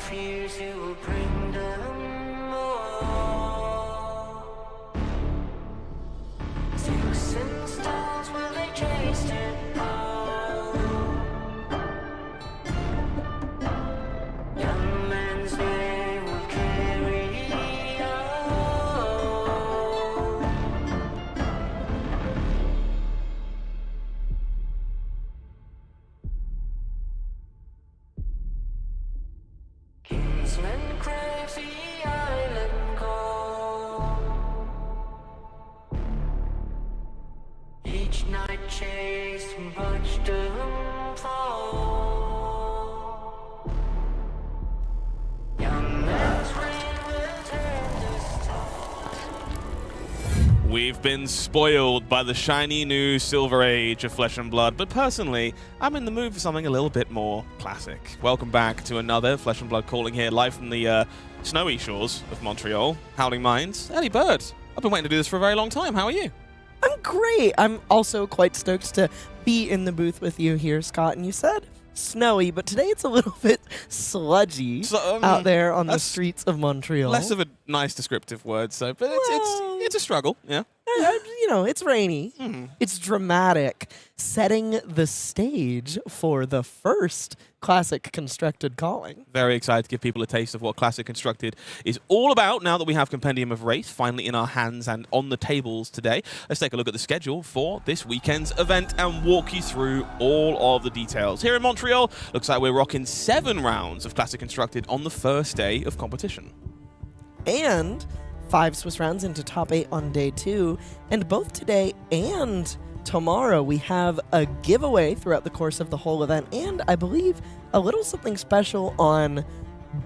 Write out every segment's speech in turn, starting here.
fears you will bring them more. Sticks and stones, will they chase it all? Young men's name will carry on. Kinsmen crave the island call. Each night chase watch them fall. Young men's reign will turn to stone. We've been spoiled by the shiny new silver age of Flesh and Blood, but personally, I'm in the mood for something a little bit more classic. Welcome back to another Flesh and Blood calling here, live from the snowy shores of Montreal. Howling Minds, Elly Bird. I've been waiting to do this for a very long time. How are you? I'm great. I'm also quite stoked to be in the booth with you here, Scott. And you said snowy, but today it's a little bit sludgy out there on the streets of Montreal. Less of a nice descriptive word, so but it's a struggle. Yeah. You know, it's rainy. It's dramatic, setting the stage for the first Classic Constructed calling. Very excited to give people a taste of what Classic Constructed is all about now that we have Compendium of Wraith finally in our hands and on the tables today. Let's take a look at the schedule for this weekend's event and walk you through all of the details. Here in Montreal, looks like we're rocking 7 rounds of Classic Constructed on the first day of competition. And 5 Swiss rounds into top 8 on day 2. And both today and tomorrow we have a giveaway throughout the course of the whole event. And I believe a little something special on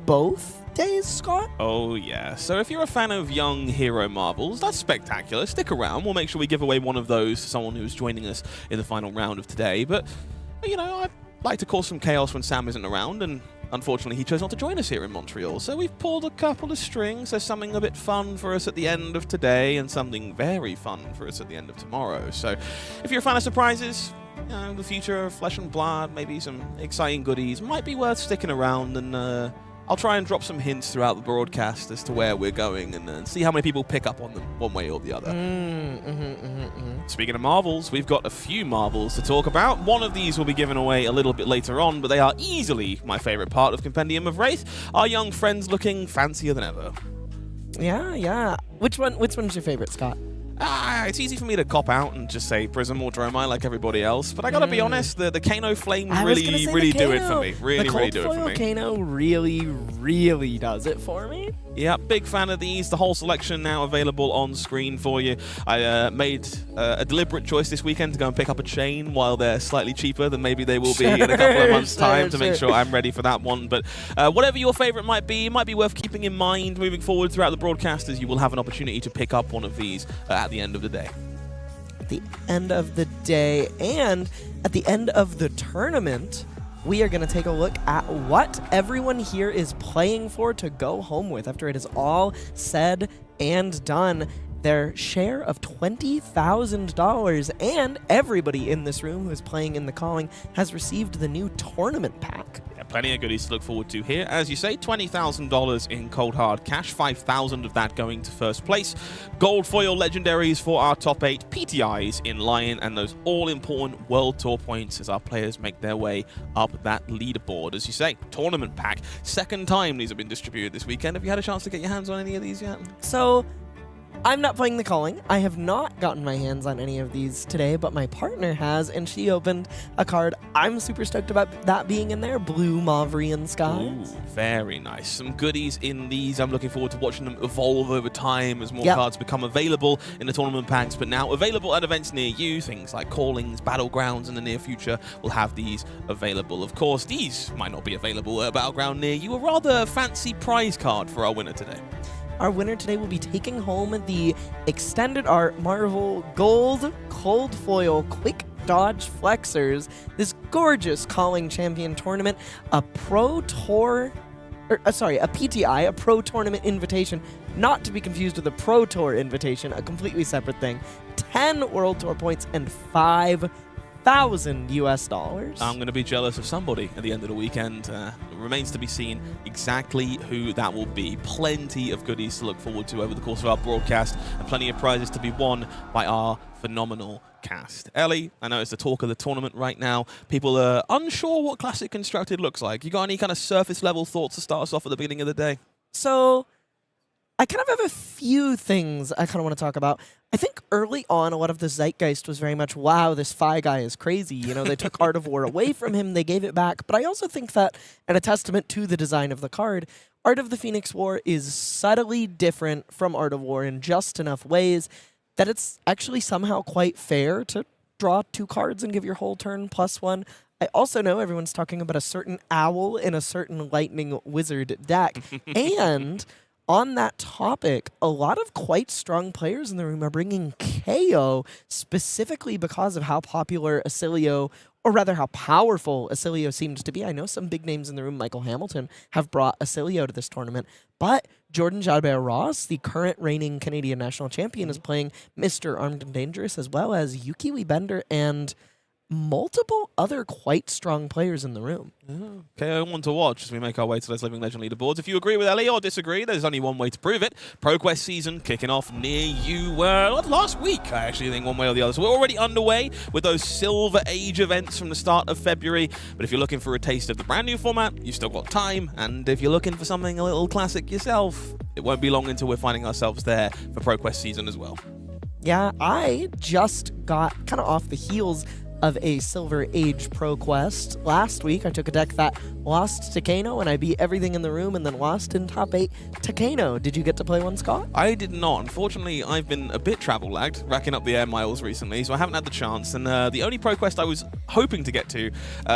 both days, Scott? Oh, yeah. So if you're a fan of young hero marbles, that's spectacular. Stick around. We'll make sure we give away one of those to someone who's joining us in the final round of today. But, you know, I'd like to cause some chaos when Sam isn't around, and unfortunately, he chose not to join us here in Montreal, so we've pulled a couple of strings. There's something a bit fun for us at the end of today and something very fun for us at the end of tomorrow. So if you're a fan of surprises, you know, the future of Flesh and Blood, maybe some exciting goodies, might be worth sticking around, and I'll try and drop some hints throughout the broadcast as to where we're going and see how many people pick up on them one way or the other. Speaking of marvels, we've got a few marvels to talk about. One of these will be given away a little bit later on, but they are easily my favorite part of Compendium of Wraith. Our young friends looking fancier than ever. Yeah. Which one's your favorite, Scott? It's easy for me to cop out and just say Prism or Dromai like everybody else, but I gotta be honest, the Kano Flames really do it for me. Really do it for me. The Kano really does it for me. Yeah, big fan of these. The whole selection now available on screen for you. I made a deliberate choice this weekend to go and pick up a chain while they're slightly cheaper than maybe they will be in a couple of months' time to make sure I'm ready for that one. But whatever your favorite might be, it might be worth keeping in mind moving forward throughout the broadcast, as you will have an opportunity to pick up one of these at the end of the day. At the end of the day and at the end of the tournament, we are going to take a look at what everyone here is playing for to go home with after it is all said and done. Their share of $20,000, and everybody in this room who is playing in the calling has received the new tournament pack. Yeah, plenty of goodies to look forward to here. As you say, $20,000 in cold hard cash, 5,000 of that going to first place. Gold foil legendaries for our top 8, PTIs in Lion, and those all-important World Tour points as our players make their way up that leaderboard. As you say, tournament pack. Second time these have been distributed this weekend. Have you had a chance to get your hands on any of these yet? So I'm not playing the calling. I have not gotten my hands on any of these today, but my partner has, and she opened a card. I'm super stoked about that being in there. Blue Mavrian Skies. Ooh, very nice. Some goodies in these. I'm looking forward to watching them evolve over time as more cards become available in the tournament packs, but now available at events near you. Things like Callings, Battlegrounds in the near future will have these available. Of course, these might not be available at a Battleground near you. A rather fancy prize card for our winner today. Our winner today will be taking home the Extended Art Marvel Gold Cold Foil Quick Dodge Flexors, this gorgeous Calling Champion tournament, a PTI, a Pro Tournament Invitation, not to be confused with a Pro Tour Invitation, a completely separate thing, 10 World Tour points, and $5,000 US. I'm going to be jealous of somebody at the end of the weekend. remains to be seen exactly who that will be. Plenty of goodies to look forward to over the course of our broadcast, and plenty of prizes to be won by our phenomenal cast. Elly, I know it's the talk of the tournament right now. People are unsure what Classic Constructed looks like. You got any kind of surface level thoughts to start us off at the beginning of the day? So I kind of have a few things I kind of want to talk about. I think early on, a lot of the zeitgeist was very much, wow, this Phi guy is crazy. You know, they took Art of War away from him, they gave it back. But I also think that, and a testament to the design of the card, Art of the Phoenix War is subtly different from Art of War in just enough ways that it's actually somehow quite fair to draw 2 cards and give your whole turn +1. I also know everyone's talking about a certain owl in a certain lightning wizard deck. And on that topic, a lot of quite strong players in the room are bringing Kayo specifically because of how popular Oscilio, or rather how powerful Oscilio seems to be. I know some big names in the room, Michael Hamilton, have brought Oscilio to this tournament, but Jordan Jalbert-Ross, the current reigning Canadian national champion, is playing Mr. Armed and Dangerous, as well as Yukiwi Bender and multiple other quite strong players in the room. Okay, one to watch as we make our way to those Living Legend leaderboards. If you agree with Elly or disagree, there's only one way to prove it. ProQuest season kicking off near you last week, I actually think, one way or the other. So we're already underway with those Silver Age events from the start of February. But if you're looking for a taste of the brand new format, you've still got time. And if you're looking for something a little classic yourself, it won't be long until we're finding ourselves there for ProQuest season as well. Yeah, I just got kind of off the heels of a Silver Age Pro Quest. Last week, I took a deck that lost to Kano, and I beat everything in the room, and then lost in top 8 to Kano. Did you get to play one, Scott? I did not. Unfortunately, I've been a bit travel-lagged, racking up the air miles recently, so I haven't had the chance. And the only Pro Quest I was hoping to get to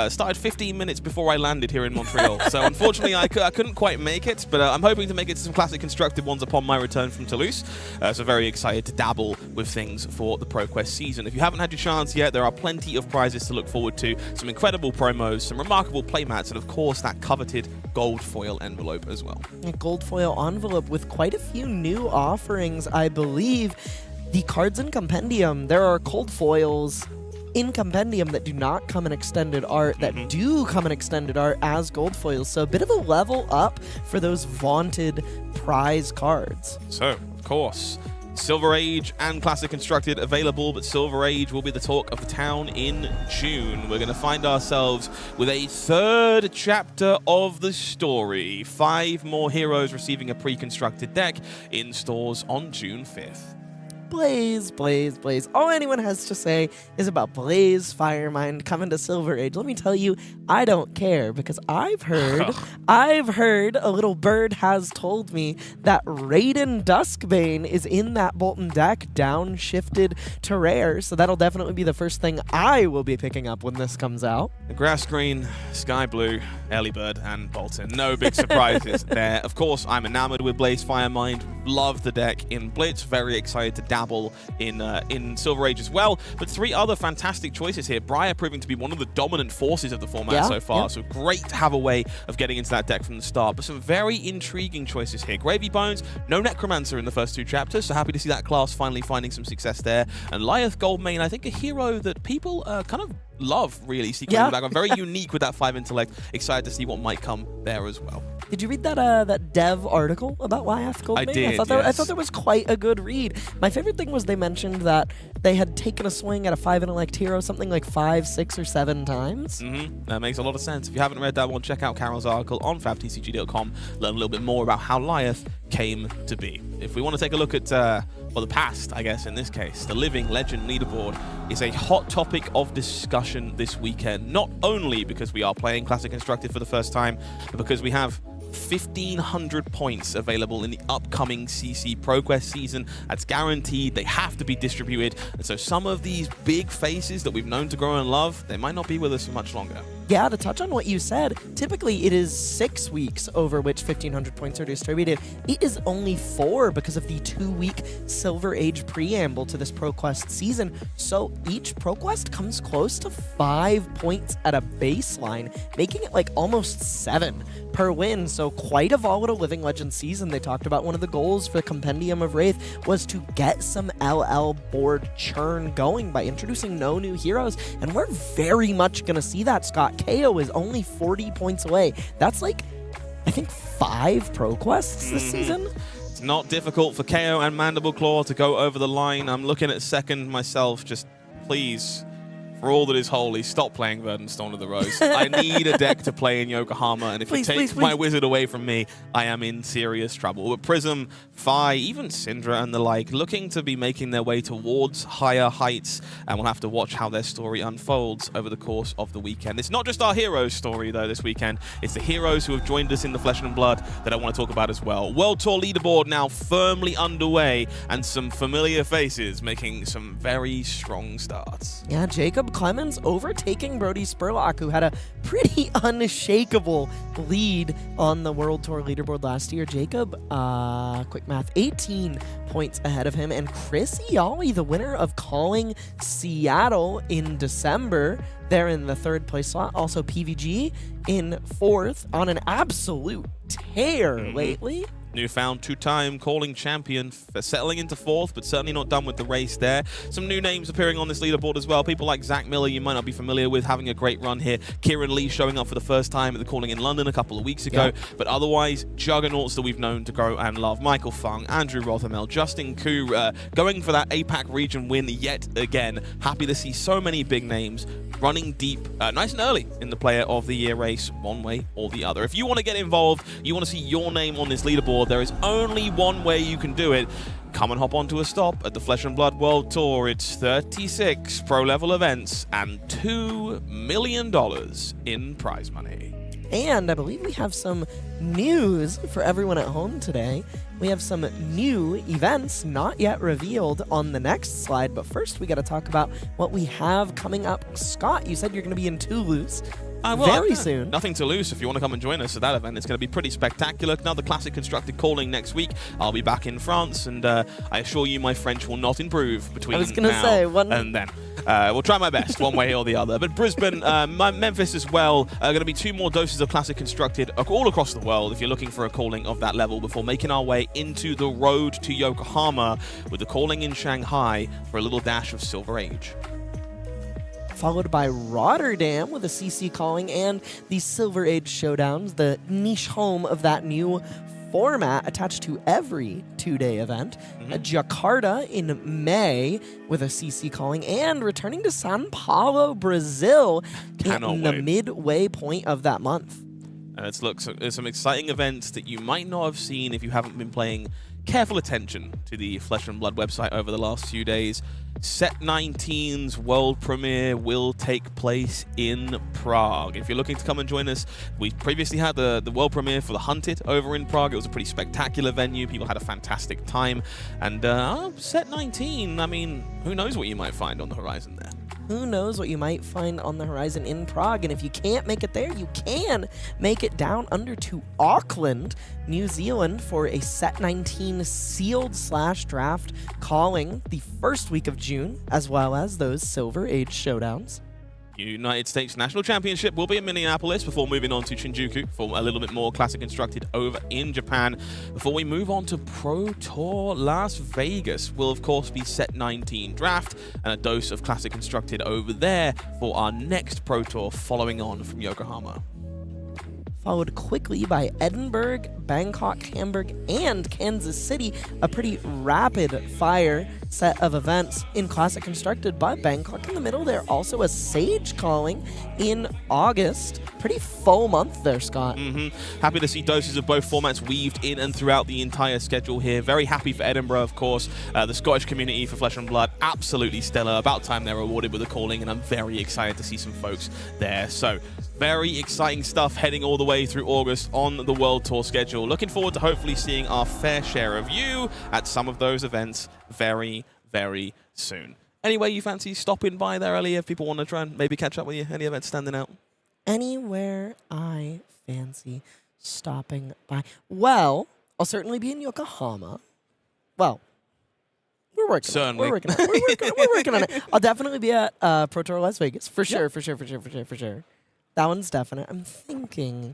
started 15 minutes before I landed here in Montreal. So unfortunately, I couldn't quite make it, but I'm hoping to make it to some Classic Constructed ones upon my return from Toulouse. So very excited to dabble with things for the Pro Quest season. If you haven't had your chance yet, there are plenty of prizes to look forward to, some incredible promos, some remarkable playmats, and of course that coveted gold foil envelope as well. A gold foil envelope with quite a few new offerings, I believe. The cards in Compendium, there are cold foils in Compendium that do not come in extended art, that do come in extended art as gold foils, so a bit of a level up for those vaunted prize cards. So, of course, Silver Age and Classic Constructed available, but Silver Age will be the talk of the town in June. We're going to find ourselves with a 3rd chapter of the story. 5 more heroes receiving a pre-constructed deck in stores on June 5th. Blaze, Blaze, Blaze. All anyone has to say is about Blaze Firemind coming to Silver Age. Let me tell you, I don't care, because I've heard, a little bird has told me that Raiden Duskbane is in that Boltyn deck, downshifted to rare, so that'll definitely be the first thing I will be picking up when this comes out. The grass green, sky blue, Elly Bird, and Boltyn. No big surprises there. Of course, I'm enamored with Blaze Firemind. Love the deck in Blitz. Very excited to dabble in Silver Age as well. But 3 other fantastic choices here. Briar proving to be one of the dominant forces of the format so far. So great to have a way of getting into that deck from the start. But some very intriguing choices here. Gravy Bones, no Necromancer in the first 2 chapters. So happy to see that class finally finding some success there. And Lyeth Goldmane, I think a hero that people kind of love, really, seeking in the background. Very unique with that 5 intellect. Excited to see what might come there as well. Did you read that dev article about Lyeth Goldmane? I did, I thought that was quite a good read. My favorite thing was they mentioned that they had taken a swing at a 5 intellect hero something like 5, 6, or 7 times. That makes a lot of sense. If you haven't read that one, check out Karl's article on fabtcg.com. Learn a little bit more about how Lyeth came to be. If we want to take a look at the past, I guess, in this case, the Living Legend leaderboard is a hot topic of discussion this weekend, not only because we are playing Classic Constructed for the first time, but because we have 1,500 points available in the upcoming CC ProQuest season. That's guaranteed. They have to be distributed. And so some of these big faces that we've known to grow and love, they might not be with us for much longer. Yeah, to touch on what you said, typically it is 6 weeks over which 1,500 points are distributed. It is only 4 because of the 2-week Silver Age preamble to this ProQuest season. So each ProQuest comes close to 5 points at a baseline, making it like almost 7 per win. So quite a volatile Living Legend season. They talked about one of the goals for the Compendium of Wraith was to get some LL board churn going by introducing no new heroes. And we're very much going to see that, Scott. Kayo is only 40 points away. That's like, I think 5 pro quests this season. It's not difficult for Kayo and Mandible Claw to go over the line. I'm looking at second myself. Just please, for all that is holy, stop playing Verdance, Dawn of the Rose. I need a deck to play in Yokohama, and if Please, it takes please, my please. wizard away from me, I am in serious trouble. But Prism, Fi, even Syndra and the like, looking to be making their way towards higher heights, and we'll have to watch how their story unfolds over the course of the weekend. It's not just our heroes' story, though, this weekend. It's the heroes who have joined us in the Flesh and Blood that I want to talk about as well. World Tour leaderboard now firmly underway, and some familiar faces making some very strong starts. Yeah, Jacob Clements overtaking Brody Spurlock, who had a pretty unshakable lead on the World Tour leaderboard last year. Jacob, quick math, 18 points ahead of him. And Chris Iali, the winner of Calling Seattle in December, they're in the 3rd place slot. Also PVG in 4th on an absolute tear lately. Newfound 2-time calling champion for settling into 4th, but certainly not done with the race there. Some new names appearing on this leaderboard as well. People like Zach Miller, you might not be familiar with, having a great run here. Kieran Lee showing up for the first time at the calling in London a couple of weeks ago. Yeah. But otherwise, juggernauts that we've known to grow and love. Michael Fung, Andrew Rothermel, Justin Koo, going for that APAC region win yet again. Happy to see so many big names running deep, nice and early in the Player of the Year race, one way or the other. If you want to get involved, you want to see your name on this leaderboard, there is only one way you can do it. Come and hop onto a stop at the Flesh and Blood World Tour. It's 36 pro-level events and $2 million in prize money. And I believe we have some news for everyone at home today. We have some new events not yet revealed on the next slide, but first we got to talk about what we have coming up. Scott, you said you're going to be in Toulouse very soon. Nothing to lose if you want to come and join us at that event. It's going to be pretty spectacular. Another classic constructed calling next week. I'll be back in France, and I assure you my French will not improve between now and then. We'll try my best, one way or the other. But Brisbane, Memphis as well, are going to be 2 more doses of classic constructed all across the world if you're looking for a calling of that level before making our way into the road to Yokohama with the calling in Shanghai for a little dash of Silver Age. Followed by Rotterdam with a CC calling and the Silver Age Showdowns, the niche home of that new format attached to every 2-day event. Jakarta in May with a CC calling, and returning to Sao Paulo, Brazil in the midway point of that month. Let's look at some exciting events that you might not have seen if you haven't been paying careful attention to the Flesh and Blood website over the last few days. Set 19's world premiere will take place in Prague. If you're looking to come and join us, we previously had the world premiere for The Hunted over in Prague. It was a pretty spectacular venue. People had a fantastic time. And Set 19, I mean, who knows what you might find on the horizon there. Who knows what you might find on the horizon in Prague. And if you can't make it there, you can make it down under to Auckland, New Zealand for a Set 19 sealed/draft calling the first week of June, as well as those Silver Age Showdowns. United States National Championship will be in Minneapolis before moving on to Shinjuku for a little bit more classic constructed over in Japan. Before we move on to Pro Tour Las Vegas, will of course be Set 19 draft and a dose of classic constructed over there for our next Pro Tour following on from Yokohama. Followed quickly by Edinburgh, Bangkok, Hamburg, and Kansas City. A pretty rapid-fire set of events in Classic Constructed, but Bangkok in the middle there. Also a Sage calling in August. Pretty full month there, Scott. Happy to see doses of both formats weaved in and throughout the entire schedule here. Very happy for Edinburgh, of course. The Scottish community for Flesh and Blood, absolutely stellar. About time they're awarded with a calling, and I'm very excited to see some folks there. So, very exciting stuff heading all the way through August on the World Tour schedule. Looking forward to hopefully seeing our fair share of you at some of those events very, very soon. Anyway, you fancy stopping by there, Elly, if people want to try and maybe catch up with you? Any events standing out? Anywhere I fancy stopping by. Well, I'll certainly be in Yokohama. Well, we're working on it. We're working on it. I'll definitely be at Pro Tour Las Vegas. For sure. That one's definite. I'm thinking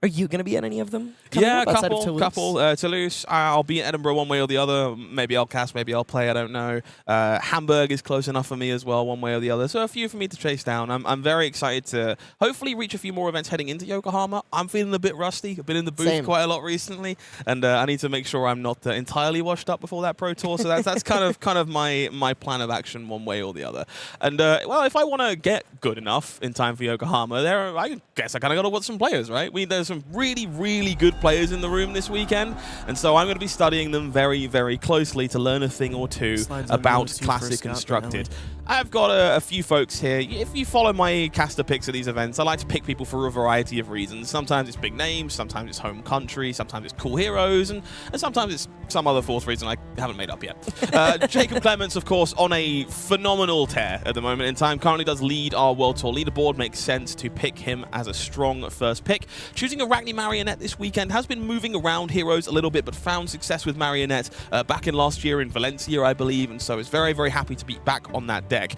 Are you going to be at any of them? Yeah, up a outside of couple. Toulouse? Toulouse, I'll be in Edinburgh one way or the other. Maybe I'll cast, maybe I'll play, I don't know. Hamburg is close enough for me as well, one way or the other. So a few for me to chase down. I'm very excited to hopefully reach a few more events heading into Yokohama. I'm feeling a bit rusty. I've been in the booth Same. quite a lot recently, and I need to make sure I'm not entirely washed up before that Pro Tour. So that's kind of my plan of action one way or the other. And well, if I want to get good enough in time for Yokohama, I guess I kind of got to watch some players, right? There's some really good players in the room this weekend, and so I'm going to be studying them very, very closely to learn a thing or two about Classic Constructed. I've got a few folks here. If you follow my caster picks at these events, I like to pick people for a variety of reasons. Sometimes it's big names, sometimes it's home country, sometimes it's cool heroes, and sometimes it's some other fourth reason I haven't made up yet. Jacob Clements, of course, on a phenomenal tear at the moment in time. Currently does lead our World Tour leaderboard. Makes sense to pick him as a strong first pick. Choosing a Arachne Marionette this weekend, has been moving around heroes a little bit, but found success with Marionette back in last year in Valencia, I believe, and so is very, very happy to be back on that deck.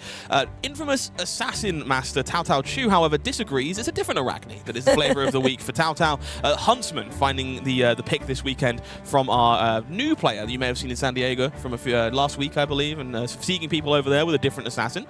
Infamous Assassin Master Tao Tao Chu, however, disagrees. It's a different Arachne that is the flavor of the week for Tao Tao. Huntsman finding the pick this weekend from our new player that you may have seen in San Diego from last week, I believe, and seeking people over there with a different assassin.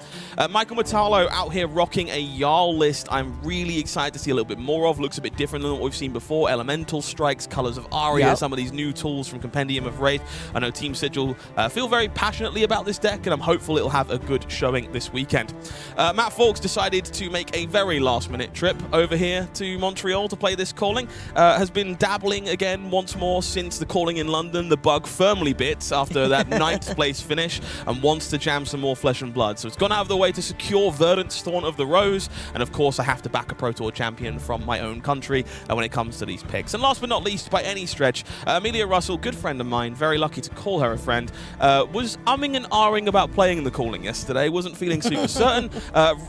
Michael Metallo out here rocking a Jarl list I'm really excited to see a little bit more of. Looks a bit different than what we've seen before. Elemental Strikes, Colors of Arui, some of these new tools from Compendium of Wraith. I know Team Sigil feel very passionately about this deck, and I'm hopeful it'll have a good showing this weekend. Matt Foulkes decided to make a very last-minute trip over here to Montreal to play this calling. Has been dabbling again once more since the calling in London. The bug firmly bit after that 9th place finish, and wants to jam some more Flesh and Blood. So it's gone out of the way to secure Verdance, Thorn of the Rose, and of course I have to back a Pro Tour champion from my own country when it comes to these picks. And last but not least, by any stretch, Amelia Russell, good friend of mine, very lucky to call her a friend, was umming and ahhing about playing the calling yesterday, wasn't feeling super certain,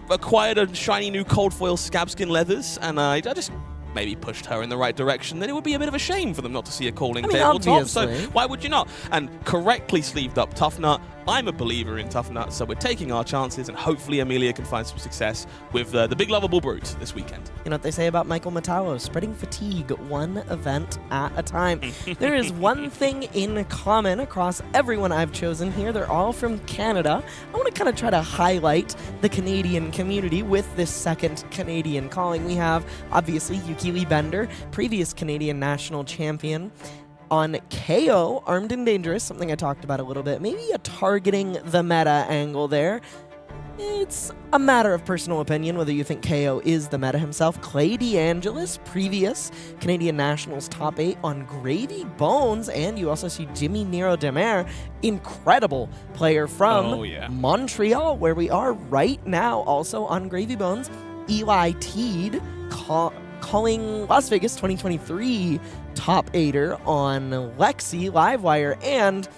acquired a shiny new cold foil scabskin leathers, and I just maybe pushed her in the right direction, then it would be a bit of a shame for them not to see a calling tabletop. So why would you not? And correctly sleeved up Tough Nut. I'm a believer in Tough Nut, so we're taking our chances, and hopefully Amelia can find some success with the Big Lovable Brute this weekend. You know what they say about Michael Metallo, spreading fatigue one event at a time. There is one thing in common across everyone I've chosen here. They're all from Canada. I want to kind of try to highlight the Canadian community with this second Canadian calling. We have, obviously, Yukili Bender, previous Canadian national champion. On Kayo, Armed and Dangerous, something I talked about a little bit, maybe a targeting the meta angle there. It's a matter of personal opinion whether you think Kayo is the meta himself. Clay DeAngelis, previous Canadian Nationals top 8 on Gravy Bones, and you also see Jimmy Nero Demer, incredible player from Montreal, where we are right now, also on Gravy Bones. Eli Teed, calling Las Vegas 2023 top 8er on Lexi Livewire, and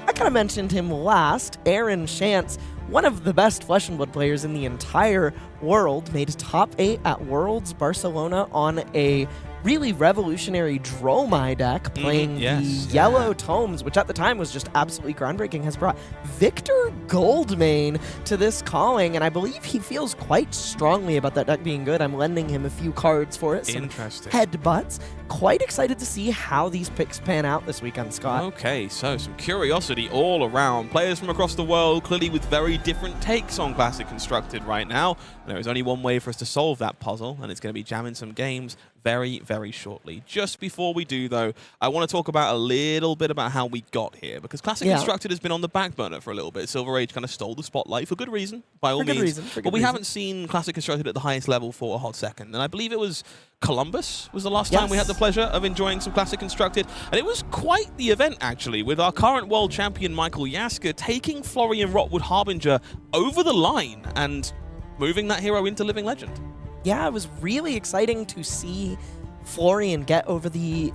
I kind of mentioned him last, Aaron Shantz, one of the best Flesh and Blood players in the entire world, made top 8 at Worlds Barcelona on a really revolutionary Dromai deck, playing the Yellow Tomes, which at the time was just absolutely groundbreaking, has brought Victor Goldmane to this calling, and I believe he feels quite strongly about that deck being good. I'm lending him a few cards for it, some headbutts. Quite excited to see how these picks pan out this weekend, Scott. Okay, so some curiosity all around. Players from across the world, clearly with very different takes on Classic Constructed right now. There is only one way for us to solve that puzzle, and it's going to be jamming some games very, very shortly. Just before we do, though, I want to talk about a little bit about how we got here, because Classic Constructed has been on the back burner for a little bit. Silver Age kind of stole the spotlight for good reason, by all means. But we haven't seen Classic Constructed at the highest level for a hot second, and I believe it was Columbus was the last time we had the pleasure of enjoying some Classic Constructed, and it was quite the event, actually, with our current world champion Michael Jaska taking Florian Rotwood Harbinger over the line and moving that hero into Living Legend. Yeah, it was really exciting to see Florian get over the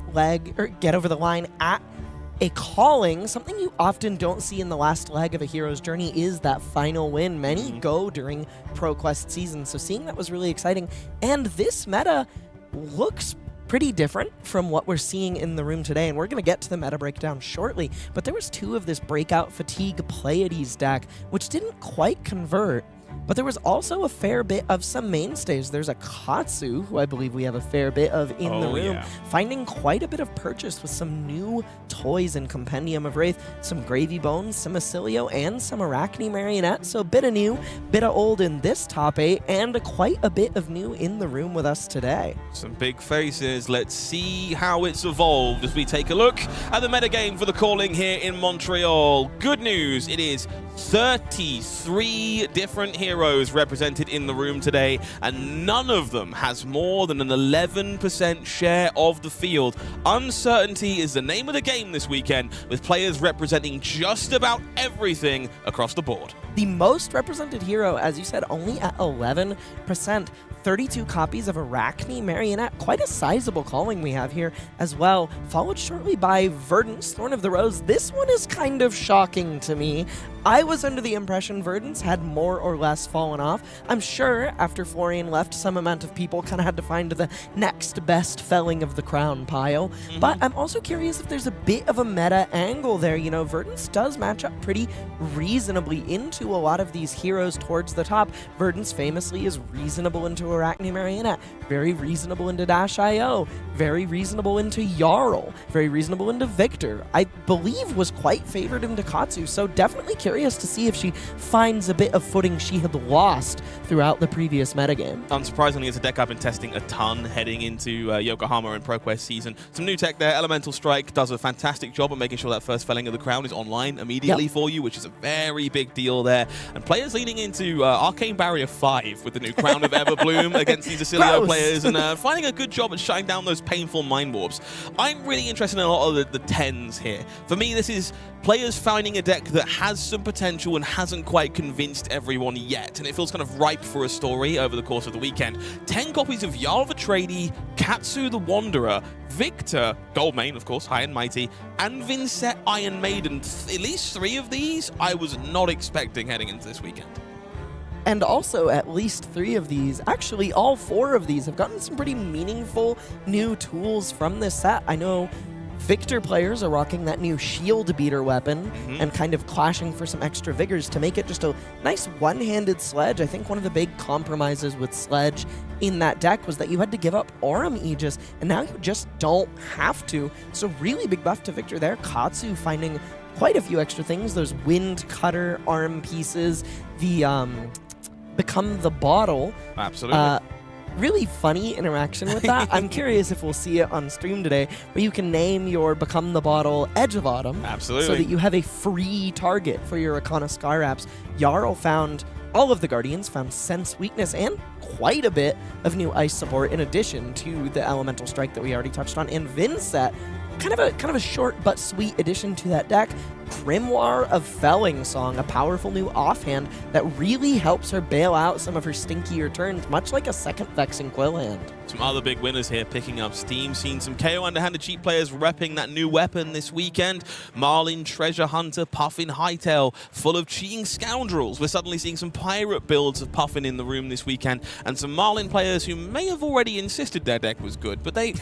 line at a calling. Something you often don't see in the last leg of a hero's journey is that final win. Many go during ProQuest season, so seeing that was really exciting. And this meta looks pretty different from what we're seeing in the room today, and we're going to get to the meta breakdown shortly, but there was 2 of this Breakout Fatigue Pleiades deck, which didn't quite convert but there was also a fair bit of some mainstays. There's a Katsu, who I believe we have a fair bit of in the room, finding quite a bit of purchase with some new toys in Compendium of Wraith, some Gravy Bones, some Oscilio, and some Arachne Marionette. So a bit of new, bit of old in this top 8, and quite a bit of new in the room with us today. Some big faces. Let's see how it's evolved as we take a look at the metagame for the calling here in Montreal. Good news, it is 33 different heroes represented in the room today, and none of them has more than an 11% share of the field. Uncertainty is the name of the game this weekend, with players representing just about everything across the board. The most represented hero, as you said, only at 11%. 32 copies of Arachne Marionette, quite a sizable calling we have here as well, followed shortly by Verdance, Thorn of the Rose. This one is kind of shocking to me. I was under the impression Verdance had more or less fallen off. I'm sure after Florian left, some amount of people kind of had to find the next best felling of the crown pile. But I'm also curious if there's a bit of a meta angle there. You know, Verdance does match up pretty reasonably into a lot of these heroes towards the top. Verdance famously is reasonable into Arachne Marionette, very reasonable into Dash.io, very reasonable into Jarl, very reasonable into Victor. I believe was quite favored into Katsu, so definitely curious to see if she finds a bit of footing she had lost throughout the previous metagame. Unsurprisingly, it's a deck I've been testing a ton heading into Yokohama and ProQuest season. Some new tech there. Elemental Strike does a fantastic job of making sure that first felling of the crown is online immediately for you, which is a very big deal there. And players leaning into Arcane Barrier 5 with the new Crown of Everbloom against these Oscilio players, and finding a good job at shutting down those painful mind warps. I'm really interested in a lot of the 10s here. For me, this is players finding a deck that has some potential and hasn't quite convinced everyone yet, and it feels kind of ripe for a story over the course of the weekend. 10 copies of Jarl the Tradie, Katsu the Wanderer, Victor, Goldmane, of course, High and Mighty, and Vincent Iron Maiden. At least 3 of these I was not expecting heading into this weekend. And also, at least 3 of these, actually all 4 of these, have gotten some pretty meaningful new tools from this set. I know Victor players are rocking that new shield beater weapon and kind of clashing for some extra vigors to make it just a nice one-handed sledge. I think one of the big compromises with sledge in that deck was that you had to give up Aurum Aegis, and now you just don't have to. So really big buff to Victor there. Katsu finding quite a few extra things. Those wind cutter arm pieces, the Become the Bottle. Absolutely. Really funny interaction with that. I'm curious if we'll see it on stream today, where you can name your Become the Bottle Edge of Autumn. Absolutely. So that you have a free target for your Arcana Scar Wraps. Jarl found all of the Guardians, found Sense Weakness, and quite a bit of new ice support in addition to the Elemental Strike that we already touched on. And Vincent, kind of a short but sweet addition to that deck. Grimoire of Felling Song, a powerful new offhand that really helps her bail out some of her stinkier turns, much like a second Vexing Quill hand. Some other big winners here picking up steam. Seen some Kayo underhanded cheap players repping that new weapon this weekend. Marlin Treasure Hunter, Puffin Hightail, full of cheating scoundrels. We're suddenly seeing some pirate builds of Puffin in the room this weekend, and some Marlin players who may have already insisted their deck was good, but they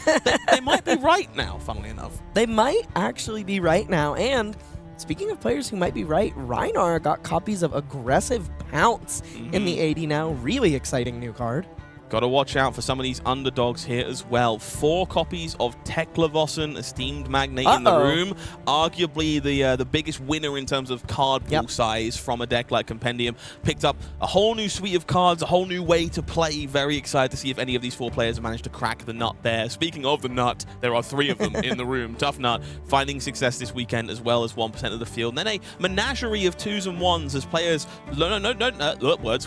might be right now, funnily enough. They might actually be right now, and speaking of players who might be right, Rhinar got copies of Aggressive Pounce in the 80 now. Really exciting new card. Got to watch out for some of these underdogs here as well. 4 copies of Teklovossen, Esteemed Magnate in the room. Arguably the biggest winner in terms of card pool size from a deck like Compendium. Picked up a whole new suite of cards, a whole new way to play. Very excited to see if any of these 4 players have managed to crack the nut there. Speaking of the nut, there are 3 of them in the room. Tough Nut finding success this weekend as well as 1% of the field. And then a menagerie of 2s and 1s as players,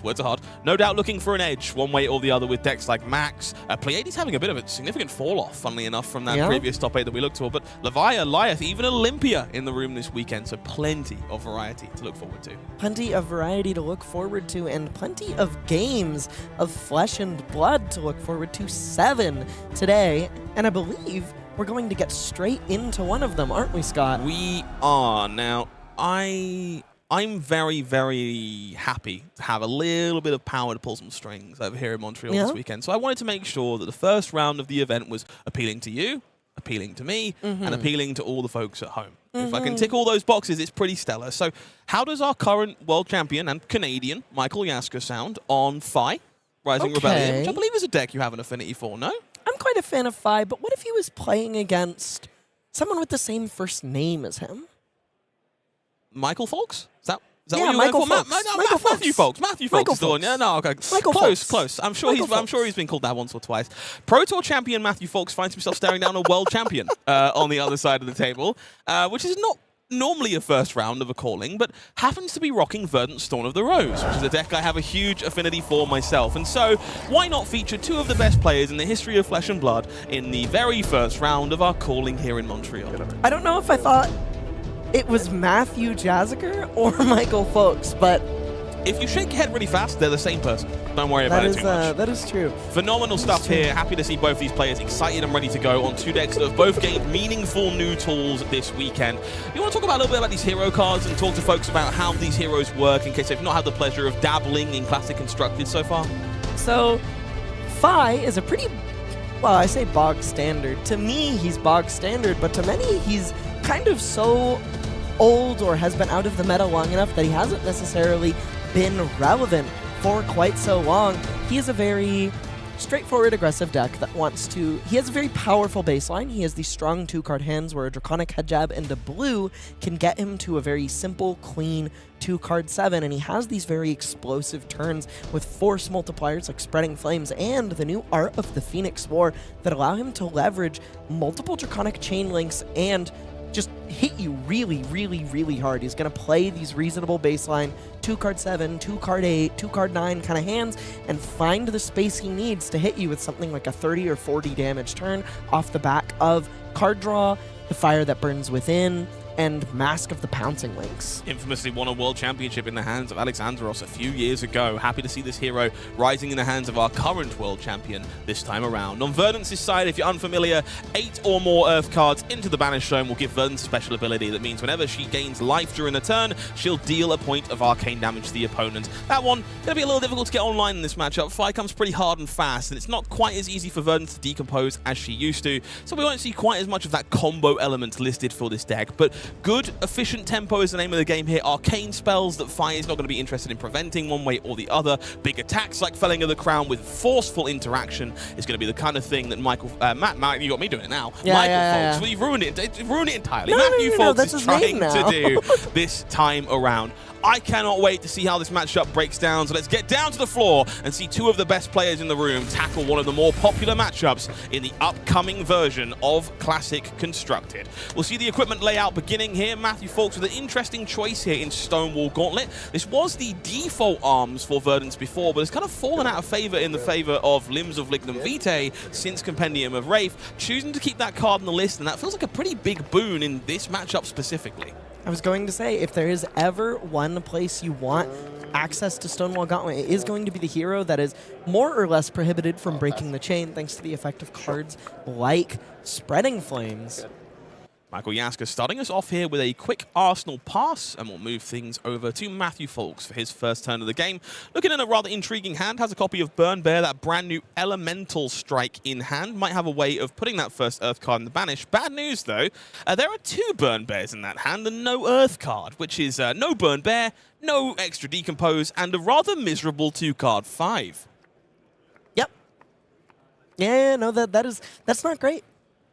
words are hard. No doubt looking for an edge one way or the other with decks like Max. Pleiades having a bit of a significant fall-off, funnily enough, from that previous top 8 that we looked for. But Levia, Lyeth, even Olympia in the room this weekend. So plenty of variety to look forward to. Plenty of variety to look forward to, and plenty of games of Flesh and Blood to look forward to. 7 today, and I believe we're going to get straight into one of them, aren't we, Scott? We are. Now, I'm very, very happy to have a little bit of power to pull some strings over here in Montreal this weekend. So I wanted to make sure that the first round of the event was appealing to you, appealing to me, and appealing to all the folks at home. If I can tick all those boxes, it's pretty stellar. So how does our current world champion and Canadian, Michael Jaszczur, sound on Fi, Rising Rebellion, which I believe is a deck you have an affinity for, no? I'm quite a fan of Fi, but what if he was playing against someone with the same first name as him? Michael Foulkes? Is that Yeah, what you Michael went for? Foulkes. Matthew Foulkes. Matthew Foulkes is the one. Yeah, no, okay. Michael Close, Foulkes. close. I'm sure Michael he's been called that once or twice. Pro Tour champion Matthew Foulkes finds himself staring down a world champion on the other side of the table, which is not normally a first round of a calling, but happens to be rocking Verdance Storm of the Rose, which is a deck I have a huge affinity for myself. And so, why not feature two of the best players in the history of Flesh and Blood in the very first round of our calling here in Montreal? I don't know if I thought it was Matthew Jaszczur or Michael Foulkes, but If you shake your head really fast, they're the same person. Don't worry about it too much. That is true. Phenomenal stuff here. Happy to see both these players excited and ready to go on two decks that have both gained meaningful new tools this weekend. You want to talk about a little bit about these hero cards and talk to folks about how these heroes work in case they've not had the pleasure of dabbling in Classic Constructed so far? So, Fi is a pretty, well, I say bog standard. To me, he's bog standard, but to many, he's kind of so old or has been out of the meta long enough that he hasn't necessarily been relevant for quite so long. He is a very straightforward, aggressive deck that wants to... He has a very powerful baseline. He has these strong two-card hands where a Draconic Head Jab and a blue can get him to a very simple, clean two-card 7, and he has these very explosive turns with force multipliers like Spreading Flames and the new Art of the Phoenix War that allow him to leverage multiple Draconic Chain Links and just hit you really, really, really hard. He's going to play these reasonable baseline 2-card 7, 2-card 8, 2-card 9 kind of hands and find the space he needs to hit you with something like a 30 or 40 damage turn off the back of Card Draw, the Fire That Burns Within, and Mask of the Pouncing Links. Infamously won a world championship in the hands of Alexandros a few years ago. Happy to see this hero rising in the hands of our current world champion this time around. On Verdance's side, if you're unfamiliar, 8 or more Earth cards into the Banished Zone will give Verdance a special ability that means whenever she gains life during a turn, she'll deal a point of arcane damage to the opponent. That one, gonna be a little difficult to get online in this matchup. Fi comes pretty hard and fast, and it's not quite as easy for Verdance to decompose as she used to, so we won't see quite as much of that combo element listed for this deck, but good, efficient tempo is the name of the game here. Arcane spells that Fi is not going to be interested in preventing one way or the other. Big attacks like Felling of the Crown with forceful interaction is going to be the kind of thing that Matt, you got me doing it now. Yeah, Michael Foulkes, well, you've ruined it entirely. No, Matthew no, Foulkes that's is his name trying now. to do this time around. I cannot wait to see how this matchup breaks down, so let's get down to the floor and see two of the best players in the room tackle one of the more popular matchups in the upcoming version of Classic Constructed. We'll see the equipment layout beginning here. Matthew Foulkes with an interesting choice here in Stonewall Gauntlet. This was the default arms for Verdance before, but it's kind of fallen out of favor in the favor of Limbs of Lignum Vitae since Compendium of Wraith, choosing to keep that card on the list, and that feels like a pretty big boon in this matchup specifically. I was going to say, if there is ever one place you want access to Stonewall Gauntlet, it is going to be the hero that is more or less prohibited from breaking the chain thanks to the effect of cards like Spreading Flames. Michael Jaszczur starting us off here with a quick Arsenal pass, and we'll move things over to Matthew Foulkes for his first turn of the game. Looking at a rather intriguing hand, has a copy of Burn Bear, that brand new Elemental Strike in hand. Might have a way of putting that first Earth card in the Banish. Bad news though, there are 2 Burn Bears in that hand and no Earth card, which is no Burn Bear, no extra Decompose, and a rather miserable 2-card 5. Yep. Yeah, no, that's not great.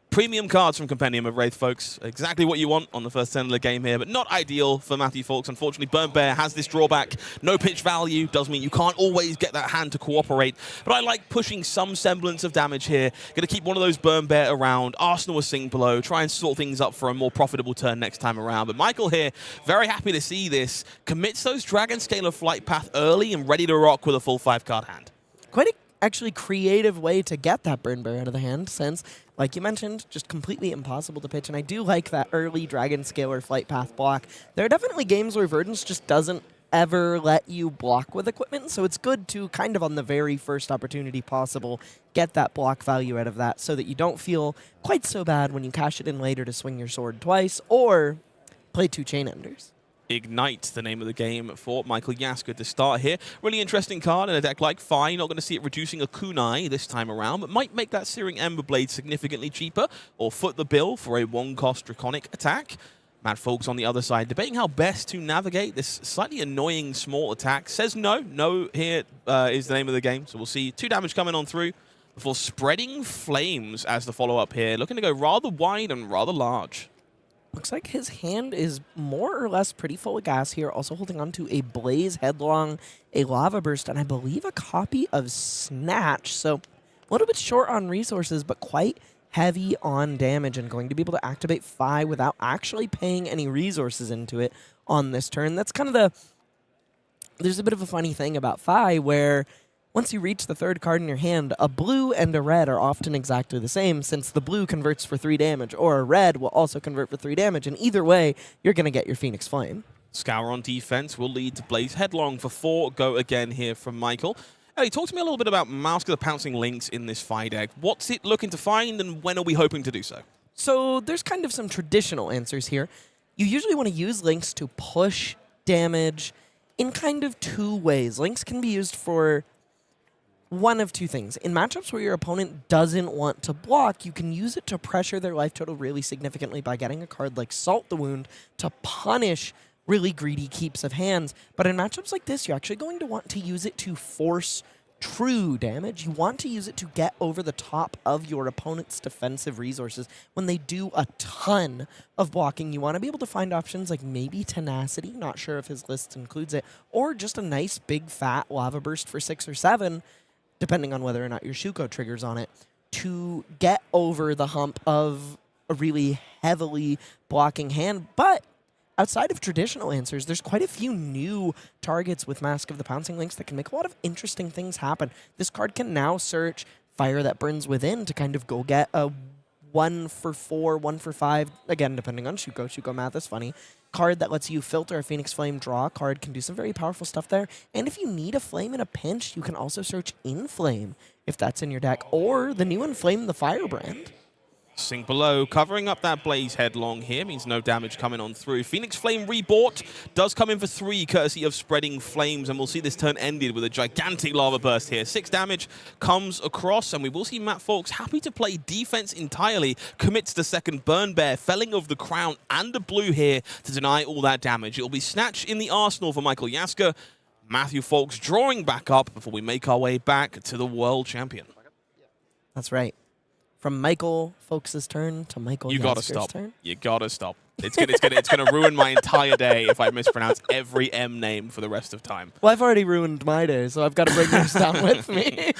Premium cards from Compendium of Wraith, folks. Exactly what you want on the first turn of the game here, but not ideal for Matthew Foulkes. Unfortunately, Burn Bear has this drawback. No pitch value does mean you can't always get that hand to cooperate, but I like pushing some semblance of damage here. Going to keep one of those Burn Bear around. Arsenal will sing below. Try and sort things up for a more profitable turn next time around. But Michael here, very happy to see this. Commits those Dragon Scalar Flight Path early and ready to rock with a full 5-card hand. Quite a actually creative way to get that Burn Bear out of the hand since, like you mentioned, just completely impossible to pitch. And I do like that early Dragon Scalar Flight Path block. There are definitely games where Verdance just doesn't ever let you block with equipment, so it's good to kind of on the very first opportunity possible get that block value out of that so that you don't feel quite so bad when you cash it in later to swing your sword twice or play 2 Chain Enders. Ignite, the name of the game for Michael Jaszczur to start here. Really interesting card in a deck like Fi. You're not going to see it reducing a kunai this time around, but might make that Searing Ember Blade significantly cheaper or foot the bill for a one-cost Draconic attack. Mad Foulkes on the other side, debating how best to navigate this slightly annoying small attack. Says no. No here is the name of the game, so we'll see 2 damage coming on through before Spreading Flames as the follow-up here. Looking to go rather wide and rather large. Looks like his hand is more or less pretty full of gas here, also holding on to a Blaze Headlong, a Lava Burst, and I believe a copy of Snatch. So a little bit short on resources, but quite heavy on damage and going to be able to activate Fi without actually paying any resources into it on this turn. That's kind of the... There's a bit of a funny thing about Fi where once you reach the 3rd card in your hand, a blue and a red are often exactly the same since the blue converts for 3 damage, or a red will also convert for 3 damage, and either way, you're going to get your Phoenix Flame. Scour on defense will lead to Blaze Headlong for 4. Go again here from Michael. Elly, talk to me a little bit about Mask of the Pouncing Lynx in this Fi deck. What's it looking to find, and when are we hoping to do so? So there's kind of some traditional answers here. You usually want to use Lynx to push damage in kind of 2 ways. Lynx can be used for one of 2 things. In matchups where your opponent doesn't want to block, you can use it to pressure their life total really significantly by getting a card like Salt the Wound to punish really greedy keeps of hands. But in matchups like this, you're actually going to want to use it to force true damage. You want to use it to get over the top of your opponent's defensive resources. When they do a ton of blocking, you want to be able to find options like maybe Tenacity, not sure if his list includes it, or just a nice big fat Lava Burst for 6 or 7, depending on whether or not your Shuko triggers on it, to get over the hump of a really heavily blocking hand. But outside of traditional answers, there's quite a few new targets with Mask of the Pouncing Lynx that can make a lot of interesting things happen. This card can now search Fire That Burns Within to kind of go get a 1 for 4, 1 for 5, again, depending on Shuko. Shuko math is funny. Card that lets you filter a Phoenix Flame draw card can do some very powerful stuff there. And if you need a flame in a pinch, you can also search Inflame if that's in your deck, or the new Inflame the Firebrand. Sink below, covering up that Blaze Headlong here, means no damage coming on through. Phoenix Flame rebought, does come in for 3, courtesy of Spreading Flames, and we'll see this turn ended with a gigantic Lava Burst here. 6 damage comes across, and we will see Matt Foulkes happy to play defense entirely, commits the 2nd Burn Bear, felling of the Crown and the blue here to deny all that damage. It'll be Snatch in the arsenal for Michael Jaszczur. Matthew Foulkes drawing back up before we make our way back to the World Champion. That's right. From Michael Foulkes' turn to Michael Jaszczur's turn. You gotta stop. It's gonna ruin my entire day if I mispronounce every M name for the rest of time. Well, I've already ruined my day, so I've got to bring yours down with me.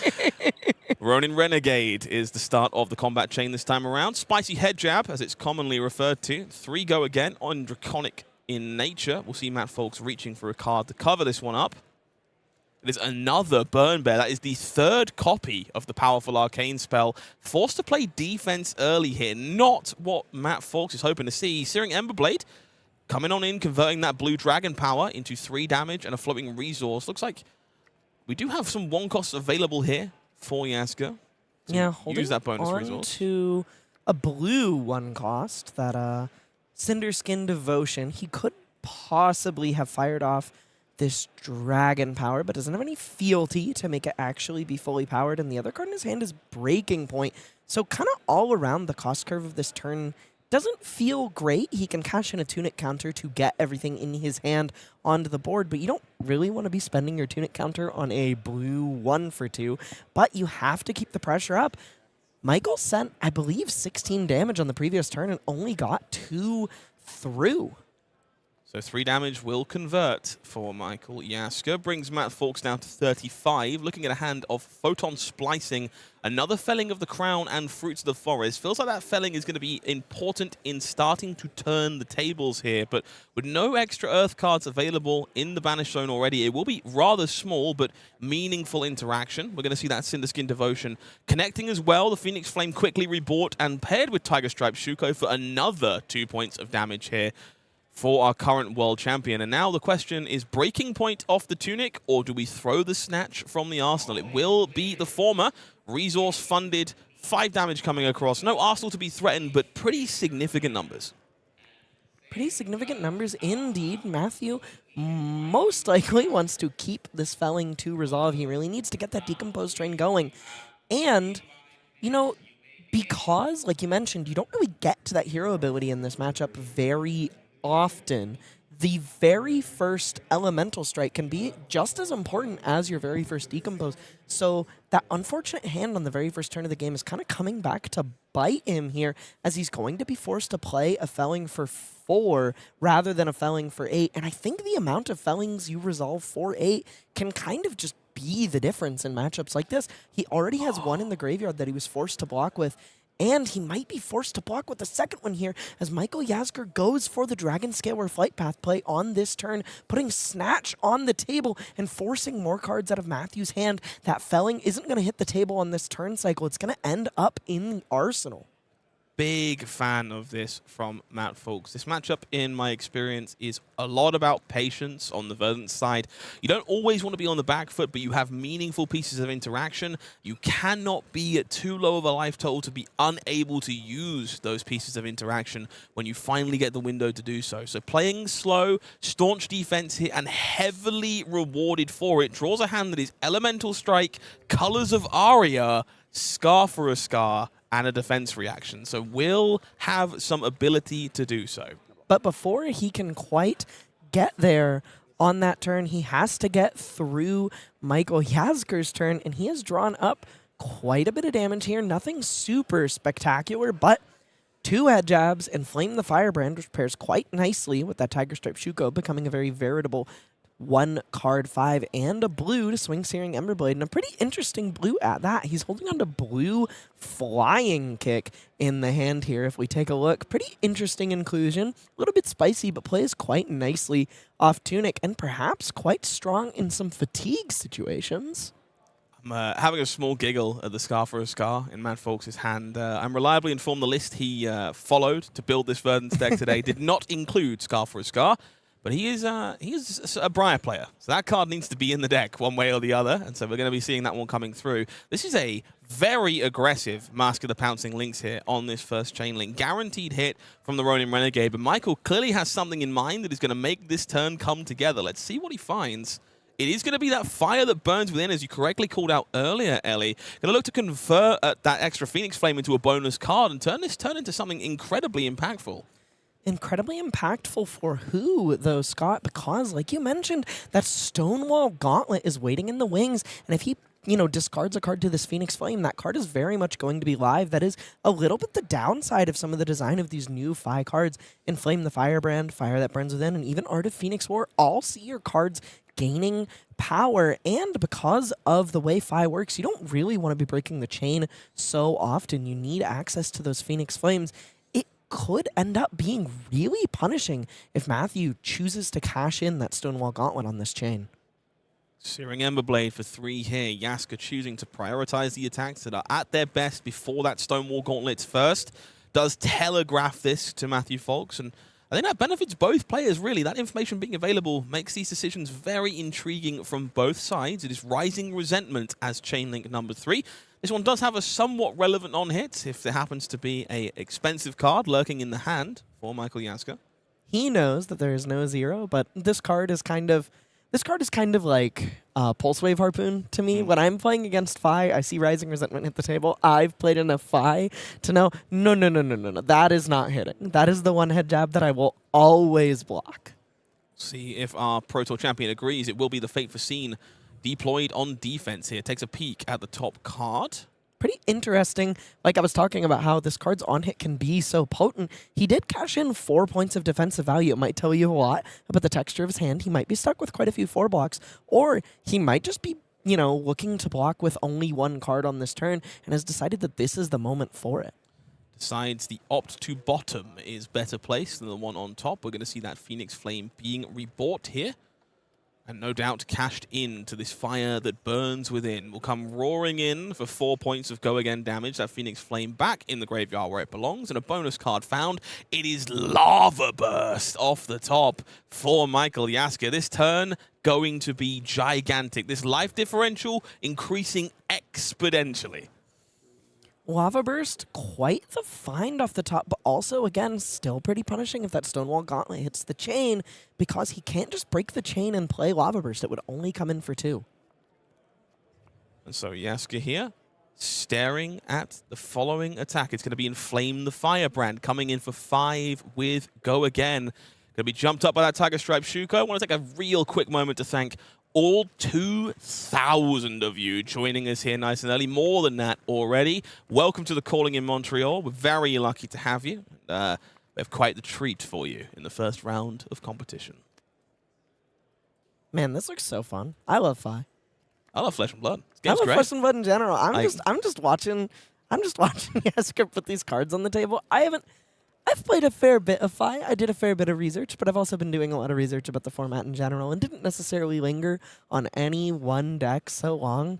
Ronin Renegade is the start of the combat chain this time around. Spicy Head Jab, as it's commonly referred to. 3 go again on Draconic in nature. We'll see Matt Foulkes reaching for a card to cover this one up. It is another Burn Bear. That is the 3rd copy of the powerful Arcane spell. Forced to play defense early here. Not what Matt Foulkes is hoping to see. Searing Ember Blade coming on in, converting that blue dragon power into 3 damage and a floating resource. Looks like we do have some 1 costs available here for Jaszczur. Yeah, holding use that bonus on resource to a blue 1 cost, that Cinderskin Devotion. He could possibly have fired off this dragon power, but doesn't have any fealty to make it actually be fully powered, and the other card in his hand is Breaking Point. So kind of all around the cost curve of this turn doesn't feel great. He can cash in a Tunic counter to get everything in his hand onto the board, but you don't really want to be spending your Tunic counter on a blue 1 for 2, but you have to keep the pressure up. Michael sent, I believe, 16 damage on the previous turn and only got 2 through. So 3 damage will convert for Michael Jaszczur. Brings Matt Foulkes down to 35. Looking at a hand of Photon Splicing. Another felling of the Crown and Fruits of the Forest. Feels like that felling is going to be important in starting to turn the tables here. But with no extra Earth cards available in the Banished Zone already, it will be rather small but meaningful interaction. We're going to see that Cinderskin Devotion connecting as well. The Phoenix Flame quickly rebought and paired with Tiger Stripe Shuko for another 2 points of damage here for our current world champion. And now the question is, Breaking Point off the Tunic, or do we throw the Snatch from the arsenal? It will be the former. Resource funded, 5 damage coming across. No arsenal to be threatened, but pretty significant numbers. Pretty significant numbers indeed. Matthew most likely wants to keep this felling to resolve. He really needs to get that decomposed train going. And, you know, because, like you mentioned, you don't really get to that hero ability in this matchup very often. The very first elemental strike can be just as important as your very first decompose. So that unfortunate hand on the very first turn of the game is kind of coming back to bite him here, as he's going to be forced to play a felling for 4 rather than a felling for 8. And I think the amount of fellings you resolve for 8 can kind of just be the difference in matchups like this. He already has one in the graveyard that he was forced to block with, and he might be forced to block with the second one here as Michael Jaszczur goes for the Dragon Scalar Flight Path play on this turn, putting Snatch on the table and forcing more cards out of Matthew's hand. That felling isn't going to hit the table on this turn cycle. It's going to end up in the arsenal. Big fan of this from Matt Foulkes. This matchup, in my experience, is a lot about patience on the Verdance side. You don't always want to be on the back foot, but you have meaningful pieces of interaction. You cannot be at too low of a life total to be unable to use those pieces of interaction when you finally get the window to do so. So playing slow, staunch defense here, and heavily rewarded for it, draws a hand that is Elemental Strike, Colors of Aria, Scar for a Scar, and a defense reaction. So will have some ability to do so. But before he can quite get there on that turn, he has to get through Michael Jaszczur's turn, and he has drawn up quite a bit of damage here. Nothing super spectacular, but 2 head jabs and Flame the Firebrand, which pairs quite nicely with that Tiger Stripe Shuko, becoming a very veritable 1-card 5 and a blue to Swing Searing Emberblade, and a pretty interesting blue at that. He's holding on to blue Flying Kick in the hand here. If we take a look, pretty interesting inclusion. A little bit spicy, but plays quite nicely off Tunic, and perhaps quite strong in some fatigue situations. I'm having a small giggle at the Scar for a Scar in Matt Foulkes' hand. I'm reliably informed the list he followed to build this Verdance deck today did not include Scar for a Scar. But he is a Briar player, so that card needs to be in the deck one way or the other, and so we're going to be seeing that one coming through. This is a very aggressive Mask of the Pouncing Lynx here on this first chain link. Guaranteed hit from the Ronin Renegade, but Michael clearly has something in mind that is going to make this turn come together. Let's see what he finds. It is going to be that fire that burns within, as you correctly called out earlier, Elly. Going to look to convert that extra Phoenix Flame into a bonus card and turn this turn into something incredibly impactful. Incredibly impactful for who, though, Scott? Because, like you mentioned, that Stonewall Gauntlet is waiting in the wings, and if he, discards a card to this Phoenix Flame, that card is very much going to be live. That is a little bit the downside of some of the design of these new Fi cards. Inflame the Firebrand, Fire That Burns Within, and even Art of Phoenix War all see your cards gaining power, and because of the way Fi works, you don't really want to be breaking the chain so often. You need access to those Phoenix Flames. Could end up being really punishing if Matthew chooses to cash in that Stonewall Gauntlet on this chain. Searing Emberblade for 3 here. Jaszczur choosing to prioritize the attacks that are at their best before that Stonewall Gauntlet's first. Does telegraph this to Matthew Foulkes, and I think that benefits both players, really. That information being available makes these decisions very intriguing from both sides. It is Rising Resentment as chain link number 3. This one does have a somewhat relevant on-hit if there happens to be a expensive card lurking in the hand for Michael Jaszczur. He knows that there is no 0, but this card is kind of like Pulse Wave Harpoon to me. When I'm playing against Fi, I see Rising Resentment hit the table. I've played enough Fi to know, no, that is not hitting. That is the one head jab that I will always block. See if our Pro Tour champion agrees. It will be the Fate Foreseen deployed on defense here. Takes a peek at the top card. Pretty interesting. Like I was talking about how this card's on-hit can be so potent. He did cash in 4 points of defensive value. It might tell you a lot about the texture of his hand. He might be stuck with quite a few 4 blocks, or he might just be, looking to block with only 1 card on this turn and has decided that this is the moment for it. Decides the opt to bottom is better placed than the one on top. We're going to see that Phoenix Flame being rebought here. And no doubt cashed in to this fire that burns within. Will come roaring in for 4 points of go again damage. That Phoenix Flame back in the graveyard where it belongs. And a bonus card found. It is Lava Burst off the top for Michael Jaszczur. This turn going to be gigantic. This life differential increasing exponentially. Lava Burst, quite the find off the top, but also, again, still pretty punishing if that Stonewall Gauntlet hits the chain, because he can't just break the chain and play Lava Burst. It would only come in for 2. And so Jaska here, staring at the following attack. It's going to be Inflame the Firebrand, coming in for 5 with Go Again. Going to be jumped up by that Tiger Stripe Shuko. I want to take a real quick moment to thank all 2,000 of you joining us here nice and early. More than that already. Welcome to the Calling in Montreal. We're very lucky to have you. We have quite the treat for you in the first round of competition. Man, this looks so fun. I love Fi. I love Flesh and Blood. This I game's love great. Flesh and Blood in general. I'm just watching Jaska put these cards on the table. I've played a fair bit of Fi. I did a fair bit of research, but I've also been doing a lot of research about the format in general and didn't necessarily linger on any one deck so long.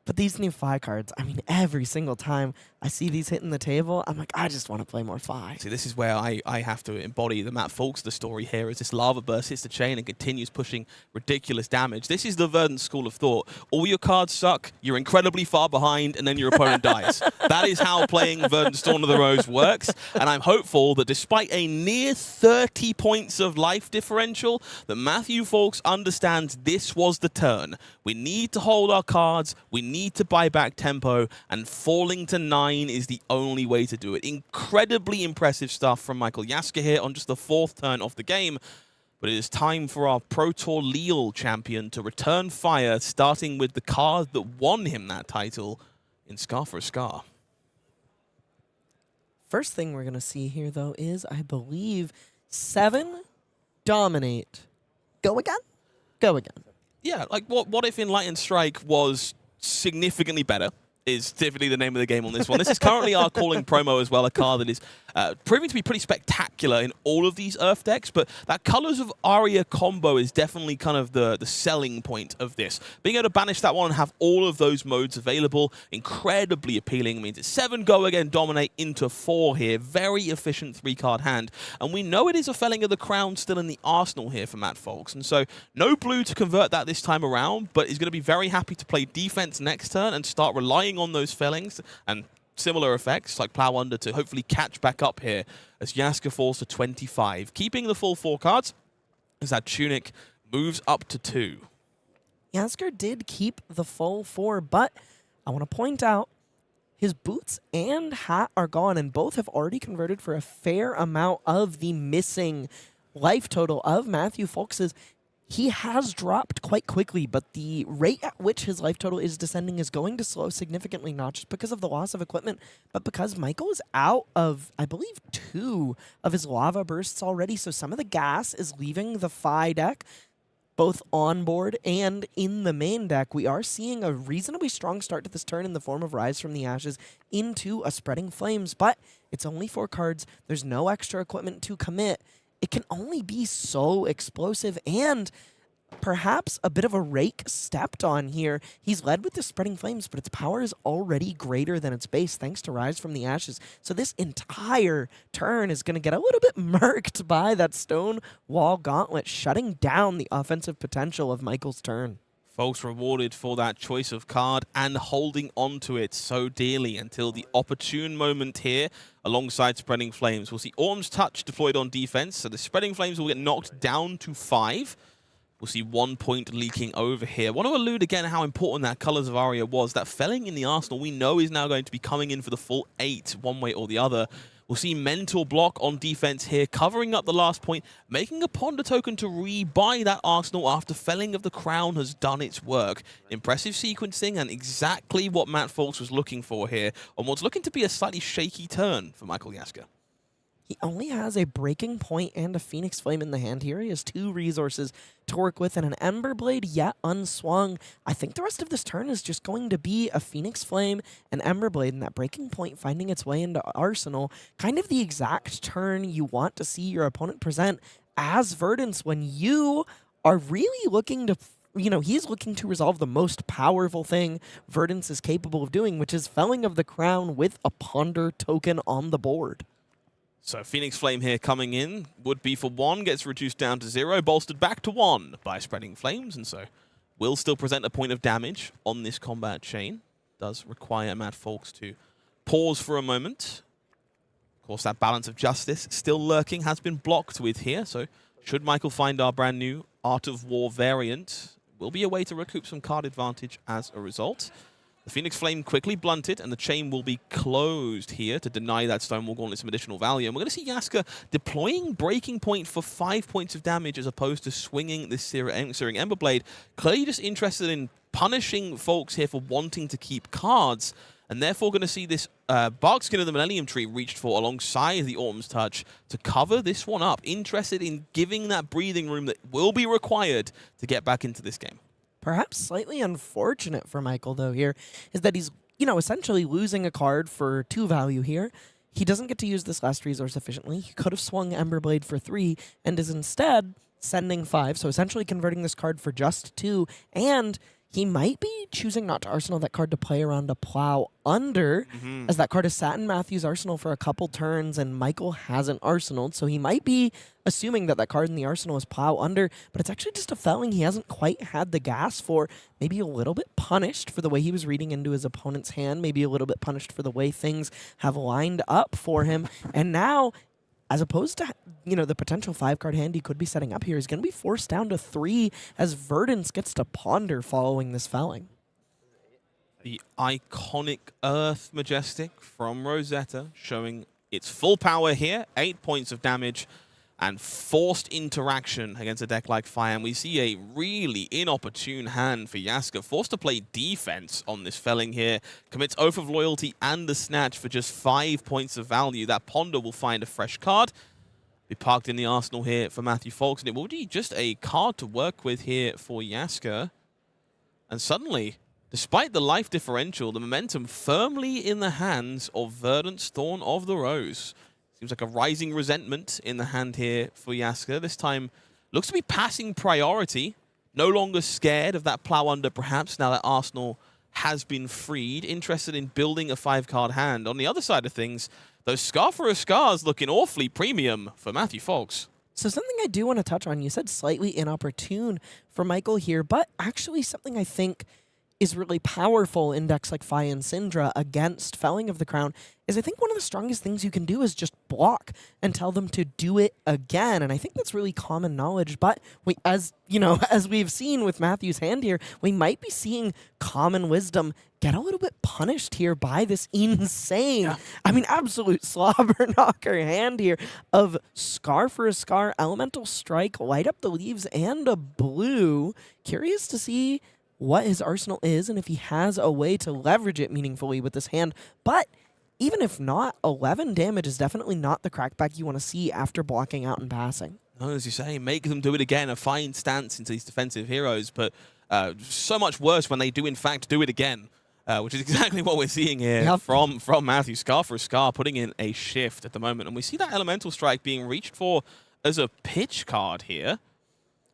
But these new Fi cards, I mean, every single time I see these hitting the table, I'm like, I just want to play more Fi. See, this is where I have to embody the Matt Foulkes the story here, as this Lava Burst hits the chain and continues pushing ridiculous damage. This is the Verdance school of thought. All your cards suck, you're incredibly far behind, and then your opponent dies. That is how playing Verdance Dawn of the Rose works, and I'm hopeful that despite a near 30 points of life differential, that Matthew Foulkes understands this was the turn. We need to hold our cards, we need to buy back tempo, and falling to 9 is the only way to do it. Incredibly impressive stuff from Michael Jaska here on just the 4th turn of the game. But it is time for our Pro Tour Leal champion to return fire, starting with the card that won him that title in Scar for a Scar. First thing we're going to see here, though, is, I believe, 7 dominate. Go again? Go again. Yeah, like what if Enlightened Strike was significantly better? Is typically the name of the game on this one. This is currently our calling promo as well, a card that is proving to be pretty spectacular in all of these Earth decks, but that Colors of Aria combo is definitely kind of the selling point of this. Being able to banish that one and have all of those modes available, incredibly appealing. Means it's 7 Go Again Dominate into 4 here. Very efficient 3-card hand. And we know it is a Felling of the Crown still in the arsenal here for Matt Foulkes. And so no blue to convert that this time around, but he's going to be very happy to play defense next turn and start relying on those Fellings and similar effects like Plow Under to hopefully catch back up here as Jaska falls to 25. Keeping the full 4 cards as that Tunic moves up to 2. Jaska did keep the full 4, but I want to point out his boots and hat are gone, and both have already converted for a fair amount of the missing life total of Matthew Foulkes'. He has dropped quite quickly, but the rate at which his life total is descending is going to slow significantly, not just because of the loss of equipment, but because Michael is out of, I believe, 2 of his lava bursts already, so some of the gas is leaving the Fi deck, both on board and in the main deck. We are seeing a reasonably strong start to this turn in the form of Rise from the Ashes into a Spreading Flames, but it's only 4 cards. There's no extra equipment to commit. It can only be so explosive, and perhaps a bit of a rake stepped on here. He's led with the Spreading Flames, but its power is already greater than its base thanks to Rise from the Ashes. So this entire turn is going to get a little bit murked by that Stone Wall Gauntlet, shutting down the offensive potential of Michael's turn. Folks rewarded for that choice of card and holding on to it so dearly until the opportune moment here alongside Spreading Flames. We'll see Orm's Touch deployed on defense, so the Spreading Flames will get knocked down to 5. We'll see 1 point leaking over here. I want to allude again how important that Colors of Aria was. That Felling in the arsenal we know is now going to be coming in for the full 8 one way or the other. We'll see Mental Block on defense here, covering up the last point, making a Ponder token to rebuy that arsenal after Felling of the Crown has done its work. Impressive sequencing and exactly what Matt Foulkes was looking for here on what's looking to be a slightly shaky turn for Michael Jaska. He only has a Breaking Point and a Phoenix Flame in the hand here. He has 2 resources to work with and an Ember Blade yet unswung. I think the rest of this turn is just going to be a Phoenix Flame, an Ember Blade, and that Breaking Point finding its way into Arsenal. Kind of the exact turn you want to see your opponent present as Verdance when you are really looking to... he's looking to resolve the most powerful thing Verdance is capable of doing, which is Felling of the Crown with a Ponder token on the board. So Phoenix Flame here coming in, would be for 1, gets reduced down to 0, bolstered back to 1 by Spreading Flames, and so will still present a point of damage on this combat chain. Does require Matt Foulkes to pause for a moment. Of course, that balance of justice still lurking has been blocked with here, so should Michael find our brand new Art of War variant, will be a way to recoup some card advantage as a result. The Phoenix Flame quickly blunted, and the chain will be closed here to deny that Stonewall Gauntlet some additional value. And we're going to see Jaska deploying Breaking Point for 5 points of damage as opposed to swinging this Searing Emberblade. Clearly just interested in punishing Foulkes here for wanting to keep cards, and therefore going to see this Barkskin of the Millennium Tree reached for alongside the Autumn's Touch to cover this one up. Interested in giving that breathing room that will be required to get back into this game. Perhaps slightly unfortunate for Michael, though, here, is that he's, you know, essentially losing a card for 2 value here. He doesn't get to use this last resource efficiently. He could have swung Emberblade for 3 and is instead sending 5, so essentially converting this card for just 2, and he might be choosing not to arsenal that card to play around a Plow Under, as that card has sat in Matthew's arsenal for a couple turns, and Michael hasn't arsenaled, so he might be assuming that that card in the arsenal is Plow Under, but it's actually just a felling he hasn't quite had the gas for. Maybe a little bit punished for the way he was reading into his opponent's hand, maybe a little bit punished for the way things have lined up for him, and now, as opposed to, you know, the potential 5-card hand he could be setting up here, he's going to be forced down to 3 as Verdance gets to ponder following this felling. The iconic Earth Majestic from Rosetta showing its full power here, 8 points of damage and forced interaction against a deck like Fire. And we see a really inopportune hand for Jaska, forced to play defense on this felling here, commits Oath of Loyalty and the Snatch for just 5 points of value. That Ponder will find a fresh card, be parked in the arsenal here for Matthew Foulkes, and it will be just a card to work with here for Jaska. And suddenly, despite the life differential, the momentum firmly in the hands of Verdance, Thorn of the Rose. Seems like a rising resentment in the hand here for Jaska. This time looks to be passing priority. No longer scared of that Plow Under, perhaps, now that Arsenal has been freed. Interested in building a 5-card hand. On the other side of things, those Scar for a Scars looking awfully premium for Matthew Foulkes. So something I do want to touch on, you said slightly inopportune for Michael here, but actually something I think is really powerful in decks like Fi and Syndra against Felling of the Crown is I think one of the strongest things you can do is just block and tell them to do it again. And I think that's really common knowledge. But as you know, as we've seen with Matthew's hand here, we might be seeing common wisdom get a little bit punished here by this insane, I mean, absolute slobber knocker hand here of Scar for a Scar, Elemental Strike, Light Up the Leaves, and a blue. Curious to see what his arsenal is and if he has a way to leverage it meaningfully with this hand. But even if not, 11 damage is definitely not the crackback you want to see after blocking out and passing. No, as you say, make them do it again, a fine stance into these defensive heroes, but so much worse when they do in fact do it again, which is exactly what we're seeing here from Matthew. Scar for a Scar putting in a shift at the moment, and we see that Elemental Strike being reached for as a pitch card here.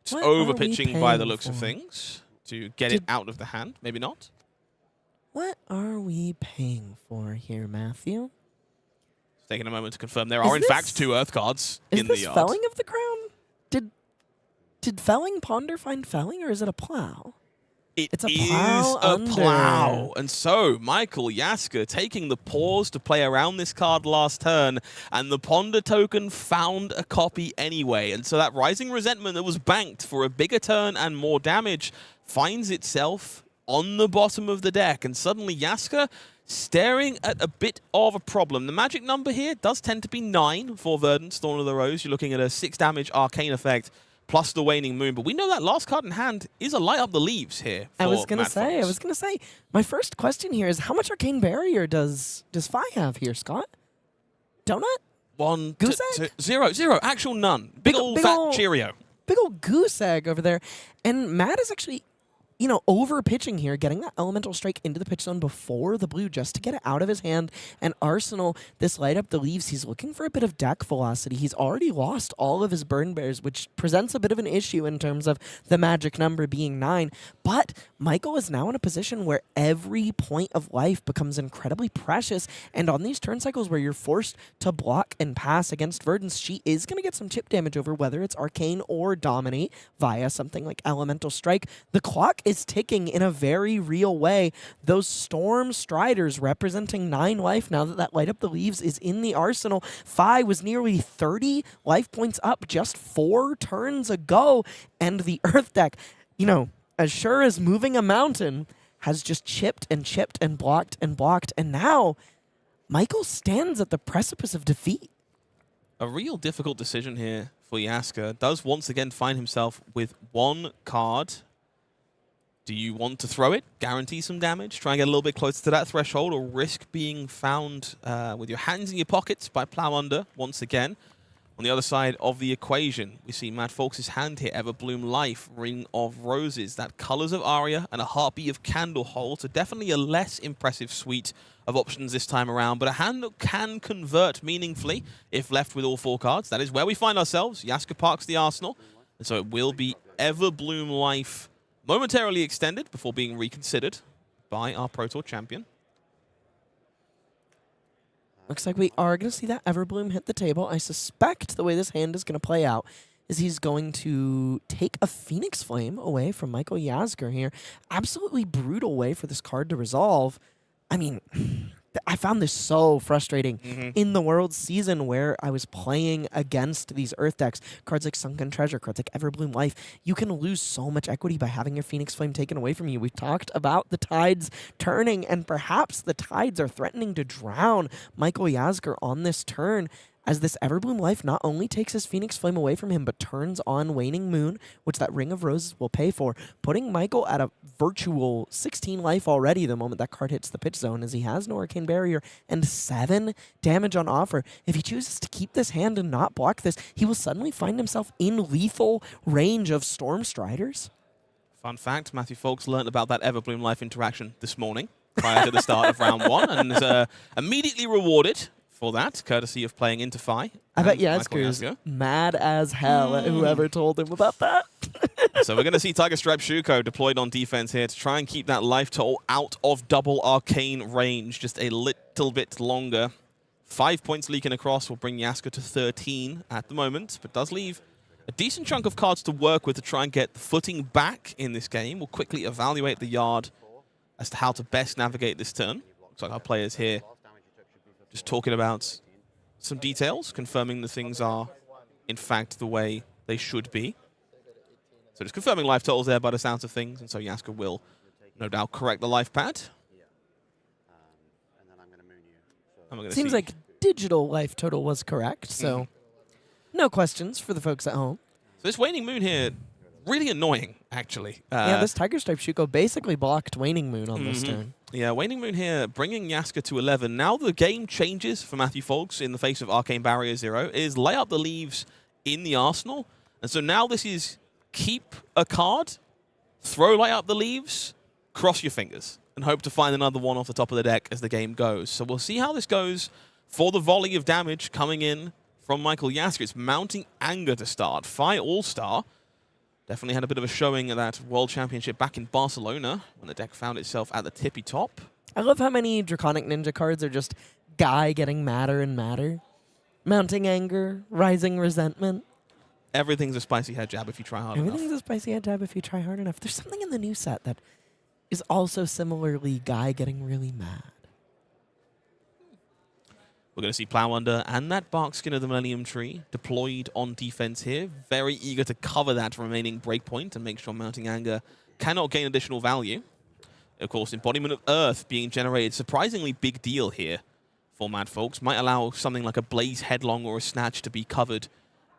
It's over-pitching by the looks of things to get it out of the hand. Maybe not. What are we paying for here, Matthew? Just taking a moment to confirm there are in fact 2 Earth cards in the yard. Is this Felling of the Crown? Did Felling Ponder find Felling, or is it a Plow? It's a Plow under. Plow. And so, Michael Jaska taking the pause to play around this card last turn, and the Ponder token found a copy anyway. And so that Rising Resentment that was banked for a bigger turn and more damage finds itself on the bottom of the deck. And suddenly Jaska staring at a bit of a problem. The magic number here does tend to be 9 for Verdance, Thorn of the Rose. You're looking at a 6 damage arcane effect plus the Waning Moon. But we know that last card in hand is a Light Up the Leaves here for I was gonna say, my first question here is how much Arcane Barrier does Fi have here, Scott? Donut? 1, Goose 2, egg? 0, actual none. Big old fat Cheerio. Big old goose egg over there. And Matt is actually, you know, over pitching here, getting that Elemental Strike into the pitch zone before the blue just to get it out of his hand. And Arsenal, this Light Up the Leaves, he's looking for a bit of deck velocity. He's already lost all of his Burn Bears, which presents a bit of an issue in terms of the magic number being 9. But Michael is now in a position where every point of life becomes incredibly precious. And on these turn cycles where you're forced to block and pass against Verdance, she is going to get some chip damage over whether it's Arcane or Dominate via something like Elemental Strike. The clock is ticking in a very real way. Those Storm Striders representing 9 life now that Light Up the Leaves is in the arsenal. Phi was nearly 30 life points up just 4 turns ago. And the Earth deck, you know, as sure as moving a mountain, has just chipped and blocked. And now Michael stands at the precipice of defeat. A real difficult decision here for Jaszczur. Does once again find himself with 1 card. Do you want to throw it, guarantee some damage, try and get a little bit closer to that threshold, or risk being found with your hands in your pockets by Plow Under once again? On the other side of the equation, we see Mad Foulkes' hand here, Everbloom Life, Ring of Roses, that Colors of Aria, and a Heartbeat of Candlehold. So definitely a less impressive suite of options this time around, but a hand that can convert meaningfully if left with all 4 cards. That is where we find ourselves. Jaszczur parks the arsenal, and so it will be Everbloom Life momentarily extended before being reconsidered by our Pro Tour champion. Looks like we are going to see that Everbloom hit the table. I suspect the way this hand is going to play out is he's going to take a Phoenix Flame away from Michael Jaszczur here. Absolutely brutal way for this card to resolve. I mean, I found this so frustrating in the World season where I was playing against these Earth decks. Cards like Sunken Treasure, cards like Everbloom Life. You can lose so much equity by having your Phoenix Flame taken away from you. We've talked about the tides turning, and perhaps the tides are threatening to drown Michael Jaszczur on this turn, as this Everbloom Life not only takes his Phoenix Flame away from him, but turns on Waning Moon, which that Ring of Roses will pay for, putting Michael at a virtual 16 life already the moment that card hits the pitch zone, as he has no Arcane Barrier and 7 damage on offer. If he chooses to keep this hand and not block this, he will suddenly find himself in lethal range of Storm Striders. Fun fact, Matthew Foulkes learned about that Everbloom Life interaction this morning prior to the start of round 1, and is immediately rewarded for that, courtesy of playing into Phi. I bet Jaszczur's mad as hell at whoever told him about that. So we're going to see Tiger Stripe Shuko deployed on defense here to try and keep that life total out of double arcane range just a little bit longer. 5 points leaking across will bring Jaszczur to 13 at the moment, but does leave a decent chunk of cards to work with to try and get the footing back in this game. We'll quickly evaluate the yard as to how to best navigate this turn. Looks like our players here just talking about some details, confirming the things are, in fact, the way they should be. So just confirming life totals there by the sounds of things, and so Jaszczur will no doubt correct the life pad. Seems like digital life total was correct, so no questions for the folks at home. So this Waning Moon here, really annoying, actually. Yeah, this Tiger Stripe Shuko basically blocked Waning Moon on this turn. Yeah, Waning Moon here, bringing Jaszczur to 11. Now the game changes for Matthew Foulkes in the face of Arcane Barrier 0, is Lay Up the Leaves in the arsenal. And so now this is keep a card, throw Lay Up the Leaves, cross your fingers, and hope to find another one off the top of the deck as the game goes. So we'll see how this goes for the volley of damage coming in from Michael Jaszczur. It's mounting anger to start. Phi All-Star definitely had a bit of a showing at that World Championship back in Barcelona when the deck found itself at the tippy top. I love how many Draconic Ninja cards are just Guy getting madder and madder. Mounting Anger, Rising Resentment. Everything's a spicy head jab if you try hard enough. Everything's a spicy head jab if you try hard enough. There's something in the new set that is also similarly Guy getting really mad. We're going to see Plow Under and that Bark Skin of the Millennium Tree deployed on defense here. Very eager to cover that remaining breakpoint and make sure Mounting Anger cannot gain additional value. Of course, Embodiment of Earth being generated, surprisingly big deal here for Mad Foulkes. Might allow something like a Blaze Headlong or a Snatch to be covered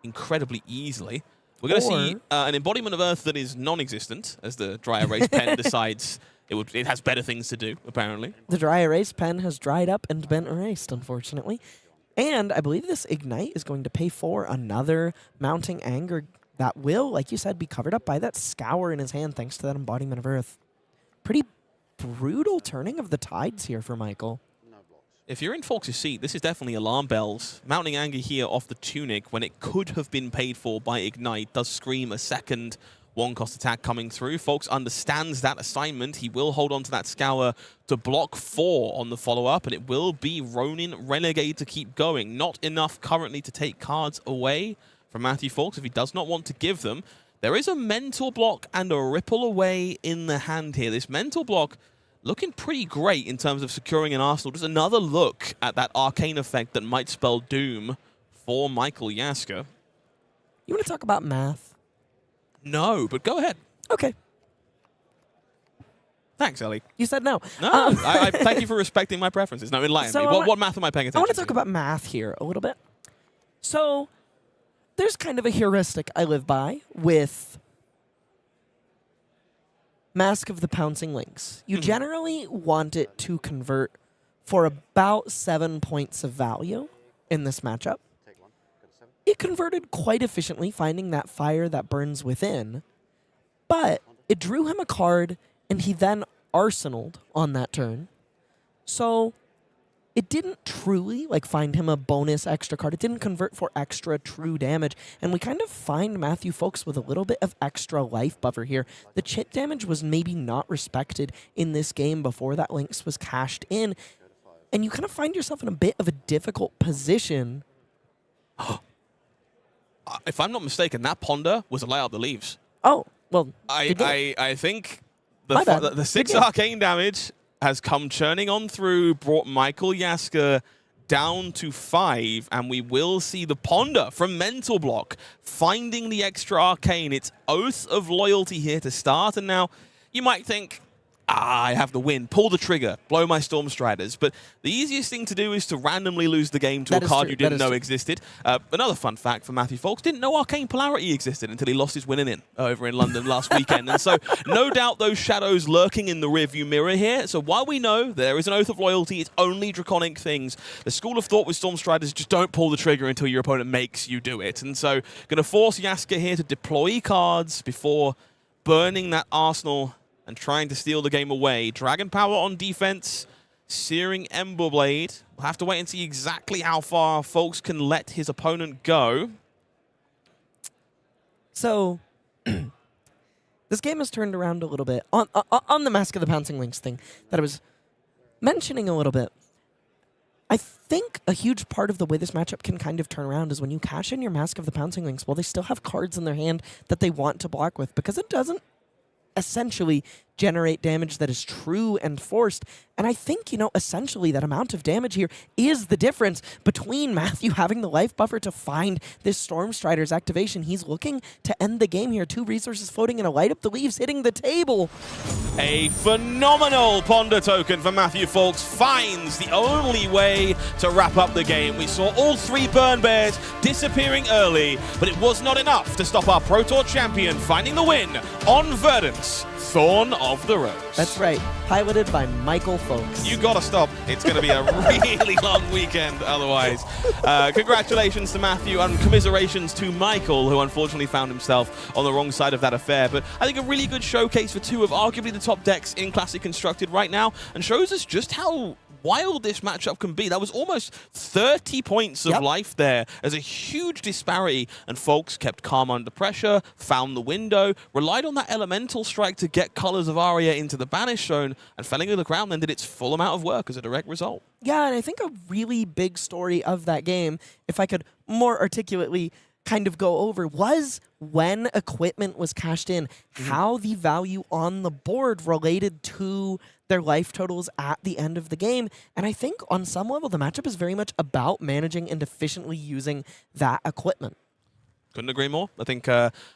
incredibly easily. We're going to see an Embodiment of Earth that is non-existent as the Dry Erase Pen decides it has better things to do, apparently. The Dry Erase Pen has dried up and been erased, unfortunately. And I believe this Ignite is going to pay for another Mounting Anger that will, like you said, be covered up by that Scour in his hand thanks to that Embodiment of Earth. Pretty brutal turning of the tides here for Michael. If you're in Foulkes' seat, this is definitely alarm bells. Mounting Anger here off the Tunic, when it could have been paid for by Ignite, does scream a second one-cost attack coming through. Foulkes understands that assignment. He will hold on to that Scour to block 4 on the follow-up, and it will be Ronin Renegade to keep going. Not enough currently to take cards away from Matthew Foulkes if he does not want to give them. There is a mental block and a ripple away in the hand here. This mental block looking pretty great in terms of securing an arsenal. Just another look at that arcane effect that might spell doom for Michael Jaska. You want to talk about math? No, but go ahead. Okay. Thanks, Elly. You said no. No, I thank you for respecting my preferences. Now, enlighten me. What math am I paying attention to? I want to talk about math here a little bit. So, there's kind of a heuristic I live by with Mask of the Pouncing Lynx. You generally want it to convert for about 7 points of value in this matchup. It converted quite efficiently, finding that fire that burns within, but it drew him a card, and he then arsenaled on that turn. So it didn't truly find him a bonus extra card. It didn't convert for extra true damage. And we kind of find Matthew Foulkes with a little bit of extra life buffer here. The chit damage was maybe not respected in this game before that Lynx was cashed in. And you kind of find yourself in a bit of a difficult position. If I'm not mistaken, that Ponder was a Lay Out the Leaves. Oh, well, I think the 6 arcane damage has come churning on through, brought Michael Jaska down to 5, and we will see the Ponder from Mental Block finding the extra arcane. It's Oath of Loyalty here to start, and now you might think, I have the win, pull the trigger, blow my Storm Striders. But the easiest thing to do is to randomly lose the game to a card you didn't know existed. Another fun fact for Matthew Foulkes, didn't know Arcane Polarity existed until he lost his winning in over in London last weekend. And so no doubt those shadows lurking in the rearview mirror here. So while we know there is an Oath of Loyalty, it's only draconic things. The school of thought with Storm Striders, just don't pull the trigger until your opponent makes you do it. And so going to force Jaska here to deploy cards before burning that arsenal and trying to steal the game away. Dragon Power on defense, Searing Emberblade. We'll have to wait and see exactly how far Foulkes can let his opponent go. So, this game has turned around a little bit. On the Mask of the Pouncing Lynx thing that I was mentioning a little bit, I think a huge part of the way this matchup can kind of turn around is when you cash in your Mask of the Pouncing Lynx, well, they still have cards in their hand that they want to block with, because it doesn't essentially generate damage that is true and forced. And I think, essentially that amount of damage here is the difference between Matthew having the life buffer to find this Storm Strider's activation. He's looking to end the game here. 2 resources floating and a Light Up the Leaves hitting the table. A phenomenal Ponder token for Matthew Foulkes finds the only way to wrap up the game. We saw all 3 Burn Bears disappearing early, but it was not enough to stop our Pro Tour champion finding the win on Verdance, Thorn of the Rose. That's right, piloted by Michael Foulkes. You gotta stop. It's gonna be a really long weekend otherwise. Congratulations to Matthew and commiserations to Michael, who unfortunately found himself on the wrong side of that affair. But I think a really good showcase for 2 of arguably the top decks in Classic Constructed right now, and shows us just how wild this matchup can be. That was almost 30 points of life there as a huge disparity, and Foulkes kept calm under pressure, found the window, relied on that elemental strike to get Colors of Aria into the Banish Zone, and felling to the ground then did its full amount of work as a direct result. Yeah, and I think a really big story of that game, if I could more articulately kind of go over, was when equipment was cashed in, how the value on the board related to their life totals at the end of the game. And I think on some level, the matchup is very much about managing and efficiently using that equipment. Couldn't agree more. I think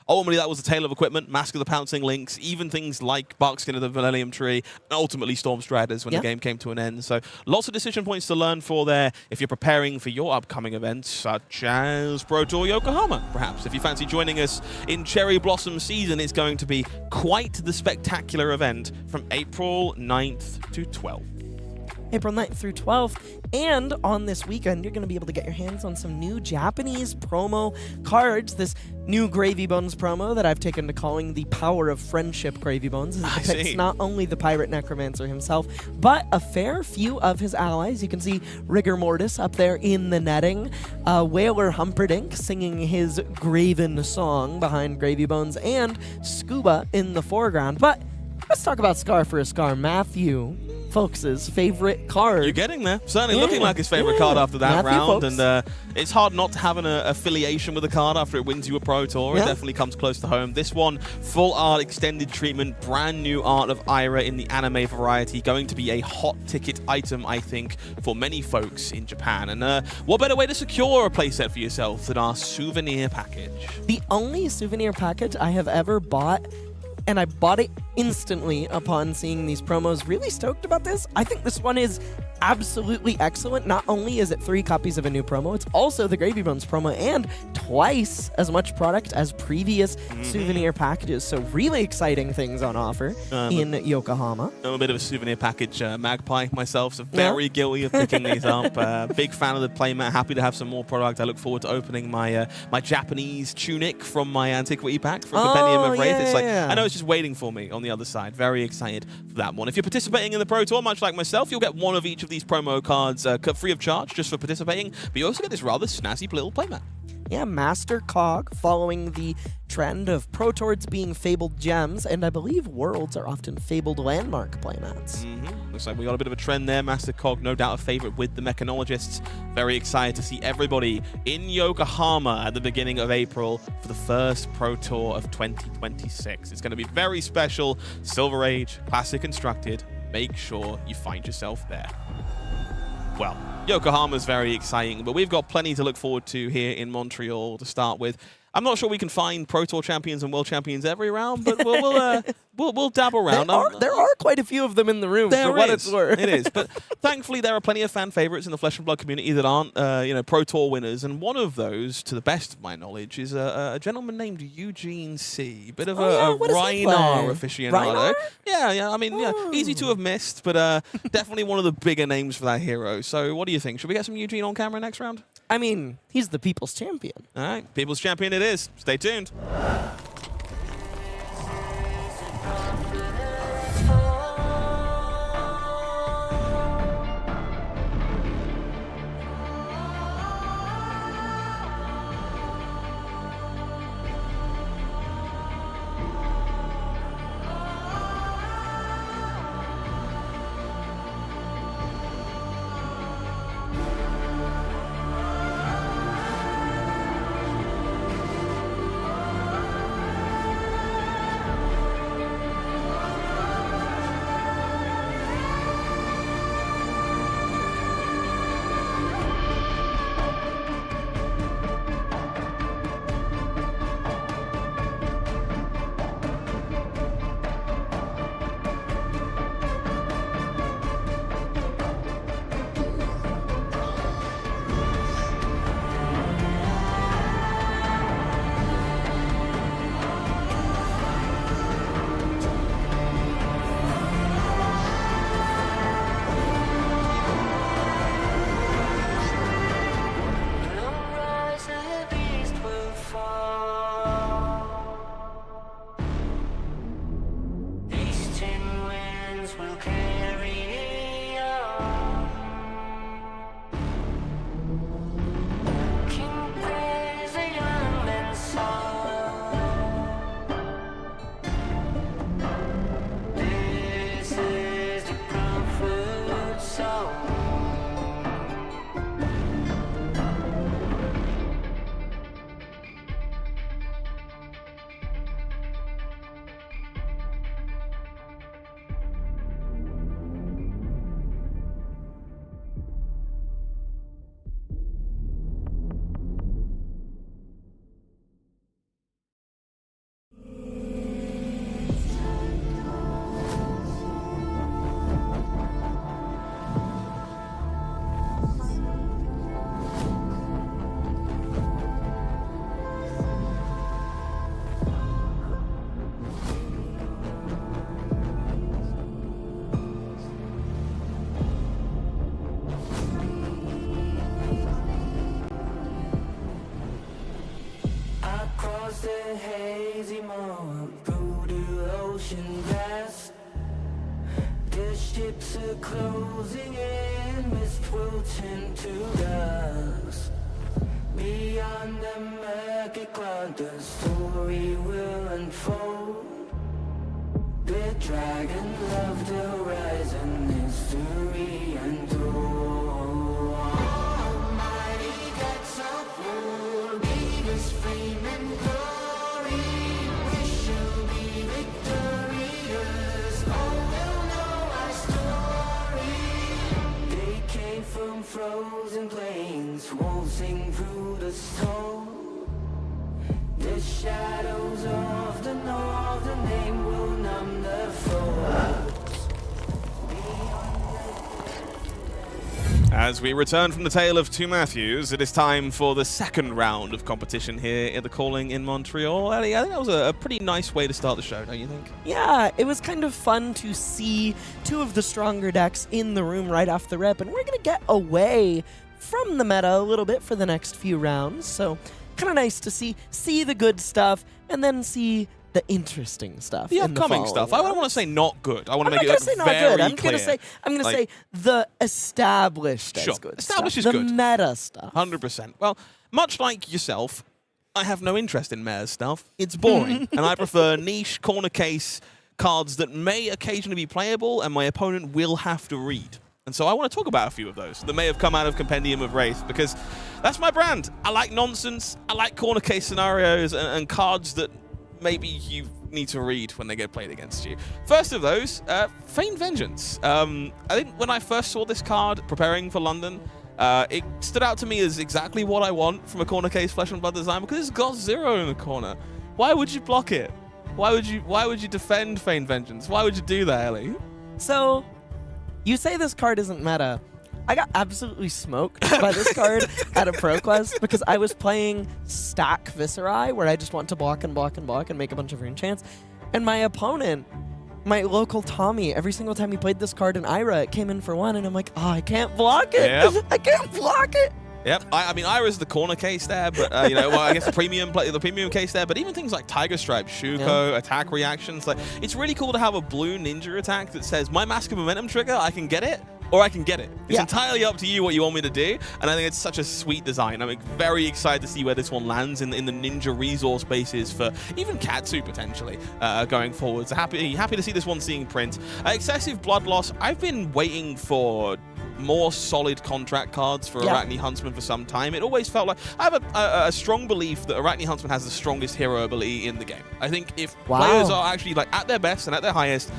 ultimately that was the tale of equipment, Mask of the Pouncing Lynx, even things like Barkskin of the Millennium Tree, and ultimately Storm Striders when the game came to an end. So lots of decision points to learn for there if you're preparing for your upcoming events, such as Pro Tour Yokohama, perhaps. If you fancy joining us in Cherry Blossom season, it's going to be quite the spectacular event from April 9th to 12th. April 9th through 12th. And on this weekend, you're going to be able to get your hands on some new Japanese promo cards. This new Gravy Bones promo that I've taken to calling the Power of Friendship Gravy Bones. It depicts not only the Pirate Necromancer himself, but a fair few of his allies. You can see Rigor Mortis up there in the netting, Whaler Humperdinck singing his Graven song behind Gravy Bones, and Scuba in the foreground. But let's talk about Scar for a Scar. Matthew Foulkes' favorite card. You're getting there. Certainly Yeah, looking like his favorite yeah. card after that Matthew round. Foulkes. And it's hard not to have an affiliation with the card after it wins you a Pro Tour. Yeah. It definitely comes close to home. This one, full art, extended treatment, brand new art of Ira in the anime variety. Going to be a hot ticket item, I think, for many folks in Japan. And what better way to secure a playset for yourself than our souvenir package? The only souvenir package I have ever bought, and I bought it instantly upon seeing these promos. Really stoked about this. I think this one is absolutely excellent. Not only is it 3 copies of a new promo, it's also the Gravy Bones promo and twice as much product as previous souvenir packages. So really exciting things on offer in Yokohama. I'm a bit of a souvenir package magpie myself, so very guilty of picking these up. Big fan of the playmat. Happy to have some more product. I look forward to opening my my Japanese tunic from my antiquity pack from Compendium of Wraith. It's like I know it's just waiting for me on the other side. Very excited for that one. If you're participating in the Pro Tour, much like myself, you'll get one of each of these promo cards free of charge just for participating. But you also get this rather snazzy little playmat. Yeah, Master Cog, following the trend of Pro Tours being fabled gems, and I believe Worlds are often fabled landmark playmats. Looks like we got a bit of a trend there. Master Cog, no doubt a favorite with the mechanologists. Very excited to see everybody in Yokohama at the beginning of April for the first Pro Tour of 2026. It's going to be very special. Silver Age, Classic Constructed. Make sure you find yourself there. Well, Yokohama's very exciting, but we've got plenty to look forward to here in Montreal to start with. I'm not sure we can find Pro Tour champions and World champions every round, but we'll dabble around. There are quite a few of them in the room, for what it's worth. It is, but thankfully there are plenty of fan favorites in the Flesh and Blood community that aren't, Pro Tour winners, and one of those, to the best of my knowledge, is a gentleman named Eugene C. Bit of a Rhinar aficionado. Rhinar? Yeah. I mean, easy to have missed, but definitely one of the bigger names for that hero. So, what do you think? Should we get some Eugene on camera next round? I mean, he's the people's champion. All right, People's Champion it is. Stay tuned. the hazy moment through the ocean vast. The ships are closing in, mist will turn to dust. Beyond the murky cloud, the story will unfold. The dragon of the horizon is history and almighty gods of war, give us fame and glory. We shall be victorious. All will know our story. They came from frozen plains, waltzing through the storm. The shadows of the northern name will numb the foes. As we return from the tale of two Matthews, it is time for the second round of competition here at the Calling in Montreal. Elly, I think that was a pretty nice way to start the show, don't you think? Yeah, it was kind of fun to see two of the stronger decks in the room right off the rip, and we're going to get away from the meta a little bit for the next few rounds, so kind of nice to see the good stuff and then see the interesting stuff. The in the upcoming stuff. I don't want to say not good. I want to make it very clear. I'm clear. Gonna say the established Sure. as good Established stuff. is good. The meta stuff. 100%. Well, much like yourself, I have no interest in meta stuff. It's boring, and I prefer niche corner case cards that may occasionally be playable and my opponent will have to read. And so I want to talk about a few of those that may have come out of Compendium of Wraith, because that's my brand. I like nonsense. I like corner case scenarios and cards that maybe you need to read when they get played against you. First of those, Feigned Vengeance. I think when I first saw this card preparing for London, it stood out to me as exactly what I want from a corner case Flesh and Blood design, because it's got 0 in the corner. Why would you block it? Why would you defend Feigned Vengeance? Why would you do that, Elly? So, you say this card isn't meta. I got absolutely smoked by this card at a ProQuest because I was playing stack Visceri, where I just want to block and block and block and make a bunch of rune chants. And my opponent, my local Tommy, every single time he played this card in Ira, it came in for 1, and I'm like, oh, I can't block it. Yep. I can't block it. Yep, I mean, Ira's the corner case there, but, well, I guess the premium case there, but even things like Tiger Stripe, Shuko, attack reactions, like, it's really cool to have a blue ninja attack that says, my Mask of Momentum trigger, I can get it, or I can get it. It's entirely up to you what you want me to do, and I think it's such a sweet design. I'm very excited to see where this one lands in the ninja resource bases for even Katsu, potentially, going forward. So happy to see this one seeing print. Excessive Blood Loss, I've been waiting for more solid contract cards for Arachne Huntsman for some time. It always felt like I have a strong belief that Arachne Huntsman has the strongest hero ability in the game. I think if players are actually like at their best and at their highest,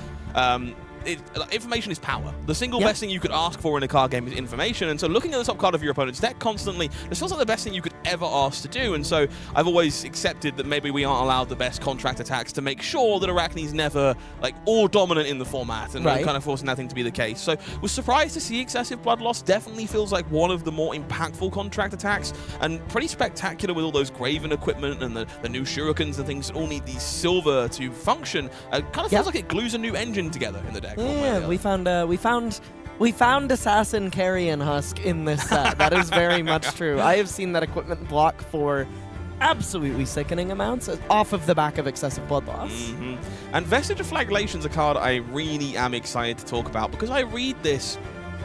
information is power. The single best thing you could ask for in a card game is information, and so looking at the top card of your opponent's deck constantly, this feels like the best thing you could ever ask to do, and so I've always accepted that maybe we aren't allowed the best contract attacks to make sure that Arachne's never like all dominant in the format, and kind of forcing that thing to be the case. So was surprised to see Excessive Blood Loss. Definitely feels like one of the more impactful contract attacks, and pretty spectacular with all those Graven equipment and the new shurikens and things that all need the silver to function. Kind of feels like it glues a new engine together in the deck. Yeah, we found Assassin Carrion Husk in this set. That is very much true. I have seen that equipment block for absolutely sickening amounts off of the back of Excessive Blood Loss. And Vestige of Flagellation is a card I really am excited to talk about, because I read this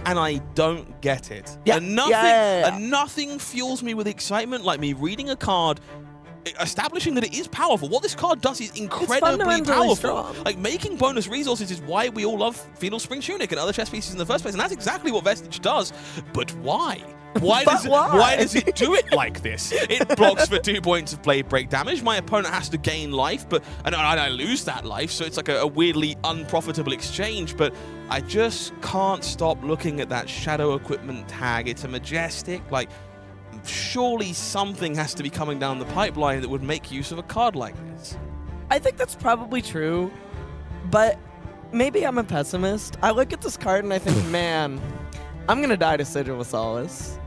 and I don't get it. And nothing fuels me with excitement like me reading a card establishing that it is powerful. What this card does is incredibly powerful. Strong. Like, making bonus resources is why we all love Phenol Spring Tunic and other chess pieces in the first place, and that's exactly what Vestige does. But why? Why does it do it like this? It blocks for 2 points of blade break damage. My opponent has to gain life, and I lose that life, so it's like a weirdly unprofitable exchange, but I just can't stop looking at that Shadow Equipment tag. It's a majestic, like, surely something has to be coming down the pipeline that would make use of a card like this. I think that's probably true, but maybe I'm a pessimist. I look at this card and I think, man, I'm going to die to Sigil of Solace.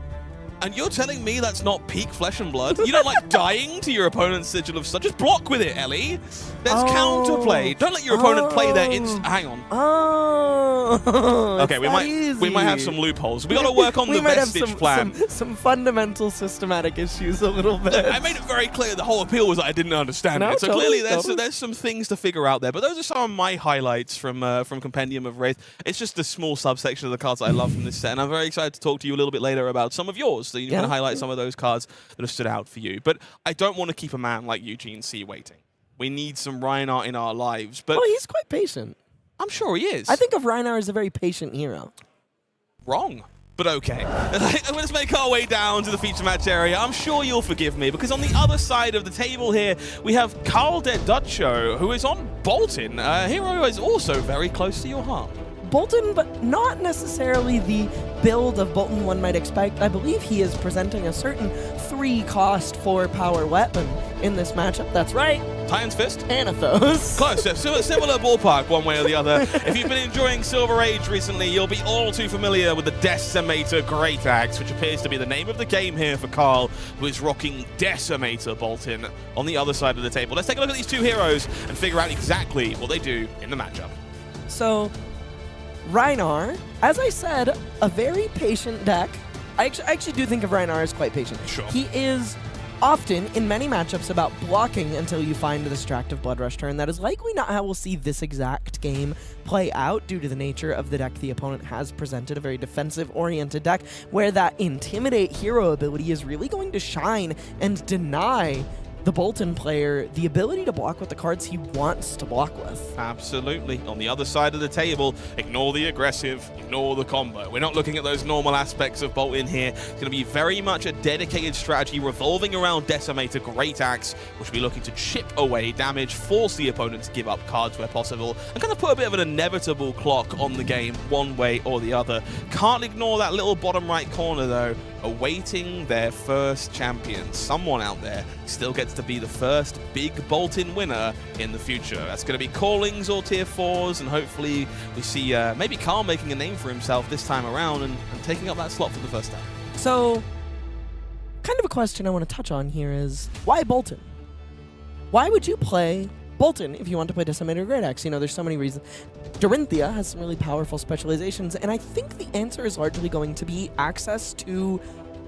And you're telling me that's not peak Flesh and Blood? You don't like dying to your opponent's Sigil of Sun? Just block with it, Elly. There's counterplay. Don't let your opponent play their hang on. Okay, we might have some loopholes. We got to work on the Vestige plan. Some fundamental systematic issues a little bit. Look, I made it very clear the whole appeal was that I didn't understand it. So clearly there's some things to figure out there. But those are some of my highlights from Compendium of Wraith. It's just a small subsection of the cards that I love from this set, and I'm very excited to talk to you a little bit later about some of yours. So you can highlight some of those cards that have stood out for you. But I don't want to keep a man like Eugene C waiting. We need some Rhinar in our lives. But well, he's quite patient. I'm sure he is. I think of Rhinar as a very patient hero. wrong. But okay, let's make our way down to the feature match area. I'm sure you'll forgive me, because on the other side of the table here, we have Karl de Duchetto, who is on Boltyn. Hero is also very close to your heart. Boltyn, but not necessarily the build of Boltyn one might expect. I believe he is presenting a certain 3-cost 4-power weapon in this matchup. That's right. Titan's Fist? Anathos. Close, similar ballpark one way or the other. If you've been enjoying Silver Age recently, you'll be all too familiar with the Decimator Great Axe, which appears to be the name of the game here for Karl, who is rocking Decimator Boltyn on the other side of the table. Let's take a look at these two heroes and figure out exactly what they do in the matchup. So, Rhinar, as I said, a very patient deck. I actually do think of Rhinar as quite patient. Sure. He is often, in many matchups, about blocking until you find the distractive Blood Rush turn. That is likely not how we'll see this exact game play out due to the nature of the deck the opponent has presented, a very defensive-oriented deck, where that Intimidate hero ability is really going to shine and deny the Boltyn player the ability to block with the cards he wants to block with. Absolutely. On the other side of the table, ignore the aggressive, ignore the combo. We're not looking at those normal aspects of Boltyn here. It's going to be very much a dedicated strategy revolving around Decimator Great Axe, which will be looking to chip away damage, force the opponent to give up cards where possible, and kind of put a bit of an inevitable clock on the game one way or the other. Can't ignore that little bottom right corner, though, awaiting their first champion. Someone out there still gets to be the first big Boltyn winner in the future. That's going to be Callings or Tier 4s, and hopefully we see maybe Karl making a name for himself this time around and taking up that slot for the first time. So, kind of a question I want to touch on here is, why Boltyn? Why would you play Boltyn if you want to play Decimator Great Axe? You know, there's so many reasons. Dorinthia has some really powerful specializations, and I think the answer is largely going to be access to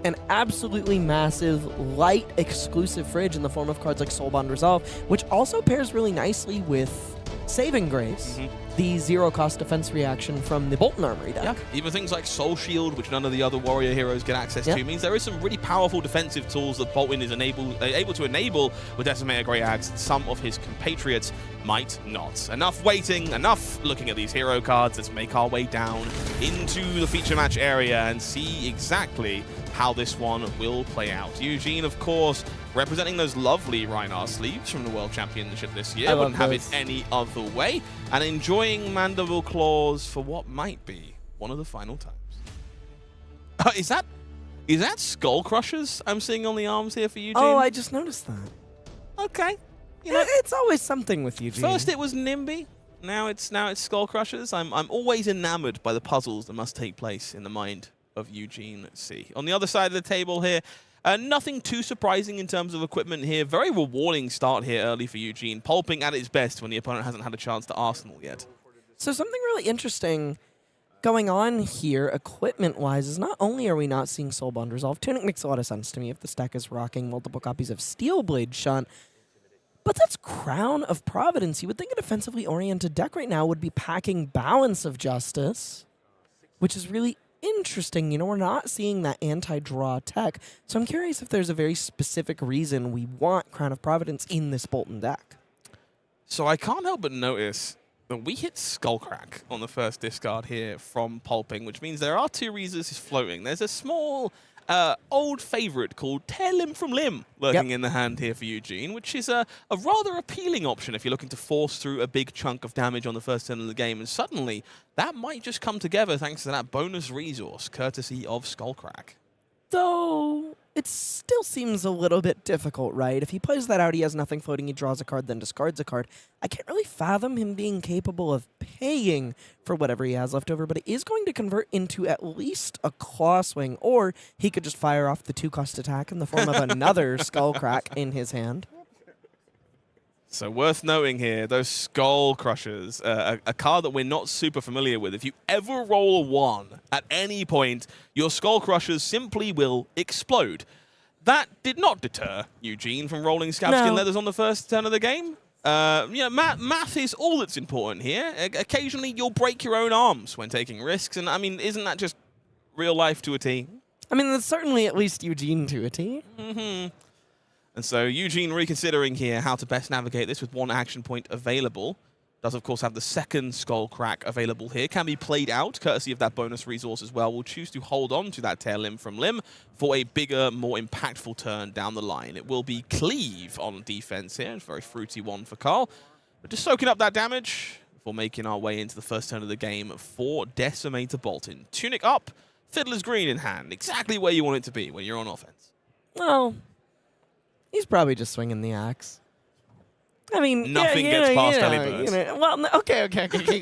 an absolutely massive, light, exclusive fridge in the form of cards like Soulbond Resolve, which also pairs really nicely with Saving Grace, the 0-cost defense reaction from the Boltyn Armory deck. Yeah, even things like Soul Shield, which none of the other warrior heroes get access to, means there is some really powerful defensive tools that Boltyn is able to enable with Decimator Great Axe. Some of his compatriots might not. Enough waiting, enough looking at these hero cards. Let's make our way down into the feature match area and see exactly how this one will play out. Eugene, of course, representing those lovely Rhinar sleeves from the World Championship this year. Wouldn't have it any other way. And enjoying Mandible Claws for what might be one of the final times. Is that Skull Crushers I'm seeing on the arms here for Eugene? Oh, I just noticed that. Okay. You know, It's always something with Eugene. first it was NIMBY, now it's Skull Crushers. I'm always enamored by the puzzles that must take place in the mind of Eugene C. On the other side of the table here, nothing too surprising in terms of equipment here. Very rewarding start here early for Eugene, pulping at its best when the opponent hasn't had a chance to Arsenal yet. So something really interesting going on here, equipment-wise, is not only are we not seeing Soulbond Resolve, Tunic makes a lot of sense to me if the stack is rocking multiple copies of Steelblade Shunt, but that's Crown of Providence. You would think a defensively oriented deck right now would be packing Balance of Justice, which is really interesting. You know, we're not seeing that anti-draw tech, so I'm curious if there's a very specific reason we want Crown of Providence in this Boltyn deck. So I can't help but notice that we hit Skullcrack on the first discard here from Pulping, which means there are two reasons he's floating. There's a small old favorite called Tear Limb from Limb lurking in the hand here for Eugene, which is a rather appealing option if you're looking to force through a big chunk of damage on the first turn of the game. And suddenly, that might just come together thanks to that bonus resource, courtesy of Skullcrack. Though, it still seems a little bit difficult, right? If he plays that out, he has nothing floating, he draws a card, then discards a card. I can't really fathom him being capable of paying for whatever he has left over, but it is going to convert into at least a Claw Swing, or he could just fire off the 2-cost attack in the form of another Skullcrack in his hand. So worth noting here, those Skull Crushers, a card that we're not super familiar with. If you ever roll a 1 at any point, your Skull Crushers simply will explode. That did not deter Eugene from rolling Scalpskin Leathers on the first turn of the game. Math is all that's important here. Occasionally, you'll break your own arms when taking risks, and I mean, isn't that just real life to a T? I mean, that's certainly at least Eugene to a T. And so Eugene reconsidering here how to best navigate this with one action point available. Does, of course, have the second Skull Crack available here. Can be played out, courtesy of that bonus resource as well. We'll choose to hold on to that tail limb from limb for a bigger, more impactful turn down the line. It will be Cleave on defense here. It's a very fruity one for Karl. But just soaking up that damage before making our way into the first turn of the game for Decimator Boltyn. Tunic up, Fiddler's Green in hand. Exactly where you want it to be when you're on offense. Well, he's probably just swinging the axe. I mean, Nothing gets past Elly Birds. Well, okay,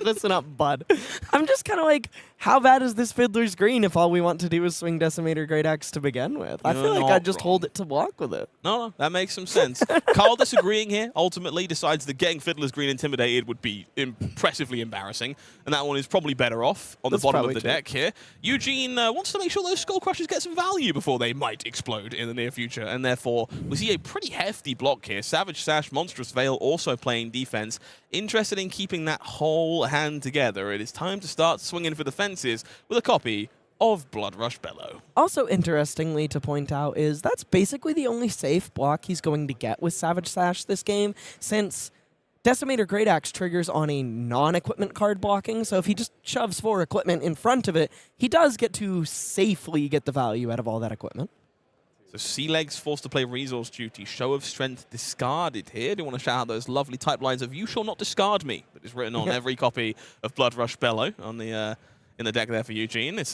listen up, bud. I'm just kind of like, how bad is this Fiddler's Green if all we want to do is swing Decimator Great Axe to begin with? I feel like I'd just hold it to walk with it. No, that makes some sense. Karl disagreeing here, ultimately decides that getting Fiddler's Green intimidated would be impressively embarrassing, and that one is probably better off on the bottom of the deck here. Eugene wants to make sure those Skull Crushers get some value before they might explode in the near future, and therefore we see a pretty hefty block here. Savage Sash, Monstrous Veil also playing defense. Interested in keeping that whole hand together, it is time to start swinging for the fences with a copy of Bloodrush Bellow. Also interestingly to point out is that's basically the only safe block he's going to get with Savage Sash this game, since Decimator Great Axe triggers on a non-equipment card blocking, so if he just shoves 4 equipment in front of it, he does get to safely get the value out of all that equipment. So Sea Legs forced to play Resource Duty. Show of Strength discarded here. Do you want to shout out those lovely type lines of "You shall not discard me" that is written on every copy of Bloodrush Bellow on the in the deck there for Eugene. It's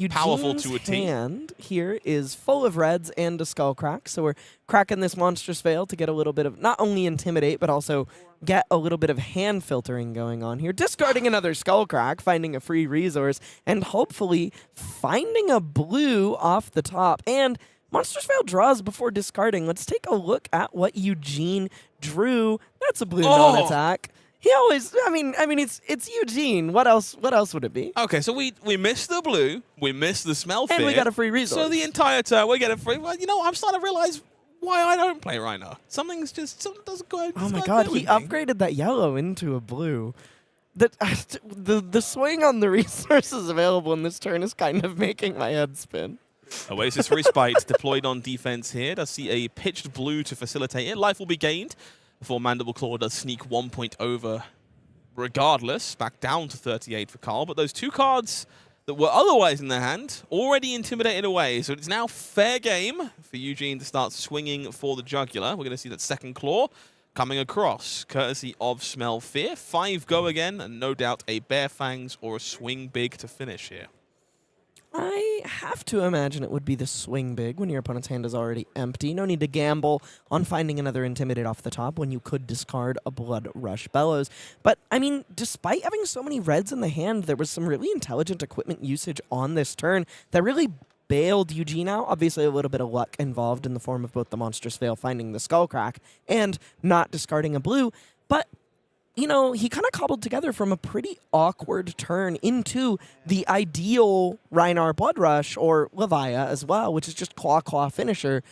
powerful to a T. Hand here is full of reds and a Skull Crack, so we're cracking this Monstrous Veil to get a little bit of not only intimidate but also get a little bit of hand filtering going on here. Discarding another Skull Crack, finding a free resource, and hopefully finding a blue off the top. And Monstrous Veil draws before discarding. Let's take a look at what Eugene drew. That's a blue non-attack. He always, I mean, it's Eugene. What else would it be? Okay, so we missed the blue, we missed the smell fear. And we got a free resource. So the entire turn, we get a free. Well, I'm starting to realize why I don't play Rhinar. Something doesn't go. Oh my god, he upgraded that yellow into a blue. The swing on the resources available in this turn is kind of making my head spin. Oasis Respite deployed on defense here. Does see a pitched blue to facilitate it. Life will be gained before Mandible Claw does sneak 1 point over regardless. Back down to 38 for Karl. But those 2 cards that were otherwise in their hand already intimidated away. So it's now fair game for Eugene to start swinging for the jugular. We're going to see that second claw coming across, courtesy of Smell Fear. 5 go again, and no doubt a Bare Fangs or a Swing Big to finish here. I have to imagine it would be the Swing Big when your opponent's hand is already empty. No need to gamble on finding another Intimidate off the top when you could discard a Bloodrush Bellows. But, I mean, despite having so many reds in the hand, there was some really intelligent equipment usage on this turn that really bailed Eugene out. Obviously, a little bit of luck involved in the form of both the Monstrous Veil finding the Skull Crack and not discarding a blue. But he kind of cobbled together from a pretty awkward turn into the ideal Rhinar Bloodrush, or Levia as well, which is just claw finisher,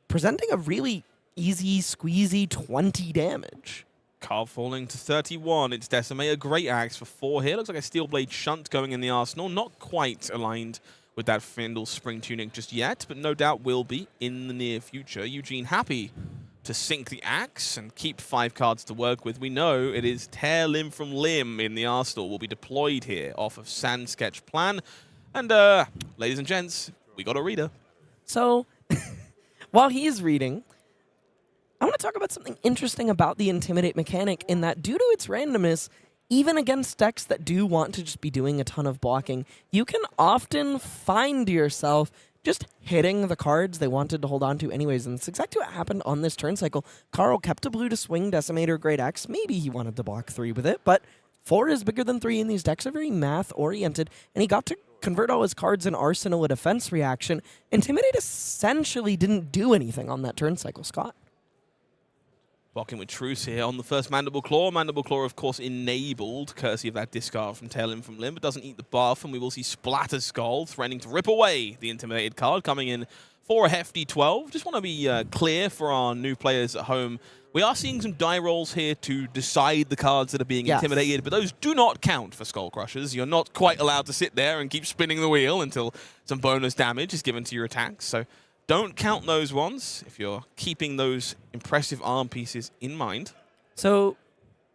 presenting a really easy, squeezy 20 damage. Karl falling to 31. It's Decimator Great Axe for 4 here. Looks like a Steel Blade Shunt going in the arsenal. Not quite aligned with that Findle Spring Tunic just yet, but no doubt will be in the near future. Eugene happy to sink the axe and keep 5 cards to work with. We know it is Tear Limb from Limb in the arsenal will be deployed here off of Sand Sketch Plan. And, ladies and gents, we got a reader. So, while he is reading, I want to talk about something interesting about the Intimidate mechanic in that due to its randomness, even against decks that do want to just be doing a ton of blocking, you can often find yourself just hitting the cards they wanted to hold on to anyways, and it's exactly what happened on this turn cycle. Karl kept a blue to swing Decimator Great Axe. Maybe he wanted to block 3 with it, but 4 is bigger than 3, and these decks are very math-oriented, and he got to convert all his cards in Arsenal a defense reaction. Intimidate essentially didn't do anything on that turn cycle, Scott. Blocking with Truce here on the first Mandible Claw. Mandible Claw, of course, enabled, courtesy of that discard from Tail Limb from Limb, but doesn't eat the buff, and we will see Splatter Skull threatening to rip away the Intimidated card, coming in for a hefty 12. Just want to be clear for our new players at home. We are seeing some die rolls here to decide the cards that are being intimidated, but those do not count for Skull Crushers. You're not quite allowed to sit there and keep spinning the wheel until some bonus damage is given to your attacks. So don't count those ones if you're keeping those impressive arm pieces in mind. So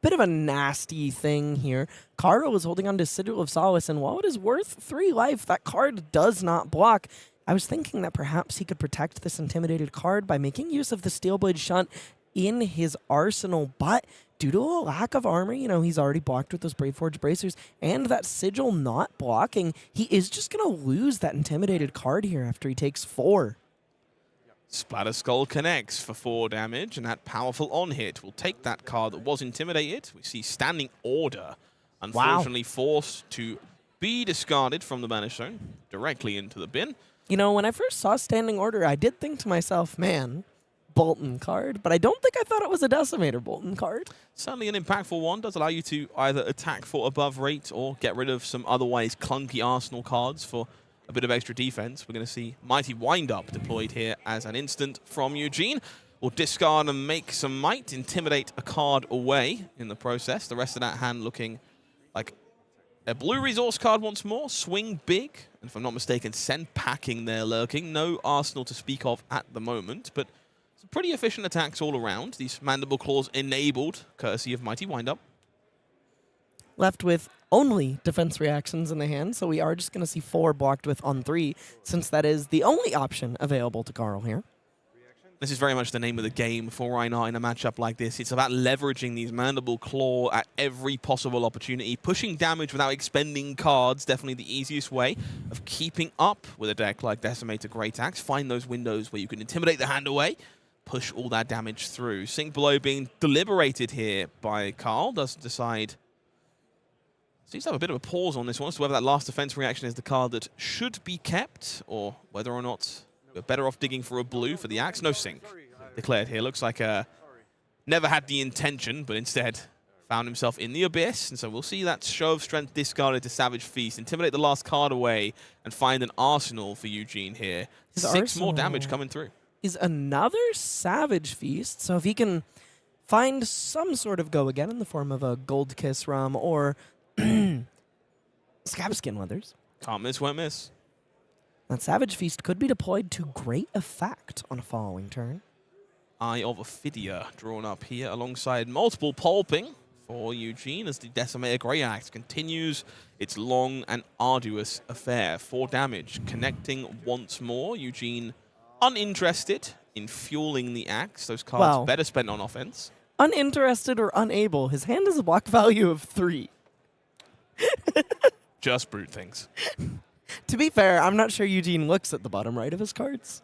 bit of a nasty thing here. Karl is holding on to Sigil of Solace, and while it is worth 3 life, that card does not block. I was thinking that perhaps he could protect this intimidated card by making use of the Steelblade Shunt in his arsenal, but due to a lack of armor, you know, he's already blocked with those Braveforge Bracers, and that Sigil not blocking, he is just going to lose that intimidated card here after he takes 4. Splatter Skull connects for 4 damage, and that powerful on-hit will take that card that was intimidated. We see Standing Order, unfortunately forced to be discarded from the Banish Zone, directly into the bin. You know, when I first saw Standing Order, I did think to myself, man, Boltyn card, but I don't think I thought it was a Decimator Boltyn card. Certainly an impactful one. Does allow you to either attack for above rate or get rid of some otherwise clunky arsenal cards for a bit of extra defense. We're going to see Mighty Wind-Up deployed here as an instant from Eugene. We'll discard and make some might, intimidate a card away in the process. The rest of that hand looking like a blue resource card once more. Swing big. And if I'm not mistaken, send packing there lurking. No arsenal to speak of at the moment, but some pretty efficient attacks all around. These Mandible Claws enabled, courtesy of Mighty Wind-Up. Left with only defense reactions in the hand, so we are just going to see 4 blocked with on 3, since that is the only option available to Karl here. This is very much the name of the game for Rhinar in a matchup like this. It's about leveraging these Mandible Claw at every possible opportunity. Pushing damage without expending cards, definitely the easiest way of keeping up with a deck like Decimator Great Axe. Find those windows where you can intimidate the hand away, push all that damage through. Sink Below being deliberated here by Karl. Does decide... Seems to have a bit of a pause on this one as to whether that last defense reaction is the card that should be kept, or whether or not we're better off digging for a blue for the axe. No sink declared here. Looks like never had the intention, but instead found himself in the abyss. And so we'll see that Show of Strength discarded to Savage Feast, intimidate the last card away, and find an arsenal for Eugene here. His 6 more damage coming through. Is another Savage Feast, so if he can find some sort of go again in the form of a Gold Kiss Rum or Scabskin Leathers. Can't miss, won't miss. That Savage Feast could be deployed to great effect on a following turn. Eye of Ophidia drawn up here alongside multiple pulping for Eugene as the Decimator Grey Axe continues its long and arduous affair. 4 damage, connecting once more. Eugene uninterested in fueling the axe. Those cards better spent on offense. Uninterested or unable. His hand has a block value of 3. Just brute things. To be fair, I'm not sure Eugene looks at the bottom right of his cards.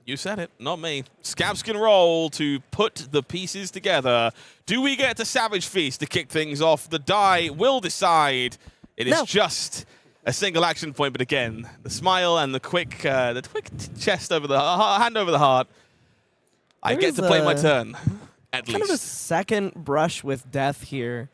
You said it, not me. Scabskin roll to put the pieces together. Do we get to Savage Feast to kick things off? The die will decide. It is just a single action point, but again, the smile and the quick chest over the hand over the heart. I get to play my turn, at least. Kind of a second brush with death here.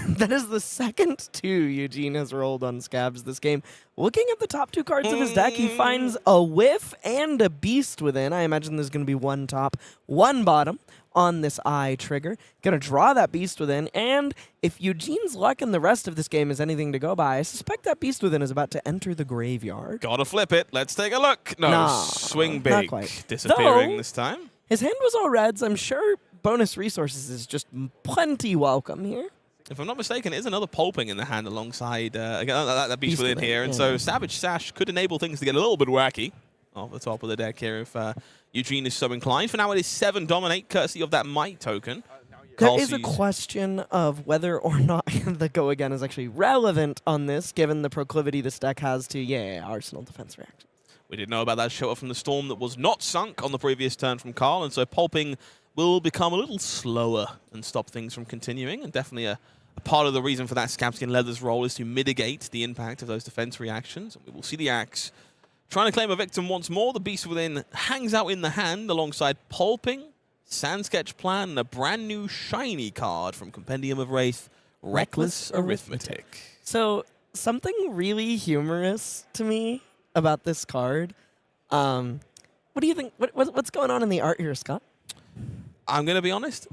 That is the second 2 Eugene has rolled on Scabs this game. Looking at the top 2 cards of his deck, he finds a Whiff and a Beast within. I imagine there's going to be 1 top, 1 bottom on this eye trigger. Going to draw that Beast within, and if Eugene's luck in the rest of this game is anything to go by, I suspect that Beast within is about to enter the graveyard. Gotta flip it. Let's take a look. No, swing big. Not quite. Disappearing this time. His hand was all reds. I'm sure bonus resources is just plenty welcome here. If I'm not mistaken, it is another pulping in the hand alongside that Beast within here. And so Savage Sash could enable things to get a little bit wacky off the top of the deck here if Eugene is so inclined. For now, it is 7 dominate, courtesy of that Might token. There is a question of whether or not the go again is actually relevant on this, given the proclivity this deck has to, Arsenal defense reactions. We did know about that Shelter from the Storm that was not sunk on the previous turn from Karl, and so pulping will become a little slower and stop things from continuing, and definitely a part of the reason for that Scabskin Leathers roll is to mitigate the impact of those defense reactions. And we will see the axe trying to claim a victim once more. The Beast within hangs out in the hand alongside pulping, Sand Sketch Plan, and a brand new shiny card from Compendium of Wraith, Reckless Arithmetic. So something really humorous to me about this card. What do you think? What's going on in the art here, Scott? I'm going to be honest.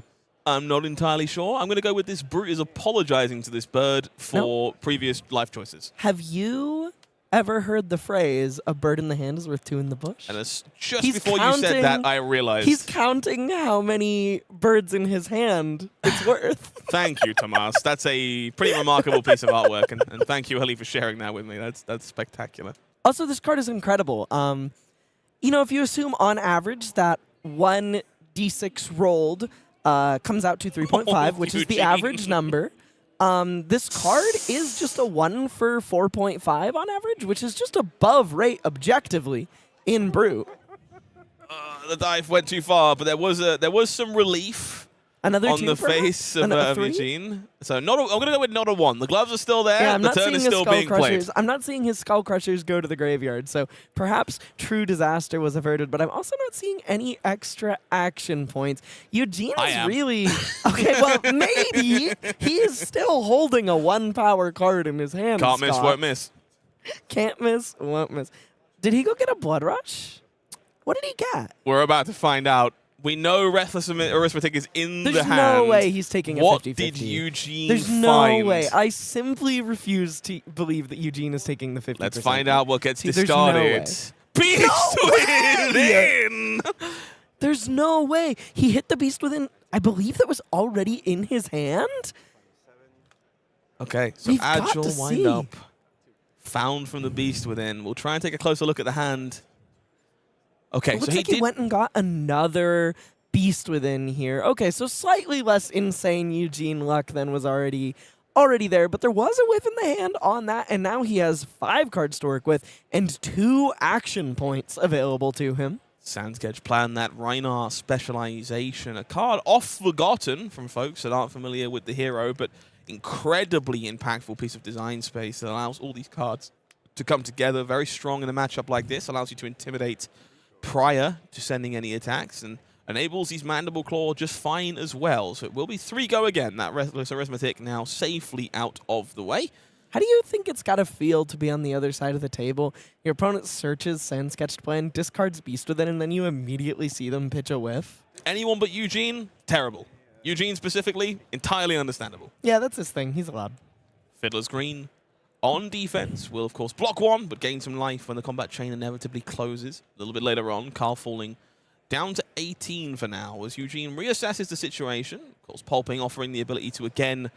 I'm not entirely sure. I'm going to go with this brute is apologizing to this bird for previous life choices. Have you ever heard the phrase, a bird in the hand is worth two in the bush? And it's just He's before you said that, I realized. He's counting how many birds in his hand it's worth. Thank you, Tomas. That's a pretty remarkable piece of artwork, and thank you, Elly, for sharing that with me. That's spectacular. Also, this card is incredible. You know, if you assume on average that 1d6 rolled comes out to 3.5, which is the average number, this card is just a 1 for 4.5 on average, which is just above rate objectively in Brute. The dive went too far, but there was some relief. Another on two the face of Eugene. So I'm going to go with not a 1. The gloves are still there. Yeah, the turn is still being played. I'm not seeing his Skull Crushers go to the graveyard, so perhaps true disaster was averted, but I'm also not seeing any extra action points. Eugene is really... Okay, well, maybe he is still holding a 1-power card in his hand, Can't miss, Scott. won't miss. Can't miss, won't miss. Did he go get a Blood Rush? What did he get? We're about to find out. We know Reckless Arithmetic is in There's the hand. no way he's taking a 50-50. What did Eugene There's find? no way. I simply refuse to believe that Eugene is taking the 50%. Let's find out what gets There's no discarded. way. Beast Within! There's no way. He hit the Beast Within. I believe that was already in his hand. Okay, so We've got Agile to wind see. up. Found from the Beast Within. We'll try and take a closer look at the hand. Okay, It looks so like he went and got another Beast Within here. Okay, so slightly less insane Eugene luck than was already there, but there was a whiff in the hand on that, and now he has 5 cards to work with and 2 action points available to him. Sandsketch planned that Rhinar specialization, a card oft forgotten from folks that aren't familiar with the hero, but incredibly impactful piece of design space that allows all these cards to come together very strong in a matchup like this, allows you to intimidate prior to sending any attacks, and enables these Mandible Claw just fine as well. So it will be 3 go again. That Reckless Arithmetic now safely out of the way. How do you think it's got to feel to be on the other side of the table? Your opponent searches Sandsketched Plan, discards Beast Within, and then you immediately see them pitch a whiff. Anyone but Eugene, terrible. Eugene specifically, entirely understandable. Yeah, that's his thing. He's allowed. Fiddler's Green on defense will, of course, block 1, but gain some life when the combat chain inevitably closes. A little bit later on, Karl falling down to 18 for now as Eugene reassesses the situation. Of course, Pulping offering the ability to, again,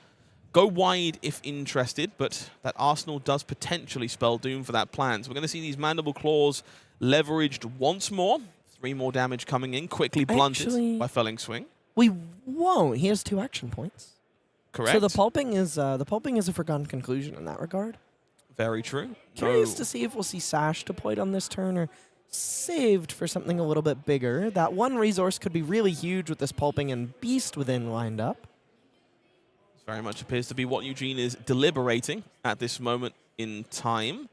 go wide if interested, but that Arsenal does potentially spell doom for that plan. So we're going to see these Mandible Claws leveraged once more. 3 more damage coming in, quickly blunted by Felling Swing. We won't. He has 2 action points. Correct. So the pulping is a forgotten conclusion in that regard. Very true. Curious to see if we'll see Sash deployed on this turn or saved for something a little bit bigger. That 1 resource could be really huge with this Pulping and Beast Within lined up. This very much appears to be what Eugene is deliberating at this moment in time.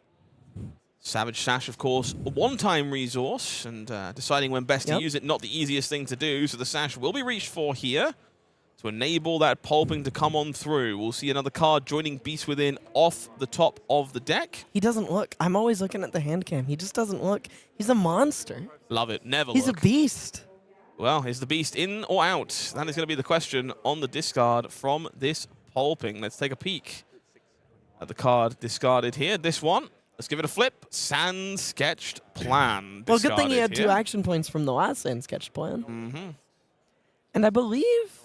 Savage Sash, of course, a one-time resource, and deciding when best to use it, not the easiest thing to do, so the Sash will be reached for here to enable that Pulping to come on through. We'll see another card joining Beast Within off the top of the deck. He doesn't look. I'm always looking at the hand cam. He just doesn't look. He's a monster. Love it. Never He's look. a beast. Well, is the Beast in or out? That is going to be the question on the discard from this Pulping. Let's take a peek at the card discarded here. This one. Let's give it a flip. Sandsketched Plan. Well, good thing he had here. 2 action points from the last Sandsketched Plan. Mm-hmm. And I believe...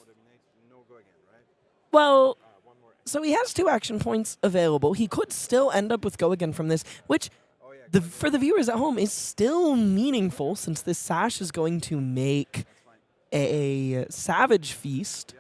Well, so he has 2 action points available. He could still end up with Go Again from this, which for the viewers at home is still meaningful since this Sash is going to make a Savage Feast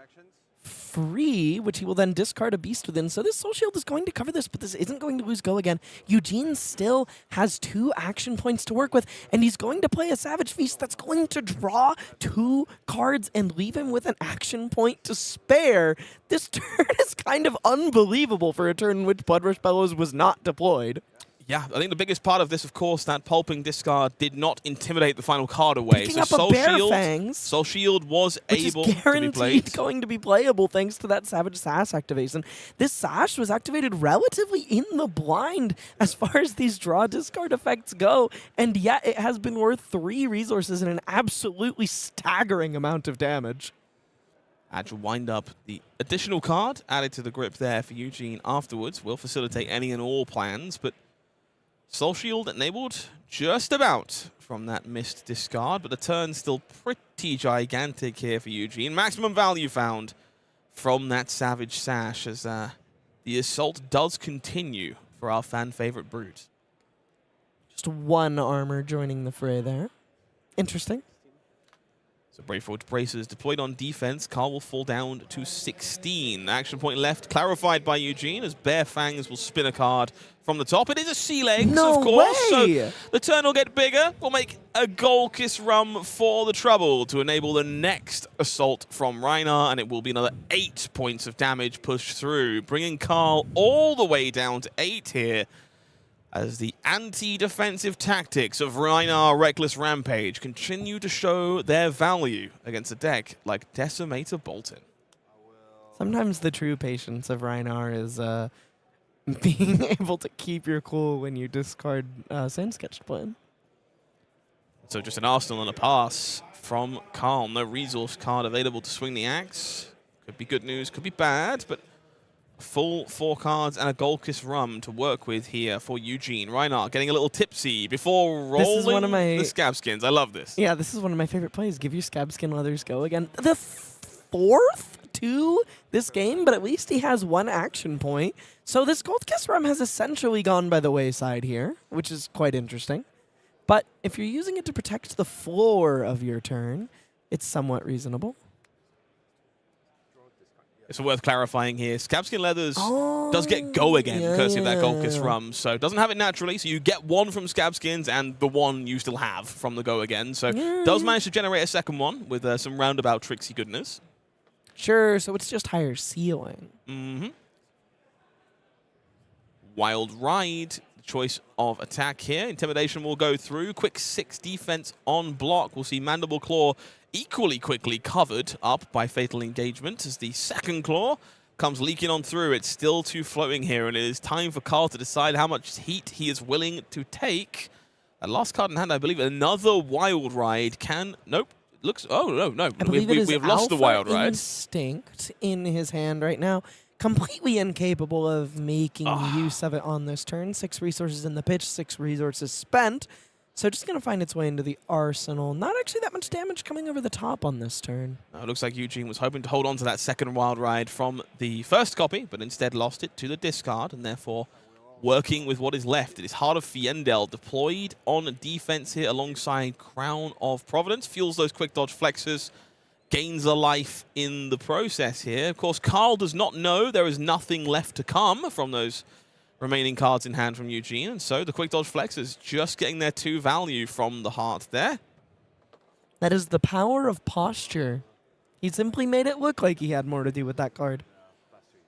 free, which he will then discard a Beast Within. So this Soul Shield is going to cover this, but this isn't going to lose Go Again. Eugene still has 2 action points to work with, and he's going to play a Savage Feast that's going to draw 2 cards and leave him with an action point to spare. This turn is kind of unbelievable for a turn in which Blood Rush Bellows was not deployed. Yeah, I think the biggest part of this, of course, that Pulping discard did not intimidate the final card away. Picking so up Soul a Bear Shield, Fangs, Soul Shield was which able is to be guaranteed played. going to be playable thanks to that Savage Sash activation. This Sash was activated relatively in the blind as far as these draw discard effects go, and yet it has been worth 3 resources and an absolutely staggering amount of damage. Agile wind up. The additional card added to the grip there for Eugene afterwards will facilitate any and all plans, but Soul Shield enabled just about from that missed discard, but the turn's still pretty gigantic here for Eugene. Maximum value found from that Savage Sash as the assault does continue for our fan-favorite Brute. Just one armor joining the fray there. Interesting. So Brave Forge Braces deployed on defense. Karl will fall down to 16. Action point left, clarified by Eugene, as Bare Fangs will spin a card from the top. It is a Sea Legs, No of course. way! So the turn will get bigger. We'll make a Goal Kiss Rum for the trouble to enable the next assault from Rhinar, and it will be another 8 points of damage pushed through, bringing Karl all the way down to 8 here, as the anti-defensive tactics of Rhinar Reckless Rampage continue to show their value against a deck like Decimator Boltyn. Sometimes the true patience of Rhinar is being able to keep your cool when you discard Sand Sketch Plan. So just an Arsenal and a pass from Karl. No resource card available to swing the axe. Could be good news, could be bad, but full 4 cards and a Goal Kiss Rum to work with here for Eugene. Rhinar getting a little tipsy before rolling the Scab Skins. I love this. Yeah, this is one of my favorite plays. Give your Scab Skin, others go again. The 4th to this game, but at least he has 1 action point. So this Gold Kiss Rum has essentially gone by the wayside here, which is quite interesting. But if you're using it to protect the floor of your turn, it's somewhat reasonable. It's worth clarifying here. Scabskin Leathers does get go again, courtesy of that Gold Kiss Rum. So it doesn't have it naturally, so you get 1 from Scabskins and the 1 you still have from the go again. So does manage to generate a second one with some roundabout tricksy goodness. Sure, so it's just higher ceiling. Wild Ride, choice of attack here. Intimidation will go through. Quick 6 defense on block. We'll see Mandible Claw equally quickly covered up by Fatal Engagement as the second claw comes leaking on through. It's still 2 floating here, and it is time for Karl to decide how much heat he is willing to take. That last card in hand, I believe another Wild Ride can... Nope. Looks... Oh, no. We've lost the Wild Ride. Instinct in his hand right now. Completely incapable of making use of it on this turn. 6 resources in the pitch, 6 resources spent. So just going to find its way into the arsenal. Not actually that much damage coming over the top on this turn. It looks like Eugene was hoping to hold on to that second Wild Ride from the first copy, but instead lost it to the discard, and therefore working with what is left. It is Heart of Fiendel deployed on defense here alongside Crown of Providence. Fuels those quick dodge flexes. Gains a life in the process here. Of course, Karl does not know there is nothing left to come from those remaining cards in hand from Eugene, and so the quick dodge flexes just getting their 2 value from the heart there. That is the power of posture. He simply made it look like he had more to do with that card.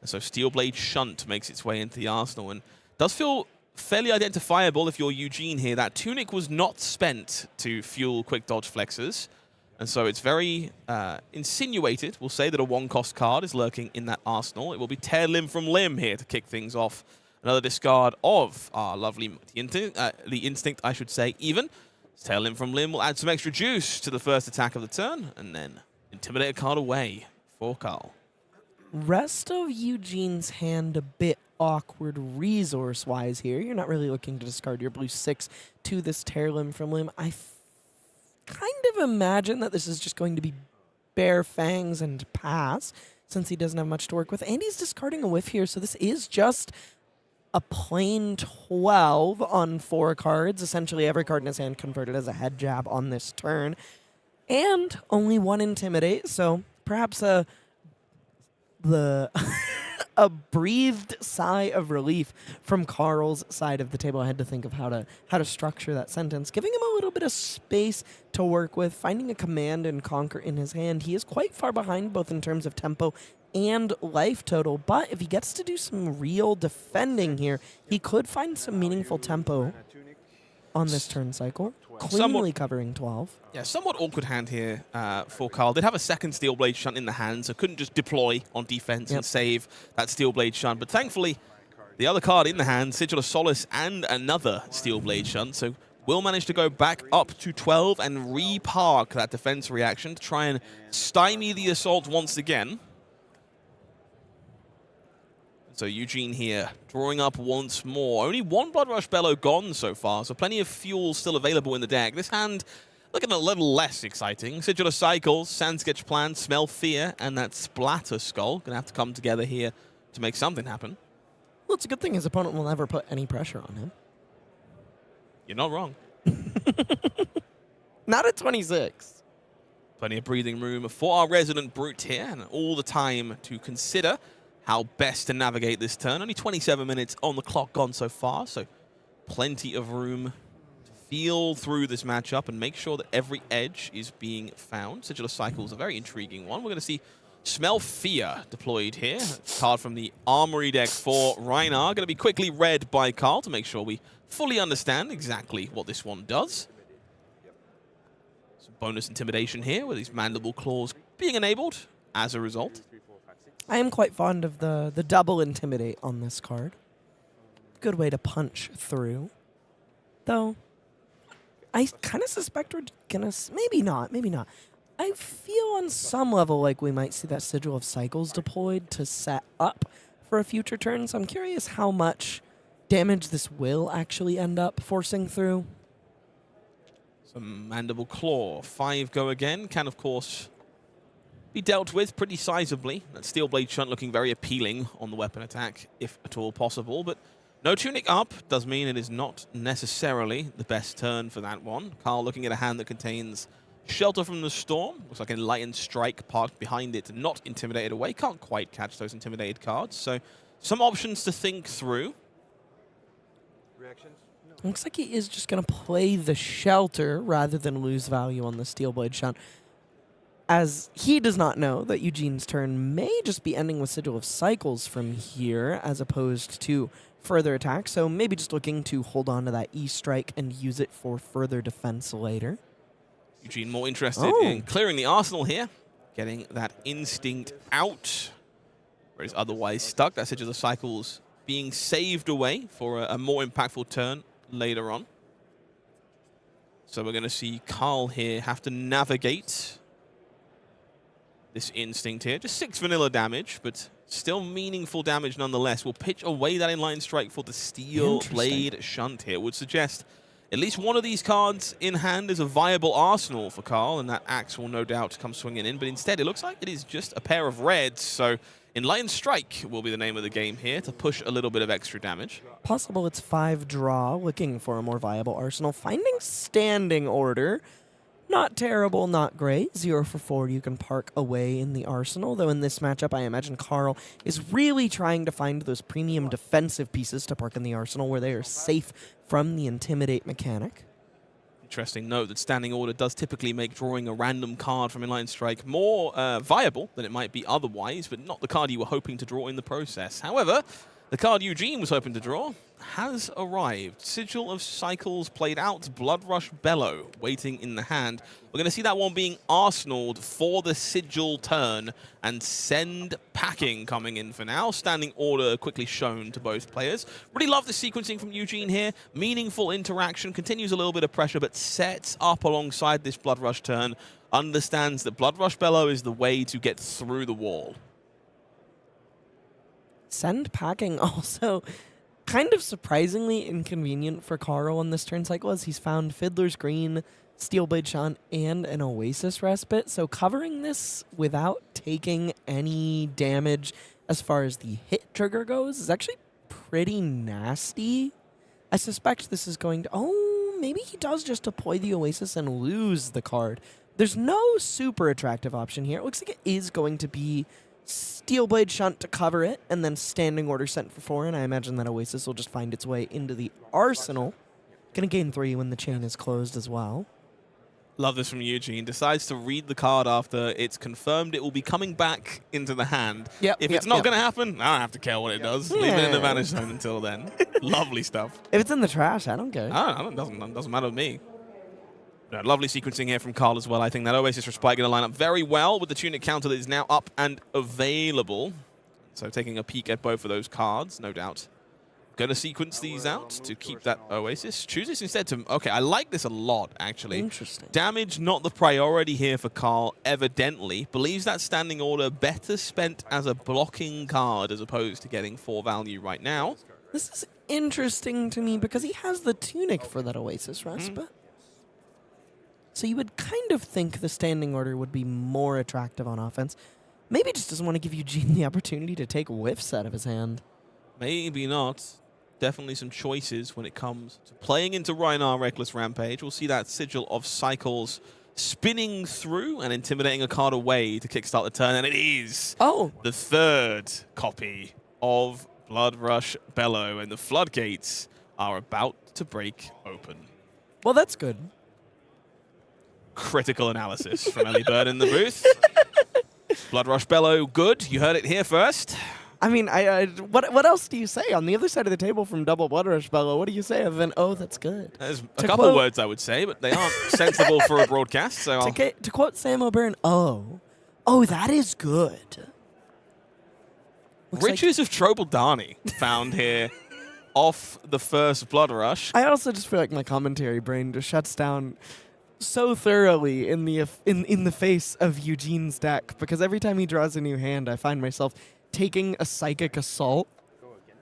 And so Steelblade Shunt makes its way into the arsenal and does feel fairly identifiable if you're Eugene here. That Tunic was not spent to fuel quick dodge flexes, and so it's very insinuated, we'll say, that a 1-cost card is lurking in that arsenal. It will be Tear Limb from Limb here to kick things off. Another discard of our lovely the Instinct, I should say, even. Tear Limb from Limb will add some extra juice to the first attack of the turn, and then Intimidate a card away for Karl. Rest of Eugene's hand a bit awkward resource-wise here. You're not really looking to discard your blue 6 to this Tear Limb from Limb. I kind of imagine that this is just going to be Bare Fangs and pass, since he doesn't have much to work with. And he's discarding a whiff here, so this is just a plain 12 on 4 cards. Essentially every card in his hand converted as a head jab on this turn. And only 1 Intimidate, so perhaps a breathed sigh of relief from Karl's side of the table. I had to think of how to structure that sentence. Giving him a little bit of space to work with, finding a Command and Conquer in his hand. He is quite far behind both in terms of tempo and life total, but if he gets to do some real defending here, he could find some meaningful tempo on this turn cycle, cleanly covering 12. Yeah, somewhat awkward hand here for Karl. Did have a second Steelblade Shunt in the hand, so couldn't just deploy on defense and save that Steelblade Shunt. But thankfully, the other card in the hand, Sigil of Solace, and another Steelblade Shunt, so will manage to go back up to 12 and re-park that defense reaction to try and stymie the assault once again. So Eugene here, drawing up once more. Only one Blood Rush Bellow gone so far, so plenty of fuel still available in the deck. This hand looking a little less exciting. Sigil of Cycles, Sand Sketch Plan, Smell Fear, and that Splatter Skull. Gonna have to come together here to make something happen. Well, it's a good thing his opponent will never put any pressure on him. You're not wrong. Not at 26. Plenty of breathing room for our Resident Brute here, and all the time to consider how best to navigate this turn. Only 27 minutes on the clock gone so far, so plenty of room to feel through this matchup and make sure that every edge is being found. Sigil of Cycles, a very intriguing one. We're going to see Smell Fear deployed here. Card from the Armory deck for Rhinar. Going to be quickly read by Karl to make sure we fully understand exactly what this one does. Some bonus intimidation here with these Mandible Claws being enabled as a result. I am quite fond of the double Intimidate on this card. Good way to punch through. Though, I kind of suspect we're going to... Maybe not. I feel on some level like we might see that Sigil of Cycles deployed to set up for a future turn. So I'm curious how much damage this will actually end up forcing through. Some Mandible Claw. 5 go again. Can, of course, be dealt with pretty sizably. That Steel Blade Shunt looking very appealing on the weapon attack, if at all possible. But no Tunic up does mean it is not necessarily the best turn for that one. Karl looking at a hand that contains Shelter from the Storm. Looks like Enlightened Strike parked behind it, not intimidated away. Can't quite catch those intimidated cards. So some options to think through. Reactions? Looks like he is just going to play the Shelter rather than lose value on the Steel Blade Shunt, as he does not know that Eugene's turn may just be ending with Sigil of Cycles from here as opposed to further attack. So maybe just looking to hold on to that E-Strike and use it for further defense later. Eugene more interested in clearing the arsenal here, getting that Instinct out, where he's otherwise stuck. That Sigil of Cycles being saved away for a more impactful turn later on. So we're going to see Karl here have to navigate this Instinct here. Just 6 vanilla damage, but still meaningful damage nonetheless. We'll pitch away that Enlightened Strike for the Steel Blade Shunt here. Would suggest at least one of these cards in hand is a viable arsenal for Karl, and that axe will no doubt come swinging in. But instead, it looks like it is just a pair of reds. So Enlightened Strike will be the name of the game here to push a little bit of extra damage. Possible it's 5 draw, looking for a more viable arsenal. Finding Standing Order. Not terrible, not great. 0 for 4 you can park away in the arsenal, though in this matchup I imagine Karl is really trying to find those premium defensive pieces to park in the arsenal where they are safe from the Intimidate mechanic. Interesting note that Standing Order does typically make drawing a random card from Enlightened Strike more viable than it might be otherwise, but not the card you were hoping to draw in the process. However, the card Eugene was hoping to draw has arrived. Sigil of Cycles played out, Blood Rush Bellow waiting in the hand. We're going to see that one being arsenaled for the Sigil turn, and Send Packing coming in for now. Standing Order quickly shown to both players. Really love the sequencing from Eugene here. Meaningful interaction, continues a little bit of pressure, but sets up alongside this Blood Rush turn. Understands that Blood Rush Bellow is the way to get through the wall. Send Packing also kind of surprisingly inconvenient for Karl on this turn cycle, as he's found Fiddler's Green, Steel Blade Shunt, and an Oasis Respite. So covering this without taking any damage as far as the hit trigger goes is actually pretty nasty. I suspect this is going to... Oh, maybe he does just deploy the Oasis and lose the card. There's no super attractive option here. It looks like it is going to be Steel Blade Shunt to cover it, and then Standing Order sent for 4, and I imagine that Oasis will just find its way into the arsenal. Gonna gain 3 when the chain is closed as well. Love this from Eugene. Decides to read the card after it's confirmed it will be coming back into the hand. If it's not going to happen, I don't have to care what it does. Leave it in the vanish zone until then. Lovely stuff. If it's in the trash, I don't care. It doesn't matter to me. No, lovely sequencing here from Karl as well. I think that Oasis Respite going to line up very well with the Tunic counter that is now up and available. So taking a peek at both of those cards, no doubt going to sequence these out to keep that Oasis. Chooses instead to... Okay, I like this a lot, actually. Interesting. Damage not the priority here for Karl, evidently. Believes that standing order better spent as a blocking card as opposed to getting 4 value right now. This is interesting to me because he has the tunic for that Oasis Respite. So you would kind of think the standing order would be more attractive on offense. Maybe he just doesn't want to give Eugene the opportunity to take whiffs out of his hand. Maybe not. Definitely some choices when it comes to playing into Rhinar Reckless Rampage. We'll see that sigil of cycles spinning through and intimidating a card away to kickstart the turn. And it is the 3rd copy of Blood Rush Bellow. And the floodgates are about to break open. Well, that's good. Critical analysis from Elly Bird in the booth. Blood Rush Bellow, good. You heard it here first. I mean, what else do you say? On the other side of the table from Double Blood Rush Bellow, what do you say other than, oh, that's good? There's a couple of words I would say, but they aren't sensible for a broadcast. So to quote Sam O'Byrne, oh, that is good. Riches of Trobaldani found here off the first Blood Rush. I also just feel like my commentary brain just shuts down so thoroughly in the face of Eugene's deck, because every time he draws a new hand, I find myself taking a Psychic Assault.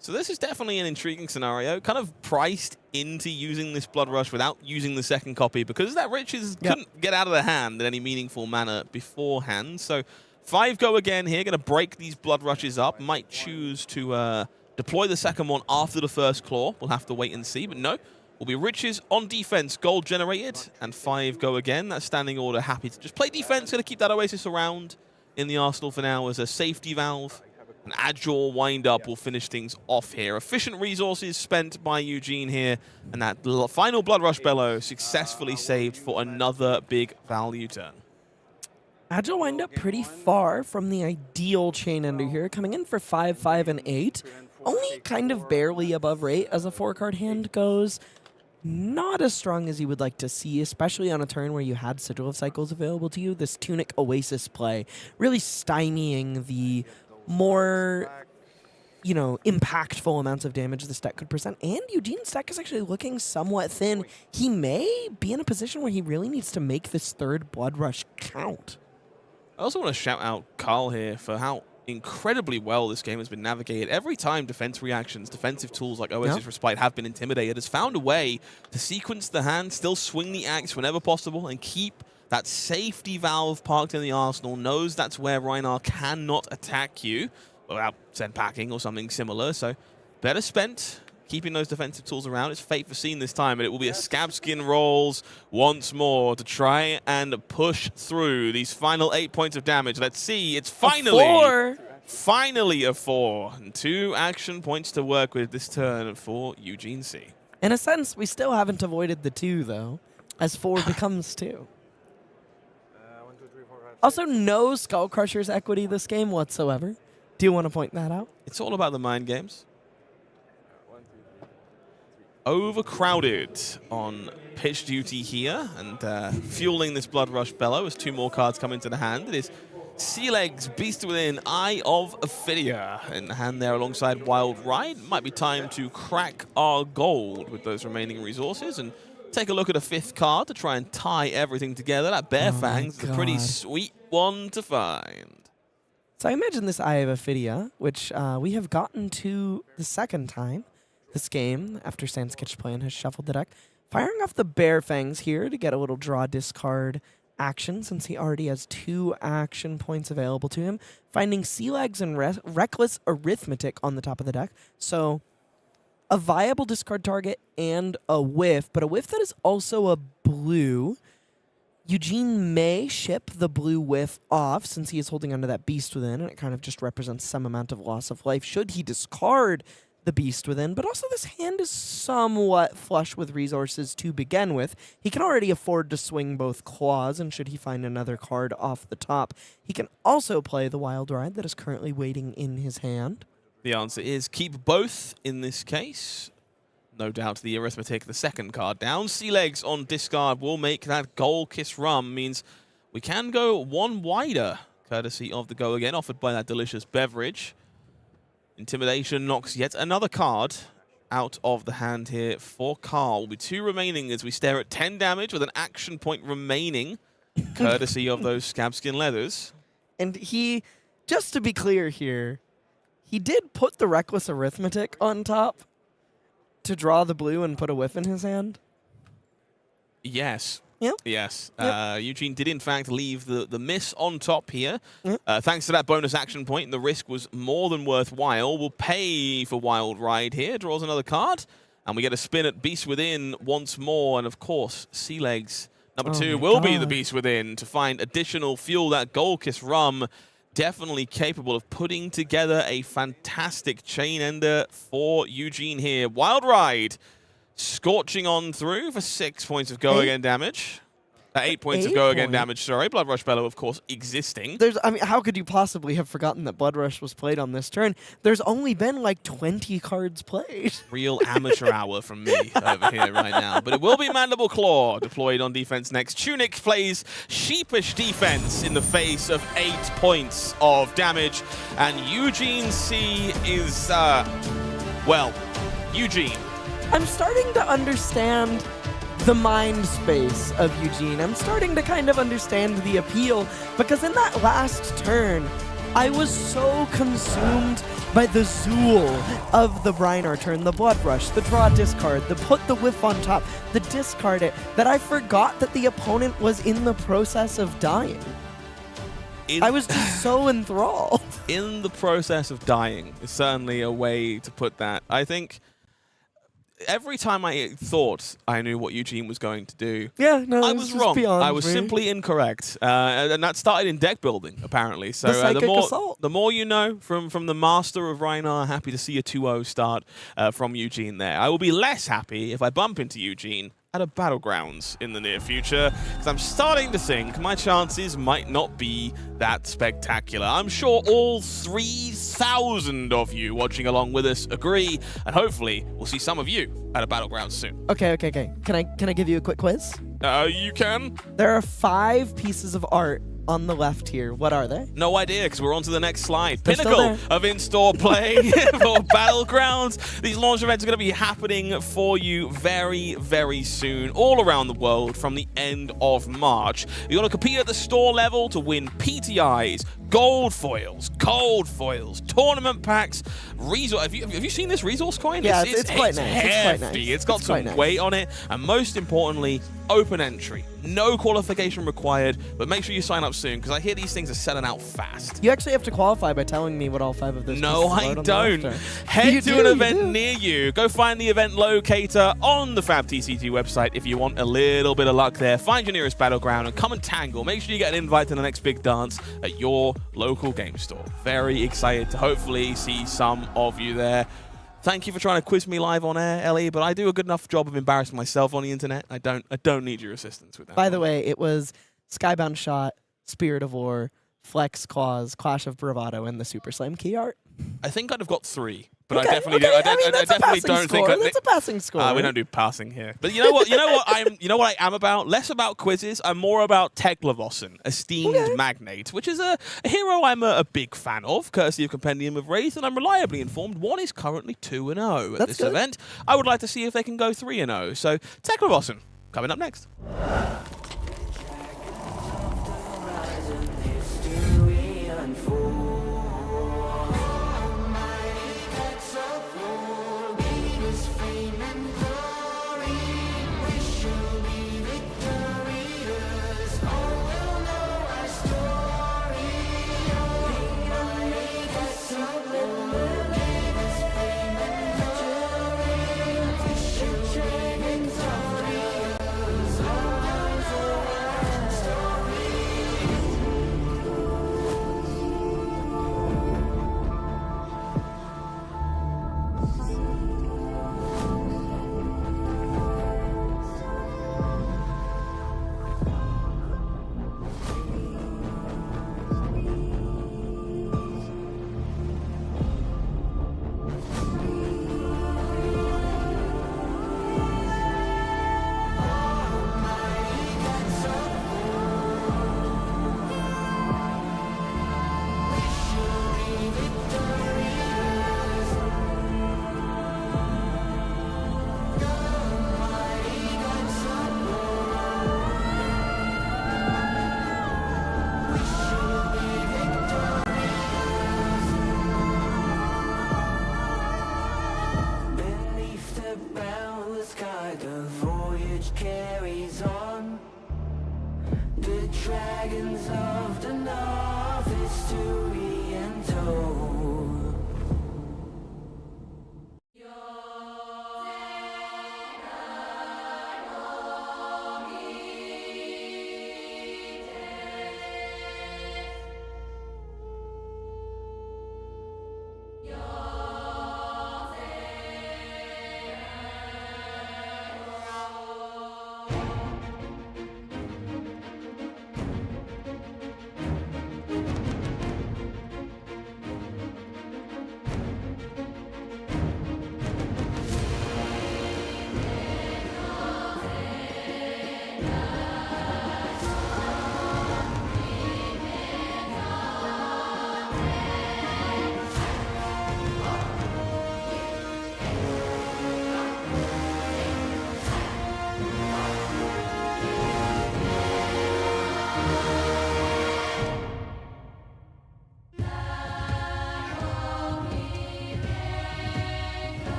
So this is definitely an intriguing scenario, kind of priced into using this Blood Rush without using the second copy, because that Riches couldn't get out of the hand in any meaningful manner beforehand. So 5 go again here, going to break these Blood Rushes up. Might choose to deploy the second one after the first claw. We'll have to wait and see, but no. Will be Riches on defense, gold generated, and 5 go again. That standing order happy to just play defense, going to keep that Oasis around in the arsenal for now as a safety valve. An agile wind-up will finish things off here. Efficient resources spent by Eugene here, and that final Blood Rush Bellow successfully saved for another big value turn. Agile wind-up pretty far from the ideal chain ender here, coming in for 5, 5, and 8. Only kind of barely above rate as a 4-card hand goes. Not as strong as you would like to see, especially on a turn where you had Sigil of Cycles available to you. This Tunic Oasis play really stymieing the more, impactful amounts of damage this deck could present. And Eugene's deck is actually looking somewhat thin. He may be in a position where he really needs to make this 3rd Blood Rush count. I also want to shout out Karl here for how incredibly well this game has been navigated. Every time defense reactions, defensive tools like Oasis Respite have been intimidated, has found a way to sequence the hand, still swing the axe whenever possible, and keep that safety valve parked in the arsenal. Knows that's where Rhinar cannot attack you without send packing or something similar. So better spent keeping those defensive tools around. It's fate foreseen this time, and it will be a scab skin rolls once more to try and push through these final 8 points of damage. Let's see. It's finally a 4. And 2 action points to work with this turn for Eugene C. In a sense, we still haven't avoided the 2, though, as 4 becomes 2. 1, 2, 3, 4, 5, 6. Also, no Skull Crusher's equity this game whatsoever. Do you want to point that out? It's all about the mind games. Overcrowded on pitch duty here, and fueling this Blood Rush Bellow as 2 more cards come into the hand. It is Sea Legs, Beast Within, Eye of Ophidia in the hand there alongside Wild Ride. Might be time to crack our gold with those remaining resources and take a look at a 5th card to try and tie everything together. That Bear Fangs is a pretty sweet one to find. So I imagine this Eye of Ophidia, which we have gotten to the 2nd time this game after Sans Sketch Plan has shuffled the deck. Firing off the Bear Fangs here to get a little draw discard action since he already has 2 action points available to him. Finding Sea Legs and Reckless Arithmetic on the top of the deck. So a viable discard target and a whiff, but a whiff that is also a blue. Eugene may ship the blue whiff off since he is holding onto that Beast Within, and it kind of just represents some amount of loss of life should he discard the Beast Within, but also this hand is somewhat flush with resources to begin with. He can already afford to swing both claws, and should he find another card off the top, he can also play the Wild Ride that is currently waiting in his hand. The answer is keep both in this case. No doubt the Arithmetic, the 2nd card down. Sea Legs on discard will make that Goal Kiss Rum, means we can go 1 wider, courtesy of the Go Again offered by that delicious beverage. Intimidation knocks yet another card out of the hand here for Karl. Will be 2 remaining as we stare at 10 damage with an action point remaining, courtesy of those scabskin leathers. And he, just to be clear here, he did put the Reckless Arithmetic on top to draw the blue and put a whiff in his hand. Yes. Yep. Yes. Yep. Eugene did, in fact, leave the miss on top here. Yep. Thanks to that bonus action point, the risk was more than worthwhile. We'll pay for Wild Ride here. Draws another card. And we get a spin at Beast Within once more. And, of course, Sea Legs number 2 will be the Beast Within to find additional fuel. That Gold Kiss rum definitely capable of putting together a fantastic chain ender for Eugene here. Wild Ride. Scorching on through for 6 points of go-again damage. 8 points of go-again damage, sorry. Blood Rush Bellow, of course, existing. How could you possibly have forgotten that Blood Rush was played on this turn? There's only been like 20 cards played. Real amateur hour from me over here right now. But it will be Mandible Claw deployed on defense next. Tunic plays sheepish defense in the face of 8 points of damage. And Eugene C is, Eugene. I'm starting to understand the mind space of Eugene. I'm starting to kind of understand the appeal, because in that last turn, I was so consumed by the Zool of the Rhinar turn, the Blood Rush, the draw discard, the put the whiff on top, the discard it, that I forgot that the opponent was in the process of dying. I was just so enthralled. In the process of dying is certainly a way to put that. I think every time I thought I knew what Eugene was going to do, I was wrong. I was simply incorrect. And that started in deck building, apparently. So the more you know from the master of Rhinar, happy to see a 2-0 start from Eugene there. I will be less happy if I bump into Eugene at a Battlegrounds in the near future, because I'm starting to think my chances might not be that spectacular. I'm sure all 3,000 of you watching along with us agree, and hopefully we'll see some of you at a Battlegrounds soon. Okay. Can I give you a quick quiz? You can. There are 5 pieces of art on the left here. What are they? No idea, because we're on to the next slide. They're Pinnacle of in-store play for Battlegrounds. These launch events are going to be happening for you very, very soon, all around the world from the end of March. You're going to compete at the store level to win PTIs, gold foils, cold foils, tournament packs, resource. Have you seen this resource coin? Yeah, it's quite nice. Hefty. It's got some weight on it, and most importantly, open entry. No qualification required, but make sure you sign up soon, because I hear these things are selling out fast. You actually have to qualify by telling me what all 5 of those No, I don't. Head to an event near you. Go find the event locator on the FabTCG website if you want a little bit of luck there. Find your nearest battleground and come and tangle. Make sure you get an invite to the next big dance at your local game store. Very excited to hopefully see some of you there. Thank you for trying to quiz me live on air, Elly, but I do a good enough job of embarrassing myself on the internet. I don't need your assistance with that. By the way, it was Skybound Shot, Spirit of War, Flex Claws, Clash of Bravado, and the Super Slam key art. I think I'd have got 3, but Okay, I definitely okay. I definitely don't think that's a passing score. we don't do passing here. But you know what? You know what I am about? Less about quizzes. I'm more about Teklovossen, esteemed magnate, which is a hero I'm a big fan of, courtesy of Compendium of Wraith, and I'm reliably informed one is currently 2-0 at this event. I would like to see if they can go 3-0. So Teklovossen coming up next.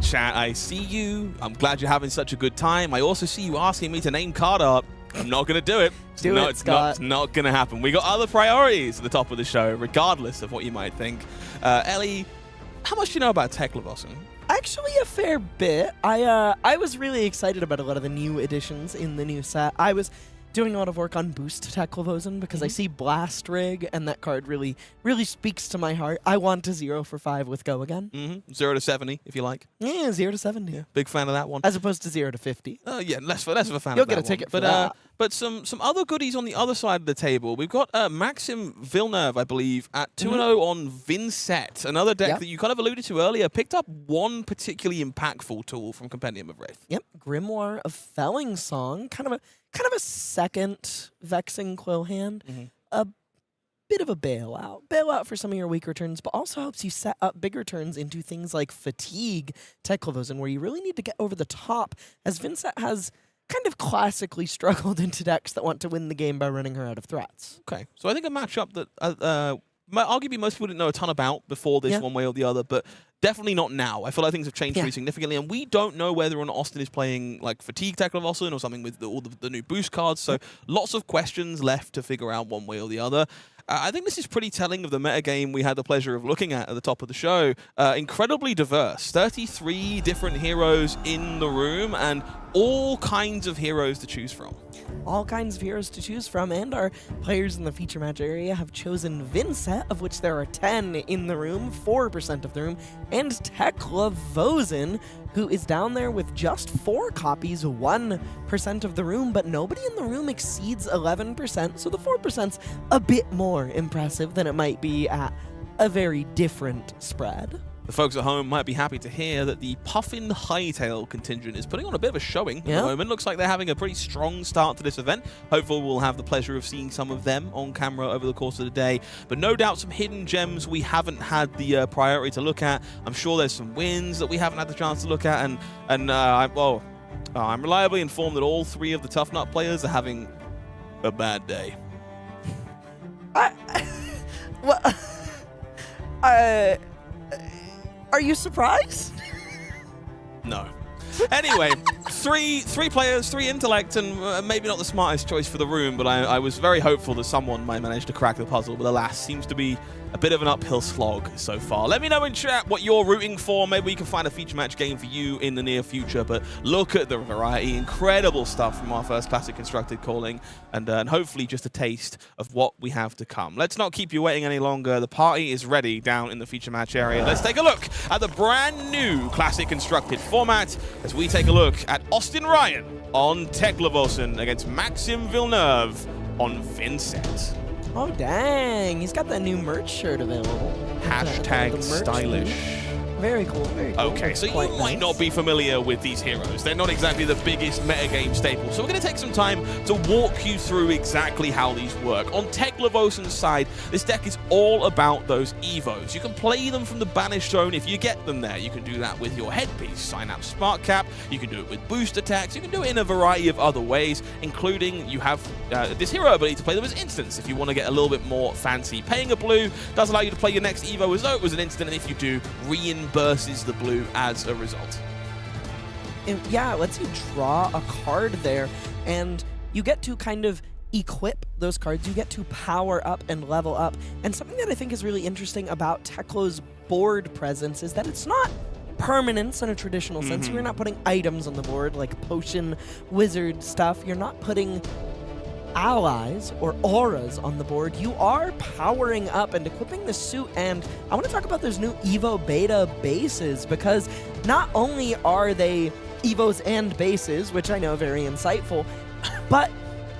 chat. I see you. I'm glad you're having such a good time. I also see you asking me to name card art. I'm not going to do it. Do it, it's Scott. It's not going to happen. We got other priorities at the top of the show, regardless of what you might think. Elly, how much do you know about Teklovossen? Actually, a fair bit. I was really excited about a lot of the new additions in the new set. I was doing a lot of work on Boost Teklovossen because I see Blast Rig, and that card really speaks to my heart. I want a 0 for 5 with Go again. 0 to 70, if you like. Yeah, 0 to 70. Yeah, big fan of that one. As opposed to 0 to 50. Yeah, less of a fan You'll of that get a ticket one. for that. But some other goodies on the other side of the table. We've got Maxim Villeneuve, I believe, at 2-0 on Vincent. Another deck that you kind of alluded to earlier. Picked up one particularly impactful tool from Compendium of Wraith. Yep, Grimoire of Felling Song, kind of a second Vexing Quill hand, a bit of a bailout for some of your weaker turns, but also helps you set up bigger turns into things like Fatigue Teklovossen, where you really need to get over the top, as Vincent has kind of classically struggled into decks that want to win the game by running her out of threats. Okay, so I think a matchup that arguably most people didn't know a ton about before this one way or the other, but definitely not now. I feel like things have changed pretty significantly, and we don't know whether or not Austin is playing like Fatigue Teklovossen or something with all the new boost cards, so lots of questions left to figure out one way or the other. I think this is pretty telling of the metagame we had the pleasure of looking at the top of the show. Incredibly diverse. 33 different heroes in the room, and all kinds of heroes to choose from. All kinds of heroes to choose from, and our players in the feature match area have chosen Vincent, of which there are 10 in the room, 4% of the room, and Teklovossen, who is down there with just 4 copies, 1% of the room, but nobody in the room exceeds 11%, so the 4%'s a bit more impressive than it might be at a very different spread. The folks at home might be happy to hear that the Puffin Hightail contingent is putting on a bit of a showing at the moment. Looks like they're having a pretty strong start to this event. Hopefully we'll have the pleasure of seeing some of them on camera over the course of the day. But no doubt some hidden gems we haven't had the priority to look at. I'm sure there's some wins that we haven't had the chance to look at. And I'm reliably informed that all 3 of the Tough Nut players are having a bad day. Are you surprised? No. Anyway, three players, 3 intellect, and maybe not the smartest choice for the room, but I was very hopeful that someone might manage to crack the puzzle, but alas, seems to be a bit of an uphill slog so far. Let me know in chat what you're rooting for. Maybe we can find a feature match game for you in the near future, but look at the variety. Incredible stuff from our first Classic Constructed calling, and hopefully just a taste of what we have to come. Let's not keep you waiting any longer. The party is ready down in the feature match area. Let's take a look at the brand new Classic Constructed format as we take a look at Austin Ryan on Teklovossen against Maxim Villeneuve on Vincent. Oh, dang. He's got that new merch shirt available. Hashtag The merch stylish. Very cool, very cool. Okay, so you Quite might nice. not be familiar with these heroes. They're not exactly the biggest metagame staple. So we're going to take some time to walk you through exactly how these work. On Teklovossen's side, this deck is all about those Evos. You can play them from the Banished Zone if you get them there. You can do that with your headpiece, Synapse Spark Cap. You can do it with boost attacks. You can do it in a variety of other ways, including you have this hero ability to play them as instants if you want to get a little bit more fancy. Paying a blue does allow you to play your next Evo as though it was an instant, and if you do, reimburses the blue as a result. Yeah, it lets you draw a card there, and you get to kind of equip those cards. You get to power up and level up. And something that I think is really interesting about Teklo's board presence is that it's not permanence in a traditional sense. You're not putting items on the board like potion, wizard stuff. You're not putting allies or auras on the board. You are powering up and equipping the suit, and I want to talk about those new Evo Beta bases, because not only are they Evos and bases, which I know very insightful, but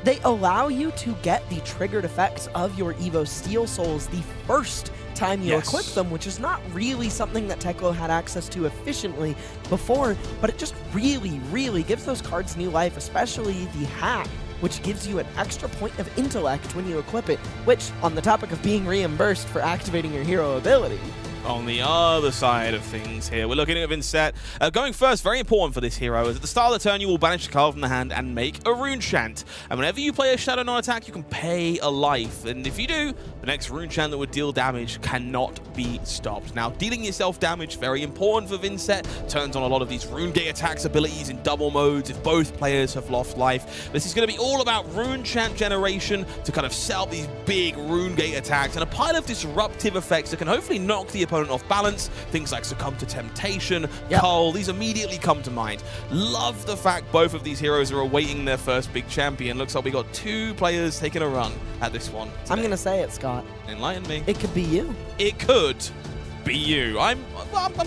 they allow you to get the triggered effects of your Evo Steel Souls the first time you equip them, which is not really something that Teklo had access to efficiently before, but it just really gives those cards new life, especially the hack, which gives you an extra point of intellect when you equip it, which, on the topic of being reimbursed for activating your hero ability, On the other side of things here, we're looking at Vincent. Going first, very important for this hero, is at the start of the turn you will banish a card from the hand and make a rune chant. And whenever you play a Shadow non-attack, you can pay a life. And if you do, the next rune chant that would deal damage cannot be stopped. Now, dealing yourself damage, very important for Vincent. Turns on a lot of these rune gate attacks abilities in double modes if both players have lost life. This is going to be all about rune chant generation to kind of set up these big rune gate attacks and a pile of disruptive effects that can hopefully knock the opponent off balance. Things like Succumb to Temptation, Karl, these immediately come to mind. Love the fact both of these heroes are awaiting their first big champion. Looks like we got 2 players taking a run at this one today. I'm going to say it, Scott. Enlighten me. It could be you. It could be you. I'm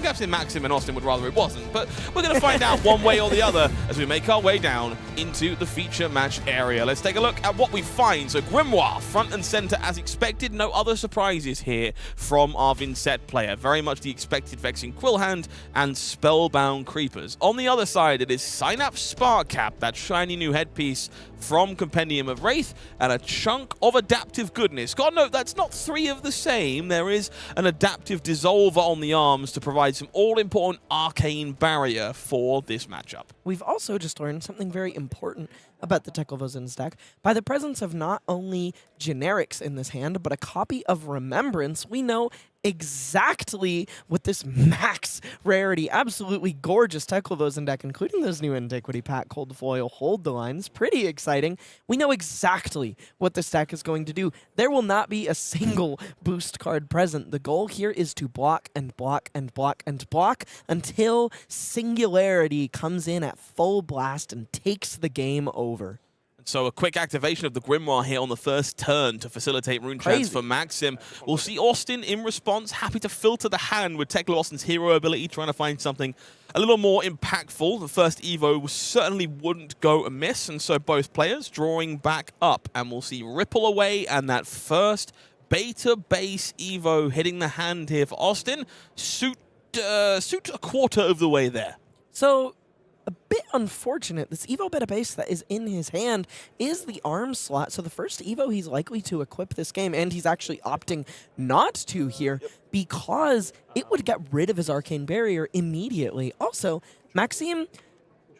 guessing Maxim and Austin would rather it wasn't, but we're going to find out one way or the other as we make our way down into the feature match area. Let's take a look at what we find. So Grimoire, front and center as expected. No other surprises here from our Vincent player. Very much the expected Vexing Quillhand and Spellbound Creepers. On the other side, it is Synapse Spark Cap, that shiny new headpiece from Compendium of Wraith, and a chunk of adaptive goodness. God, note, that's not 3 of the same. There is an adaptive dissolver on the arms to provide some all-important arcane barrier for this matchup. We've also just learned something very important about the Teklovossen deck. By the presence of not only generics in this hand, but a copy of Remembrance, we know exactly what this max rarity, absolutely gorgeous Teklovossen deck, including those new Antiquity Pack Cold Foil Hold the Line, is pretty exciting. We know exactly what this deck is going to do. There will not be a single boost card present. The goal here is to block and block and block and block until Singularity comes in at full blast and takes the game over. So a quick activation of the Grimoire here on the first turn to facilitate rune chants for Maxim. We'll see Austin in response, happy to filter the hand with Teklovossen's hero ability, trying to find something a little more impactful. The first Evo certainly wouldn't go amiss, and so both players drawing back up. And we'll see Ripple away, and that first beta base Evo hitting the hand here for Austin. Suit a quarter of the way there. So a bit unfortunate. This Evo beta base that is in his hand is the arm slot. So the first Evo he's likely to equip this game, and he's actually opting not to here because it would get rid of his arcane barrier immediately. Also, Maxim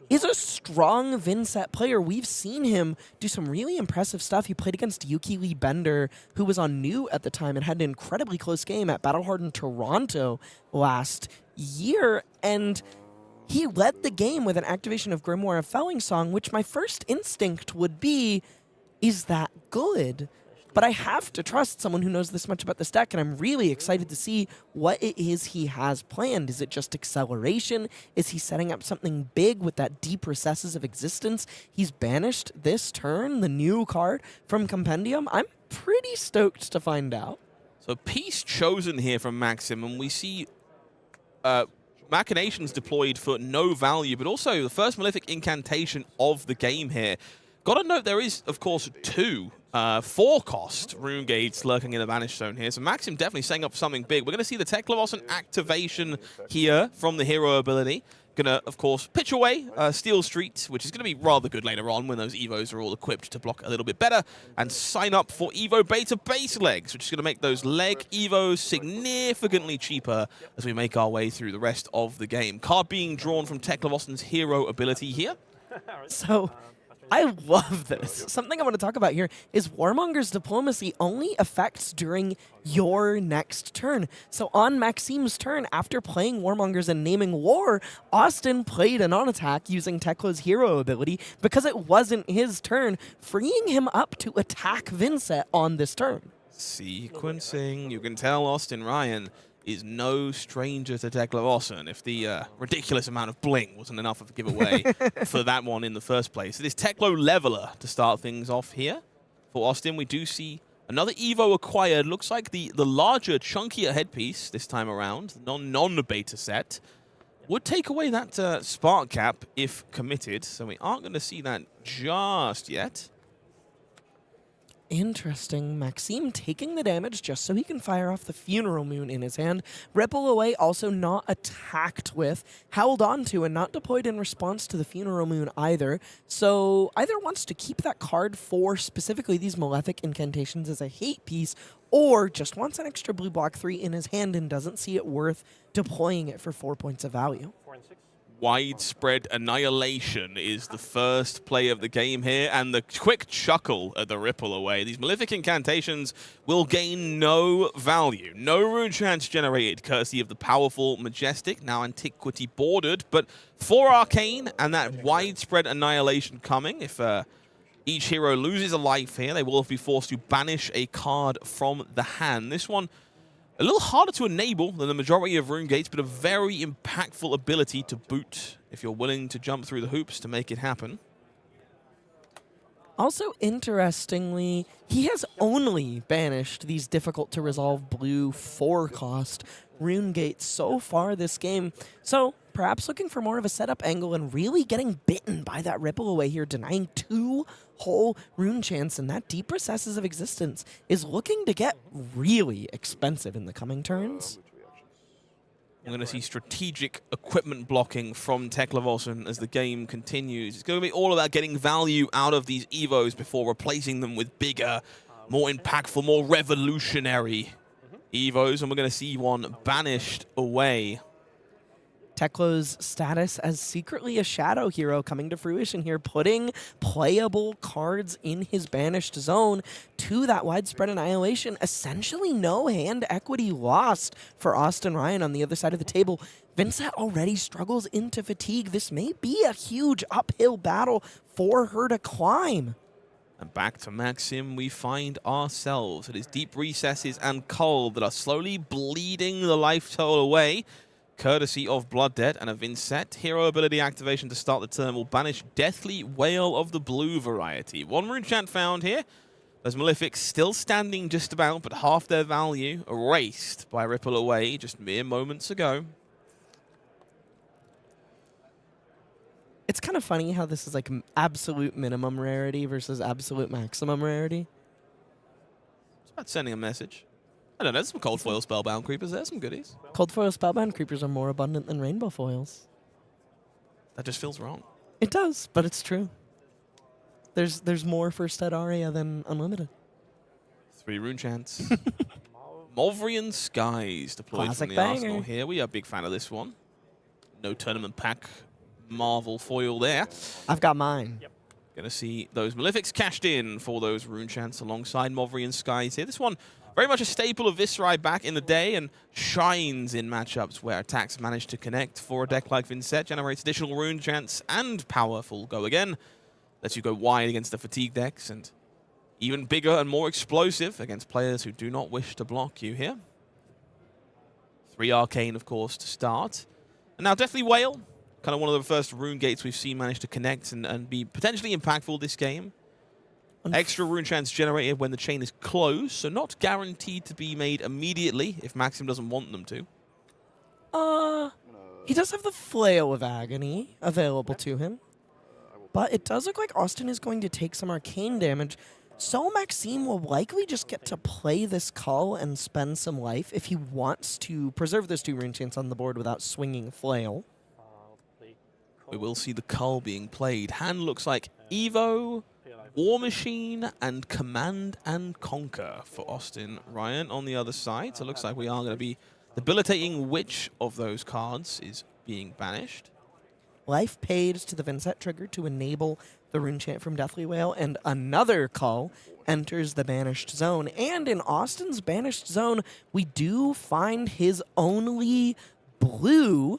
is a strong Vincent player. We've seen him do some really impressive stuff. He played against Yuki Lee Bender, who was on new at the time and had an incredibly close game at Battle Hardened Toronto last year, and he led the game with an activation of Grimoire of Felling Song, which my first instinct would be, is that good? But I have to trust someone who knows this much about this deck, and I'm really excited to see what it is he has planned. Is it just acceleration? Is he setting up something big with that Deep Recesses of Existence? He's banished this turn, the new card from Compendium. I'm pretty stoked to find out. So piece chosen here from Maxim, and we see Machinations deployed for no value, but also the first Malefic Incantation of the game here. Gotta note there is, of course, 2 4-cost rune gates lurking in the Vanish Zone here. So Maxim definitely setting up something big. We're going to see the Teklovossen activation here from the hero ability. Gonna, of course, pitch away Steel Street, which is going to be rather good later on when those Evos are all equipped to block a little bit better, and sign up for Evo Beta Base Legs, which is going to make those leg Evos significantly cheaper as we make our way through the rest of the game. Card being drawn from Teklovossen's hero ability here. So I love this. Something I want to talk about here is Warmonger's Diplomacy only affects during your next turn. So on Maxim's turn, after playing Warmongers and naming war, Austin played a non-attack using Teklo's hero ability because it wasn't his turn, freeing him up to attack Vincent on this turn. Sequencing. You can tell Austin Ryan is no stranger to Teklovossen if the ridiculous amount of bling wasn't enough of a giveaway for that one in the first place. It is Teklo Leveler to start things off here. For Austin, we do see another Evo acquired. Looks like the larger, chunkier headpiece this time around, non-beta set. Would take away that Spark Cap if committed, so we aren't going to see that just yet. Interesting. Maxim taking the damage just so he can fire off the Funeral Moon in his hand. Ripple Away also not attacked with, held onto, and not deployed in response to the Funeral Moon either. So either wants to keep that card for specifically these Malefic Incantations as a hate piece, or just wants an extra blue block 3 in his hand and doesn't see it worth deploying it for 4 points of value. 4 and 6. Widespread Annihilation is the first play of the game here, and the quick chuckle at the Ripple Away. These Malefic Incantations will gain no value. No rune chance generated, courtesy of the powerful Majestic, now Antiquity bordered, but 4 Arcane and that Widespread Annihilation coming. If each hero loses a life here, they will be forced to banish a card from the hand. This one a little harder to enable than the majority of rune gates, but a very impactful ability to boot if you're willing to jump through the hoops to make it happen. Also, interestingly, he has only banished these difficult-to-resolve blue 4-cost rune gates so far this game. So, perhaps looking for more of a setup angle and really getting bitten by that Ripple Away here, denying 2 whole rune chance, and that Deep Recesses of Existence is looking to get really expensive in the coming turns. We're going to see strategic equipment blocking from Teklovossen as the game continues. It's going to be all about getting value out of these Evos before replacing them with bigger, more impactful, more revolutionary Evos, and we're going to see one banished away. Teklo's status as secretly a shadow hero coming to fruition here, putting playable cards in his banished zone to that Widespread Annihilation. Essentially no hand equity lost for Austin Ryan on the other side of the table. Vincent already struggles into fatigue. This may be a huge uphill battle for her to climb. And back to Maxim, we find ourselves. It is Deep Recesses and Karl that are slowly bleeding the life total away, courtesy of Blood Debt and a Vincent. Hero ability activation to start the turn will banish Deathly Wail of the blue variety. 1 rune chant found here. Those Malefics still standing just about, but half their value erased by Ripple Away just mere moments ago. It's kind of funny how this is like absolute minimum rarity versus absolute maximum rarity. It's about sending a message. I don't know, there's some Cold Foil Spellbound Creepers there, some goodies. Cold Foil Spellbound Creepers are more abundant than Rainbow Foils. That just feels wrong. It does, but it's true. There's more for Stead Aria than Unlimited. 3 rune chants. Mulvrian Skies deployed Classic from the banger. Arsenal here. We are a big fan of this one. No tournament pack Marvel foil there. I've got mine. Yep. Going to see those Malefics cashed in for those rune chants alongside Mulvrian Skies here. This one very much a staple of Viscerai back in the day and shines in matchups where attacks manage to connect for a deck like Vincent. Generates additional rune chants and powerful go again. Lets you go wide against the fatigue decks and even bigger and more explosive against players who do not wish to block you here. 3 Arcane, of course, to start. And now Deathly Wail, kind of one of the first rune gates we've seen manage to connect and be potentially impactful this game. Extra rune chants generated when the chain is closed, so not guaranteed to be made immediately if Maxim doesn't want them to. He does have the Flail of Agony available to him, but it does look like Austin is going to take some arcane damage, so Maxim will likely just get to play this Cull and spend some life if he wants to preserve those 2 rune chants on the board without swinging Flail. We will see the Cull being played. Hand looks like Evo, War Machine, and Command and Conquer for Austin Ryan on the other side. So it looks like we are going to be debilitating which of those cards is being banished. Life paid to the Vincent trigger to enable the rune chant from Deathly Wail, and another Cull enters the banished zone. And in Austin's banished zone, we do find his only blue,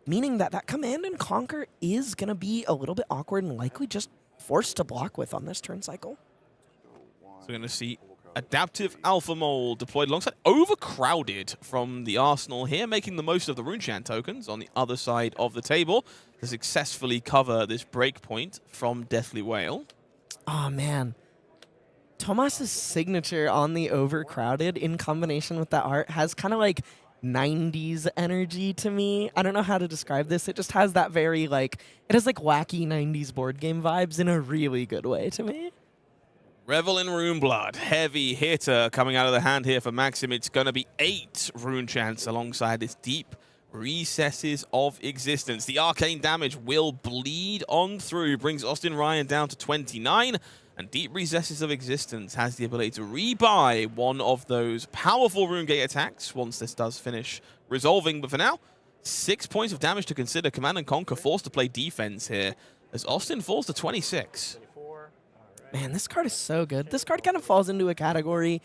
meaning that that Command and Conquer is going to be a little bit awkward and likely just forced to block with on this turn cycle. So we're going to see Adaptive Alpha Mold deployed alongside Overcrowded from the Arsenal here, making the most of the rune chant tokens on the other side of the table to successfully cover this breakpoint from Deathly Wail. Oh, man. Tomas's signature on the Overcrowded in combination with that art has kind of like 90s energy to me. I don't know how to describe this. It just has that very like, it has like wacky 90s board game vibes in a really good way to me. Revel in Rune Blood. Heavy hitter coming out of the hand here for Maxim. It's going to be 8 rune chants alongside this deep recesses of existence. The arcane damage will bleed on through, brings Austin Ryan down to 29. And Deep Recesses of Existence has the ability to rebuy one of those powerful Rune Gate attacks once this does finish resolving. But for now, 6 points of damage to consider. Command and Conquer forced to play defense here as Austin falls to 26. Man, this card is so good. This card kind of falls into a category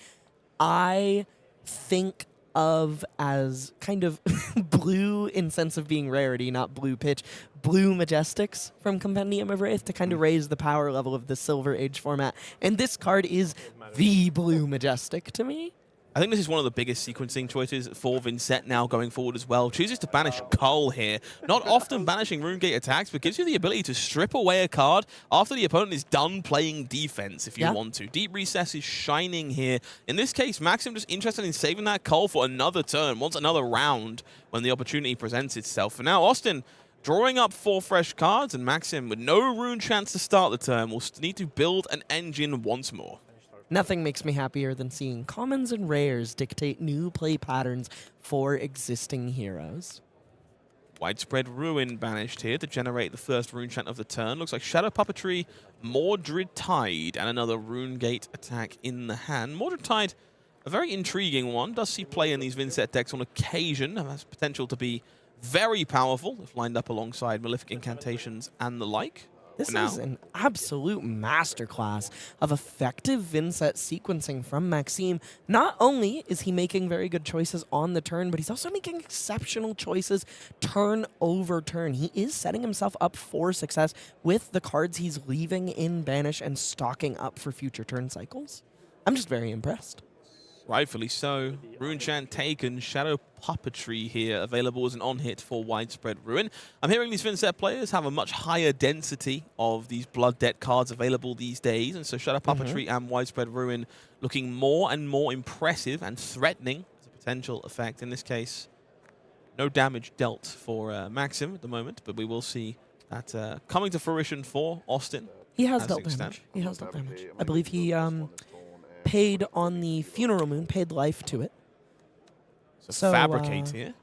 I think of as kind of blue in sense of being rarity, not blue pitch. Blue Majestics from Compendium of Wraith to kind of raise the power level of the Silver Age format. And this card is the Blue Majestic to me. I think this is one of the biggest sequencing choices for Vincent now going forward as well. Chooses to banish Karl here. Not often banishing Rune Gate attacks, but gives you the ability to strip away a card after the opponent is done playing defense if you want to. Deep Recess is shining here. In this case, Maxim just interested in saving that Karl for another turn, wants another round when the opportunity presents itself. For now, Austin drawing up 4 fresh cards, and Maxim, with no rune chance to start the turn, will need to build an engine once more. Nothing makes me happier than seeing commons and rares dictate new play patterns for existing heroes. Widespread Ruin banished here to generate the first rune chant of the turn. Looks like Shadow Puppetry, Mordred Tide, and another Rune Gate attack in the hand. Mordred Tide, a very intriguing one. Does see play in these Vincent decks on occasion, and has potential to be very powerful if lined up alongside Malefic Incantations and the like. This is an absolute masterclass of effective Vincent sequencing from Maxim. Not only is he making very good choices on the turn, but he's also making exceptional choices turn over turn. He is setting himself up for success with the cards he's leaving in Banish and stocking up for future turn cycles. I'm just very impressed. Rightfully so. Rune Chant taken, Shadow Puppetry here, available as an on-hit for Widespread Ruin. I'm hearing these Vincent players have a much higher density of these Blood Debt cards available these days, and so Shadow Puppetry and Widespread Ruin looking more and more impressive and threatening as a potential effect. In this case, no damage dealt for Maxim at the moment, but we will see that coming to fruition for Austin. He has dealt damage. He has dealt damage. I believe he paid on the Funeral Moon, paid life to it. So Fabricate here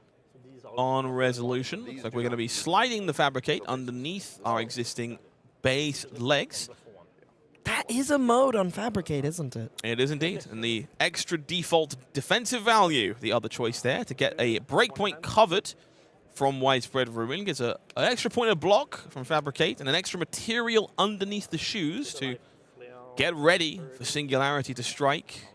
on resolution. Looks like we're going to be sliding the Fabricate underneath our existing base legs. That is a mode on Fabricate, isn't it? It is indeed. And the extra default defensive value, the other choice there, to get a breakpoint covered from Widespread Ruin. Gets an extra point of block from Fabricate and an extra material underneath the shoes to get ready for Singularity to strike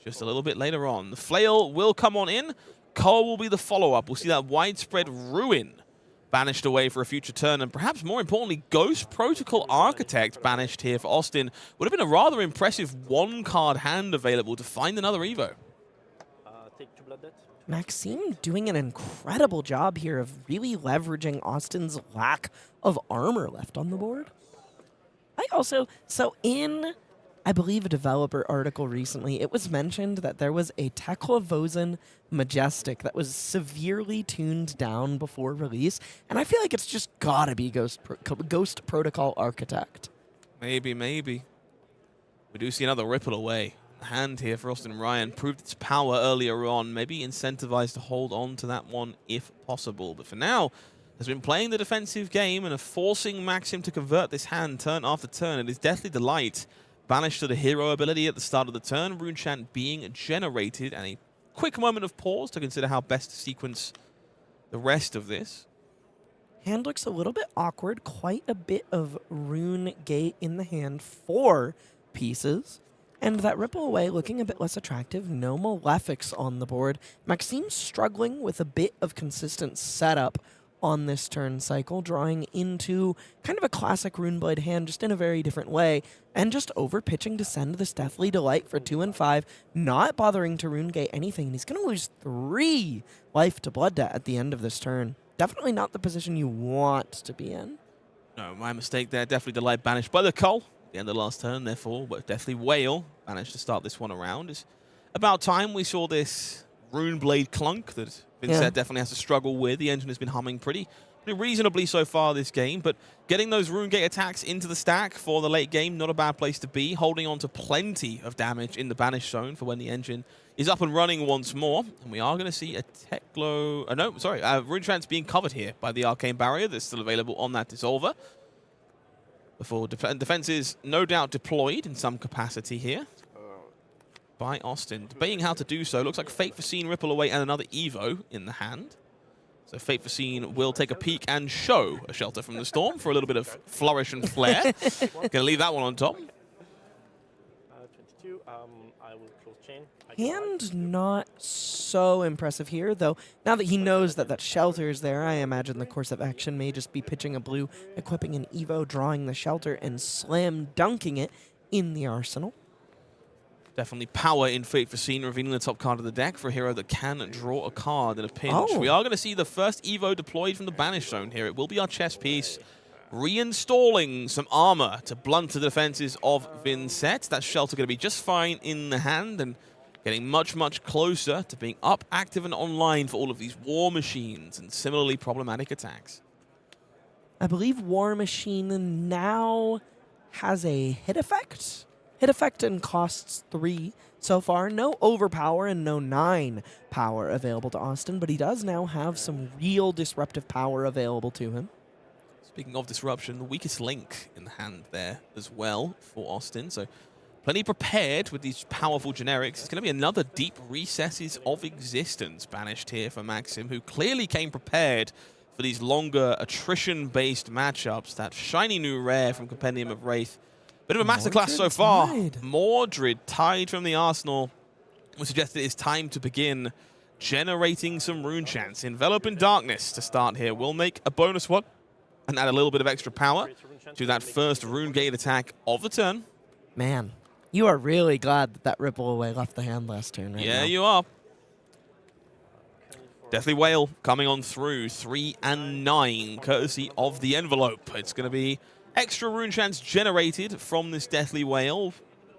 just a little bit later on. The Flail will come on in. Karl will be the follow-up. We'll see that Widespread Ruin banished away for a future turn, and perhaps more importantly, Ghost Protocol Architect banished here for Austin. Would have been a rather impressive one-card hand available to find another Evo. Maxim doing an incredible job here of really leveraging Austin's lack of armor left on the board. I believe a developer article recently, it was mentioned that there was a Teklovossen Majestic that was severely tuned down before release, and I feel like it's just gotta be Ghost Protocol Architect. Maybe. We do see another Ripple away. The hand here for Austin Ryan proved its power earlier on, maybe incentivized to hold on to that one if possible. But for now, has been playing the defensive game and are forcing Maxim to convert this hand turn after turn. It is Deathly Delight banished to the hero ability at the start of the turn, Rune Chant being generated, and a quick moment of pause to consider how best to sequence the rest of this. Hand looks a little bit awkward, quite a bit of Rune Gate in the hand, 4 pieces, and that Ripple away looking a bit less attractive, no Malefics on the board. Maxim struggling with a bit of consistent setup on this turn cycle, drawing into kind of a classic Runeblade hand, just in a very different way, and just over-pitching to send this Deathly Delight for 2 and 5, not bothering to Runegate anything, and he's going to lose 3 life to Blood Debt at the end of this turn. Definitely not the position you want to be in. No, my mistake there. Deathly Delight banished by the Karl at the end of the last turn, therefore, but Deathly Whale managed to start this one around. It's about time we saw this Runeblade clunk that Vincent definitely has to struggle with. The engine has been humming pretty reasonably so far this game, but getting those rune gate attacks into the stack for the late game, not a bad place to be. Holding on to plenty of damage in the banished zone for when the engine is up and running once more. And we are going to see a Rune Trance being covered here by the Arcane Barrier that's still available on that Dissolver. Before defense is no doubt deployed in some capacity here by Austin. Debating how to do so. Looks like Fate Foreseen, Ripple Away, and another Evo in the hand. So Fate Foreseen will take a peek and show a Shelter from the Storm for a little bit of flourish and flair. Gonna leave that one on top. 22. I will close chain. Hand not so impressive here, though. Now that he knows that that shelter is there, I imagine the course of action may just be pitching a blue, equipping an Evo, drawing the shelter, and slam dunking it in the arsenal. Definitely power in Fate Foreseen, revealing the top card of the deck for a hero that can draw a card in a pinch. Oh. We are going to see the first Evo deployed from the Banished Zone here. It will be our chess piece, reinstalling some armor to blunt the defenses of Vincent. That Shelter going to be just fine in the hand and getting much, much closer to being up, active, and online for all of these War Machines and similarly problematic attacks. I believe War Machine now has a hit effect. Hit effect and costs 3 so far. No overpower and no 9 power available to Austin, but he does now have some real disruptive power available to him. Speaking of disruption, the weakest link in the hand there as well for Austin. So plenty prepared with these powerful generics. It's going to be another Deep Recesses of Existence banished here for Maxim, who clearly came prepared for these longer attrition-based matchups. That shiny new rare from Compendium of Wraith. Bit of a masterclass so far. Mordred Tide from the Arsenal would suggest that it's time to begin generating some rune chants. Envelop in Darkness to start here. We'll make a bonus one and add a little bit of extra power to that first rune gate attack of the turn. Man, you are really glad that that Ripple Away left the hand last turn right now. Yeah, you are. Deathly Whale coming on through 3 and 9, courtesy of the Envelope. It's going to be extra rune chants generated from this Deathly Whale.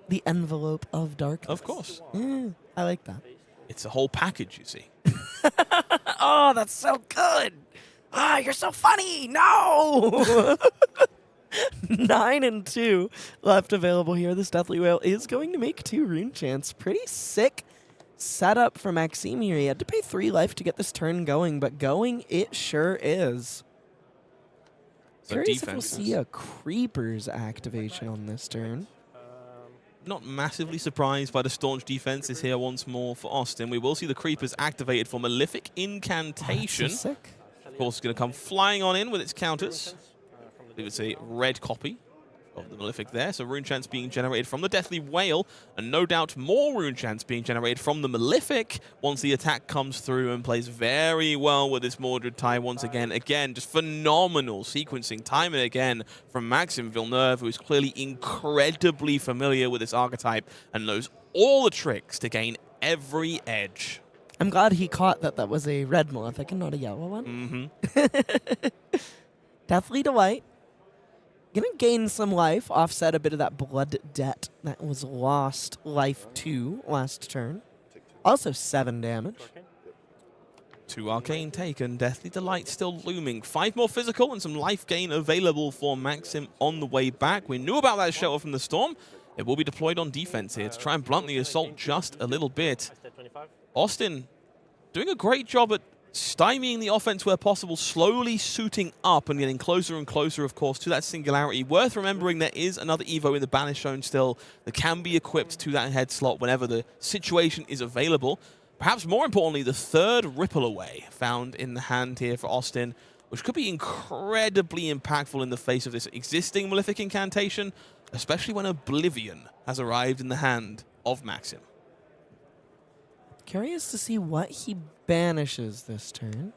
The Envelope of Darkness. Of course. I like that. It's a whole package, you see. Oh, that's so good. Ah, you're so funny. No. 9 and 2 left available here. This Deathly Whale is going to make 2 rune chants. Pretty sick setup for Maxim here. He had to pay 3 life to get this turn going, but going it sure is. Curious if we'll see a Creeper's activation on this turn. Not massively surprised by the staunch defenses here once more for Austin. We will see the Creepers activated for Malefic Incantation. Oh, that's so sick. Of course, it's going to come flying on in with its counters. I believe it's a red copy of the Malefic there. So rune chants being generated from the Deathly Whale, and no doubt more rune chants being generated from the Malefic once the attack comes through, and plays very well with this Mordred Tide once again. Again, just phenomenal sequencing time and again from Maxim Villeneuve, who is clearly incredibly familiar with this archetype and knows all the tricks to gain every edge. I'm glad he caught that that was a red Malefic and not a yellow one. Deathly Delight. Gonna gain some life, offset a bit of that blood debt that was lost life to last turn. Also 7 damage. 2 arcane taken, Deathly Delight still looming. 5 more physical and some life gain available for Maxim on the way back. We knew about that Shelter from the Storm. It will be deployed on defense here to try and blunt the assault just a little bit. Austin doing a great job at stymieing the offense where possible, slowly suiting up and getting closer and closer, of course, to that singularity. Worth remembering there is another Evo in the Banished Zone still that can be equipped to that head slot whenever the situation is available. Perhaps more importantly, the third Ripple Away found in the hand here for Austin, which could be incredibly impactful in the face of this existing Malefic Incantation, especially when Oblivion has arrived in the hand of Maxim. Curious to see what he banishes this turn.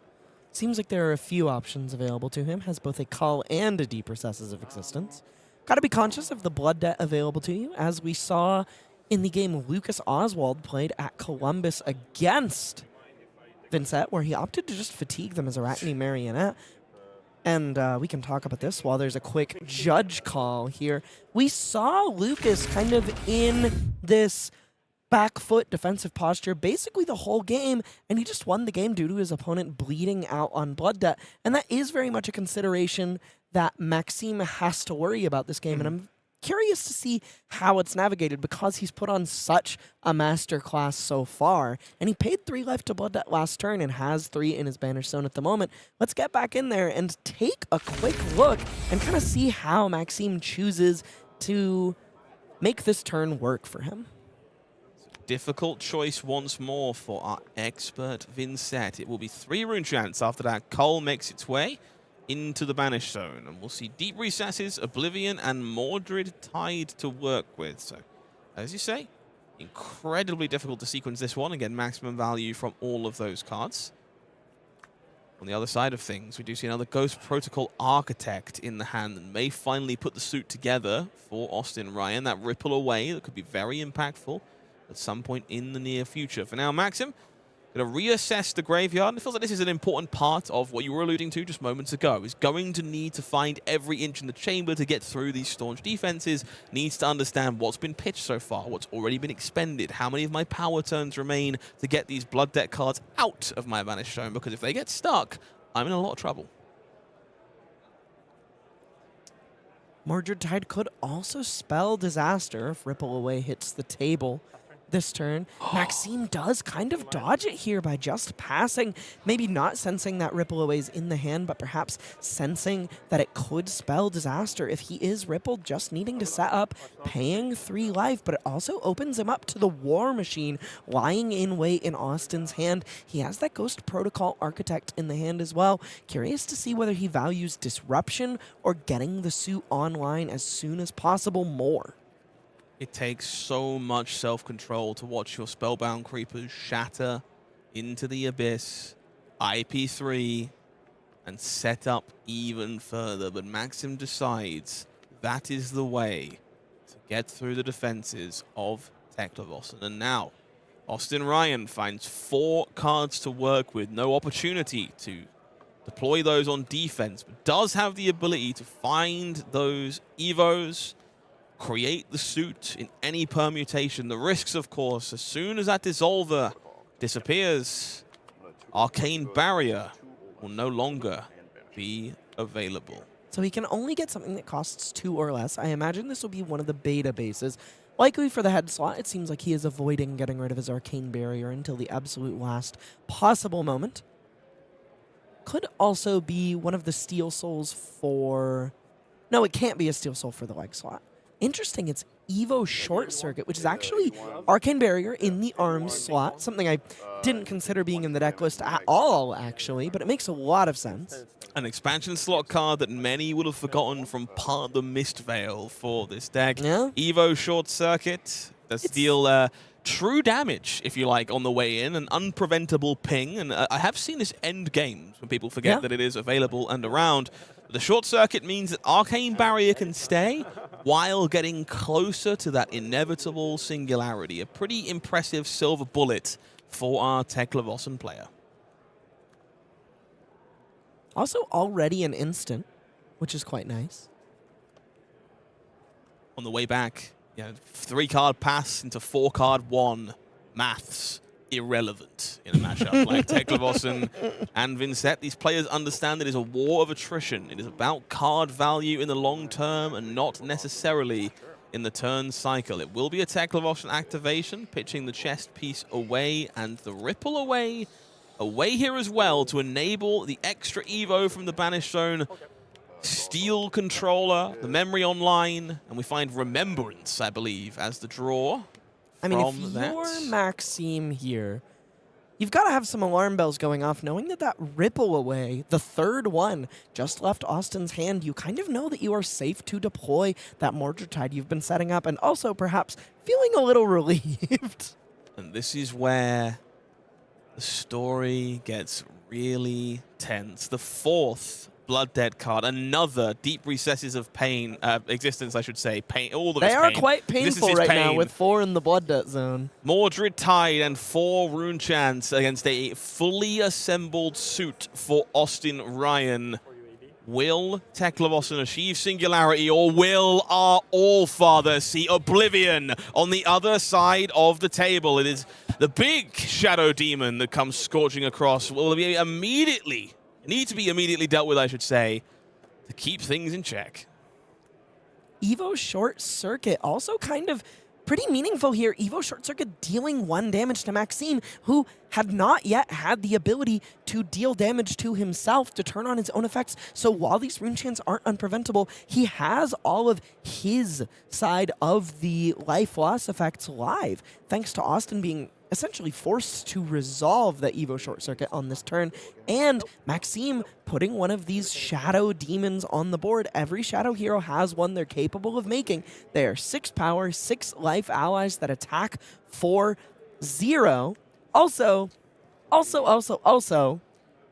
Seems like there are a few options available to him. Has both a Call and a Deep Recesses of Existence. Got to be conscious of the blood debt available to you, as we saw in the game Lucas Oswald played at Columbus against Vincent, where he opted to just fatigue them as Arachne Marionette. And we can talk about this while there's a quick judge call here. We saw Lucas kind of in this back foot defensive posture basically the whole game, and he just won the game due to his opponent bleeding out on blood debt. And that is very much a consideration that Maxim has to worry about this game, and I'm curious to see how it's navigated because he's put on such a masterclass so far, and he paid 3 life to blood debt last turn and has 3 in his Banished Zone at the moment. Let's get back in there and take a quick look and kind of see how Maxim chooses to make this turn work for him. Difficult choice once more for our expert Vincent. It will be 3 rune chants after that. Karl makes its way into the Banished Zone, and we'll see Deep Recesses, Oblivion, and Mordred Tide to work with. So, as you say, incredibly difficult to sequence this one and get maximum value from all of those cards. On the other side of things, we do see another Ghost Protocol Architect in the hand and may finally put the suit together for Austin Ryan. That ripple away that could be very impactful at some point in the near future. For now, Maxim going to reassess the graveyard, and it feels like this is an important part of what you were alluding to just moments ago. He's going to need to find every inch in the chamber to get through these staunch defenses, needs to understand what's been pitched so far, what's already been expended, how many of my power turns remain to get these blood debt cards out of my Banished Zone, because if they get stuck, I'm in a lot of trouble. Mordred Tide could also spell Disaster if Ripple Away hits the table this turn. Maxim does kind of dodge it here by just passing, maybe not sensing that Ripple Away's in the hand, but perhaps sensing that it could spell Disaster if he is rippled, just needing to set up, paying 3 life, but it also opens him up to the War Machine lying in wait in Austin's hand. He has that Ghost Protocol Architect in the hand as well. Curious to see whether he values Disruption or getting the suit online as soon as possible more. It takes so much self-control to watch your Spellbound Creepers shatter into the Abyss, IP3, and set up even further. But Maxim decides that is the way to get through the defenses of Teklovossen. And now, Austin Ryan finds 4 cards to work with. No opportunity to deploy those on defense, but does have the ability to find those Evos, create the suit in any permutation. The risks, of course, as soon as that Dissolver disappears, Arcane Barrier will no longer be available. So he can only get something that costs 2 or less. I imagine this will be one of the beta bases. Likely for the head slot, it seems like he is avoiding getting rid of his Arcane Barrier until the absolute last possible moment. Could also be one of the Steel Souls for... No, it can't be a Steel Soul for the leg slot. Interesting, it's Evo Short Circuit, which is actually Arcane Barrier in the arms slot, something I didn't consider being in the deck list at all, actually, but it makes a lot of sense. An expansion slot card that many would have forgotten from part of the Mist Veil for this deck. Yeah. Evo Short Circuit does deal true damage, if you like, on the way in, an unpreventable ping, and I have seen this end games when people forget that it is available and around. The Short Circuit means that Arcane Barrier can stay while getting closer to that inevitable singularity. A pretty impressive silver bullet for our Teklovossen player. Also already an instant, which is quite nice. On the way back, 3-card pass into 4-card 1. Maths. Irrelevant in a matchup like Teklovossen and Vincent. These players understand that it is a war of attrition. It is about card value in the long term and not necessarily in the turn cycle. It will be a Teklovossen activation, pitching the chest piece away and the Ripple away here as well to enable the extra Evo from the Banished Zone. Steel Controller, the memory online, and we find Remembrance, I believe, as the draw. I mean, if you're Maxim here, you've got to have some alarm bells going off, knowing that that Ripple Away, the 3rd one, just left Austin's hand. You kind of know that you are safe to deploy that Mordred Tide you've been setting up, and also perhaps feeling a little relieved. And this is where the story gets really tense. The 4th Blood Debt card, another Deep Recesses of Pain, existence, I should say. Pain, all of they are pain. quite painful right now with 4 in the Blood Debt zone. Mordred Tide and 4 rune chants against a fully assembled suit for Austin Ryan. Will Teklovossen achieve singularity, or will our All-Father see oblivion on the other side of the table? It is the big shadow demon that comes scorching across. Will be need to be immediately dealt with, I should say, to keep things in check. Evo Short Circuit also kind of pretty meaningful here. Evo Short Circuit dealing 1 damage to Maxim, who had not yet had the ability to deal damage to himself, to turn on his own effects. So while these rune chants aren't unpreventable, he has all of his side of the life loss effects live, thanks to Austin being essentially forced to resolve the Evo Short Circuit on this turn, and Maxim putting one of these shadow demons on the board. Every shadow hero has one they're capable of making. They are 6 power, 6 life allies that attack for 0. Also,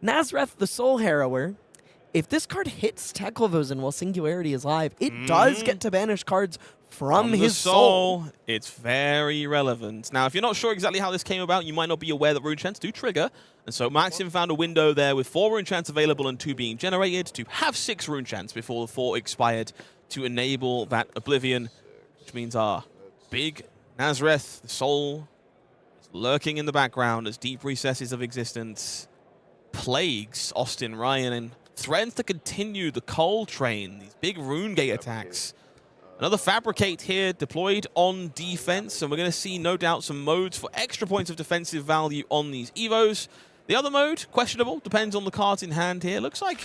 Nazareth the Soul Harrower. If this card hits Teklovossen while Singularity is live, it does get to banish cards from his soul. It's very relevant. Now, if you're not sure exactly how this came about, you might not be aware that rune chants do trigger. And so Maxim found a window there with 4 rune chants available and 2 being generated to have 6 rune chants before the 4 expired to enable that oblivion, which means our big Nazareth, the soul, is lurking in the background as deep recesses of existence plagues Austin Ryan and threatens to continue the coal train, these big rune gate attacks. Another Fabricate here deployed on defense, and we're going to see, no doubt, some modes for extra points of defensive value on these Evos. The other mode, questionable, depends on the cards in hand here. Looks like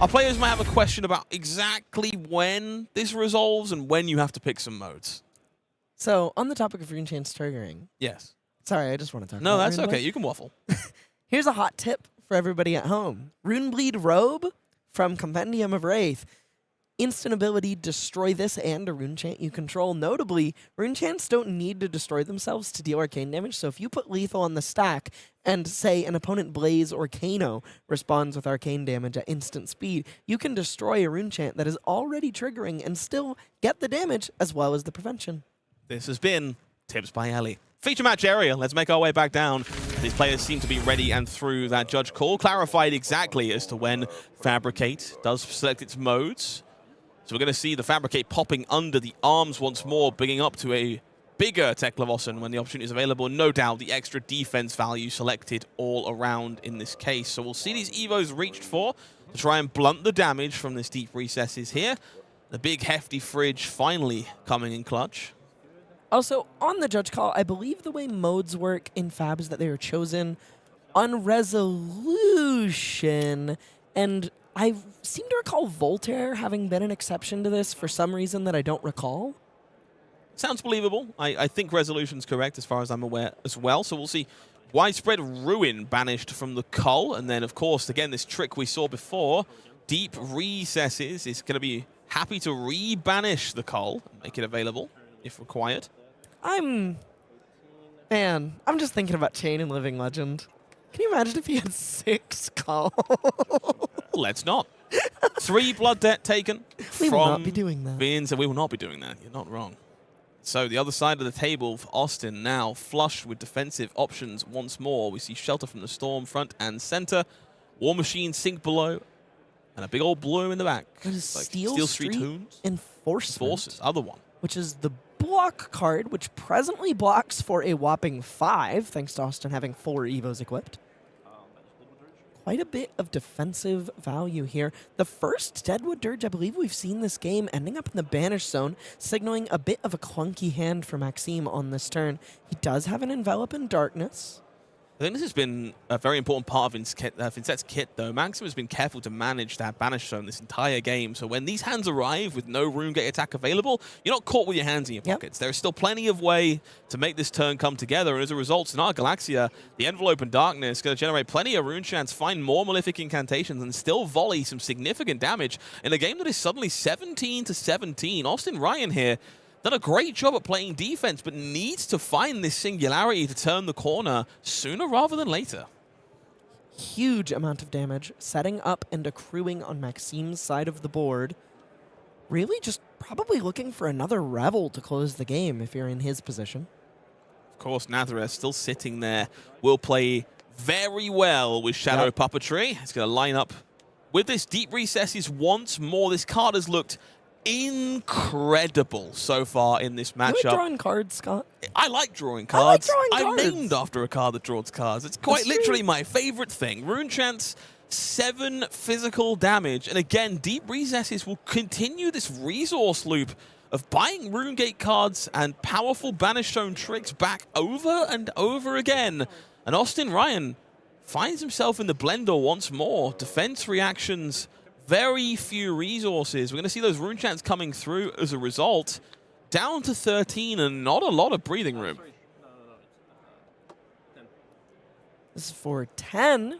our players might have a question about exactly when this resolves and when you have to pick some modes. So, on the topic of rune chants triggering. Yes. Sorry, I just want to talk No, about that's Rune okay. Blade. You can waffle. Here's a hot tip for everybody at home. Runebleed Robe from Compendium of Wraith. Instant ability, destroy this and a rune chant you control. Notably, rune chants don't need to destroy themselves to deal arcane damage, so if you put lethal on the stack and, say, an opponent Blaze or Kano responds with arcane damage at instant speed, you can destroy a rune chant that is already triggering and still get the damage as well as the prevention. This has been Tips by Elly. Feature match area. Let's make our way back down. These players seem to be ready and through that judge call, clarified exactly as to when Fabricate does select its modes. So we're going to see the Fabricate popping under the arms once more, bringing up to a bigger Teklovossen when the opportunity is available. And no doubt the extra defense value selected all around in this case. So we'll see these Evos reached for to try and blunt the damage from this deep recesses here. The big hefty fridge finally coming in clutch. Also, on the judge call, I believe the way modes work in Fab is that they are chosen on resolution, and I seem to recall Voltaire having been an exception to this for some reason that I don't recall. Sounds believable. I think resolution's correct as far as I'm aware as well. So we'll see Widespread Ruin banished from the cull. And then, of course, again, this trick we saw before, Deep Recesses is going to be happy to re-banish the cull and make it available if required. I'm just thinking about Chain and Living Legend. Can you imagine if he had 6 cull? Let's not. 3 blood debt taken. We will not be doing that. Vincent, we will not be doing that. You're not wrong. So the other side of the table for Austin now flushed with defensive options once more. We see Shelter from the Storm front and center. War Machine sink below. And a big old blue in the back. That is like Steel Street Toons. Enforcement. Forces, other one. Which is the block card, which presently blocks for a whopping 5, thanks to Austin having 4 Evos equipped. Quite a bit of defensive value here. The first Deadwood Dirge I believe we've seen this game ending up in the banish zone, signaling a bit of a clunky hand for Maxim on this turn. He does have an Envelop in Darkness. I think this has been a very important part of Vincent's kit, though. Maxim has been careful to manage that banish zone this entire game, so when these hands arrive with no rune gate attack available, you're not caught with your hands in your pockets. There is still plenty of way to make this turn come together, and as a result, in our Galaxia, the Envelope in Darkness is going to generate plenty of rune chants, find more Malefic incantations, and still volley some significant damage in a game that is suddenly 17-17. Austin Ryan here done a great job at playing defense, but needs to find this singularity to turn the corner sooner rather than later. Huge amount of damage, setting up and accruing on Maxim's side of the board. Really just probably looking for another Revel to close the game if you're in his position. Of course, Nazareth still sitting there. Will play very well with Shadow Puppetry. It's going to line up with this deep recesses once more. This card has looked incredible so far in this You like matchup. drawing cards, Scott? I like drawing cards. I like drawing I'm cards. named after a card that draws cards. It's quite That's literally true. my favorite thing. Rune Chant's 7 physical damage. And again, Deep Recesses will continue this resource loop of buying Rune Gate cards and powerful Banish Zone tricks back over and over again. And Austin Ryan finds himself in the blender once more. Defense reactions, very few resources. We're going to see those Rune Chants coming through as a result. Down to 13 and not a lot of breathing room. This is for 10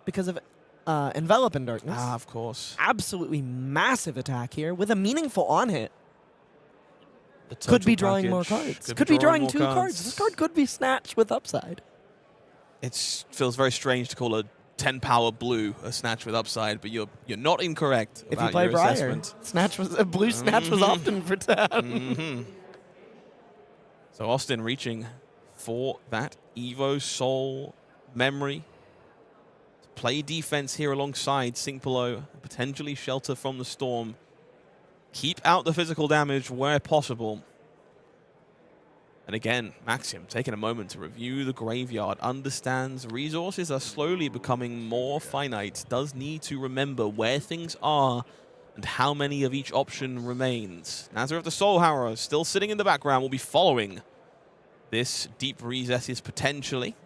because of Envelop in Darkness. Ah, of course. Absolutely massive attack here with a meaningful on-hit. The Could be total drawing more package. cards. Could be drawing more 2 cards. This card could be snatched with upside. It feels very strange to call a 10 power blue a snatch with upside, but you're not incorrect If you about play your Briar, assessment. snatch was a blue snatch was often for 10. So Austin reaching for that Evo Soul memory. To play defense here alongside Sink Below, potentially shelter from the storm. Keep out the physical damage where possible. And again, Maxim taking a moment to review the graveyard, understands resources are slowly becoming more finite, does need to remember where things are and how many of each option remains. Nazar of the Soul Harrow still sitting in the background, will be following this deep recesses potentially.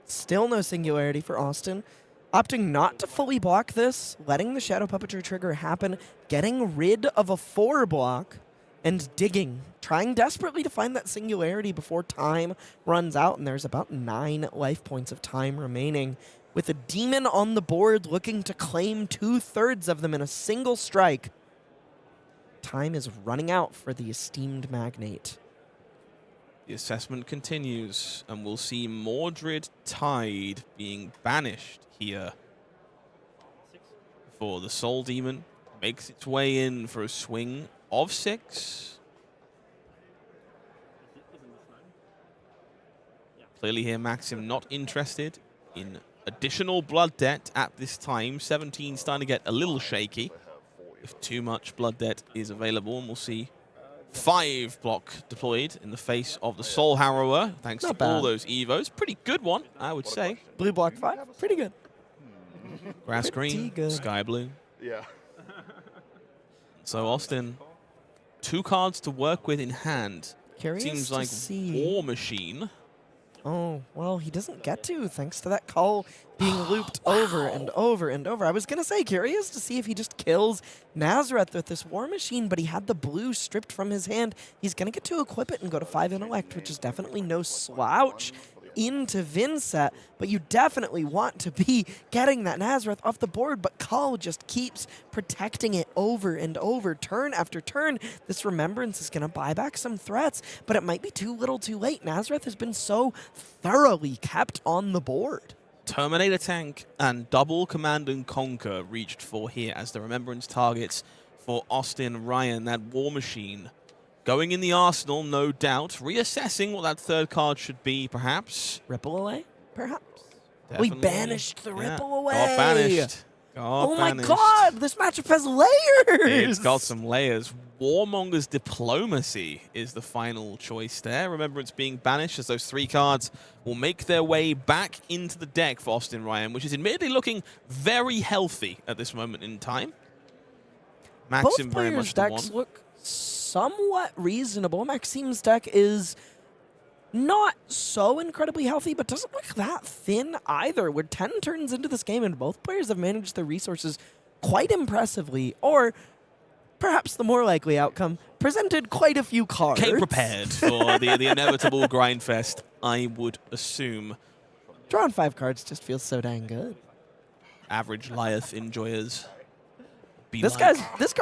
Still no singularity for Austin. Opting not to fully block this, letting the Shadow Puppetry trigger happen, getting rid of a 4 block, and digging. Trying desperately to find that singularity before time runs out, and there's about 9 life points of time remaining. With a demon on the board looking to claim 2/3 of them in a single strike, time is running out for the esteemed magnate. The assessment continues, and we'll see Mordred Tide being banished here. For the Soul Demon, makes its way in for a swing of 6. Clearly here, Maxim not interested in additional blood debt at this time. 17 starting to get a little shaky if too much blood debt is available, and we'll see 5 block deployed in the face of the Soul Harrower, thanks Not to all bad. those Evos. Pretty good one, I would say. Blue block 5, pretty good. Grass Pretty green, good. sky blue. Yeah. So Austin, 2 cards to work with in hand. Curious Seems to like see. War Machine. Oh, well, he doesn't get to, thanks to that call being looped over and over and over. I was going to say, curious to see if he just kills Nazareth with this War Machine, but he had the blue stripped from his hand. He's going to get to equip it and go to 5 Intellect, which is definitely no slouch into Vincent, but you definitely want to be getting that Nazareth off the board, but Karl just keeps protecting it over and over, turn after turn. This Remembrance is going to buy back some threats, but it might be too little too late. Nazareth has been so thoroughly kept on the board. Terminator Tank and double Command and Conquer reached for here as the Remembrance targets for Austin Ryan. That War Machine going in the arsenal, no doubt. Reassessing what that 3rd card should be, perhaps. Ripple away, perhaps? Definitely. We banished the Ripple away. Got banished. Got Oh my banished. god, this matchup has layers! It's got some layers. Warmonger's Diplomacy is the final choice there. Remembrance being banished as those 3 cards will make their way back into the deck for Austin Ryan, which is admittedly looking very healthy at this moment in time. Maxim Both very players' much the decks one. look somewhat reasonable. Maxim's deck is not so incredibly healthy, but doesn't look that thin either. We're 10 turns into this game, and both players have managed their resources quite impressively, or perhaps the more likely outcome, presented quite a few cards. Came prepared for the inevitable grind fest, I would assume. Drawing 5 cards just feels so dang good. Average Lyeth enjoyers. Be This like. this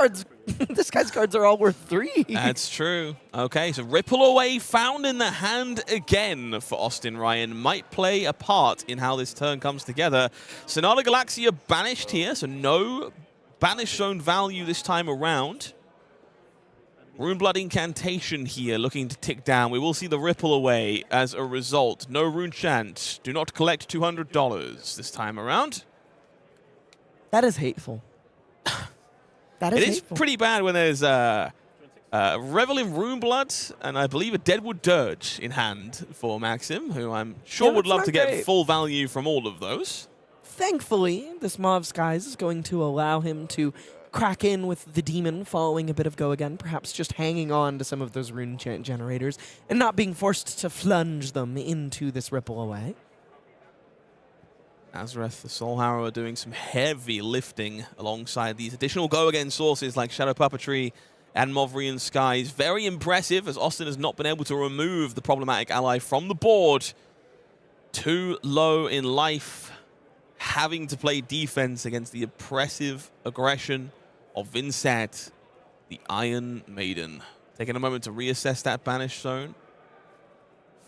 guy's cards are all worth 3. That's true. Okay, so Ripple Away found in the hand again for Austin Ryan. Might play a part in how this turn comes together. Sonata Galaxia banished here, so no Banish Zone value this time around. Runeblood Incantation here looking to tick down. We will see the Ripple Away as a result. No Rune Chant. Do not collect $200 this time around. That is hateful. That is It is hateful. pretty bad when there's Revel in Runeblood and I believe a Deadwood Dirge in hand for Maxim, who I'm sure Yeah, would that's love not to get great. full value from all of those. Thankfully, this Mauve Skies is going to allow him to crack in with the demon following a bit of go again, perhaps just hanging on to some of those rune chant generators and not being forced to plunge them into this ripple away. Nazareth, the Soul Harrower, doing some heavy lifting alongside these additional go-again sources like Shadow Puppetry and Movrian Skies. Very impressive, as Austin has not been able to remove the problematic ally from the board. Too low in life, having to play defense against the oppressive aggression of Vincent, the Iron Maiden. Taking a moment to reassess that banished zone.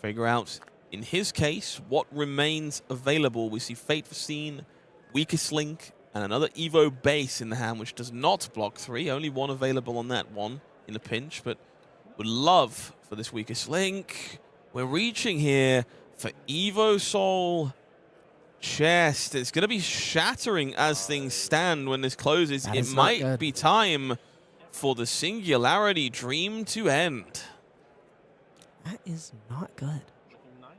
Figure out, in his case, what remains available. We see Fate Foreseen, Weakest Link, and another Evo base in the hand, which does not block 3. Only one available on that one in a pinch, but would love for this Weakest Link. We're reaching here for Evo Soul Chest. It's going to be shattering as things stand when this closes. That It is not might good. be time for the Singularity Dream to end. That is not good. 9.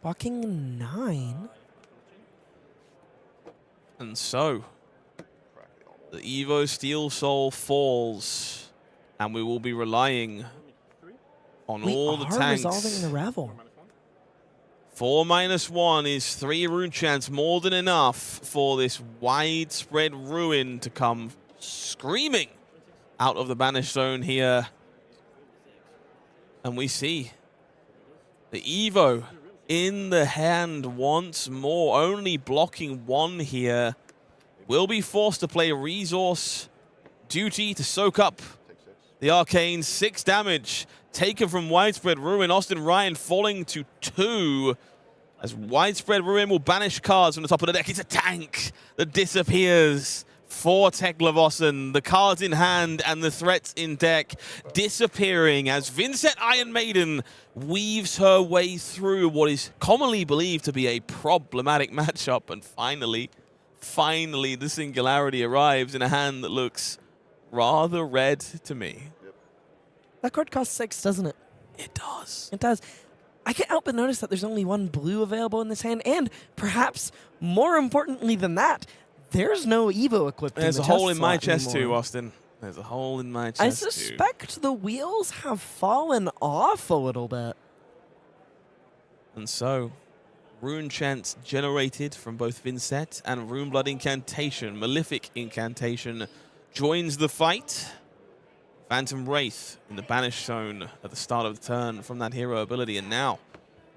Blocking 9? And so, the Evo Steel Soul falls, and we will be relying on We all the are tanks. resolving the Revel. 4-1 is 3 rune chants, more than enough for this widespread ruin to come screaming out of the banished zone here. And we see the Evo in the hand once more, only blocking 1 here. Will be forced to play Resource Duty to soak up the Arcane. 6 damage taken from Widespread Ruin. Austin Ryan falling to 2. As Widespread Ruin will banish cards from the top of the deck. It's a tank that disappears for Teklovossen. The cards in hand and the threats in deck disappearing as Vincent Iron Maiden weaves her way through what is commonly believed to be a problematic matchup. And finally, the Singularity arrives in a hand that looks rather red to me. That card costs 6, doesn't it? It does. It does. I can't help but notice that there's only 1 blue available in this hand, and perhaps more importantly than that, there's no Evo equipped There's in a the hole in my chest anymore. too, Austin. There's a hole in my chest I too. suspect the wheels have fallen off a little bit. And so, rune chants generated from both Vincent and Runeblood Incantation, Malefic Incantation, joins the fight. Phantom Wraith in the banished zone at the start of the turn from that hero ability. And now,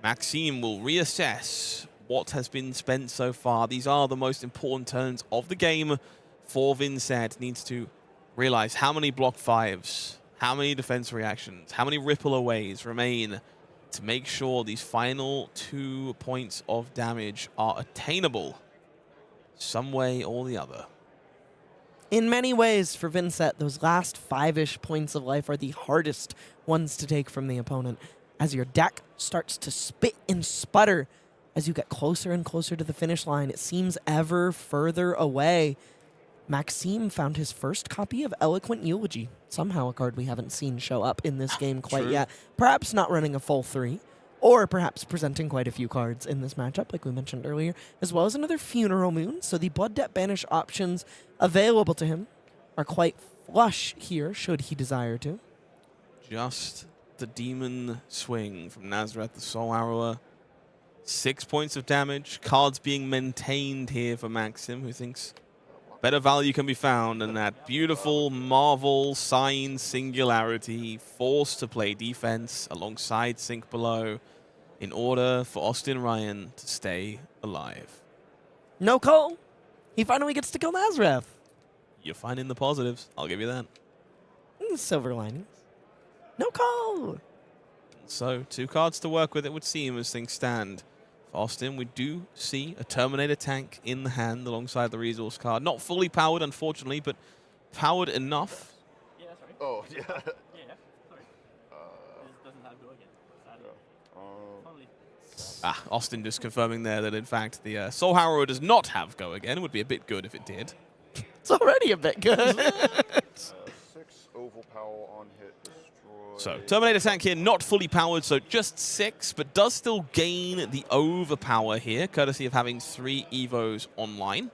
Maxim will reassess what has been spent so far. These are the most important turns of the game for Vincent. Needs to realize how many block 5s, how many defense reactions, how many ripple aways remain to make sure these final 2 points of damage are attainable some way or the other. In many ways, for Vincent, those last 5-ish points of life are the hardest ones to take from the opponent, as your deck starts to spit and sputter as you get closer and closer to the finish line. It seems ever further away. Maxim found his first copy of Eloquent Eulogy, somehow a card we haven't seen show up in this game quite True. yet. Perhaps not running a full 3, or perhaps presenting quite a few cards in this matchup, like we mentioned earlier, as well as another Funeral Moon. So the Blood Debt Banish options available to him are quite flush here, should he desire to. Just the Demon Swing from Nazareth, the Soul Arrower. 6 points of damage. Cards being maintained here for Maxim, who thinks better value can be found in that beautiful Marvel sign Singularity, forced to play defense alongside Sink Below in order for Austin Ryan to stay alive. No Cole. He finally gets to kill Nazareth. You're finding the positives. I'll give you that. Silver linings. No Cole. So 2 cards to work with, it would seem, as things stand. For Austin, we do see a Terminator tank in the hand alongside the resource card. Not fully powered, unfortunately, but powered enough. Yeah, sorry. Oh, yeah. Yeah, sorry. This doesn't have go again. Sadly. Only. Austin just confirming there that, in fact, the Soul Harrower does not have Go Again. It would be a bit good if it did. It's already a bit good. 6 overpower on hit, destroy. So, Terminator tank here, not fully powered, so just 6, but does still gain the overpower here, courtesy of having 3 Evos online.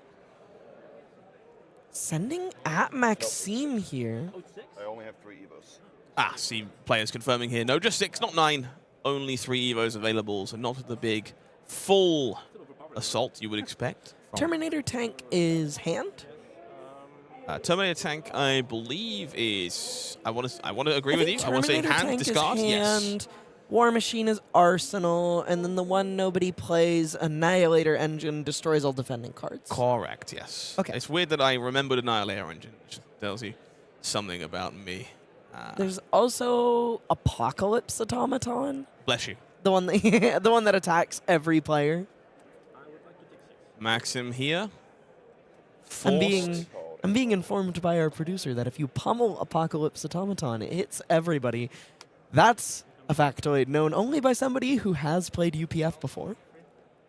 Sending at Maxim here. I only have 3 Evos. See players confirming here. No, just 6, not 9. Only 3 Evos available, so not the big full assault you would expect. Terminator tank is hand. Terminator tank, I believe, is. I want to agree with you. I want to say Terminator hand tank discard. is hand. Yes. War Machine is Arsenal, and then the one nobody plays, Annihilator Engine, destroys all defending cards. Correct. Yes. Okay. It's weird that I remembered Annihilator Engine, which tells you something about me. There's also Apocalypse Automaton, Bless you. the one that the one that attacks every player. Maxim here. I'm Forced. being informed by our producer that if you pummel Apocalypse Automaton, it hits everybody. That's a factoid known only by somebody who has played UPF before.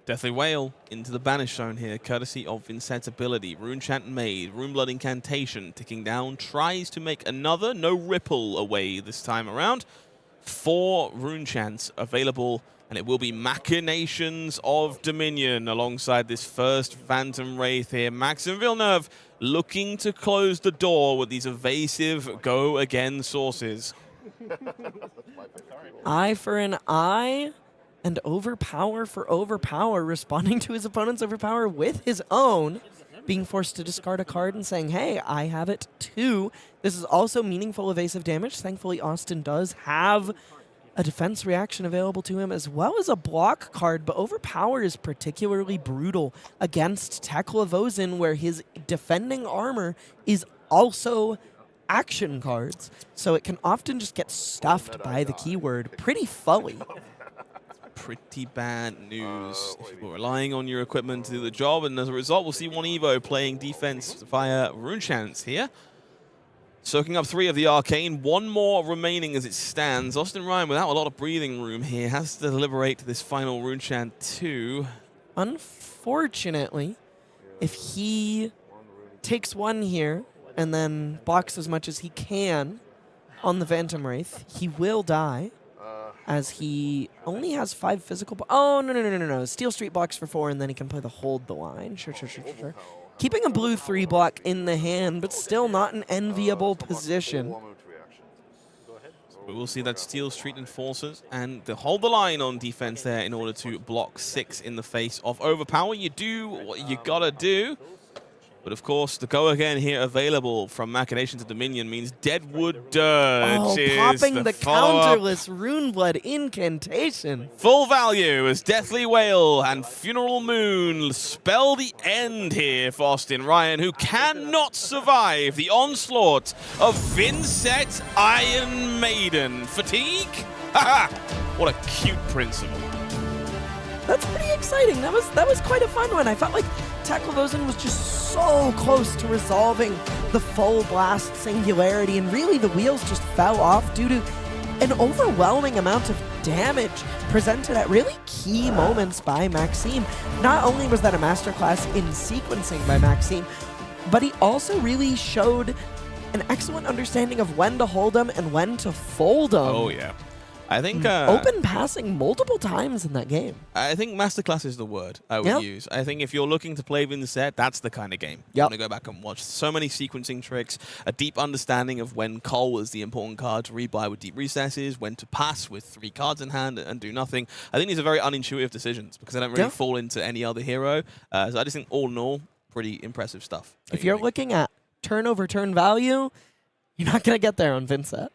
Deathly Whale into the Banish Zone here, courtesy of Vincent's ability. Rune Chant made, Rune Blood Incantation ticking down, tries to make another, no ripple away this time around. 4 Rune Chants available, and it will be Machinations of Dominion alongside this first Phantom Wraith here. Maxim Villeneuve looking to close the door with these evasive Go Again sources. Eye for an eye, and overpower for overpower, responding to his opponent's overpower with his own, being forced to discard a card and saying, hey, I have it too. This is also meaningful evasive damage. Thankfully, Austin does have a defense reaction available to him as well as a block card, but overpower is particularly brutal against Teklovossen, where his defending armor is also action cards, so it can often just get stuffed by the keyword pretty fully. Pretty bad news if you're relying on your equipment to do the job, and as a result, we'll see one Evo playing defense via Rune Chants here. Soaking up 3 of the Arcane, 1 more remaining as it stands. Austin Ryan, without a lot of breathing room here, has to liberate this final Rune Chant too. Unfortunately, if he takes 1 here and then blocks as much as he can on the Phantom Wraith, he will die, as he only has 5 physical. Oh, no. Steel Street blocks for 4, and then he can play the Hold the Line. Sure. Keeping a blue 3 block in the hand, but still not an enviable position. We will see that Steel Street enforces and the Hold the Line on defense there in order to block 6 in the face of overpower. You do what you gotta do. But of course, the Go Again here available from Machinations of Dominion means Deadwood Dirge is popping the follow-up. counterless Rune Blood Incantation. Full value as Deathly Whale and Funeral Moon spell the end here for Austin Ryan, who cannot survive the onslaught of Vincent Iron Maiden. Fatigue? Haha! What a cute principle. That's pretty exciting. That was quite a fun one. I felt like Teklovossen was just so close to resolving the full blast singularity, and really the wheels just fell off due to an overwhelming amount of damage presented at really key moments by Maxim. Not only was that a masterclass in sequencing by Maxim, but he also really showed an excellent understanding of when to hold them and when to fold them. Oh, yeah. I think open passing multiple times in that game. I think masterclass is the word I would use. I think if you're looking to play Vincent, that's the kind of game you want to go back and watch. So many sequencing tricks, a deep understanding of when Karl was the important card to rebuy with deep recesses, when to pass with 3 cards in hand and do nothing. I think these are very unintuitive decisions because they don't really fall into any other hero. So I just think all in all, pretty impressive stuff. If you're looking at turn over turn value, you're not going to get there on Vincent.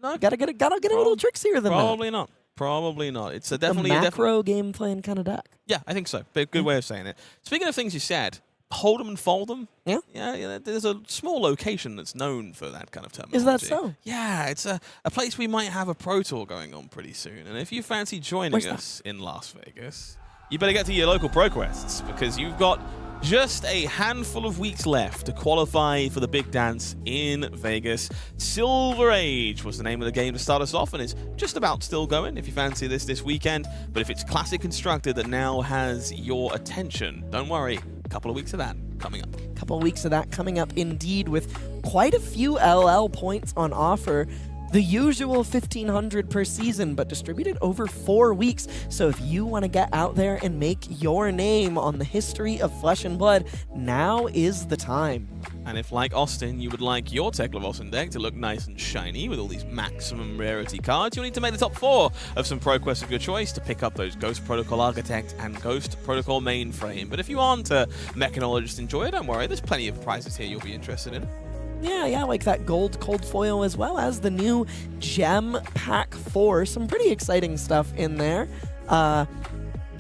No, gotta get a little trickier than probably that. not. Probably not. It's a A definitely macro game playing kind of deck. Yeah, I think so. But good way of saying it. Speaking of things you said, hold them and fold them. Yeah. Yeah. There's a small location that's known for that kind of terminology. Is that so? Yeah, it's a place we might have a Pro Tour going on pretty soon. And if you fancy joining us in Las Vegas, you better get to your local ProQuests because you've got Just a handful of weeks left to qualify for the big dance in Vegas. Silver Age was the name of the game to start us off, and it's just about still going if you fancy this weekend. But if it's Classic Constructed that now has your attention, don't worry, a couple of weeks of that coming up. A couple of weeks of that coming up indeed, with quite a few LL points on offer. The usual 1,500 per season, but distributed over 4 weeks. So if you want to get out there and make your name on the history of Flesh and Blood, now is the time. And if, like Austin, you would like your Teklovossen deck to look nice and shiny with all these maximum rarity cards, you'll need to make the top 4 of some pro quests of your choice to pick up those Ghost Protocol Architect and Ghost Protocol Mainframe. But if you aren't a mechanologist enjoyer, don't worry, there's plenty of prizes here you'll be interested in. Yeah, like that gold cold foil, as well as the new Gem Pack 4. Some pretty exciting stuff in there.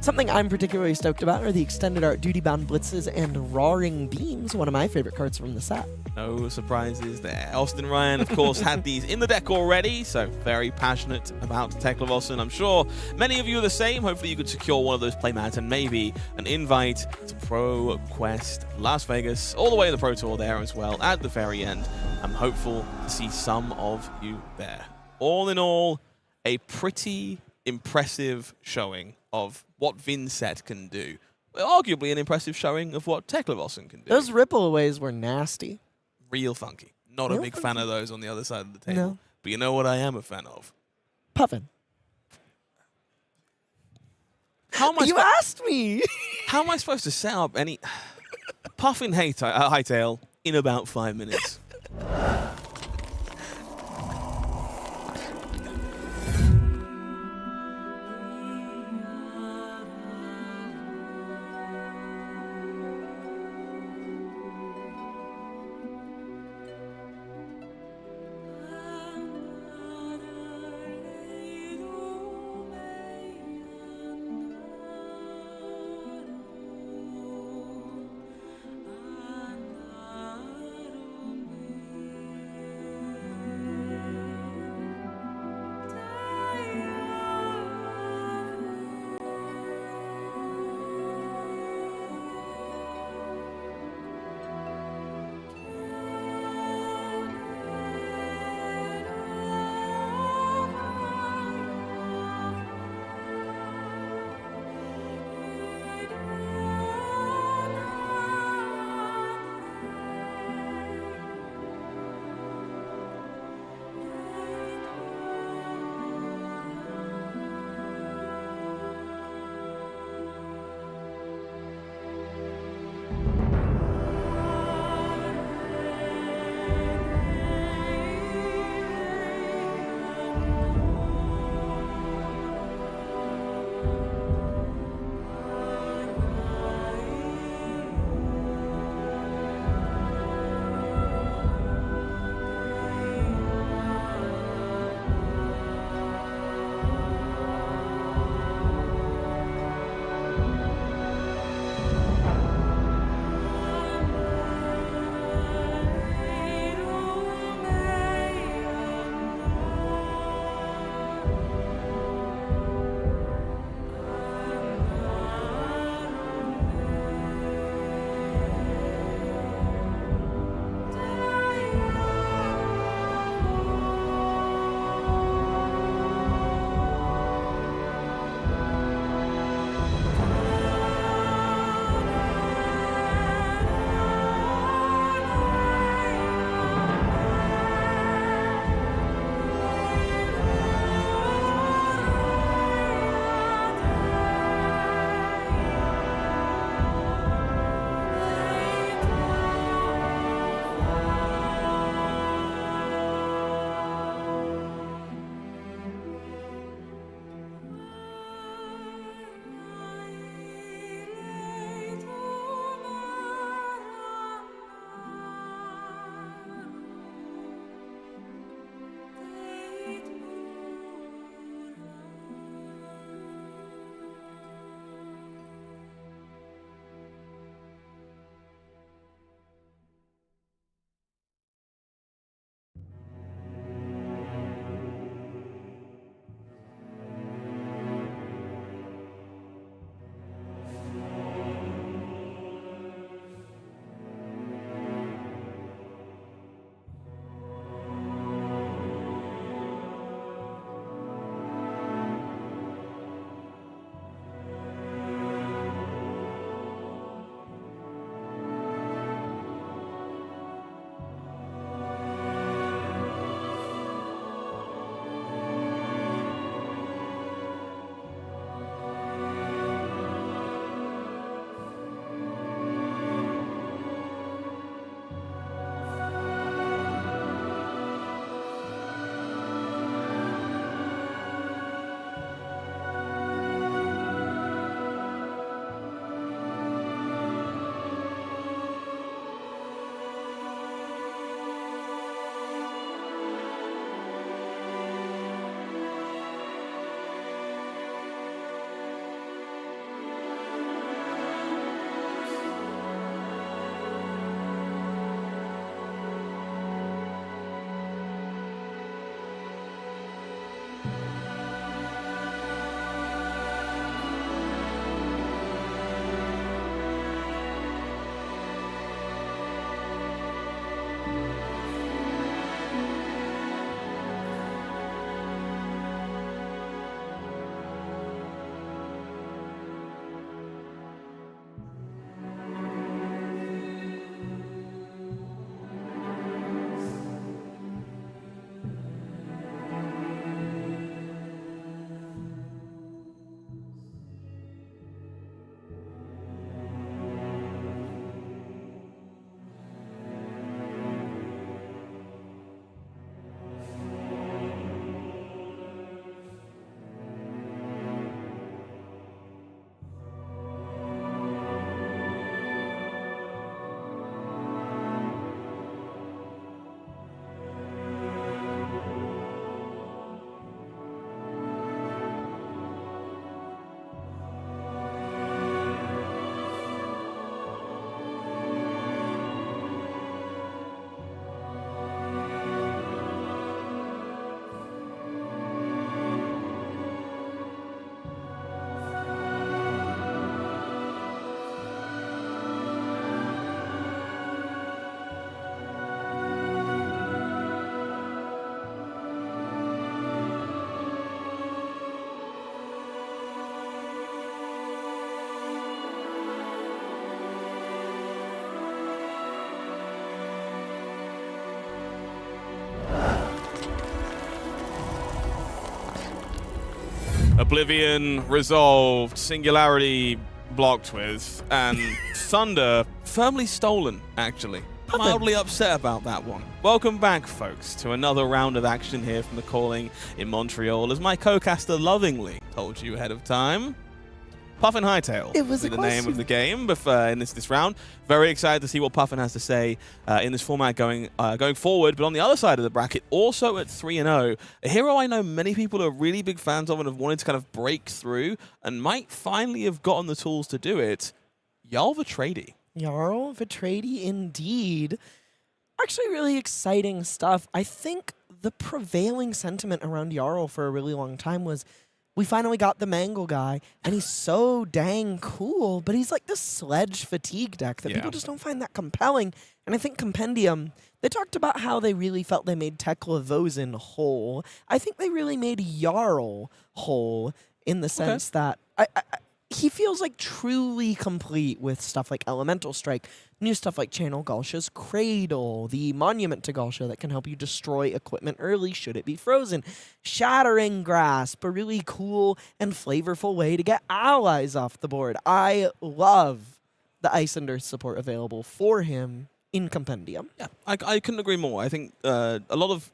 Something I'm particularly stoked about are the extended art Duty Bound Blitzes and Roaring Beams, one of my favorite cards from the set. No surprises there. Austin Ryan, of course, had these in the deck already, so very passionate about Teklovossen. I'm sure many of you are the same. Hopefully you could secure one of those playmats and maybe an invite to Pro Quest Las Vegas, all the way to the Pro Tour there as well at the very end. I'm hopeful to see some of you there. All in all, a pretty impressive showing of what Vynnset can do. Arguably an impressive showing of what Teklovossen can do. Those ripple-aways were nasty. Real funky. Not Real a big funky. fan of those on the other side of the table. No. But you know what I am a fan of? Puffin. How am I You asked me! How am I supposed to set up any Puffin Hightail in about 5 minutes? Oblivion resolved, Singularity blocked with, and Thunder firmly stolen, actually. Mildly upset about that one. Welcome back, folks, to another round of action here from the Calling in Montreal, as my co-caster lovingly told you ahead of time. Puffin Hightail It was the name of the game in this round. Very excited to see what Puffin has to say in this format going forward. But on the other side of the bracket, also at 3-0, a hero I know many people are really big fans of and have wanted to kind of break through and might finally have gotten the tools to do it. Jarl Vitradi. Jarl Vitradi, indeed. Actually, really exciting stuff. I think the prevailing sentiment around Jarl for a really long time was, we finally got the Mangle guy, and he's so dang cool, but he's like this sledge fatigue deck that people just don't find that compelling. And I think Compendium, they talked about how they really felt they made Teklovossen whole. I think they really made Jarl whole in the sense that he feels like truly complete with stuff like Elemental Strike, new stuff like Channel Galsha's Cradle, the Monument to Galsha that can help you destroy equipment early should it be frozen, Shattering Grasp, a really cool and flavorful way to get allies off the board. I love the Ice and Earth support available for him in Compendium. Yeah, I couldn't agree more. I think a lot of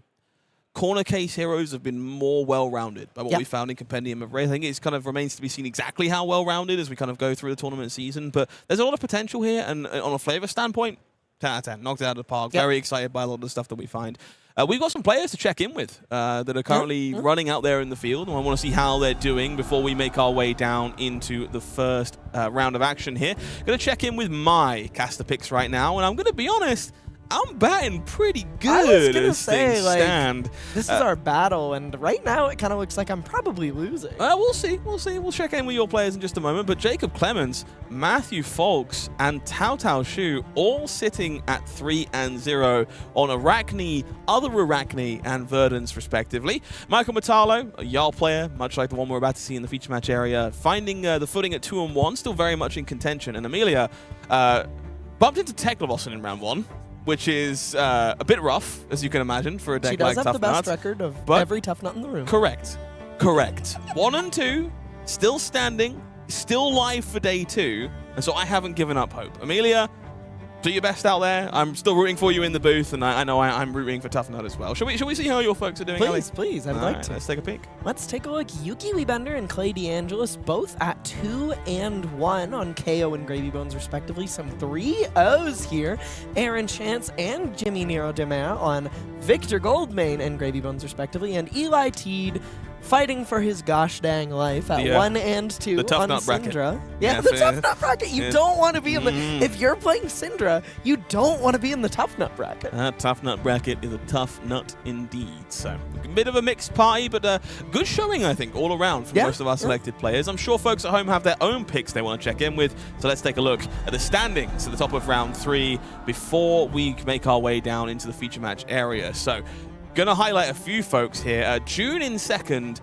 corner case heroes have been more well-rounded by what we found in Compendium of Wraith. I think it kind of remains to be seen exactly how well-rounded as we kind of go through the tournament season, but there's a lot of potential here, and on a flavor standpoint, 10 out of 10, knocked it out of the park. Very excited by a lot of the stuff that we find. We've got some players to check in with that are currently running out there in the field, and I want to see how they're doing before we make our way down into the first round of action here. Going to check in with my caster picks right now, and I'm going to be honest, I'm batting pretty good as things stand. This is our battle, and right now it kind of looks like I'm probably losing. We'll see. We'll check in with your players in just a moment. But Jacob Clements, Matthew Foulkes, and Tao Shu all sitting at 3-0 on Arachne, Other Arachne, and Verdance, respectively. Michael Metallo, a Jarl player, much like the one we're about to see in the feature match area, finding the footing at 2-1, still very much in contention. And Amelia bumped into Teklovossen in round 1. Which is a bit rough, as you can imagine, for a deck like Tough Nut. She does have the best record of every Tough Nut in the room. Correct. 1 and 2, still standing, still live for day 2, and so I haven't given up hope. Amelia, do your best out there. I'm still rooting for you in the booth, and I know I'm rooting for Tough Nut as well. Shall we see how your folks are doing? Please, I'd like to. Let's take a peek. Let's take a look. Yuki Weebender and Clay DeAngelis both at 2 and 1 on Kayo and Gravy Bones, respectively. Some 3-0s here. Aaron Chance and Jimmy Nero Demea on Victor Goldmane and Gravy Bones, respectively. And Eli Teed fighting for his gosh dang life at 1 and 2 the Tough on Nut bracket. Syndra. Yeah, the Tough Nut bracket. You don't want to be in the... If you're playing Syndra, you don't want to be in the Tough Nut bracket. That Tough Nut bracket is a tough nut indeed. So, a bit of a mixed party, but good showing, I think, all around from most of our selected players. I'm sure folks at home have their own picks they want to check in with. So let's take a look at the standings at the top of round 3 before we make our way down into the feature match area. So, going to highlight a few folks here. June in second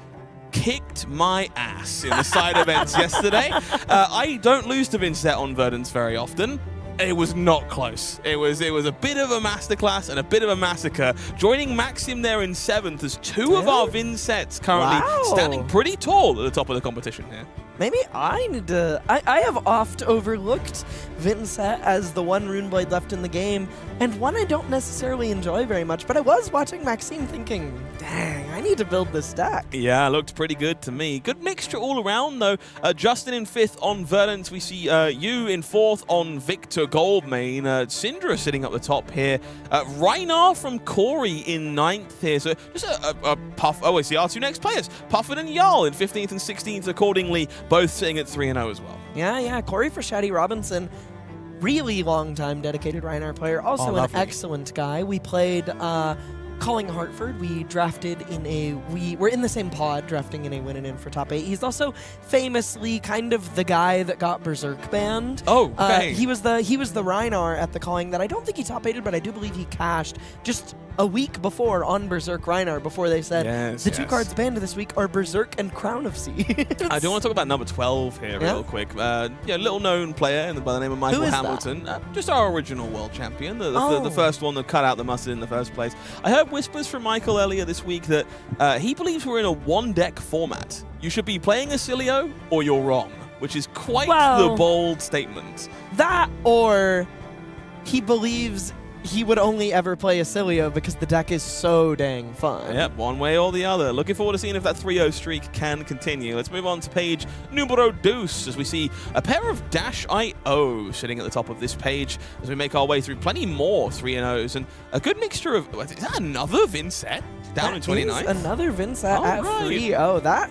kicked my ass in the side events yesterday. I don't lose to Vincent on Verdance very often. It was not close. It was a bit of a masterclass and a bit of a massacre. Joining Maxim there in 7th as 2 of our Vincents currently standing pretty tall at the top of the competition here. Maybe I need to... I have oft overlooked Vincent as the one Runeblade left in the game, and one I don't necessarily enjoy very much, but I was watching Maxim thinking, dang, I need to build this deck. Yeah, looked pretty good to me. Good mixture all around, though. Justin in 5th on Verdance. We see you in 4th on Victor Goldmane. Syndra sitting up the top here. Rhinar from Corey in 9th here. So just a puff... Oh, I see our 2 next players. Puffin and Jarl in 15th and 16th accordingly. Both sitting at 3-0 as well. Yeah. Corey for Shaddy Robinson, really long-time dedicated Rhinar player. Also an excellent guy. We played Calling Hartford. We drafted in a... We're in the same pod, drafting in a win-in for top 8. He's also famously kind of the guy that got Berserk banned. Oh, okay. He was the Rhinar at the Calling that I don't think he top 8'd, but I do believe he cashed just a week before on Berserk Rhinar before they said the 2 cards banned this week are Berserk and Crown of Seeds. I do want to talk about number 12 here real quick. Little known player by the name of Michael Hamilton. Just our original world champion, the first one that cut out the mustard in the first place. I heard whispers from Michael earlier this week that he believes we're in a 1-deck format you should be playing Oscilio or you're wrong, which is quite the bold statement. That, or he believes he would only ever play Oscilio because the deck is so dang fun. Yep, one way or the other. Looking forward to seeing if that 3-0 streak can continue. Let's move on to page numero dos as we see a pair of Dash.io sitting at the top of this page as we make our way through plenty more 3-0s and a good mixture of... Is that another Vincent down in 29th? Another Vincent at 3-0. That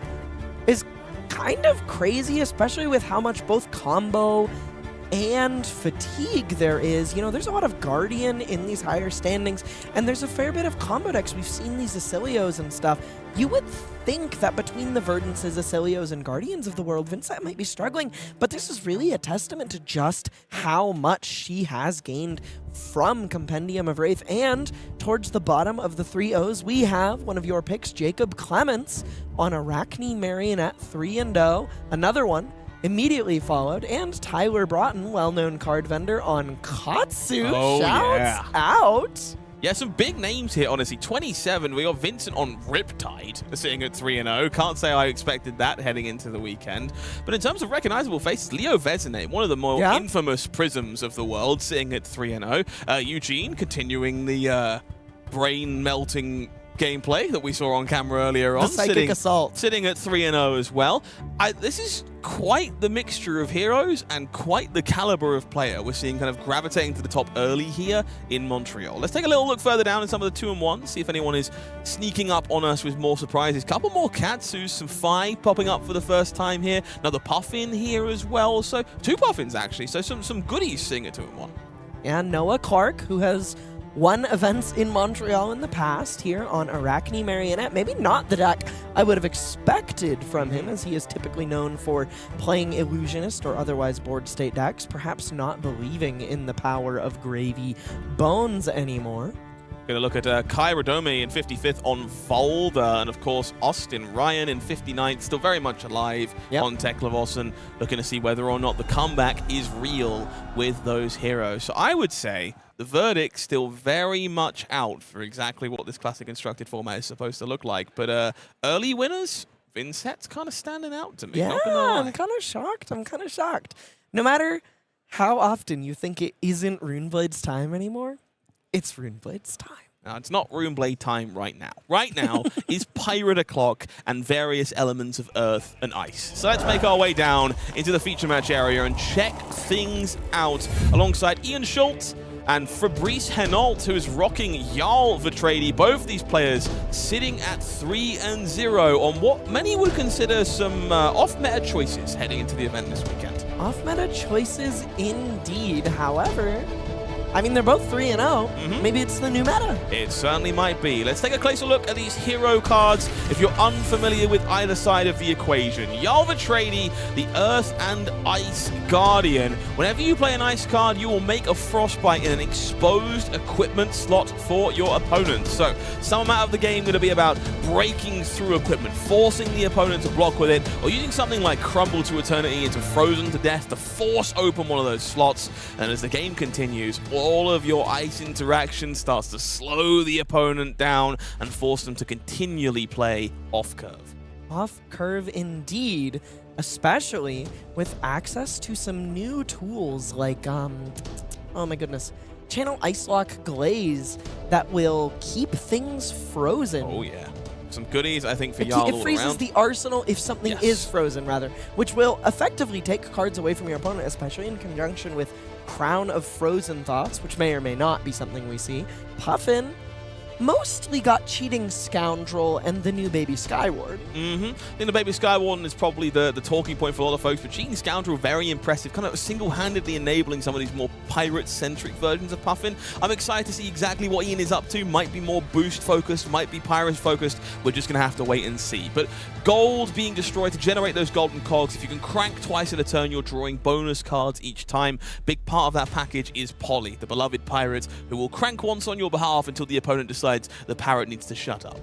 is kind of crazy, especially with how much both combo and fatigue there is. You know, there's a lot of Guardian in these higher standings, and there's a fair bit of combo decks. We've seen these Oscilios and stuff. You would think that between the Verdances, Oscilios, and Guardians of the world, Vincent might be struggling, but this is really a testament to just how much she has gained from Compendium of Wraith. And towards the bottom of the 3-0s, we have one of your picks, Jacob Clements, on Arachne Marionette 3-0. Another one immediately followed, and Tyler Broughton, well-known card vendor on Katsu. Shouts out. Yeah, some big names here, honestly. 27, we got Vincent on Riptide, sitting at 3-0. Can't say I expected that heading into the weekend. But in terms of recognizable faces, Leo Vezine, one of the more infamous Prisms of the world, sitting at 3-0. Eugene, continuing the brain-melting gameplay that we saw on camera earlier on. Psychic Assault. Sitting at 3-0 as well. This is quite the mixture of heroes and quite the caliber of player we're seeing kind of gravitating to the top early here in Montreal. Let's take a little look further down in some of the 2-1, see if anyone is sneaking up on us with more surprises. Couple more Katsus, some Phi popping up for the first time here. Another Puffin here as well. So 2 Puffins actually. So some goodies seeing at 2-1. And Noah Clark, who has won events in Montreal in the past here on Arachne Marionette. Maybe not the deck I would have expected from him, as he is typically known for playing Illusionist or otherwise board state decks, perhaps not believing in the power of Gravy Bones anymore. Going to look at Kai Radome in 55th on Fold, and of course Austin Ryan in 59th, still very much alive on Teklovossen, looking to see whether or not the comeback is real with those heroes. So I would say the verdict's still very much out for exactly what this classic constructed format is supposed to look like. But early winners, Vincent's kind of standing out to me. Yeah, I'm kind of shocked. No matter how often you think it isn't Runeblade's time anymore, it's Runeblade's time. No, it's not Runeblade time right now. Right now is Pirate O'Clock and various elements of Earth and Ice. So let's make our way down into the feature match area and check things out alongside Ian Schulte and Fabrice Hénault, who is rocking Jarl Vertrady. Both these players sitting at 3-0 on what many would consider some off-meta choices heading into the event this weekend. Off-meta choices indeed. However, I mean, they're both 3-0. Maybe it's the new meta. It certainly might be. Let's take a closer look at these hero cards if you're unfamiliar with either side of the equation. Jarl Vertrady, the Earth and Ice Guardian. Whenever you play an Ice card, you will make a Frostbite in an exposed equipment slot for your opponent. So some amount of the game going to be about breaking through equipment, forcing the opponent to block with it, or using something like Crumble to Eternity into Frozen to Death to force open one of those slots. And as the game continues, all of your ice interaction starts to slow the opponent down and force them to continually play off-curve. Off-curve indeed, especially with access to some new tools like, oh my goodness, Channel Ice Lock Glaze that will keep things frozen. Oh yeah. Some goodies, I think, for Jarl. It freezes the arsenal if something is frozen, rather, which will effectively take cards away from your opponent, especially in conjunction with Crown of Frozen Thoughts, which may or may not be something we see. Puffin mostly got Cheating Scoundrel and the new Baby Skyward. I think the Baby Skyward is probably the talking point for a lot of folks, but Cheating Scoundrel, very impressive, kind of single-handedly enabling some of these more pirate-centric versions of Puffin. I'm excited to see exactly what Ian is up to. Might be more boost-focused, might be pirate-focused. We're just going to have to wait and see. But gold being destroyed to generate those golden cogs. If you can crank twice in a turn, you're drawing bonus cards each time. Big part of that package is Polly, the beloved pirate, who will crank once on your behalf until the opponent decides the parrot needs to shut up.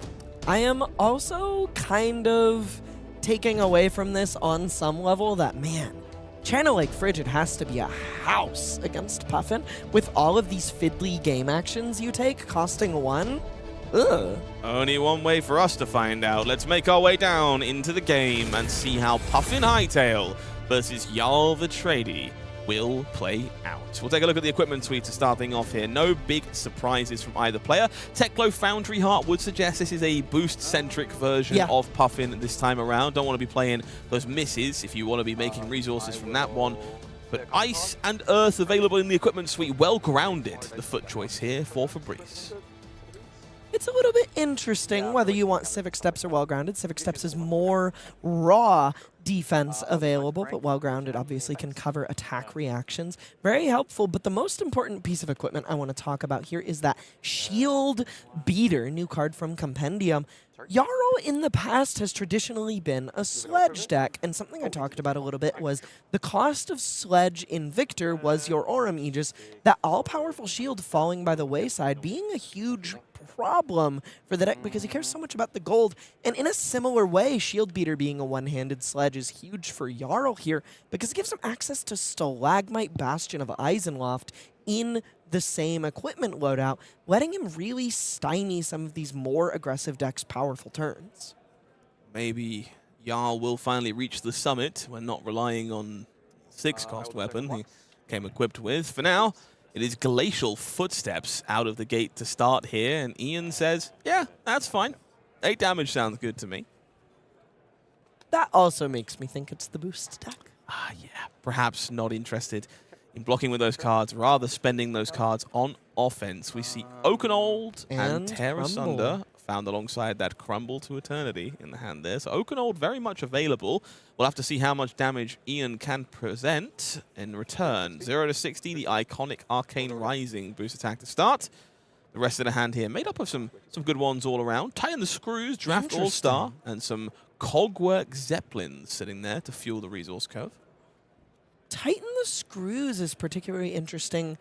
I am also kind of taking away from this on some level that, man, Channel Lake Frigid has to be a house against Puffin with all of these fiddly game actions you take costing 1. Ugh. Only one way for us to find out. Let's make our way down into the game and see how Puffin Hightail versus Jarl the Tradie will play out. We'll take a look at the equipment suite to start things off here. No big surprises from either player. Teklo Foundry Heart would suggest this is a boost-centric version of Puffin this time around. Don't want to be playing those misses if you want to be making resources from that one. But Ice and Earth available in the equipment suite. Well grounded, the foot choice here for Fabrice. It's a little bit interesting whether you want Civic Steps or well-grounded. Civic Steps is more raw defense available, but well-grounded obviously can cover attack reactions. Very helpful, but the most important piece of equipment I want to talk about here is that Shield Beater, new card from Compendium. Jarl in the past has traditionally been a Sledge deck, and something I talked about a little bit was the cost of Sledge in Victor was your Aurum Aegis, that all-powerful shield falling by the wayside being a huge problem for the deck because he cares so much about the gold. And in a similar way, Shield Beater being a one-handed sledge is huge for Jarl here because it gives him access to Stalagmite, Bastion of Eisenloft in the same equipment loadout, letting him really stymie some of these more aggressive decks' powerful turns. Maybe Jarl will finally reach the summit when not relying on 6-cost weapon he came equipped with. For now, it is Glacial Footsteps out of the gate to start here, and Ian says, yeah, that's fine. 8 damage sounds good to me. That also makes me think it's the boost deck. Ah, yeah. Perhaps not interested in blocking with those cards, rather spending those cards on offense. We see Oakenold and Tear Asunder found alongside that Crumble to Eternity in the hand there. So Oakenold very much available. We'll have to see how much damage Ian can present in return. 0 to 60, the iconic Arcane Rising boost attack to start. The rest of the hand here made up of some good ones all around. Tighten the Screws, Draft All-Star, and some Cogwork Zeppelins sitting there to fuel the resource curve. Tighten the Screws is particularly interesting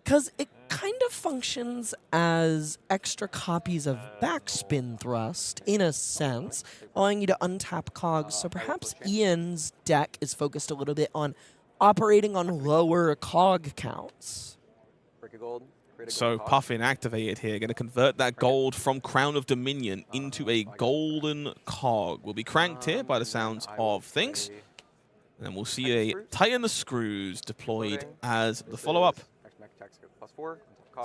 because it kind of functions as extra copies of Backspin Thrust, in a sense, allowing you to untap cogs. So perhaps Ian's deck is focused a little bit on operating on lower cog counts. So Puffin activated here, going to convert that gold from Crown of Dominion into a golden cog. Will be cranked here by the sounds of things. And then we'll see a Tighten the Screws deployed as the follow-up.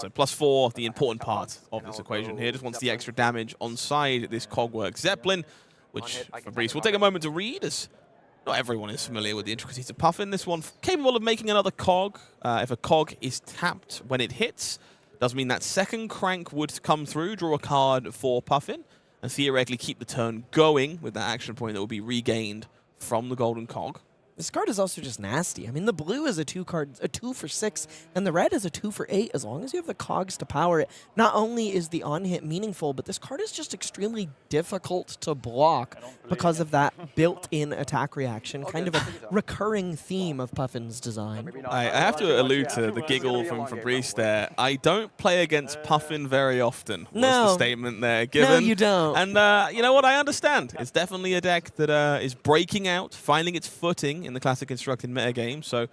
So +4, the important part of this equation here. Just wants the extra damage on side this Cogwork Zeppelin, which Fabrice will take a moment to read, as not everyone is familiar with the intricacies of Puffin. This one capable of making another cog. If a cog is tapped when it hits, does mean that second crank would come through, draw a card for Puffin, and theoretically keep the turn going with that action point that will be regained from the golden cog. This card is also just nasty. I mean, the blue is a 2 for 6, and the red is a 2 for 8. As long as you have the cogs to power it, not only is the on-hit meaningful, but this card is just extremely difficult to block because of that built-in attack reaction, kind of a recurring theme of Puffin's design. I have to allude to the giggle from Fabrice there. I don't play against Puffin very often, was the statement there given. No, you don't. And you know what? I understand. It's definitely a deck that is breaking out, finding its footing in the classic constructed metagame. So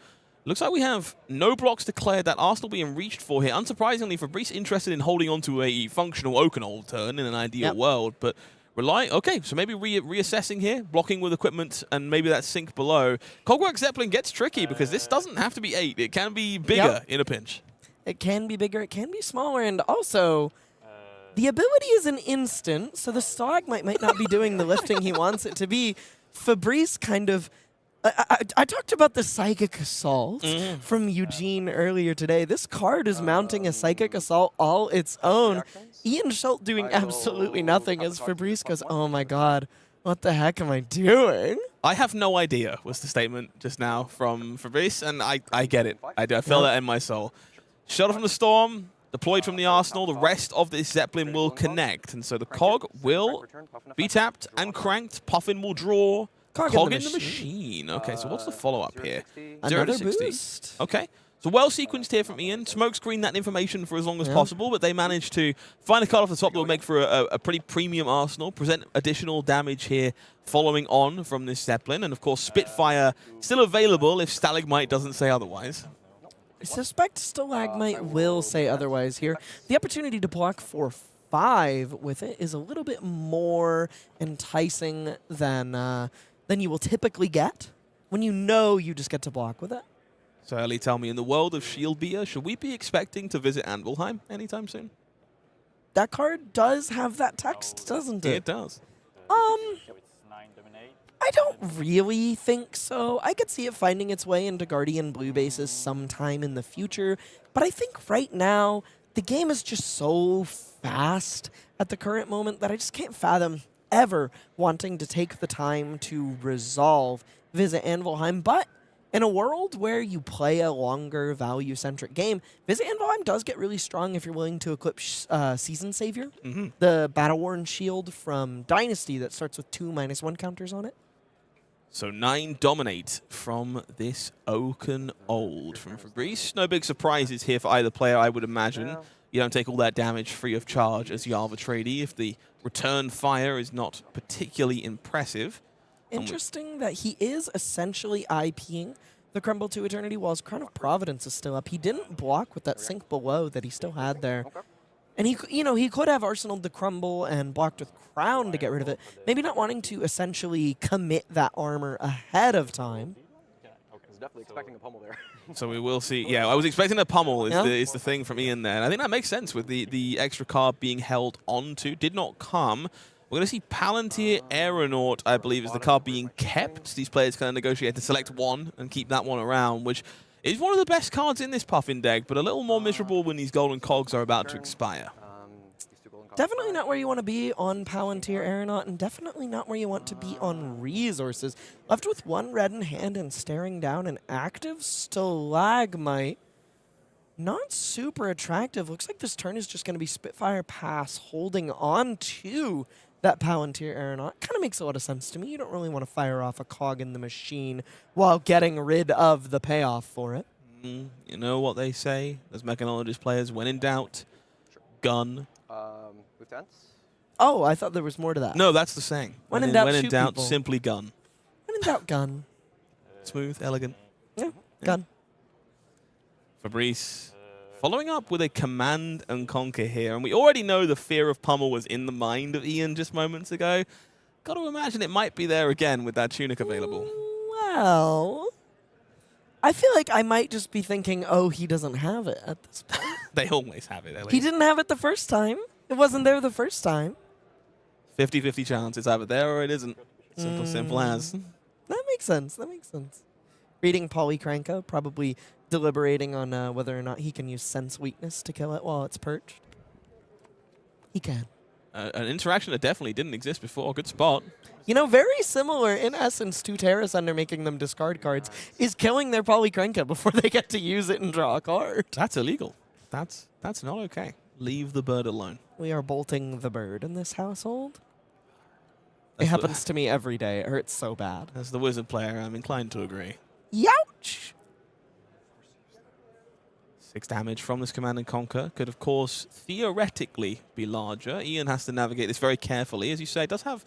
looks like we have no blocks declared, that Arsenal being reached for here. Unsurprisingly, Fabrice interested in holding on to a functional Oakenold turn in an ideal world, but okay, so maybe reassessing here, blocking with equipment, and maybe that sink below. Cogwork Zeppelin gets tricky because this doesn't have to be 8. It can be bigger in a pinch. It can be bigger, it can be smaller, and also the ability is an instant, so the Stalagmite might not be doing the lifting he wants it to be. Fabrice kind of... I talked about the Psychic Assault from Eugene earlier today. This card is mounting a Psychic Assault all its own. Ian Schulte doing absolutely nothing as Fabrice goes, oh my god, what the heck am I doing? I have no idea was the statement just now from Fabrice, and I get it. I feel that in my soul. Shelter from the Storm, deployed from the Arsenal. The rest of this Zeppelin will connect, and so the cog will be tapped and cranked. Puffin will draw. Cog in the machine. Okay, so what's the follow-up here? 0 to 60. Boost. Okay. So well sequenced here from Ian. Smokescreen that information for as long as possible, but they managed to find a card off the top that will make for a pretty premium Arsenal, present additional damage here following on from this Zeppelin, and of course Spitfire still available if Stalagmite doesn't say otherwise. I suspect Stalagmite will say otherwise here. The opportunity to block for 5 with it is a little bit more enticing than you will typically get when you know you just get to block with it. So Elly, tell me, in the world of Shield Beer, should we be expecting to visit Anvilheim anytime soon? That card does have that text, doesn't it? It does. I don't really think so. I could see it finding its way into Guardian Blue bases sometime in the future, but I think right now the game is just so fast at the current moment that I just can't fathom ever wanting to take the time to resolve Visit Anvilheim. But in a world where you play a longer value-centric game, Visit Anvilheim does get really strong if you're willing to equip Season Savior, the Battle-Worn Shield from Dynasty that starts with 2 -1 counters on it. So 9 dominate from this Oaken Old from Fabrice. No big surprises here for either player, I would imagine. You don't take all that damage free of charge as Jarl the Tradie if the return fire is not particularly impressive. Interesting that he is essentially IPing the Crumble to Eternity while his Crown of Providence is still up. He didn't block with that sink below that he still had there. And he could have arsenaled the Crumble and blocked with Crown to get rid of it. Maybe not wanting to essentially commit that armor ahead of time. I was definitely expecting a pummel there. So we will see. Yeah, I was expecting a pummel is the thing from Ian there. And I think that makes sense with the extra card being held onto. Did not come. We're going to see Palantir Aeronaut, I believe, is the card being kept. These players kind of negotiate to select one and keep that one around, which is one of the best cards in this Puffin deck, but a little more miserable when these golden cogs are about to expire. Definitely not where you want to be on Palantir Aeronaut, and definitely not where you want to be on resources. Left with 1 red in hand and staring down an active Stalagmite. Not super attractive. Looks like this turn is just going to be Spitfire Pass, holding on to that Palantir Aeronaut. Kind of makes a lot of sense to me. You don't really want to fire off a cog in the machine while getting rid of the payoff for it. You know what they say as Mechanologist players, when in doubt, gun. Verdance? Oh, I thought there was more to that. No, that's the saying. When in doubt, when in shoot doubt, people. simply gun. When in doubt, gun. Smooth, elegant. Yeah, gun. Fabrice following up with a command and conquer here. And we already know the fear of pummel was in the mind of Ian just moments ago. Got to imagine it might be there again with that tunic available. Well, I feel like I might just be thinking, oh, he doesn't have it at this point. They always have it, Elly. He didn't have it the first time. It wasn't there the first time. 50-50 chance. It's either there or it isn't. Simple as. That makes sense. That makes sense. Reading Polycranka, probably deliberating on whether or not he can use Sense Weakness to kill it while it's perched. He can. An interaction that definitely didn't exist before. Good spot. You know, very similar in essence to Terra Sunder making them discard cards, is killing their Polycranka before they get to use it and draw a card. That's illegal. That's not okay. Leave the bird alone. We are bolting the bird in this household. It happens to me every day. It hurts so bad. As the wizard player, I'm inclined to agree. Youch! 6 damage from this Command and Conquer could, of course, theoretically be larger. Ian has to navigate this very carefully. As you say, it does have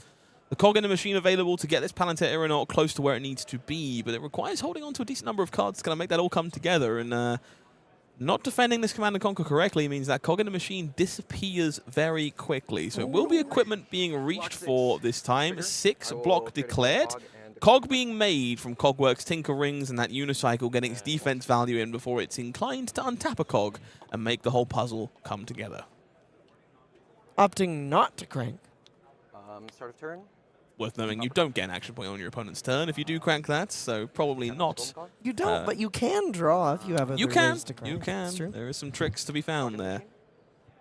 the cog in the machine available to get this Palantir Aeronaut close to where it needs to be, but it requires holding on to a decent number of cards to kind of make that all come together. And not defending this Command and Conquer correctly means that cog in the machine disappears very quickly. So it will be equipment being reached for this time. 6 block declared. Cog being made from Cogworks Tinker Rings and that Unicycle getting its defense value in before it's inclined to untap a cog and make the whole puzzle come together. Opting not to crank. Start of turn. Worth knowing you don't get an action point on your opponent's turn if you do crank that, so probably not. You don't, but you can draw if you have other ways to crank. You can. It's true. There are some tricks to be found there.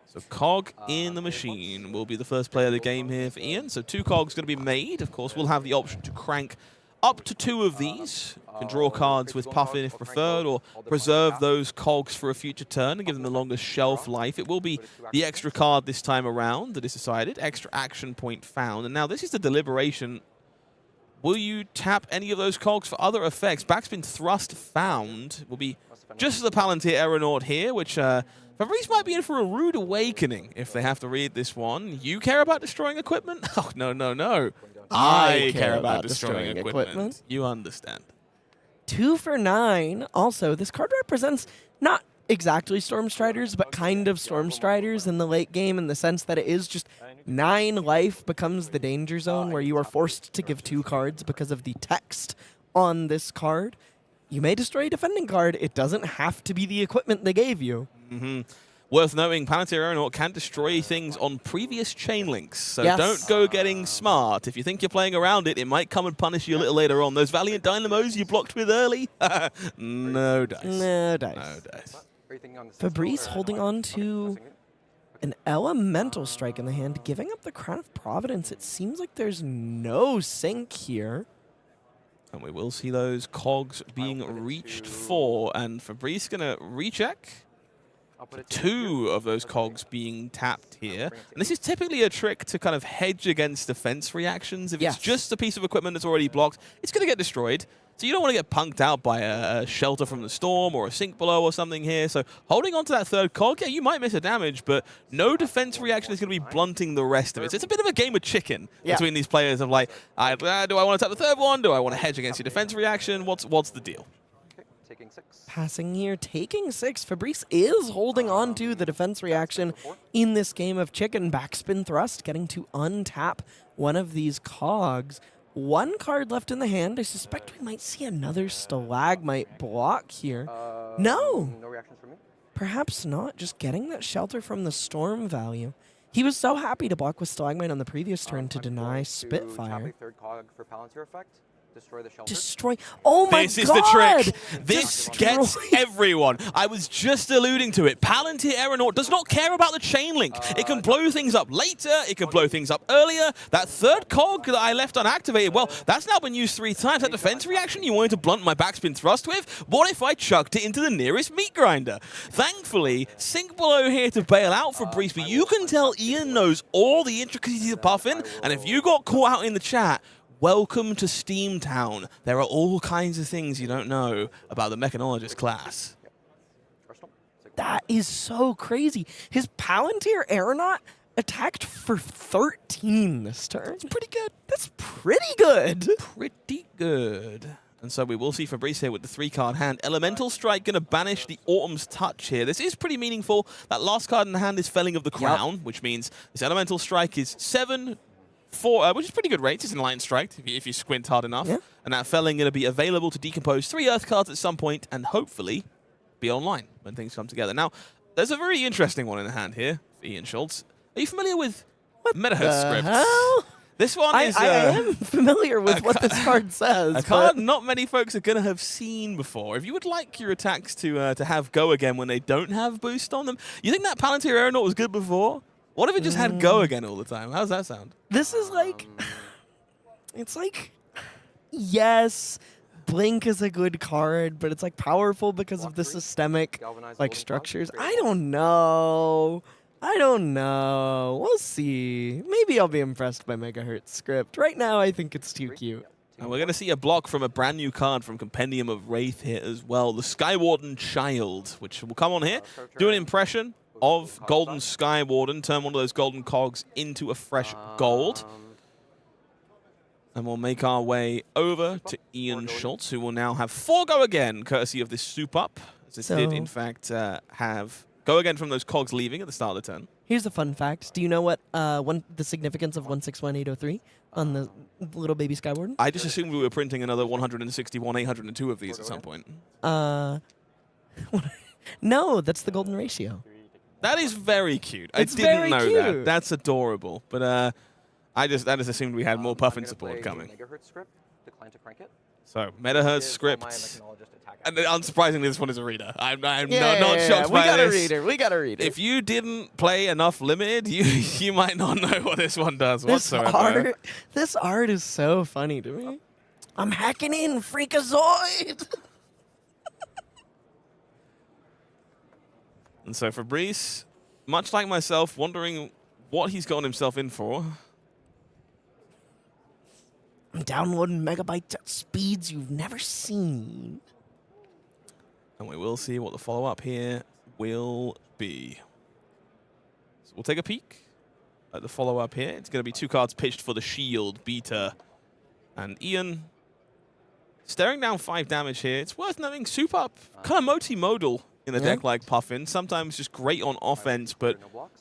So cog in the machine will be the first play of the game here for Ian. So 2 cogs going to be made. Of course, we'll have the option to crank up to 2 of these. You can draw cards with Puffin if preferred, or preserve those cogs for a future turn and give them the longest shelf life. It will be the extra card this time around that is decided. Extra action point found. And now this is the deliberation. Will you tap any of those cogs for other effects? Backspin Thrust found will be just the Palantir Aeronaut here, which Fabrice might be in for a rude awakening if they have to read this one. You care about destroying equipment? Oh, no, no, no. I care about destroying equipment. You understand. 2 for 9. Also, this card represents not exactly Storm Striders, but kind of Storm Striders in the late game in the sense that it is just 9 life becomes the danger zone where you are forced to give 2 cards because of the text on this card. You may destroy a defending card. It doesn't have to be the equipment they gave you. Worth noting, Palantir Aeronaut can destroy things on previous chain links, so Yes. don't go getting smart. If you think you're playing around it, it might come and punish you a little later on. Those Valiant Dynamos you blocked with early? No dice. No dice. No dice. Are you thinking on the Fabrice system or holding no? on to an elemental strike in the hand, giving up the Crown of Providence. It seems like there's no sync here. And we will see those cogs being reached for, and Fabrice going to recheck. I'll put it 2 of those cogs being tapped here. And this is typically a trick to kind of hedge against defense reactions. If Yes. it's just a piece of equipment that's already blocked, it's going to get destroyed. So you don't want to get punked out by a shelter from the storm or a sink below or something here. So holding on to that 3rd cog, yeah, you might miss a damage, but no defense reaction is going to be blunting the rest of it. So it's a bit of a game of chicken between these players of like, do I want to tap the 3rd one? Do I want to hedge against your defense reaction? What's the deal? Okay, taking 6. Passing here, taking 6. Fabrice is holding on to the defense reaction in this game of chicken. Backspin thrust, getting to untap one of these cogs. 1 card left in the hand. I suspect we might see another stalagmite block here. No, No reactions from me. perhaps not. Just getting that shelter from the storm value. He was so happy to block with stalagmite on the previous turn to I'm deny going to Spitfire. tap a 3rd cog for Palantir effect. Destroy the shelter. Destroy. Oh my god! This is the trick. This Destroy. gets everyone. I was just alluding to it. Palantir Aeronaut does not care about the chain link. It can blow things up later. It can blow things up earlier. That 3rd cog that I left unactivated, well, that's now been used 3 times. That defense reaction you wanted to blunt my backspin thrust with? What if I chucked it into the nearest meat grinder? Thankfully, Sink Below here to bail out for Breeze, but you can tell Ian knows all the intricacies of Puffin, and if you got caught out in the chat, welcome to Steamtown. There are all kinds of things you don't know about the Mechanologist class. That is so crazy. His Palantir Aeronaut attacked for 13 this turn. That's pretty good. That's pretty good. Pretty good. And so we will see Fabrice here with the 3-card hand. Elemental Strike going to banish the Autumn's Touch here. This is pretty meaningful. That last card in the hand is Felling of the Crown, which means this Elemental Strike is 7, 4, which is pretty good rates. It's an Enlightened Strike if you squint hard enough. Yeah. And that Felling going to be available to decompose 3 Earth cards at some point and hopefully be online when things come together. Now, there's a very interesting one in the hand here for Ian Schultz. Are you familiar with Metagame scripts? Hell? This one is... I am familiar with what this card says. A card not many folks are going to have seen before. If you would like your attacks to have go again when they don't have boost on them, you think that Palantir Aeronaut was good before? What if it just had go again all the time? How does that sound? This is like... It's like... Yes, Blink is a good card, but it's like powerful because of the systemic like structures. I don't know. We'll see. Maybe I'll be impressed by Megahertz script. Right now, I think it's too cute. And we're going to see a block from a brand new card from Compendium of Wraith here as well. The Skywarden Child, which will come on here. Do an impression of Golden Skywarden. Turn one of those golden cogs into a fresh gold. And we'll make our way over to Ian Schultz, who will now have 4 go again, courtesy of this soup up. As this did, in fact, have go again from those cogs leaving at the start of the turn. Here's a fun fact. Do you know what the significance of 161803 on the little baby Skywarden? I just assumed we were printing another 161, 802 of these at some point. No, that's the golden ratio. That is very cute. It's I didn't very know cute. that. That's adorable. But I just assumed we had more Puffin support coming. Megahertz script, decline to crank it. So Metahertz Is scripts. my Mechanologist attack And unsurprisingly, this one is a reader. I'm not Yeah, shocked we by got a this. reader. We got a reader. If you didn't play enough Limited, you might not know what this one does this whatsoever. this art is so funny to me. I'm hacking in Freakazoid. And so Fabrice, much like myself, wondering what he's gotten himself in for. I'm downloading megabytes at speeds you've never seen. And we will see what the follow-up here will be. So we'll take a peek at the follow-up here. It's going to be 2 cards pitched for the shield, Beta, and Ian. Staring down 5 damage here. It's worth noting, soup up, kind of multimodal in a deck like Puffin. Sometimes just great on offense, but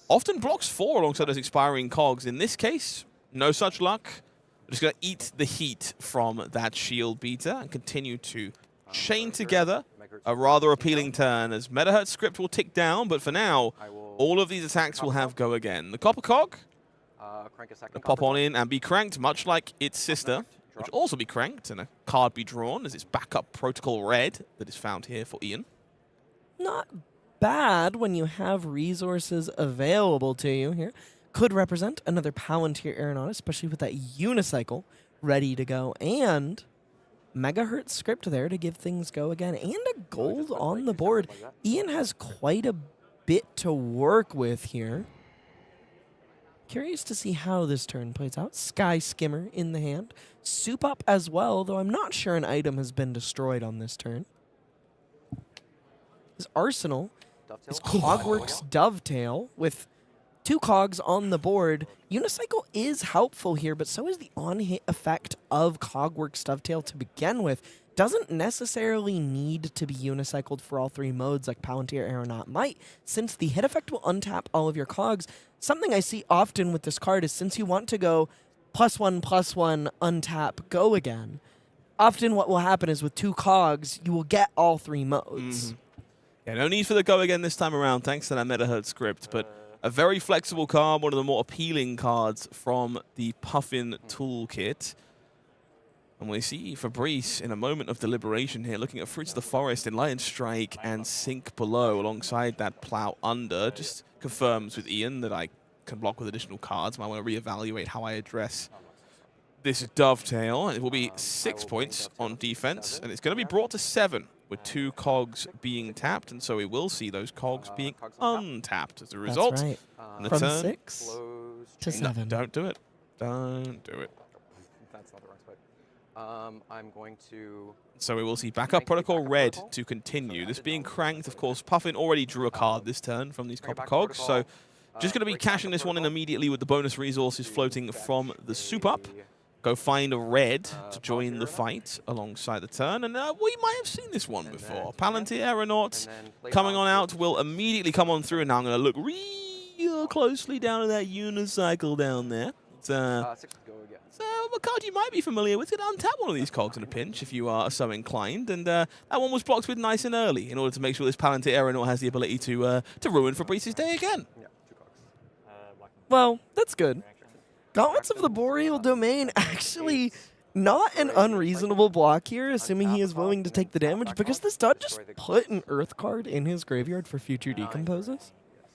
often blocks 4 alongside those expiring cogs. In this case, no such luck. We're just going to eat the heat from that shield beater and continue to chain together a rather appealing turn as Metahertz script will tick down, but for now, all of these attacks will have go again. The Copper Cog will pop on in and be cranked, much like its sister, which will also be cranked, and a card be drawn as its backup Protocol Red that is found here for Ian. Not bad when you have resources available to you here. Could represent another Palantir Aeronaut, especially with that Unicycle ready to go, and Megahertz script there to give things go again, and a gold on the board. Ian has quite a bit to work with here. Curious to see how this turn plays out. Sky Skimmer in the hand. Soup Up as well, though I'm not sure an item has been destroyed on this turn. His arsenal is Cogworks Dovetail with 2 cogs on the board. Unicycle is helpful here, but so is the on-hit effect of Cogworks Dovetail to begin with. Doesn't necessarily need to be unicycled for all 3 modes like Palantir Aeronaut might, since the hit effect will untap all of your cogs. Something I see often with this card is since you want to go +1/+1, untap, go again, often what will happen is with 2 cogs, you will get all 3 modes. Yeah, no need for the go again this time around, thanks to that Metahertz script, but a very flexible card, one of the more appealing cards from the Puffin toolkit. And we see Fabrice in a moment of deliberation here, looking at Fruits of the Forest, Enlightened Strike, and Sink Below alongside that Plow Under. Just confirms with Ian that I can block with additional cards. I want to reevaluate how I address this Dovetail. It will be 6 points on defense, and it's going to be brought to 7 with 2 cogs being tapped, and so we will see those cogs being untapped as a result. That's right. And the From turn, 6 to 7. No, don't do it. Don't do it. That's not the right spot. I'm going to... So we will see backup Protocol Red to continue. This being cranked, of course, Puffin already drew a card this turn from these Copper Cogs, so just going to be cashing this one in immediately with the bonus resources floating from the Soup Up. Go find a red to join the fight alongside the turn, and we might have seen this one before. Palantir Aeronaut coming on out will immediately come on through, and now I'm going to look real closely down at that unicycle down there. It's a card you might be familiar with. It untap one of these cogs in a pinch if you are so inclined, and that one was blocked with nice and early in order to make sure this Palantir Aeronaut has the ability to ruin Fabrice's day again. Yeah, 2 cogs. Well, that's good. Gauntlets of the Boreal Domain, actually not an unreasonable block here, assuming he is willing to take the damage, because this does just put an Earth card in his graveyard for future decomposes.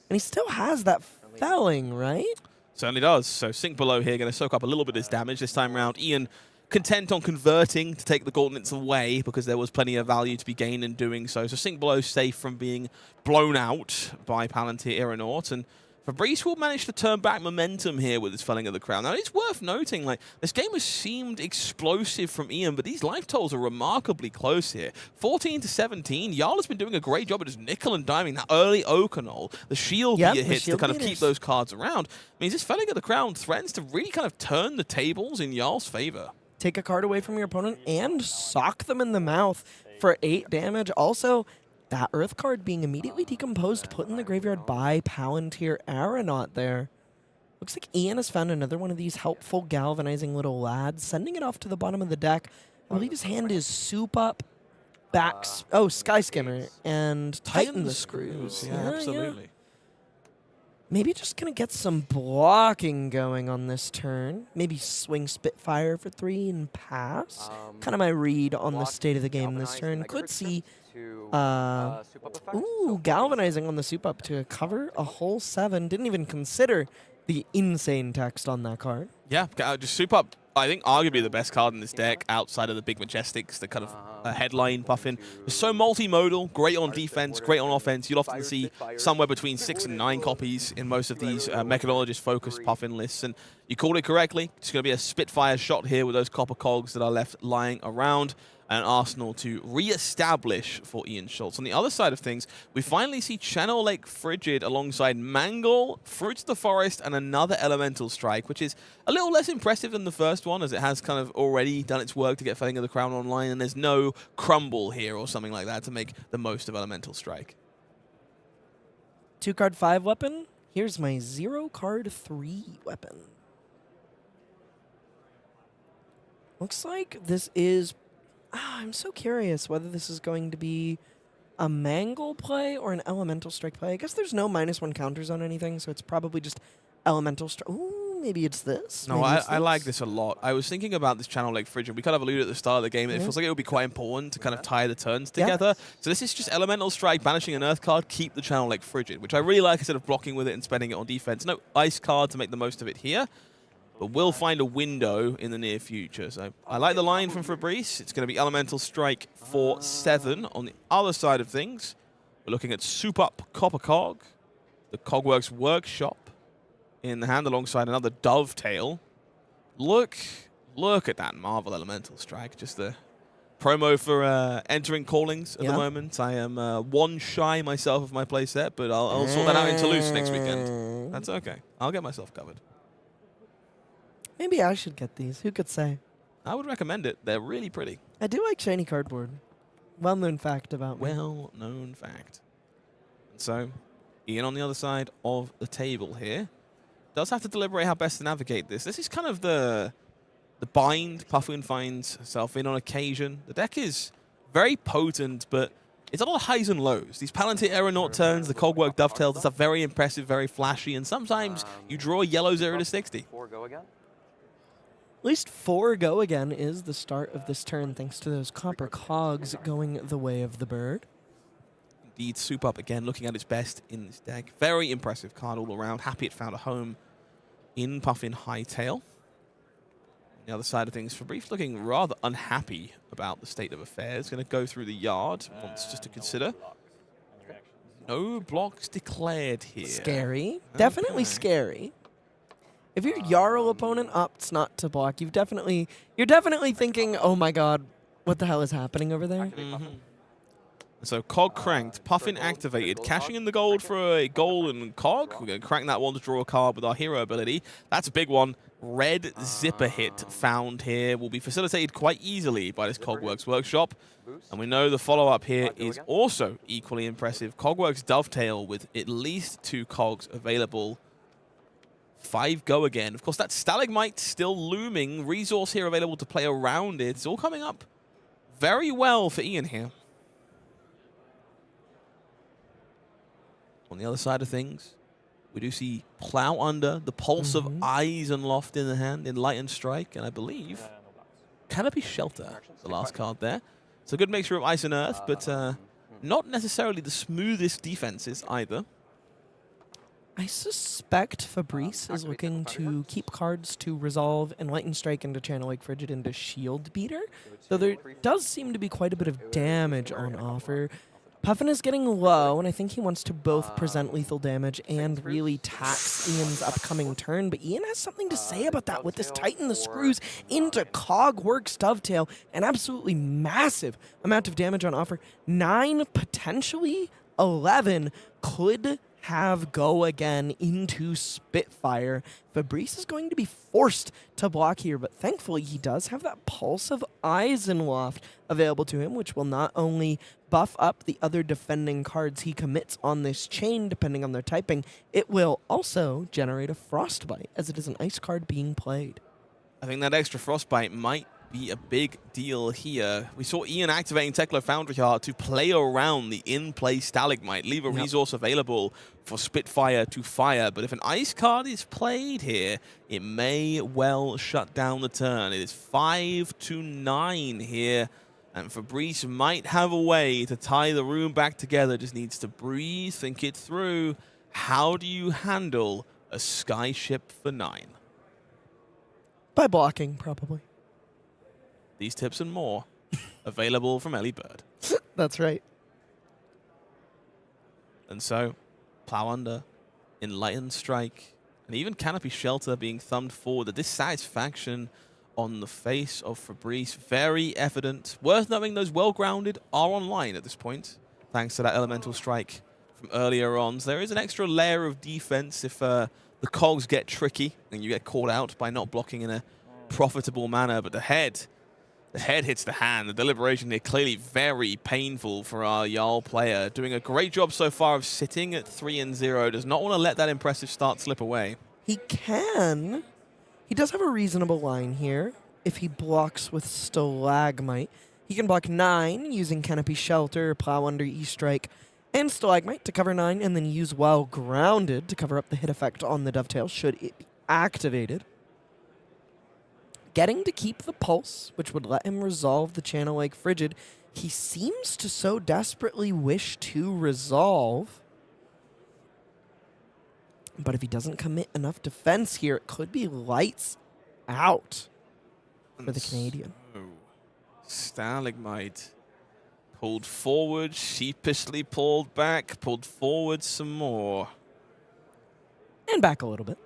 And he still has that felling, right? Certainly does. So Sink Below here, going to soak up a little bit of his damage this time around. Ian content on converting to take the gauntlets away because there was plenty of value to be gained in doing so. So Sink Below safe from being blown out by Palantir Aeronaut, and Fabrice will manage to turn back momentum here with his Felling of the Crown. Now, it's worth noting, like, this game has seemed explosive from Ian, but these life tolls are remarkably close here. 14 to 17. Jarl has been doing a great job at just nickel and diming that early Okanol. The shield beater hits to kind of keep those cards around. Means this Felling of the Crown threatens to really kind of turn the tables in Jarl's favor. Take a card away from your opponent and sock them in the mouth for 8 damage. Also, that Earth card being immediately decomposed, put in the graveyard by Palantir Aeronaut there. Looks like Ian has found another one of these helpful galvanizing little lads, sending it off to the bottom of the deck. I believe his hand is Soup Up, Sky Skimmer, and Tighten the Screws. Yeah, absolutely. Yeah. Maybe just going to get some blocking going on this turn. Maybe swing Spitfire for 3 and pass. Kind of my read on the state of the game this turn. Could see galvanizing on the Soup Up to cover a whole 7. Didn't even consider the insane text on that card. Yeah, just Soup Up, I think, arguably the best card in this deck outside of the big Majestics, the kind of headline Puffin. It's so multimodal, great on defense, great on offense. You'll often see somewhere between 6 and 9 copies in most of these mechanologist-focused Puffin lists. And you called it correctly. It's going to be a Spitfire shot here with those copper cogs that are left lying around, and an arsenal to re-establish for Ian Schultz. On the other side of things, we finally see Channel Lake Frigid alongside Mangle, Fruits of the Forest, and another Elemental Strike, which is a little less impressive than the first one, as it has kind of already done its work to get Felling of the Crown online, and there's no Crumble here or something like that to make the most of Elemental Strike. 2-card 5 weapon. Here's my 0-card 3 weapon. Looks like this is... I'm so curious whether this is going to be a Mangle play or an Elemental Strike play. I guess there's no -1 counters on anything, so it's probably just Elemental Strike. Ooh, maybe it's this. No, I like this a lot. I was thinking about this channel like Frigid. We kind of alluded at the start of the game. It feels like it would be quite important to kind of tie the turns together. So this is just Elemental Strike, banishing an Earth card, keep the channel like Frigid, which I really like instead of blocking with it and spending it on defense. No Ice card to make the most of it here, but we'll find a window in the near future. So I like the line from Fabrice. It's going to be Elemental Strike for 7. On the other side of things, we're looking at Soup Up Copper Cog, the Cogworks Workshop in the hand alongside another Dovetail. Look at that Marvel Elemental Strike. Just the promo for entering callings at the moment. I am 1 shy myself of my playset, but I'll sort that out in Toulouse next weekend. That's okay. I'll get myself covered. Maybe I should get these. Who could say? I would recommend it. They're really pretty. I do like shiny cardboard. Well-known fact about me. Well-known fact. And so, Ian on the other side of the table here does have to deliberate how best to navigate this. This is kind of the bind Puffin finds herself in on occasion. The deck is very potent, but it's a lot of highs and lows. These Palantir Aeronaut turns, the Cogwork Dovetails, it's very impressive, very flashy, and sometimes you draw yellow 0 to 60. 4 go again. At least 4 go again is the start of this turn, thanks to those copper cogs going the way of the bird. Indeed, Soup Up again, looking at its best in this deck. Very impressive card all around. Happy it found a home in Puffin Hightail. On the other side of things, Fabrice looking rather unhappy about the state of affairs. Going to go through the yard, wants just to consider. No blocks declared here. Scary. Definitely scary. If your Jarl opponent opts not to block, you're definitely thinking, oh my god, what the hell is happening over there? So Cog cranked, Puffin activated, cashing in the gold for a golden Cog. We're going to crank that one to draw a card with our hero ability. That's a big one. Red Zipper hit found here will be facilitated quite easily by this Cogworks Workshop. And we know the follow-up here is also equally impressive. Cogworks Dovetail with at least 2 Cogs available. 5 go again. Of course, that Stalagmite still looming. Resource here available to play around it. It's all coming up very well for Ian here. On the other side of things, we do see Plow Under, the Pulse of Eyes Unloft in the hand, Enlightened Strike, and I believe Canopy Shelter, the last card there. It's a good mixture of Ice and Earth, but not necessarily the smoothest defenses either. I suspect Fabrice is looking to keep cards to resolve Enlightened Strike into Channel Lake Frigid into Shield Beater, though there does seem to be quite a bit of damage on offer. Puffin is getting low, and I think he wants to both present lethal damage and really tax Ian's upcoming turn, but Ian has something to say about that with this Tighten the Screws into Cogworks Dovetail, an absolutely massive amount of damage on offer. 9, potentially 11 could have go again into Spitfire. Fabrice is going to be forced to block here, but thankfully he does have that Pulse of Eisenloft available to him, which will not only buff up the other defending cards he commits on this chain, depending on their typing, it will also generate a Frostbite, as it is an ice card being played. I think that extra Frostbite might be a big deal here. We saw Ian activating Teklo Foundry Heart to play around the in-play Stalagmite, leave a resource available for Spitfire to fire, but if an ice card is played here, it may well shut down the turn. It is 5-9 here, and Fabrice might have a way to tie the room back together, just needs to breathe, think it through. How do you handle a Skyship for 9? By blocking, probably. These tips and more available from Elly Bird. That's right. And so, Plow Under, Enlightened Strike, and even Canopy Shelter being thumbed forward. The dissatisfaction on the face of Fabrice, very evident. Worth knowing those well-grounded are online at this point, thanks to that Elemental Strike from earlier on. So there is an extra layer of defense if the cogs get tricky and you get caught out by not blocking in a profitable manner. But the head The head hits the hand. The deliberation here clearly very painful for our Jarl player. Doing a great job so far of sitting at 3-0. Does not want to let that impressive start slip away. He can. He does have a reasonable line here. If he blocks with Stalagmite, he can block 9 using Canopy Shelter, Plow Under, E-Strike, and Stalagmite to cover 9, and then use While Grounded to cover up the hit effect on the Dovetail should it be activated. Getting to keep the Pulse, which would let him resolve the Channel Lake Frigid. He seems to so desperately wish to resolve. But if he doesn't commit enough defense here, it could be lights out for the Canadian. Stalagmite pulled forward, sheepishly pulled back, pulled forward some more. And back a little bit.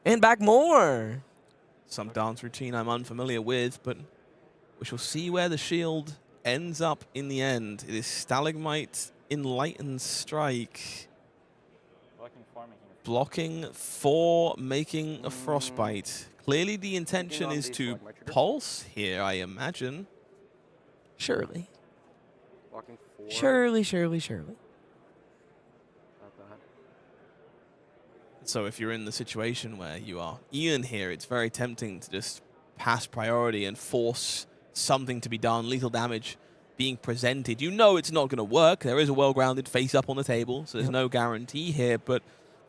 And back more. Some dance routine I'm unfamiliar with, but we shall see where the shield ends up in the end. It is Stalagmite, Enlightened Strike. Blocking for making a Frostbite. Clearly the intention is to pulse here, I imagine. Surely. Blocking 4. Surely. Not that. So if you're in the situation where you are Ian here, it's very tempting to just pass priority and force something to be done, lethal damage being presented. You know it's not going to work. There is a well-grounded face-up on the table, so there's no guarantee here, but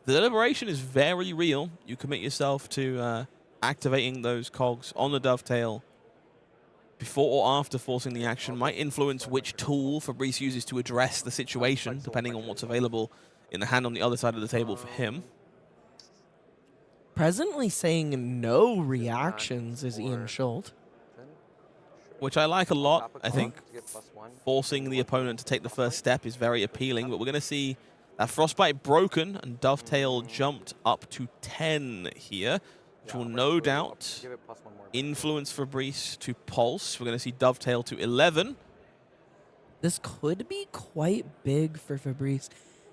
the deliberation is very real. You commit yourself to activating those cogs on the Dovetail before or after forcing the action. Might influence which tool Fabrice uses to address the situation, depending on what's available in the hand on the other side of the table for him. Presently saying no reactions is Ian Schulte. Which I like a lot. I think forcing the opponent to take the first step is very appealing, but we're going to see that Frostbite broken and Dovetail jumped up to 10 here, which will no doubt influence Fabrice to pulse. We're going to see Dovetail to 11. This could be quite big for Fabrice.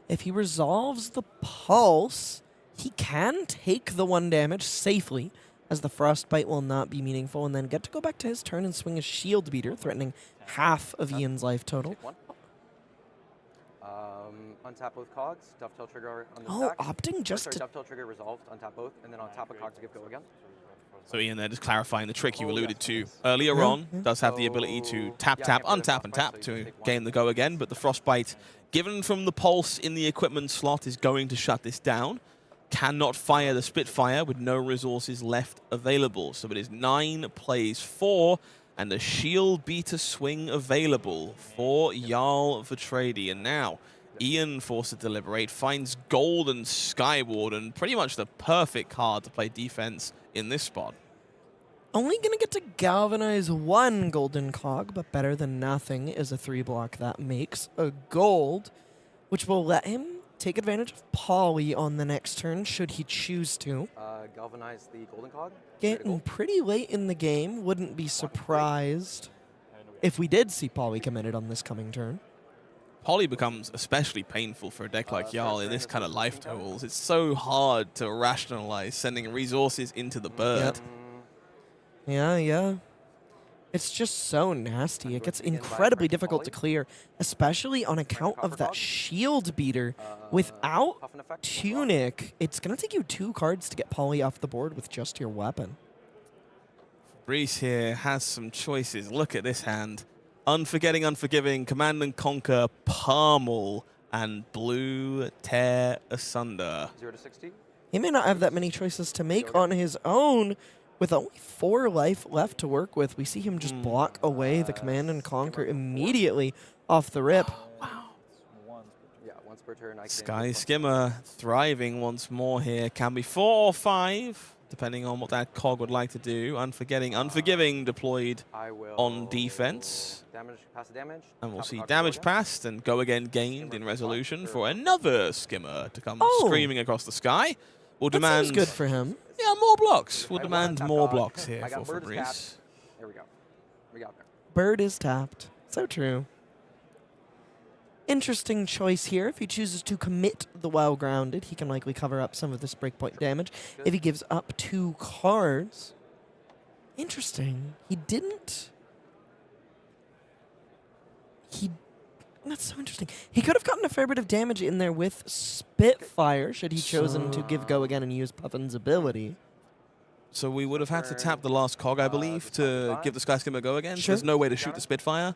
If he resolves the pulse, he can take the 1 damage safely, as the Frostbite will not be meaningful, and then get to go back to his turn and swing a Shield Beater, threatening half of Ian's life total. Untap both cogs, Dovetail trigger on the Oh, stack. opting just to... Dovetail trigger resolved, untap both, and then on top of cogs, give go again. So Ian there just clarifying the trick you alluded to earlier on. Does have the ability to tap, untap, and tap to gain the go again, but the Frostbite, given from the pulse in the equipment slot, is going to shut this down. Cannot fire the Spitfire with no resources left available. So it is 9 plays 4, and a Shield Beater swing available for Jarl Vitradi. And now Ian, forced to deliberate, finds Golden Skyward, and pretty much the perfect card to play defense in this spot. Only going to get to galvanize 1 golden cog, but better than nothing is a 3-block that makes a gold, which will let him take advantage of Poly on the next turn, should he choose to. Galvanize the golden cog. Getting pretty late in the game, wouldn't be surprised if we did see Poly committed on this coming turn. Poly becomes especially painful for a deck like Jarl in this kind of life totals. It's so hard to rationalize sending resources into the bird. Yeah. It's just so nasty. It gets incredibly difficult to clear, especially on account of that Shield Beater. Without Tunic, it's going to take you 2 cards to get Poly off the board with just your weapon. Fabrice here has some choices. Look at this hand. Unforgetting, Unforgiving, Command and Conquer, Pummel, and Blue Tear Asunder. 0 to 60. He may not have that many choices to make on his own. With only 4 life left to work with, we see him just block away the Command and Conquer immediately off the rip. Yeah, once per turn. Sky Skimmer thriving once more here. Can be 4 or 5, depending on what that cog would like to do. Unforgetting, Unforgiving deployed on defense. Pass the damage. And we'll see damage passed and go again gained in resolution for another Skimmer to come screaming across the sky. Will demand. Seems good for him. Yeah, more blocks. We'll demand more blocks here for Fabrice. There we go. We got there. Bird is tapped. So true. Interesting choice here. If he chooses to commit the Well Grounded, he can likely cover up some of this breakpoint damage. If he gives up 2 cards, interesting. He didn't That's so interesting. He could have gotten a fair bit of damage in there with Spitfire, should he chosen to give go again and use Puffin's ability. So we would have had to tap the last cog, I believe, to give the Sky Skimmer go again. So Sure. there's no way to shoot the Spitfire.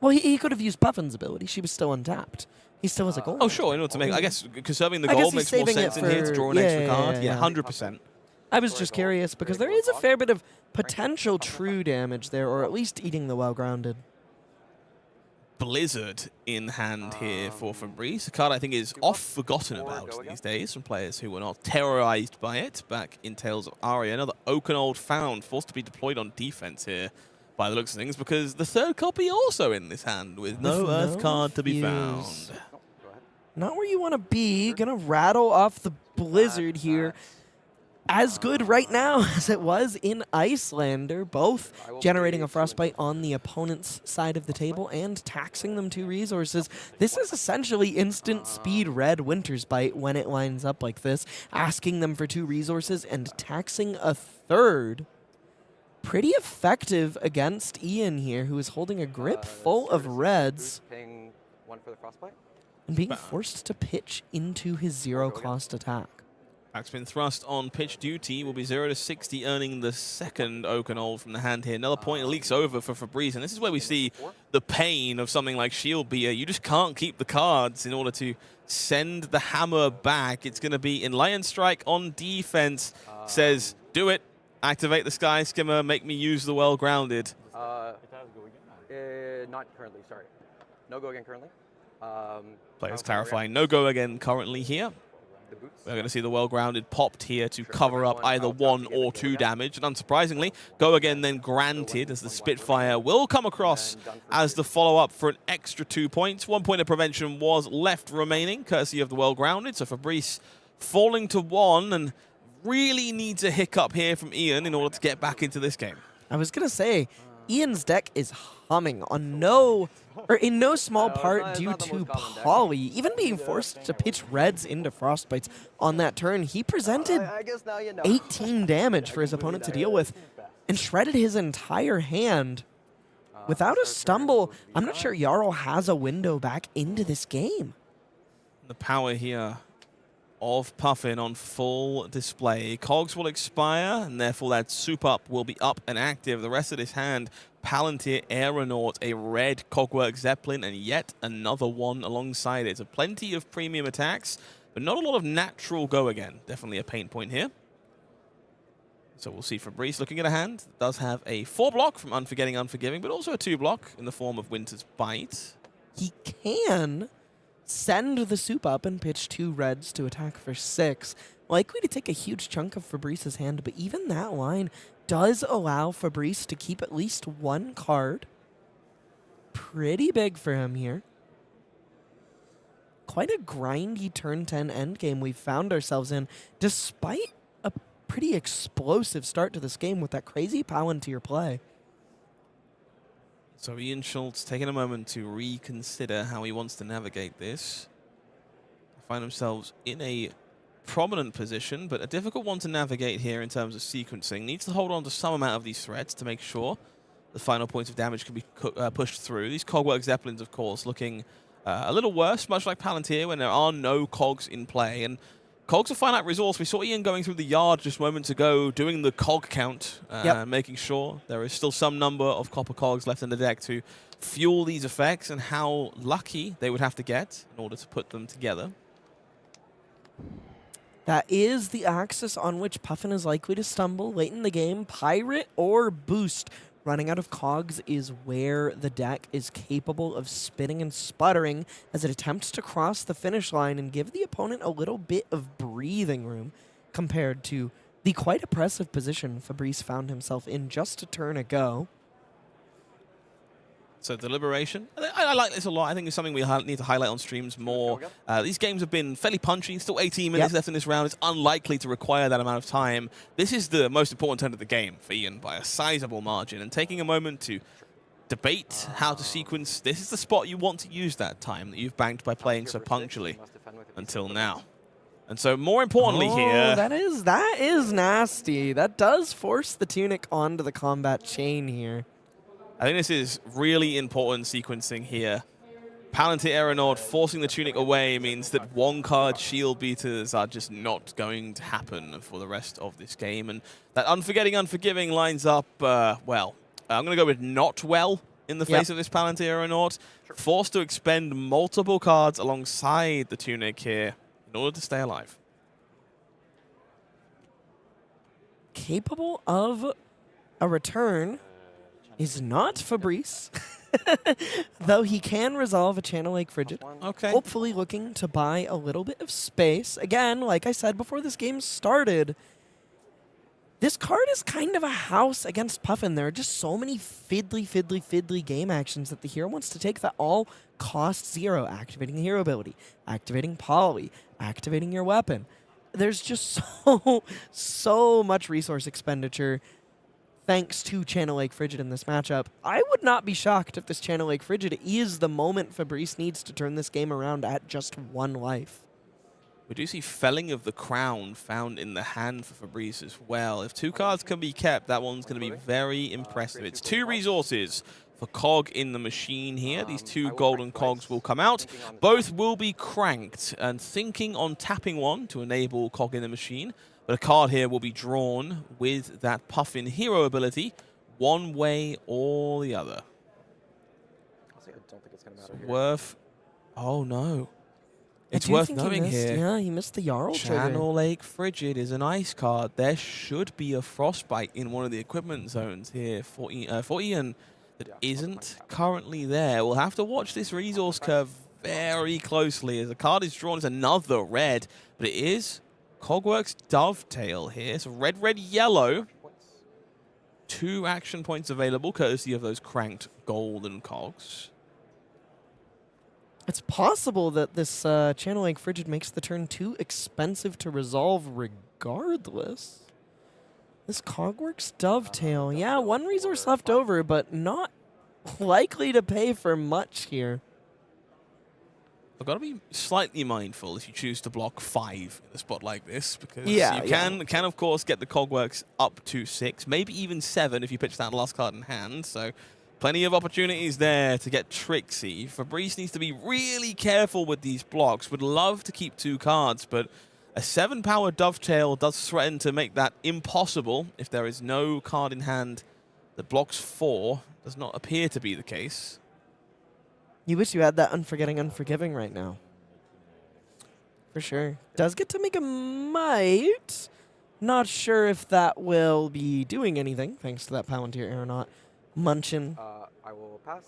Well, he could have used Puffin's ability. She was still untapped. He still has a gold. Oh, sure. In order to make, I guess, conserving the I guess gold he's makes more saving sense it in here to for- draw an yeah, extra yeah, card. yeah, Yeah, yeah. 100%. I was just curious because there is a fair bit of potential true damage there, or at least eating the well-grounded. Blizzard in hand here for Fabrice. A card I think is oft forgotten about these days from players who were not terrorized by it back in Tales of Arui. Another Oakenfold found, forced to be deployed on defense here by the looks of things, because the third copy also in this hand with no Earth card to be found. Not where you want to be. Gonna rattle off the Blizzard here. As good right now as it was in Icelander, both generating a Frostbite on the opponent's side of the table and taxing them 2 resources. This is essentially instant speed red Winter's Bite when it lines up like this, asking them for 2 resources and taxing a 3rd. Pretty effective against Ian here, who is holding a grip full of reds Paying 1 for the Frostbite. and being forced to pitch into his 0-cost attack. Backspin thrust on pitch duty will be 0 to 60, earning the second Oakenfold from the hand here. Another point leaks over for Fabrice, and this is where we see the pain of something like Shield Beer. You just can't keep the cards in order to send the hammer back. It's going to be Enlightened Strike on defense. Says, do it. Activate the Sky Skimmer. Make me use the well-grounded. Not currently, sorry. No go again currently. Players clarifying, no go again currently here. We're going to see the well-grounded popped here to cover up either 1 or 2 damage. And unsurprisingly, go again then granted, as the Spitfire will come across as the follow-up for an extra 2 points. 1 point of prevention was left remaining, courtesy of the well-grounded. So Fabrice falling to 1 and really needs a hiccup here from Ian in order to get back into this game. I was going to say, Ian's deck is humming on in no small part due to Poly. Even being forced to pitch reds into Frostbites on that turn, he presented 18 damage for his opponent to deal with and shredded his entire hand. Without a stumble, I'm not sure Jarl has a window back into this game. The power here of Puffin on full display. Cogs will expire, and therefore that soup up will be up and active. The rest of this hand, Palantir, Aeronaut, a red Cogwork Zeppelin, and yet another one alongside it. So plenty of premium attacks, but not a lot of natural go again. Definitely a pain point here. So we'll see Fabrice looking at a hand that does have a 4-block from Unforgetting Unforgiving, but also a 2-block in the form of Winter's Bite. He can send the soup up and pitch 2 reds to attack for 6. Likely to take a huge chunk of Fabrice's hand, but even that line does allow Fabrice to keep at least 1 card. Pretty big for him here. Quite a grindy turn 10 endgame we've found ourselves in, despite a pretty explosive start to this game with that crazy Palantir play. So Ian Schulte taking a moment to reconsider how he wants to navigate this. Find themselves in a prominent position, but a difficult one to navigate here in terms of sequencing. Needs to hold on to some amount of these threats to make sure the final points of damage can be pushed through. These Cogwork Zeppelins, of course, looking a little worse, much like Palantir, when there are no cogs in play. And cogs are a finite resource. We saw Ian going through the yard just moments ago, doing the cog count, making sure there is still some number of copper cogs left in the deck to fuel these effects, and how lucky they would have to get in order to put them together. That is the axis on which Puffin is likely to stumble late in the game. Pirate or Boost. Running out of cogs is where the deck is capable of spinning and sputtering as it attempts to cross the finish line and give the opponent a little bit of breathing room compared to the quite oppressive position Fabrice found himself in just a turn ago. So deliberation. I like this a lot. I think it's something we need to highlight on streams more. These games have been fairly punchy. Still 18 minutes left in this round. It's unlikely to require that amount of time. This is the most important turn of the game for Ian by a sizable margin. And taking a moment to debate how to sequence, this is the spot you want to use that time that you've banked by playing so punctually until now. And so more importantly here... That is nasty. That does force the Tunic onto the combat chain here. I think this is really important sequencing here. Palantir Aeronaut forcing the Tunic away means that one-card shield beaters are just not going to happen for the rest of this game. And that Unforgetting Unforgiving lines up, well, I'm going to go with not well in the face of this Palantir Aeronaut. Forced to expend multiple cards alongside the Tunic here in order to stay alive. Capable of a return is not Fabrice, though he can resolve a Channel Lake Frigid. Okay. Hopefully looking to buy a little bit of space. Again, like I said before this game started, this card is kind of a house against Puffin. There are just so many fiddly game actions that the hero wants to take that all cost 0. Activating the hero ability, activating Poly, activating your weapon. There's just so much resource expenditure thanks to Channel Lake Frigid in this matchup. I would not be shocked if this Channel Lake Frigid is the moment Fabrice needs to turn this game around at just 1 life. We do see Felling of the Crown found in the hand for Fabrice as well. If 2 cards can be kept, that one's going to be very impressive. It's 2 resources for Cog in the machine here. These 2 golden cogs will come out. Both will be cranked, and thinking on tapping one to enable Cog in the machine. But a card here will be drawn with that Puffin hero ability, one way or the other. I don't think it's going to matter here. Worth... Oh, no. I It's do worth think he knowing missed, here. Yeah, he missed the Jarl trigger. Channel Lake Frigid is an ice card. There should be a Frostbite in one of the equipment zones here for Ian that isn't currently there. We'll have to watch this resource curve very closely as the card is drawn as another red, but it is Cogworks Dovetail here. So red, red, yellow. 2 action points available courtesy of those cranked golden cogs. It's possible that this Channel Lake Frigid makes the turn too expensive to resolve regardless. This Cogworks Dovetail. Yeah, 1 resource left over, but not likely to pay for much here. I've got to be slightly mindful if you choose to block 5 in a spot like this, because Yeah, you can of course get the Cogworks up to 6, maybe even 7 if you pitch that last card in hand. So plenty of opportunities there to get tricksy. Fabrice needs to be really careful with these blocks. Would love to keep 2 cards, but a 7-power Dovetail does threaten to make that impossible if there is no card in hand that blocks 4. Does not appear to be the case. You wish you had that Unforgetting Unforgiving right now. For sure. Does get to make a might. Not sure if that will be doing anything, thanks to that Palantir Aeronaut munching I will pass.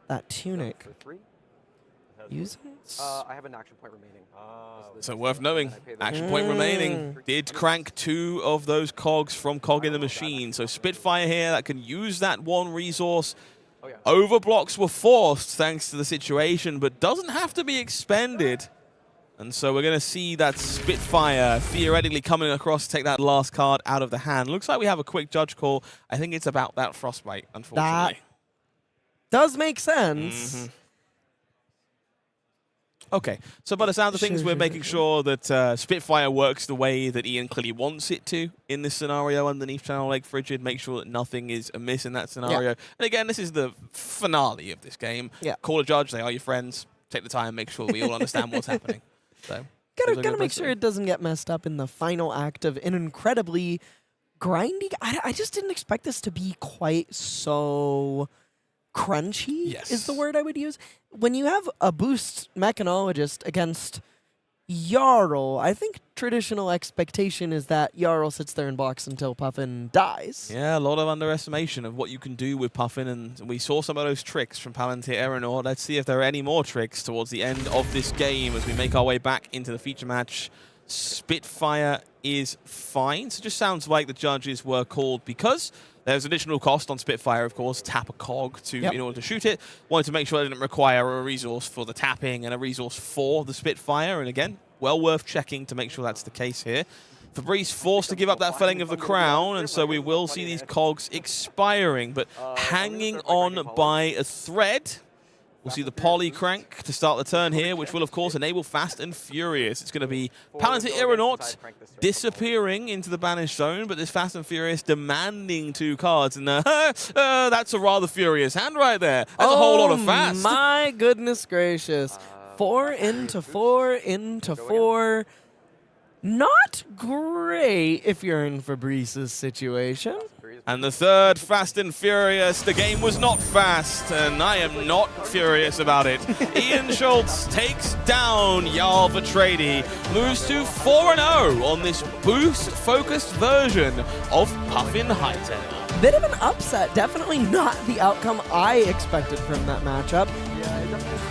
that Tunic. For 3. Using? I have an action point remaining. So worth knowing, action point remaining. Did crank 2 of those cogs from Cog in the machine. So Spitfire here that can use that 1 resource. Overblocks were forced thanks to the situation, but doesn't have to be expended. And so we're going to see that Spitfire theoretically coming across to take that last card out of the hand. Looks like we have a quick judge call. I think it's about that Frostbite, unfortunately. That does make sense. Okay, so by the sound of things, we're making sure that Spitfire works the way that Ian clearly wants it to in this scenario underneath Channel Lake Frigid. Make sure that nothing is amiss in that scenario. And again, this is the finale of this game. Call a judge, they are your friends. Take the time, make sure we all understand what's happening. So Gotta make sure it doesn't get messed up in the final act of an incredibly grindy... I just didn't expect this to be quite so crunchy, is the word I would use. When you have a boost mechanologist against Jarl, I think traditional expectation is that Jarl sits there and blocks until Puffin dies. Yeah, a lot of underestimation of what you can do with Puffin, and we saw some of those tricks from Palantir Aeronaut. Let's see if there are any more tricks towards the end of this game as we make our way back into the feature match. Spitfire is fine, so it just sounds like the judges were called because there's additional cost on Spitfire, of course, tap a cog in order to shoot it. Wanted to make sure it didn't require a resource for the tapping and a resource for the Spitfire. And again, well worth checking to make sure that's the case here. Fabrice forced to give up that Felling of the Crown, and so we will see these cogs expiring, but hanging on by a thread. We'll see the poly crank to start the turn here, which will, of course, enable Fast and Furious. It's going to be Palantir Aeronaut disappearing into the banished zone, but this Fast and Furious demanding 2 cards. And that's a rather furious hand right there. That's a whole lot of Fast. My goodness gracious. 4 into 4 into 4. Not great if you're in Fabrice's situation. And the third Fast and Furious. The game was not fast, and I am not furious about it. Ian Schulte takes down Jarl Betrayed, moves to 4-0 on this boost-focused version of Puffin Hightail. Bit of an upset. Definitely not the outcome I expected from that matchup.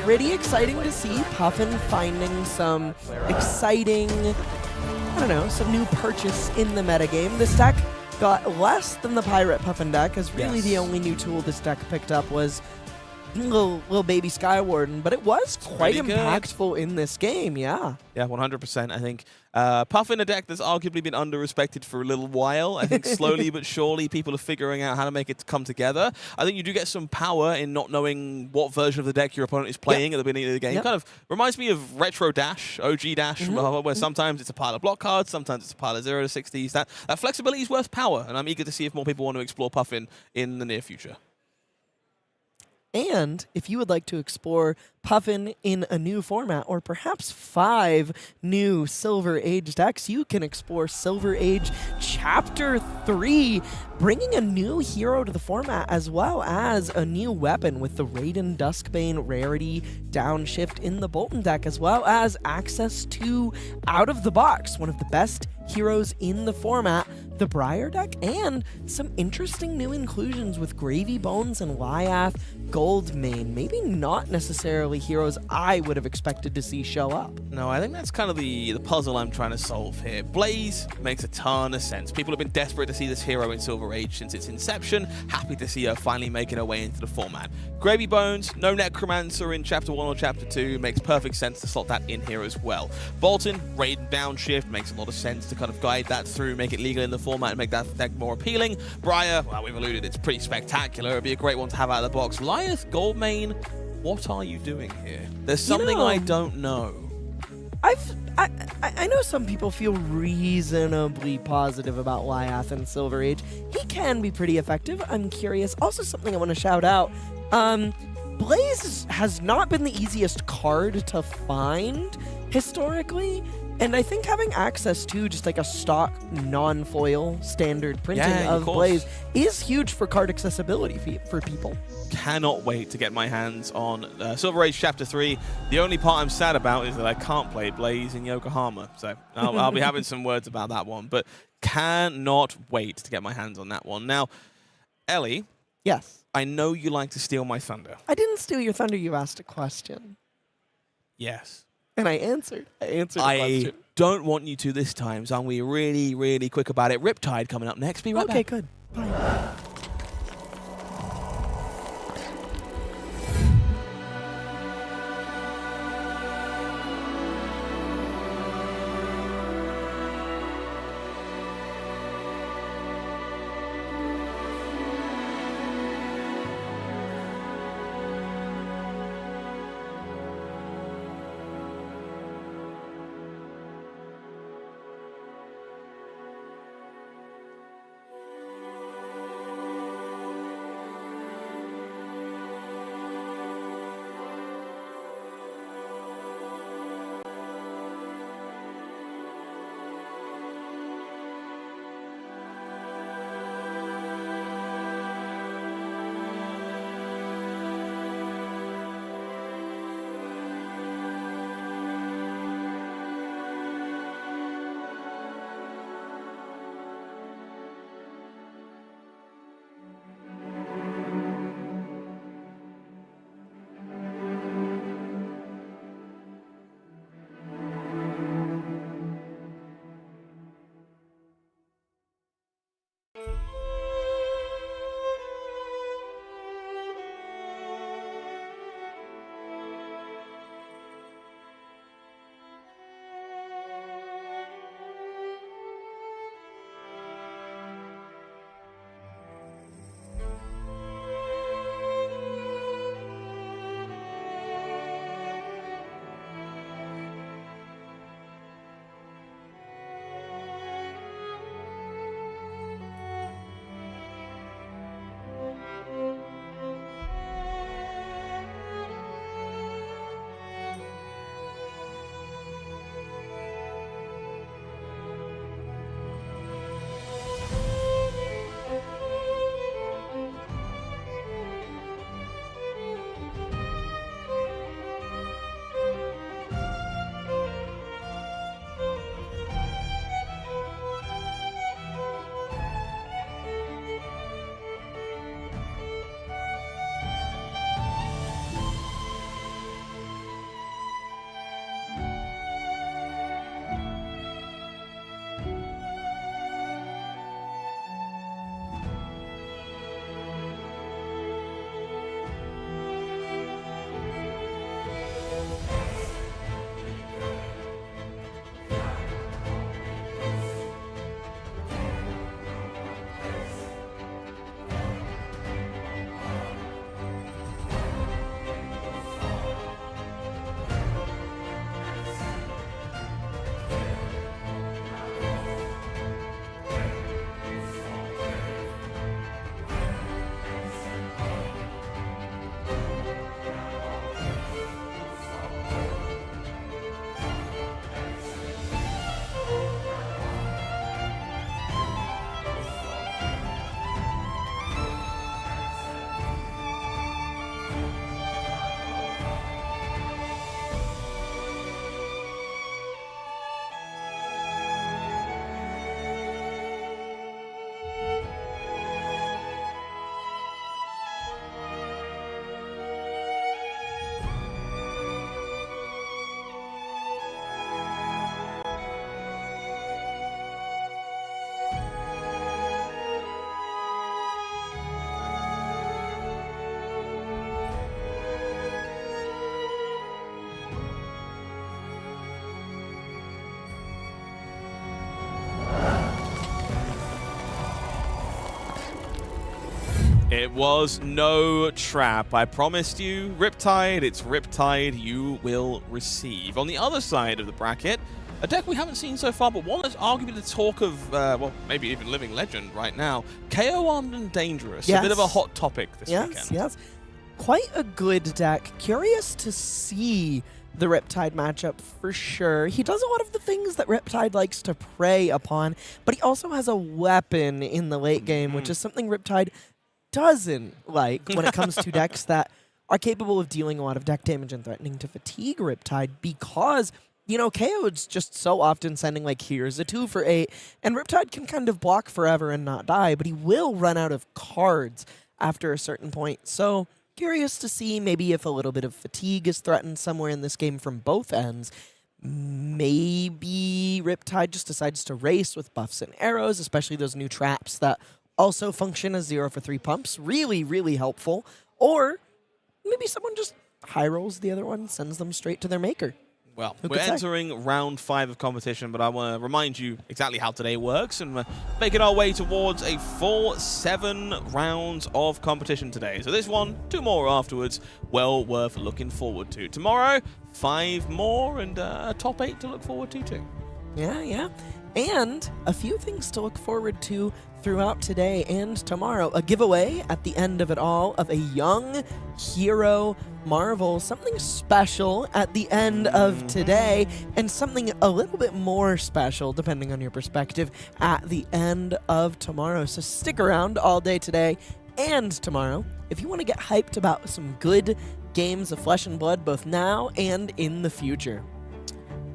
Pretty exciting to see Puffin finding some exciting, I don't know, some new purchase in the metagame. This deck got less than the Pirate Puffin deck, as really the only new tool this deck picked up was little baby Skywarden, but it was quite impactful in this game, yeah. Yeah, 100%. I think Puffin, a deck that's arguably been under-respected for a little while. I think slowly but surely people are figuring out how to make it come together. I think you do get some power in not knowing what version of the deck your opponent is playing at the beginning of the game. Kind of reminds me of Retro Dash, OG Dash, where sometimes it's a pile of block cards, sometimes it's a pile of 0 to 60s. That flexibility is worth power, and I'm eager to see if more people want to explore Puffin in the near future. And if you would like to explore Puffin in a new format, or perhaps 5 new Silver Age decks, you can explore Silver Age Chapter 3, bringing a new hero to the format as well as a new weapon with the Raiden Duskbane rarity downshift in the Boltyn deck, as well as access to Out of the Box, one of the best heroes in the format, the Briar deck, and some interesting new inclusions with Gravy Bones and Lyath Goldmane. Maybe not necessarily heroes I would have expected to see show up. No, I think that's kind of the puzzle I'm trying to solve here. Blaze makes a ton of sense. People have been desperate to see this hero in Silver Age since its inception. Happy to see her finally making her way into the format. Gravy Bones, no Necromancer in Chapter 1 or Chapter 2. Makes perfect sense to slot that in here as well. Boltyn, Raiden Downshift, makes a lot of sense to kind of guide that through, make it legal in the format, and make that deck more appealing. Briar, well, we've alluded, it's pretty spectacular. It'd be a great one to have out of the box. Lyath Goldmane, what are you doing here? There's something I don't know. I know some people feel reasonably positive about Lyath and Silver Age. He can be pretty effective. I'm curious. Also, something I want to shout out. Blaze has not been the easiest card to find historically. And I think having access to just like a stock non-foil standard printing of Blaze is huge for card accessibility for people. Cannot wait to get my hands on Silver Age Chapter 3. The only part I'm sad about is that I can't play Blaze in Yokohama. So I'll be having some words about that one. But cannot wait to get my hands on that one. Now, Elly. Yes. I know you like to steal my thunder. I didn't steal your thunder. You asked a question. Yes. And I answered. I question. Don't want you to this time, so I'm going to be really, really quick about it. Riptide coming up next. Be right back. Okay, good. Bye. It was no trap. I promised you, Riptide, it's Riptide you will receive. On the other side of the bracket, a deck we haven't seen so far, but one that's arguably the talk of, well, maybe even living legend right now. Kayo Armed and Dangerous, a bit of a hot topic this weekend. Yes, quite a good deck. Curious to see the Riptide matchup for sure. He does a lot of the things that Riptide likes to prey upon, but he also has a weapon in the late game, which is something Riptide doesn't like when it comes to decks that are capable of dealing a lot of deck damage and threatening to fatigue Riptide, because, you know, Kayo's just so often sending like, here's a 2 for 8, and Riptide can kind of block forever and not die, but he will run out of cards after a certain point. So curious to see maybe if a little bit of fatigue is threatened somewhere in this game from both ends. Maybe Riptide just decides to race with buffs and arrows, especially those new traps that also function as 0 for 3 pumps. Really, really helpful. Or maybe someone just high rolls the other one, sends them straight to their maker. Well, we're entering round 5 of competition, but I want to remind you exactly how today works, and we're making our way towards a full 7 rounds of competition today. So this one, 2 more afterwards, well worth looking forward to. Tomorrow, 5 more, and a top 8 to look forward to too. Yeah. And a few things to look forward to throughout today and tomorrow. A giveaway at the end of it all of a young hero marvel, something special at the end of today, and something a little bit more special, depending on your perspective, at the end of tomorrow. So stick around all day today and tomorrow if you want to get hyped about some good games of Flesh and Blood, both now and in the future.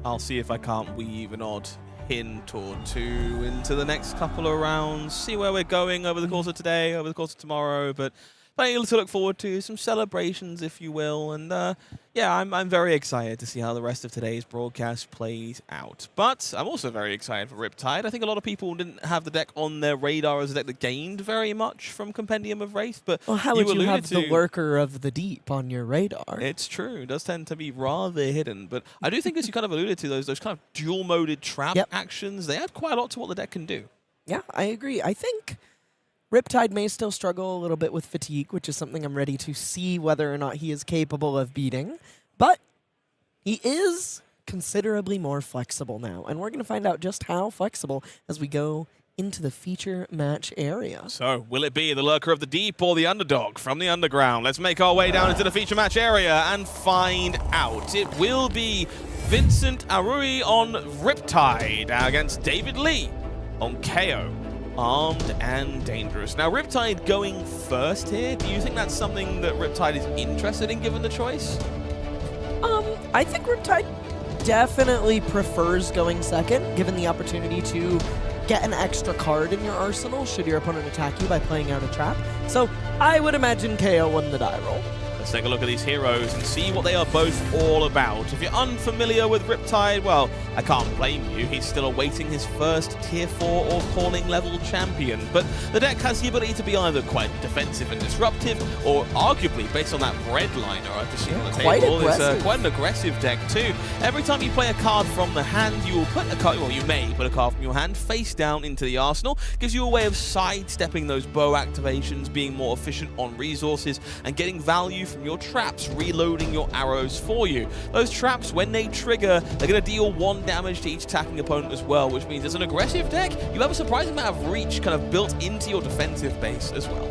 I'll see if I can't weave an odd hint or two into the next couple of rounds, see where we're going over the course of today, over the course of tomorrow, but plenty to look forward to, some celebrations, if you will, and yeah, I'm very excited to see how the rest of today's broadcast plays out. But I'm also very excited for Riptide. I think a lot of people didn't have the deck on their radar as a deck that gained very much from Compendium of Wraith, but well, how would you have the Lurker of the Deep on your radar? It's true. It does tend to be rather hidden, but I do think, as you kind of alluded to, those kind of dual-moded trap actions, they add quite a lot to what the deck can do. Yeah, I agree. I think Riptide may still struggle a little bit with fatigue, which is something I'm ready to see whether or not he is capable of beating. But he is considerably more flexible now, and we're going to find out just how flexible as we go into the feature match area. So, will it be the Lurker of the Deep or the Underdog from the Underground? Let's make our way down into the feature match area and find out. It will be Vincent Arui on Riptide against David Lee on Kayo, Armed and Dangerous. Now, Riptide going first here, do you think that's something that Riptide is interested in given the choice? I think Riptide definitely prefers going second, given the opportunity to get an extra card in your arsenal should your opponent attack you by playing out a trap. So I would imagine Kayo won the die roll. Let's take a look at these heroes and see what they are both all about. If you're unfamiliar with Riptide, well, I can't blame you. He's still awaiting his first Tier 4 or Calling level champion. But the deck has the ability to be either quite defensive and disruptive, or arguably, based on that red liner I've just seen on the table, it's quite an aggressive deck too. Every time you play a card from the hand, you will put a card, well, you may put a card from your hand face down into the arsenal. Gives you a way of sidestepping those bow activations, being more efficient on resources, and getting value from your traps, reloading your arrows for you. Those traps, when they trigger, they're going to deal 1 damage to each attacking opponent as well, which means as an aggressive deck, you have a surprising amount of reach kind of built into your defensive base as well.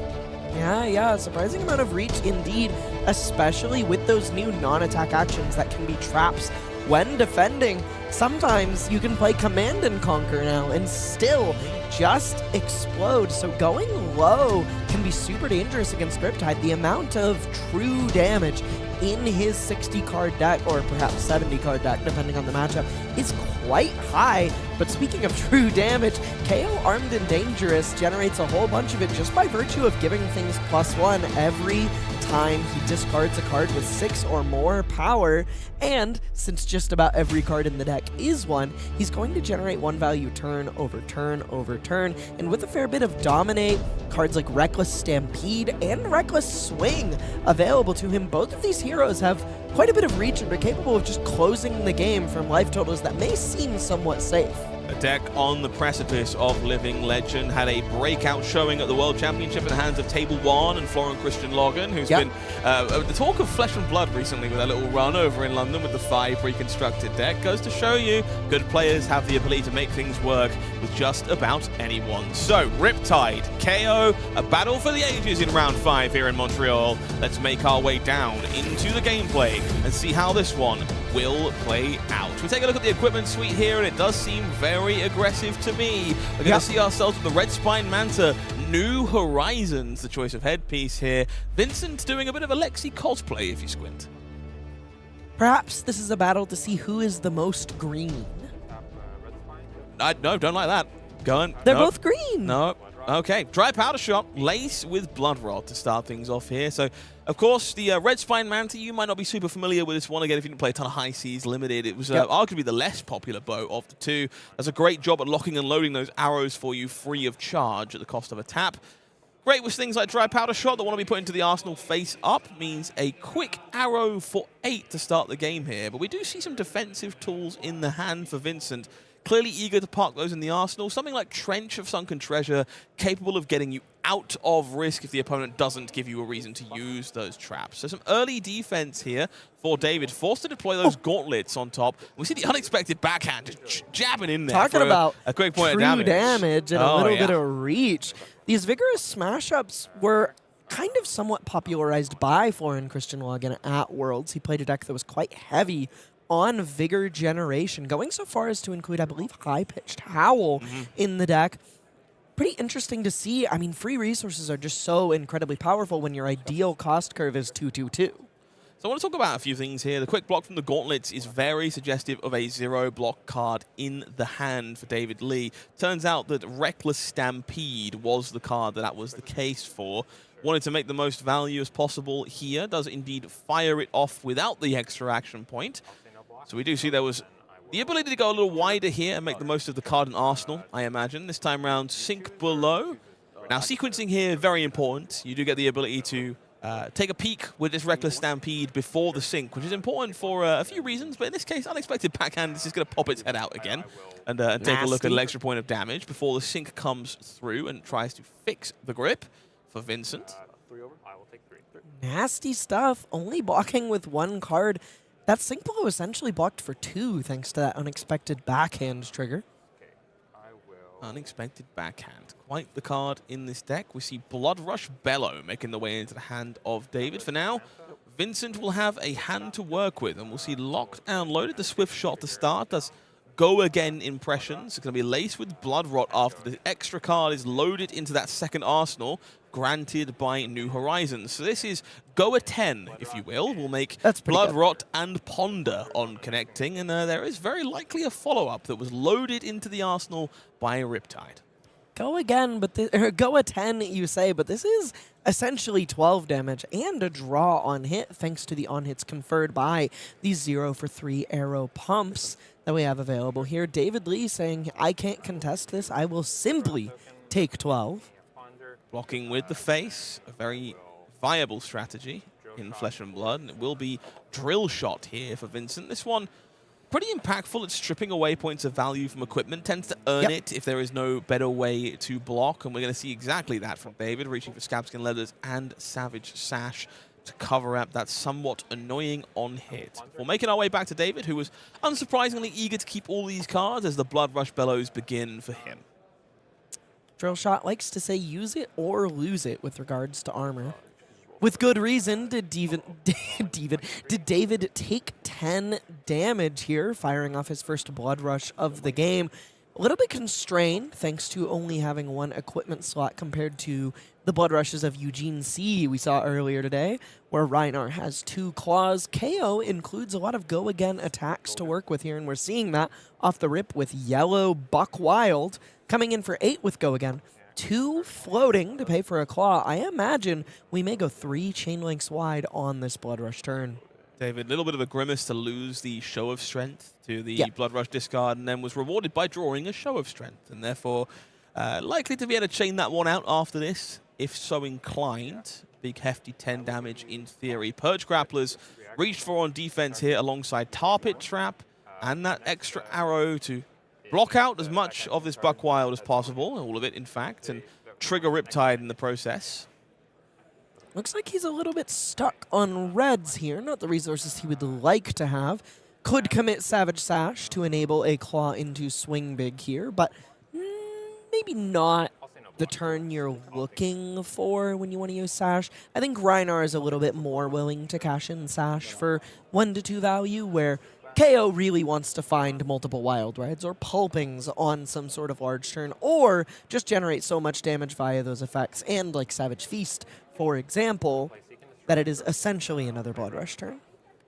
Yeah, a surprising amount of reach indeed, especially with those new non-attack actions that can be traps when defending. Sometimes you can play Command and Conquer now and still just explode. So going low can be super dangerous against Riptide. The amount of true damage in his 60-card deck, or perhaps 70-card deck, depending on the matchup, is quite high. But speaking of true damage, Kayo Armed and Dangerous generates a whole bunch of it just by virtue of giving things +1 every time he discards a card with 6 or more power. And since just about every card in the deck is 1, he's going to generate 1 value turn over turn over turn. And with a fair bit of Dominate, cards like Reckless Stampede and Reckless Swing available to him, both of these heroes have quite a bit of reach and are capable of just closing the game from life totals that may seem somewhat safe. A deck on the precipice of living legend. Had a breakout showing at the World Championship in the hands of Table 1 and Florent Christian Logan, who's been the talk of Flesh and Blood recently with a little run over in London with the 5 reconstructed deck. Goes to show you, good players have the ability to make things work with just about anyone. So, Riptide, Kayo, a battle for the ages in round 5 here in Montreal. Let's make our way down into the gameplay and see how this one will play out. We take a look at the equipment suite here, and it does seem very aggressive to me. We're going to see ourselves with the Red Spine Manta, New Horizons, the choice of headpiece here. Vincent doing a bit of a Lexi cosplay if you squint. Perhaps this is a battle to see who is the most green. No, don't like that. Go on. They're both green. No. Okay, dry powder shot, lace with blood rot to start things off here. So, of course, the Red Spine Manta, you might not be super familiar with this one. Again, if you didn't play a ton of High Seas Limited, it was arguably the less popular bow of the two. Does a great job at locking and loading those arrows for you free of charge at the cost of a tap. Great with things like dry powder shot that want to be put into the arsenal face up. Means a quick arrow for 8 to start the game here. But we do see some defensive tools in the hand for Vincent. Clearly eager to park those in the arsenal. Something like Trench of Sunken Treasure, capable of getting you out of risk if the opponent doesn't give you a reason to use those traps. So some early defense here for David. Forced to deploy those gauntlets on top. We see the unexpected backhand just jabbing in there. Talking about a quick point true of damage. And a little bit of reach. These vigorous smash-ups were kind of somewhat popularized by Florent Christian Logan at Worlds. He played a deck that was quite heavy on Vigor Generation, going so far as to include, I believe, High-Pitched Howl in the deck. Pretty interesting to see. I mean, free resources are just so incredibly powerful when your ideal cost curve is 2/2/2. So I want to talk about a few things here. The quick block from the gauntlets is very suggestive of a 0 block card in the hand for David Lee. Turns out that Reckless Stampede was the card that was the case for. Wanted to make the most value as possible here. Does indeed fire it off without the extra action point. So we do see there was the ability to go a little wider here and make the most of the card and arsenal, I imagine. This time round, sink below. Now, sequencing here, very important. You do get the ability to take a peek with this Reckless Stampede before the sink, which is important for a few reasons. But in this case, unexpected backhand is just going to pop its head out again and take a look at an extra point of damage before the sink comes through and tries to fix the grip for Vincent. 3 over. I will take 3. Nasty stuff. Only blocking with 1 card. That sink blow essentially blocked for 2 thanks to that unexpected backhand trigger. Okay, I will. Unexpected backhand. Quite the card in this deck. We see Blood Rush Bellow making the way into the hand of David. For now, Vincent will have a hand to work with, and we'll see locked and loaded. The Swift Shot to start. Does Go Again impressions. It's going to be laced with Blood Rot after the extra card is loaded into that second arsenal, granted by New Horizons. So this is Go a 10, if you will. We'll make Blood Rot and Ponder on connecting, and there is very likely a follow-up that was loaded into the arsenal by Riptide. Go again, but go a 10, you say, but this is essentially 12 damage and a draw on hit, thanks to the on-hits conferred by these 0 for 3 arrow pumps that we have available here. David Lee saying, I can't contest this. I will simply take 12. Blocking with the face, a very viable strategy in Flesh and Blood, and it will be Drill Shot here for Vincent. This one, pretty impactful. It's stripping away points of value from equipment, tends to earn it if there is no better way to block, and we're going to see exactly that from David, reaching for Scabskin Leathers and Savage Sash to cover up that somewhat annoying on-hit. We're making our way back to David, who was unsurprisingly eager to keep all these cards as the Blood Rush Bellows begin for him. Drill Shot likes to say use it or lose it with regards to armor. With good reason, did David take 10 damage here, firing off his first Blood Rush of the game. A little bit constrained, thanks to only having 1 equipment slot compared to the Blood Rushes of Eugene C. we saw earlier today, where Rhinar has 2 claws. Kayo includes a lot of go-again attacks to work with here, and we're seeing that off the rip with Yellow Buck Wild coming in for 8 with go-again. 2 floating to pay for a claw. I imagine we may go 3 chain links wide on this Blood Rush turn. David, a little bit of a grimace to lose the Show of Strength to the Blood Rush discard, and then was rewarded by drawing a Show of Strength, and therefore likely to be able to chain that one out after this, if so inclined. Big hefty 10 damage in theory. Purge Grapplers reached for on defense here alongside Tar Pit Trap and that extra arrow to block out as much of this Buckwild as possible, all of it, in fact, and trigger Riptide in the process. Looks like he's a little bit stuck on reds here, not the resources he would like to have. Could commit Savage Sash to enable a claw into Swing Big here, but maybe not the turn you're looking for when you want to use Sash. I think Rhinar is a little bit more willing to cash in Sash for 1 to 2 value, where Kayo really wants to find multiple Wild Rides or Pulpings on some sort of large turn, or just generate so much damage via those effects, and like Savage Feast, for example, that it is essentially another Blood Rush turn.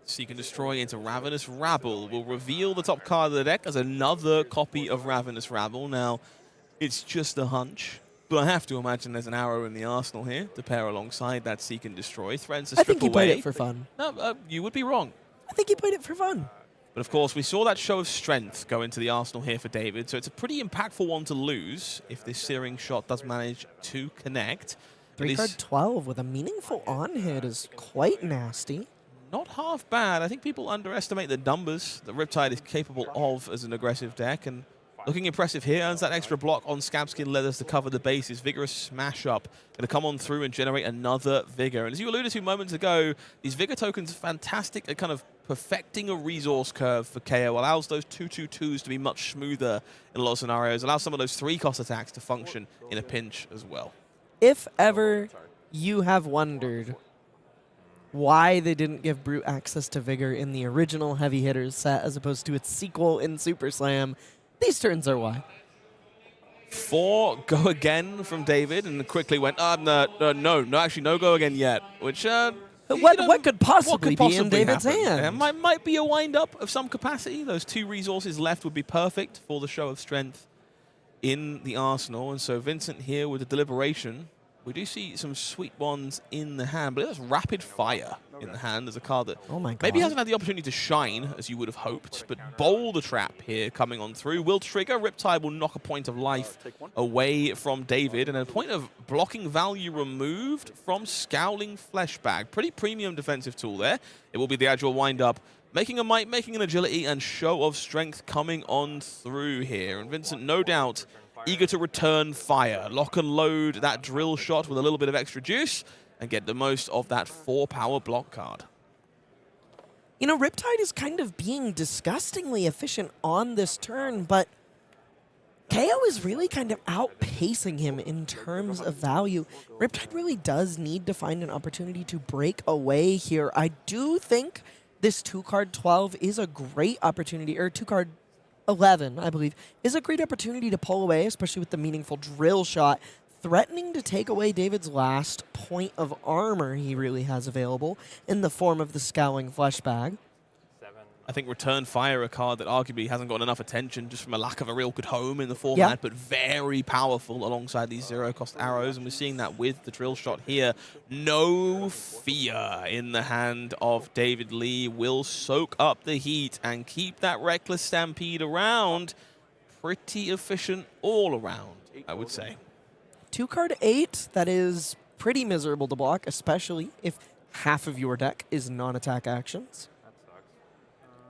Seek and Destroy into Ravenous Rabble will reveal the top card of the deck as another copy of Ravenous Rabble. Now, it's just a hunch, but I have to imagine there's an arrow in the arsenal here to pair alongside that Seek and Destroy. Threatens to strip I think he away. played it for fun. No, you would be wrong. I think he played it for fun. But of course, we saw that show of strength go into the arsenal here for David, so it's a pretty impactful one to lose if this Searing Shot does manage to connect. 3-card 12 with a meaningful on-hit is quite nasty. Not half bad. I think people underestimate the numbers that Riptide is capable of as an aggressive deck, and looking impressive here. Earns that extra block on Scabskin Leathers to cover the bases. Vigorous Smash Up. Going to come on through and generate another Vigor. And as you alluded to moments ago, these Vigor tokens are fantastic at kind of perfecting a resource curve for Kayo. Allows those 2/2/2s to be much smoother in a lot of scenarios. Allows some of those 3-cost attacks to function in a pinch as well. If ever you have wondered why they didn't give Brute access to Vigor in the original Heavy Hitters set as opposed to its sequel in Super Slam, these turns are why. 4 go again from David, and quickly went, no, actually no go again yet, which, what could possibly be in David's happen? hand? Might be a wind-up of some capacity. Those 2 resources left would be perfect for the show of strength in the arsenal, and so Vincent here with the deliberation. We do see some sweet ones in the hand, but that's Rapid Fire in the hand as a card that maybe hasn't had the opportunity to shine as you would have hoped, but Boulder Trap here coming on through will trigger. Riptide will knock a point of life away from David, and a point of blocking value removed from Scowling Fleshbag. Pretty premium defensive tool there. It will be the Agile wind-up, making a might, making an agility, and show of strength coming on through here. And Vincent, no doubt, eager to return fire. Lock and load that drill shot with a little bit of extra juice and get the most of that 4-power block card. You know, Riptide is kind of being disgustingly efficient on this turn, but Kayo is really kind of outpacing him in terms of value. Riptide really does need to find an opportunity to break away here. I do think this 2-card 12 is a great opportunity, or 2-card 11, I believe, is a great opportunity to pull away, especially with the meaningful drill shot, threatening to take away David's last point of armor he really has available in the form of the Scowling Fleshbag. I think Return Fire, a card that arguably hasn't gotten enough attention just from a lack of a real good home in the format, but very powerful alongside these 0-cost arrows, and we're seeing that with the drill shot here. No fear in the hand of David Lee. Will soak up the heat and keep that Reckless Stampede around. Pretty efficient all around, I would say. 2-card 8, that is pretty miserable to block, especially if half of your deck is non-attack actions.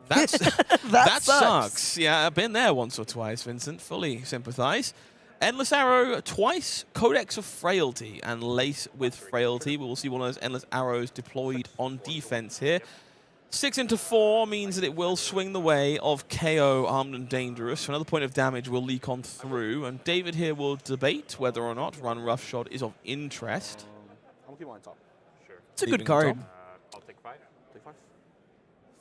That sucks. Yeah, I've been there once or twice, Vincent. Fully sympathize. Endless Arrow twice, Codex of Frailty, and Lace with Frailty. We will see one of those Endless Arrows deployed on defense here. 6 into 4 means that it will swing the way of KO, Armed and Dangerous. So another point of damage will leak on through, and David here will debate whether or not Run Roughshod is of interest. I'm keeping on top. Sure. It's a good card. I'll take 5. Take 5.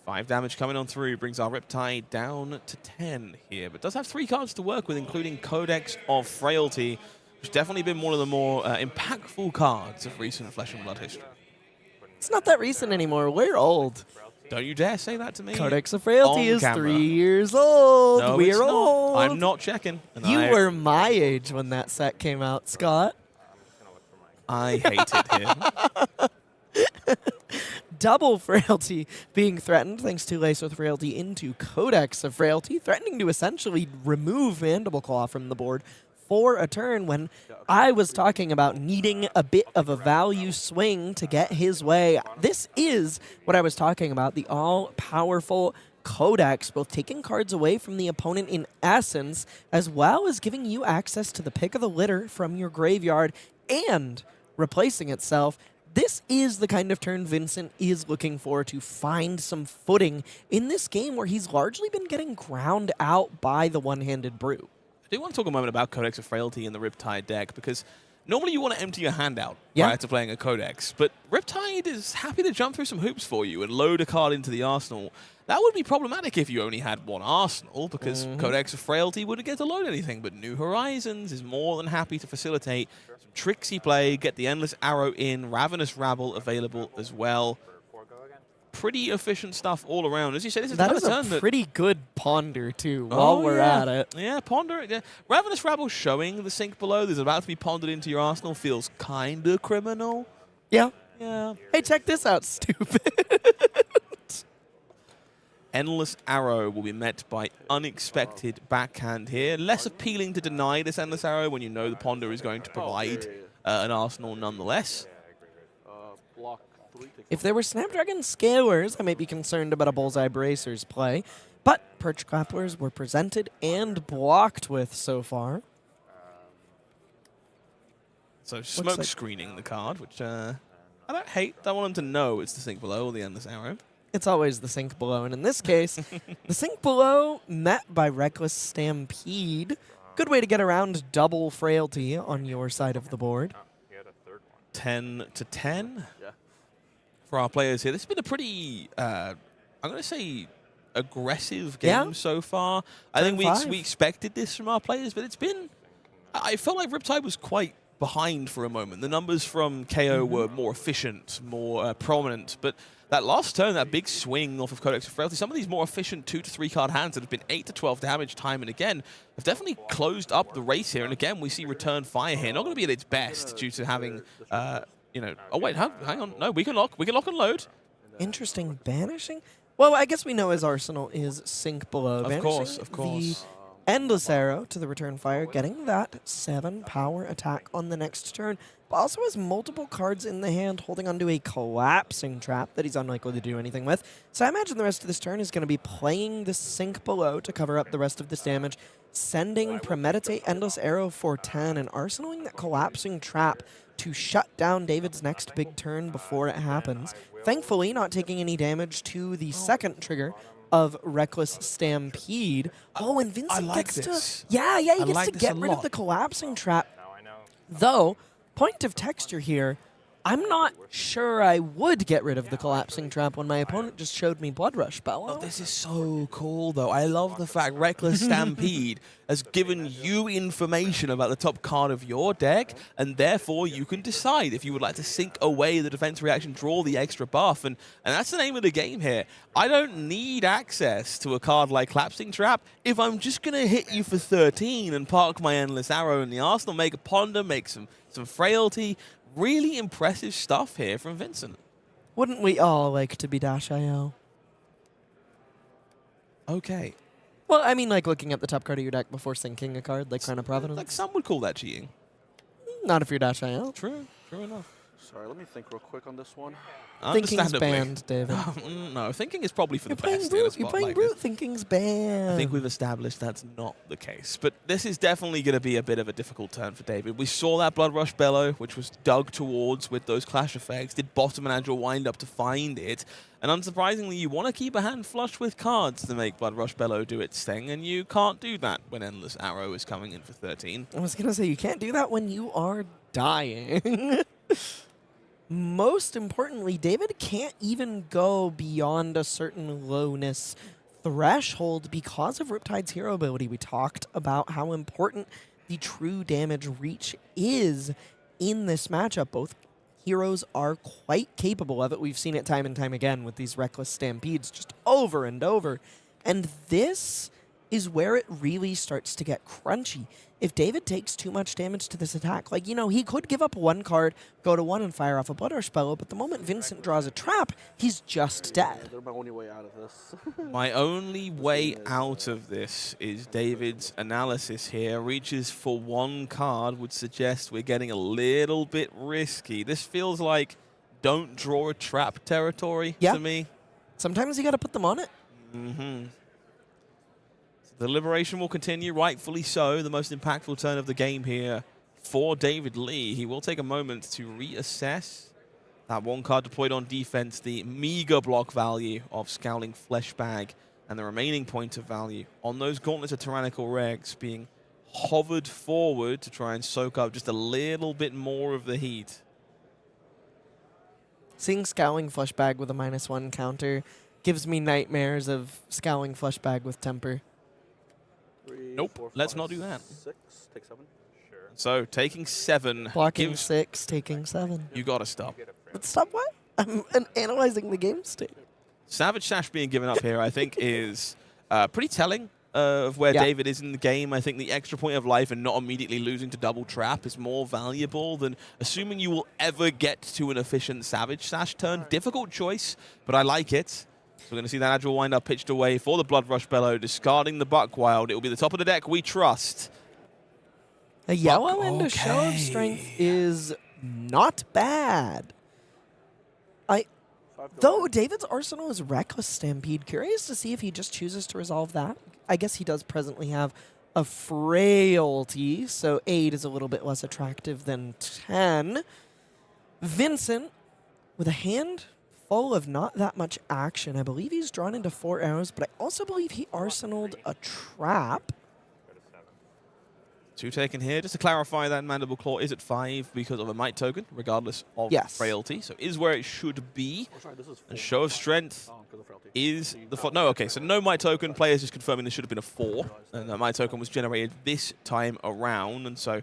5 damage coming on through brings our Riptide down to 10 here, but does have 3 cards to work with, including Codex of Frailty, which has definitely been one of the more impactful cards of recent Flesh and Blood history. It's not that recent anymore. We're old. Don't you dare say that to me. Codex of Frailty is camera. 3 years old. No, We're it's not. old. I'm not checking. You were my age when that set came out, Scott. I hated him. Double Frailty being threatened thanks to Lace with Frailty into Codex of Frailty, threatening to essentially remove Mandible Claw from the board for a turn when I was talking about needing a bit of a value swing to get his way. This is what I was talking about, the all-powerful Codex, both taking cards away from the opponent in essence, as well as giving you access to the pick of the litter from your graveyard and replacing itself. This is the kind of turn Vincent is looking for to find some footing in this game where he's largely been getting ground out by the one-handed brew. I do want to talk a moment about Codex of Frailty in the Riptide deck, because normally you want to empty your hand out Yeah. prior to playing a Codex, but Riptide is happy to jump through some hoops for you and load a card into the arsenal. That would be problematic if you only had one arsenal, because Codex of Frailty wouldn't get to load anything, but New Horizons is more than happy to facilitate some tricksy play, get the Endless Arrow in, Ravenous Rabble available as well. Pretty efficient stuff all around. As you said, this is That another is a turn that... pretty good ponder, too, while we're at it. Yeah, ponder. Yeah. Ravenous Rabble showing the sink below. There's about to be pondered into your arsenal. Feels kind of criminal. Yeah. Yeah. Hey, check this out, stupid. Endless Arrow will be met by unexpected backhand here. Less appealing to deny this Endless Arrow when you know the ponder is going to provide an arsenal nonetheless. Block 3. If there were Snapdragon Scalers, I might be concerned about a Bullseye Bracers play, but Perch Grapplers were presented and blocked with so far. So smoke like- screening the card, which I don't hate. I want them to know it's the sink below or the Endless Arrow. It's always the sink below, and in this case, the sink below met by Reckless Stampede. Good way to get around double frailty on your side of the board. 10 to 10 Yeah. for our players here. This has been a pretty, I'm going to say, aggressive game so far. I think Turn 5. we expected this from our players, but it's been... I felt like Riptide was quite behind for a moment. The numbers from Kayo were more efficient, more prominent, but that last turn, that big swing off of Codex of Frailty, some of these more efficient 2 to 3 card hands that have been 8 to 12 damage time and again have definitely closed up the race here. And again, we see Return Fire here. Not going to be at its best due to having, you know... Oh, wait, hang on. No, we can lock and load. Interesting banishing. Well, I guess we know his arsenal is sink below. Of course, of course. The Endless Arrow to the Return Fire, getting that 7 power attack on the next turn, but also has multiple cards in the hand holding onto a collapsing trap that he's unlikely to do anything with. So I imagine the rest of this turn is going to be playing the sink below to cover up the rest of this damage, sending Premeditate Endless Arrow for 10 and arsenaling that collapsing trap to shut down David's next big turn before it happens. Thankfully, not taking any damage to the second trigger of Reckless Stampede. Oh, and Vincent like gets this. to... Yeah, he I gets like to this get a rid of lot. the collapsing trap. Though, point of texture here, I'm not sure I would get rid of the collapsing trap when my opponent just showed me Blood Rush Bellow. Oh, this is so cool, though. I love the fact Reckless Stampede has given you information about the top card of your deck, and therefore you can decide if you would like to sink away the defense reaction, draw the extra buff, and that's the name of the game here. I don't need access to a card like Collapsing Trap if I'm just going to hit you for 13 and park my Endless Arrow in the arsenal, make a ponder, make some frailty. Really impressive stuff here from Vincent. Wouldn't we all like to be Dash.io? Okay. Well, I mean, like looking at the top card of your deck before sinking a card, like Crown of Providence. Like some would call that cheating. Not if you're Dash.io. True enough. Sorry, let me think real quick on this one. Thinking's Understandably. banned, David. No, thinking is probably for You're the playing best in a Brute. You're spot playing like Brute. this. Thinking's banned. I think we've established that's not the case. But this is definitely going to be a bit of a difficult turn for David. We saw that Blood Rush Bellow, which was dug towards with those clash effects. Did bottom and Agile wind up to find it? And unsurprisingly, you want to keep a hand flush with cards to make Blood Rush Bellow do its thing, and you can't do that when Endless Arrow is coming in for 13. I was going to say, you can't do that when you are dying. Most importantly, David can't even go beyond a certain lowness threshold because of Riptide's hero ability. We talked about how important the true damage reach is in this matchup. Both heroes are quite capable of it. We've seen it time and time again with these Reckless Stampedes just over and over. And this is where it really starts to get crunchy. If David takes too much damage to this attack, like, you know, he could give up one card, go to 1 and fire off a Blood Rush Bellow, but the moment Vincent draws a trap, he's just dead. They're my only way out of this. My only way out of this is David's analysis here. Reaches for one card would suggest we're getting a little bit risky. This feels like don't draw a trap territory to me. Sometimes you got to put them on it. Mm-hmm. The liberation will continue, rightfully so. The most impactful turn of the game here for David Lee. He will take a moment to reassess that one card deployed on defense, the meager block value of Scowling Flesh Bag, and the remaining point of value on those gauntlets of Tyrannical Regs being hovered forward to try and soak up just a little bit more of the heat. Seeing Scowling Flesh Bag with a -1 counter gives me nightmares of Scowling Flesh Bag with Temper. Nope, let's not do that. 6, take 7. Sure. So taking 7 Blocking gives 6, taking 7. you got to stop. But stop what? I'm analyzing the game state. Savage Sash being given up here, I think, is pretty telling of where Yeah. David is in the game. I think the extra point of life and not immediately losing to double trap is more valuable than assuming you will ever get to an efficient Savage Sash turn. Difficult choice, but I like it. So we're going to see that agile wind-up pitched away for the Blood Rush Bellow, discarding the Buckwild. It will be the top of the deck, we trust. A yellow and a show of okay. strength is not bad. Though David's arsenal is Reckless Stampede, curious to see if he just chooses to resolve that. I guess he does presently have a Frailty, so 8 is a little bit less attractive than 10. Vincent, with a hand full of not that much action. I believe he's drawn into 4 arrows, but I also believe he arsenaled a trap. 2 taken here. Just to clarify, that Mandible Claw is at 5 because of a Might token, regardless of Yes. Frailty. So is where it should be. Oh, sorry, this is And 4. Show of Strength Because of frailty. is the... No, okay, so no Might token. Players just confirming this should have been a 4. And that Might token was generated this time around. And so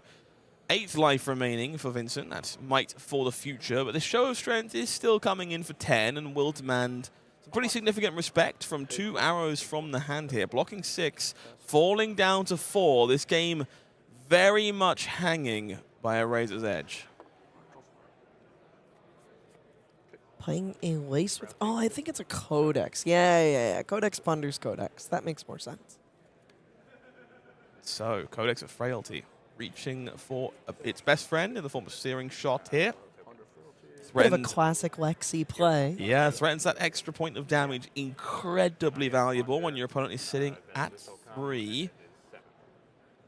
8 life remaining for Vincent. That's Might for the future. But this Show of Strength is still coming in for 10 and will demand some pretty significant respect from 2 arrows from the hand here. Blocking 6, falling down to 4. This game very much hanging by a razor's edge. Playing a lace with... Oh, I think it's a Codex. Yeah. Codex ponders Codex. That makes more sense. So, Codex of Frailty, reaching for its best friend in the form of Searing Shot here. Bit of a Threatens, classic Lexi play. yeah, threatens that extra point of damage. Incredibly valuable when your opponent is sitting at 3.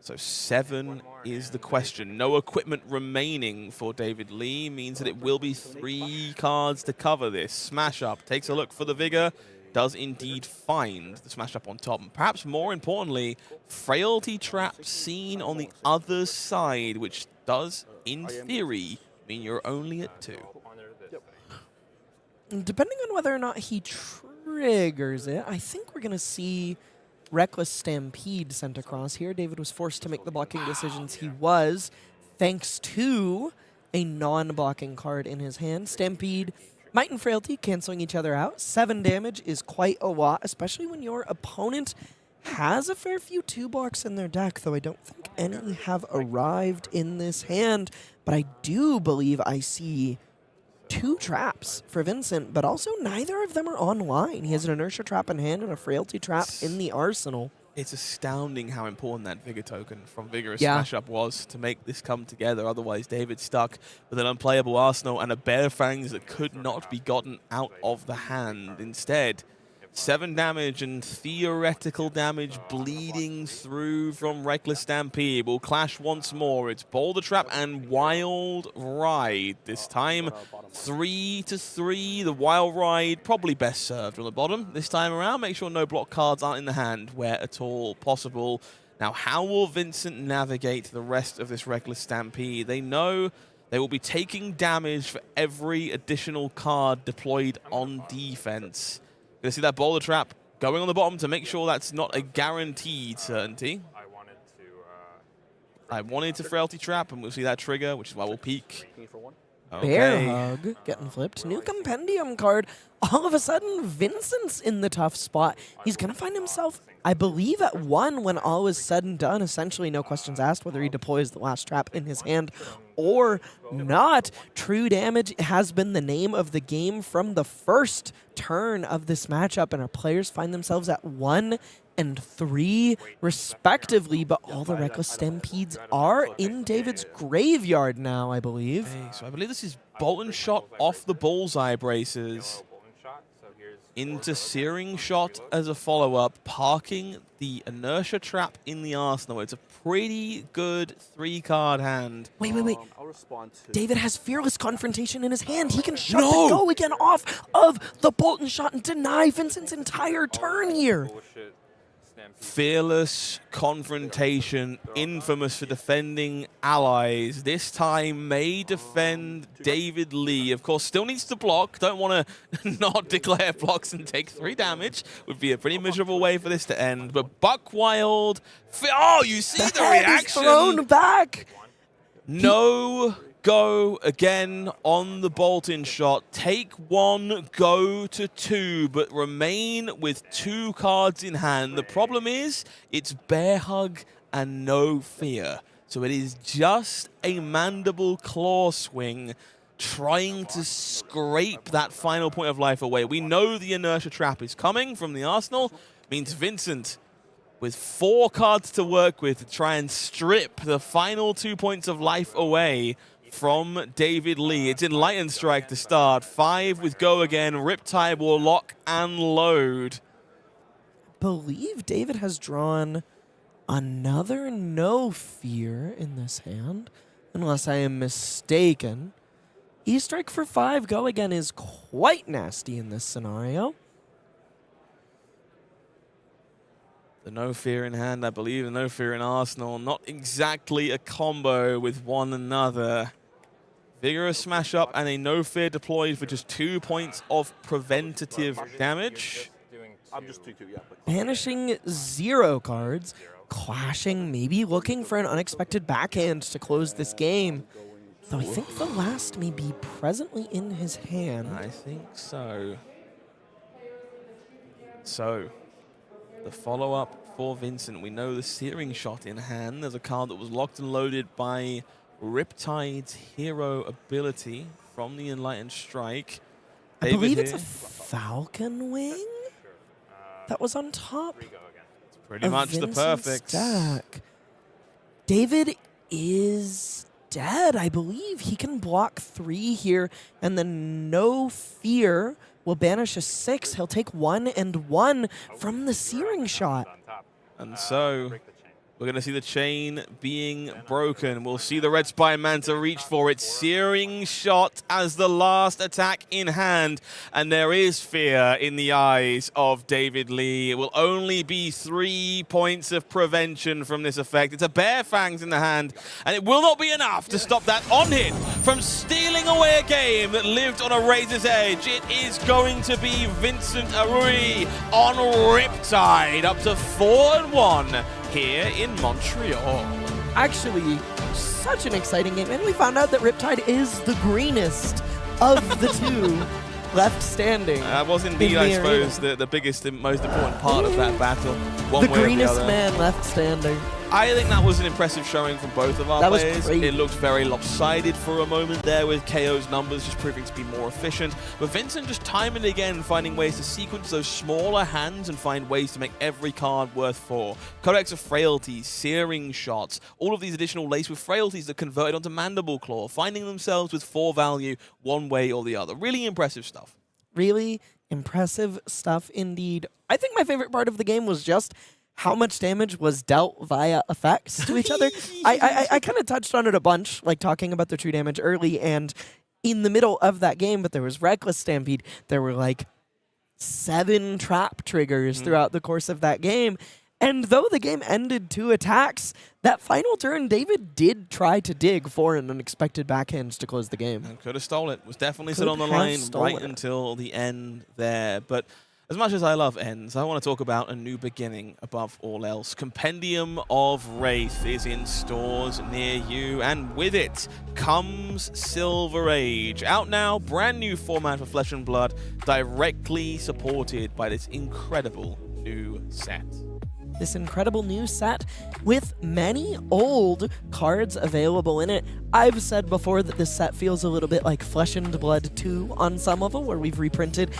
So 7 is the question. No equipment remaining for David Lee means that it will be 3 cards to cover this. Smash Up takes a look for the Vigor, does indeed find the Smash Up on top. And perhaps more importantly, Frailty Trap seen on the other side, which does, in theory, mean you're only at 2. Depending on whether or not he triggers it, I think we're going to see Reckless Stampede sent across here. David was forced to make the blocking decisions he was, thanks to a non-blocking card in his hand. Stampede, Might and Frailty canceling each other out. 7 damage is quite a lot, especially when your opponent has a fair few 2 blocks in their deck, though I don't think any have arrived in this hand. But I do believe I see 2 traps for Vincent, but also neither of them are online. He has an Inertia Trap in hand and a Frailty Trap in the arsenal. It's astounding how important that Vigor token from Vigorous Yeah. Smash Up was to make this come together. Otherwise, David's stuck with an unplayable arsenal and a Bare Fangs that could not be gotten out of the hand. Instead, 7 damage and theoretical damage bleeding through from Reckless Stampede will clash once more. It's Boulder Trap and Wild Ride. This time, 3 to 3. The Wild Ride probably best served on the bottom this time around. Make sure no block cards aren't in the hand where at all possible. Now, how will Vincent navigate the rest of this Reckless Stampede? They know they will be taking damage for every additional card deployed on defense. Gonna see that Boulder Trap going on the bottom to make sure that's not a guaranteed certainty. I wanted to Frailty Trap, and we'll see that trigger, which is why we'll peek. Need for 1. Bear Hug getting flipped. New Compendium card. All of a sudden, Vincent's in the tough spot. He's going to find himself, I believe, at 1 when all is said and done. Essentially, no questions asked whether he deploys the last trap in his hand or not. True damage has been the name of the game from the first turn of this matchup, and our players find themselves at 1 and 3 respectively, but all the Reckless Stampedes are in David's graveyard now, I believe. Okay, so I believe this is Boltyn shot off the bullseye braces. into Searing Shot as a follow-up, parking the Inertia Trap in the arsenal. It's a pretty good 3-card hand. Wait. I'll respond to David has Fearless Confrontation in his hand. He can shut No! the go again off of the Boltyn shot and deny Vincent's entire turn here. Bullshit. Stampede. Fearless Confrontation, infamous for defending allies. This time may defend David Lee. Of course, still needs to block. Don't want to not declare blocks and take 3 damage. Would be a pretty miserable way for this to end. But Buckwild, oh, you see the head is reaction. thrown back. No go again on the Boltyn shot. Take 1, go to 2, but remain with 2 cards in hand. The problem is it's Bear Hug and no Fear. So it is just a Mandible Claw swing trying to scrape that final point of life away. We know the Inertia Trap is coming from the arsenal. Means Vincent with 4 cards to work with to try and strip the final 2 points of life away from David Lee. It's Enlightened Strike to start. 5 with go again. Riptide will lock and load. Believe David has drawn another no fear in this hand, unless I am mistaken. E-Strike for 5 go again is quite nasty in this scenario. The no fear in hand, I believe, the no fear in arsenal. Not exactly a combo with one another. Vigorous smash up and a no fear deployed for just 2 points of preventative damage. I'm just 2-2, yeah. But Banishing 0 cards, clashing, maybe looking for an unexpected backhand to close this game. Though I think the last may be presently in his hand. I think so. So, the follow-up for Vincent. We know the Searing Shot in hand. There's a card that was locked and loaded by Riptide's hero ability from the Enlightened Strike. I David believe it's here. a Falcon Wing that was on top. Pretty of much the Vincent's perfect. stack. David is dead, I believe. He can block 3 here, and then no fear will banish a 6. He'll take 1 and 1 from the Searing Shot. And so we're going to see the chain being broken. We'll see the Red Spine Manta reach for it. Searing Shot as the last attack in hand. And there is fear in the eyes of David Lee. It will only be 3 points of prevention from this effect. It's a Bear Fangs in the hand. And it will not be enough to stop that on-hit from stealing away a game that lived on a razor's edge. It is going to be Vincent Arui on Riptide. Up to 4-1. Here in Montreal. Actually, such an exciting game. And we found out that Riptide is the greenest of the 2 left standing. That was indeed, in I the suppose, the biggest and most important part of that battle. One The way or greenest other. man left standing. I think that was an impressive showing from both of our That was players. great. It looked very lopsided for a moment there with Kayo's numbers just proving to be more efficient. But Vincent just time and again finding ways to sequence those smaller hands and find ways to make every card worth 4. Codex of Frailties, Searing Shots, all of these additional laced with frailties that converted onto Mandible Claw, finding themselves with 4 value one way or the other. Really impressive stuff. Really impressive stuff indeed. I think my favorite part of the game was just how much damage was dealt via effects to each other. I kind of touched on it a bunch, like talking about the true damage early and in the middle of that game, but there was Reckless Stampede. There were like 7 trap triggers throughout the course of that game. And though the game ended 2 attacks, that final turn, David did try to dig for an unexpected backhand to close the game. And could have stole it. Was definitely Could still on the have line stolen right it. until the end there. But as much as I love ends, I want to talk about a new beginning above all else. Compendium of Wraith is in stores near you, and with it comes Silver Age. Out now, brand new format for Flesh and Blood, directly supported by this incredible new set. This incredible new set with many old cards available in it. I've said before that this set feels a little bit like Flesh and Blood 2 on some level, where we've reprinted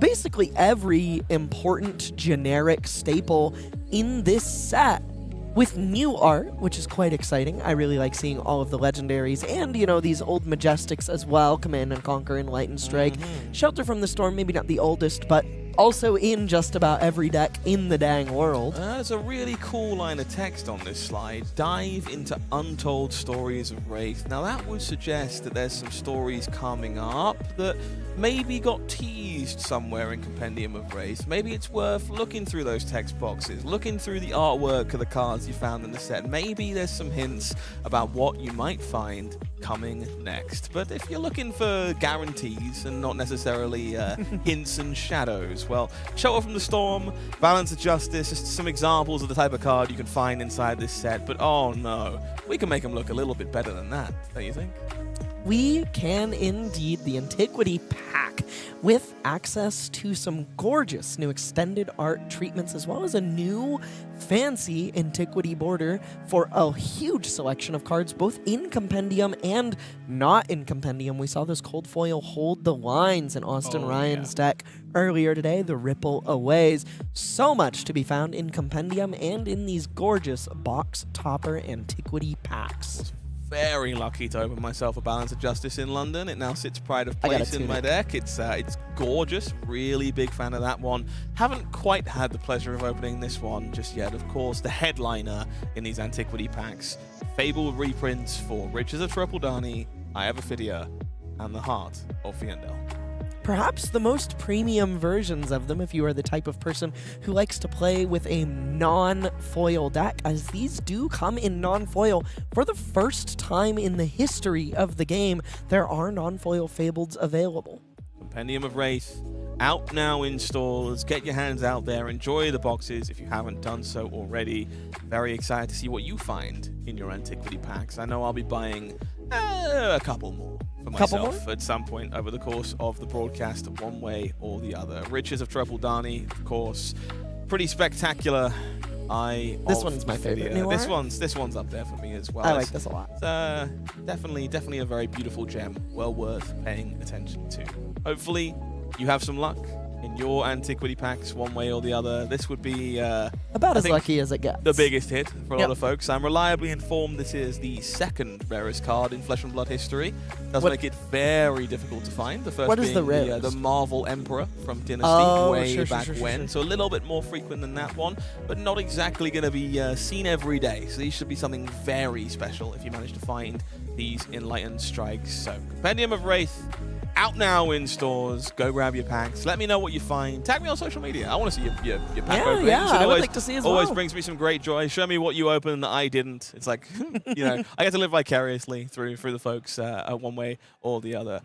basically every important generic staple in this set with new art, which is quite exciting. I really like seeing all of the legendaries and, you know, these old majestics as well. Command and Conquer, Enlightened Strike, Shelter from the Storm, maybe not the oldest, but Also in just about every deck in the dang world. There's a really cool line of text on this slide. Dive into untold stories of Wraith. Now that would suggest that there's some stories coming up that maybe got teased somewhere in Compendium of Wraith. Maybe it's worth looking through those text boxes, looking through the artwork of the cards you found in the set. Maybe there's some hints about what you might find coming next. But if you're looking for guarantees and not necessarily hints and shadows, well, Shelter from the Storm, Balance of Justice, just some examples of the type of card you can find inside this set. But oh no, we can make them look a little bit better than that, don't you think? We can indeed. The Antiquity Pack, with access to some gorgeous new extended art treatments, as well as a new fancy Antiquity border for a huge selection of cards, both in Compendium and not in Compendium. We saw this cold foil Hold the Lines in Austin Ryan's deck earlier today, the Ripple Aways. So much to be found in Compendium and in these gorgeous box topper Antiquity packs. Very lucky to open myself a Balance of Justice in London. It now sits pride of place in my deck. It's gorgeous. Really big fan of that one. Haven't quite had the pleasure of opening this one just yet. Of course, the headliner in these Antiquity packs. Fable reprints for Riches of Trepaldani, Eye of Ophidia, and the Heart of Fiendel. Perhaps the most premium versions of them if you are the type of person who likes to play with a non-foil deck, as these do come in non-foil. For the first time in the history of the game, there are non-foil Fableds available. Compendium of Wraith, out now in stores. Get your hands out there. Enjoy the boxes if you haven't done so already. Very excited to see what you find in your Antiquity packs. I know I'll be buying a couple more for myself at some point over the course of the broadcast, one way or the other. Riches of Trepaldani, of course, pretty spectacular. This one's my favorite. This one's up there for me as well. I like this a lot. Definitely a very beautiful gem, well worth paying attention to. Hopefully, you have some luck in your Antiquity packs, one way or the other. This would be about as lucky as it gets. The biggest hit for a lot of folks. I'm reliably informed this is the second rarest card in Flesh and Blood history. Does make it very difficult to find. The first being the Marvel Emperor from Dynasty way back when. So a little bit more frequent than that one, but not exactly going to be seen every day. So these should be something very special if you manage to find these Enlightened Strikes. So Compendium of Wraith, out now in stores. Go grab your packs. Let me know what you find. Tag me on social media. I want to see your pack openings. Yeah, I would like to see as well. Always brings me some great joy. Show me what you opened that I didn't. It's like, you know, I get to live vicariously through the folks one way or the other.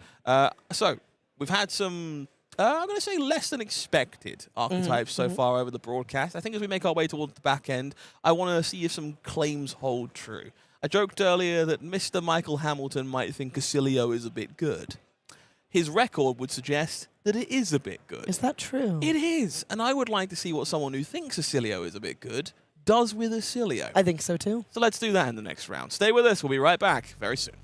So we've had some, I'm going to say less than expected archetypes so far over the broadcast. I think as we make our way towards the back end, I want to see if some claims hold true. I joked earlier that Mr. Michael Hamilton might think Oscilio is a bit good. His record would suggest that it is a bit good. Is that true? It is. And I would like to see what someone who thinks Oscilio is a bit good does with Oscilio. I think so too. So let's do that in the next round. Stay with us. We'll be right back very soon.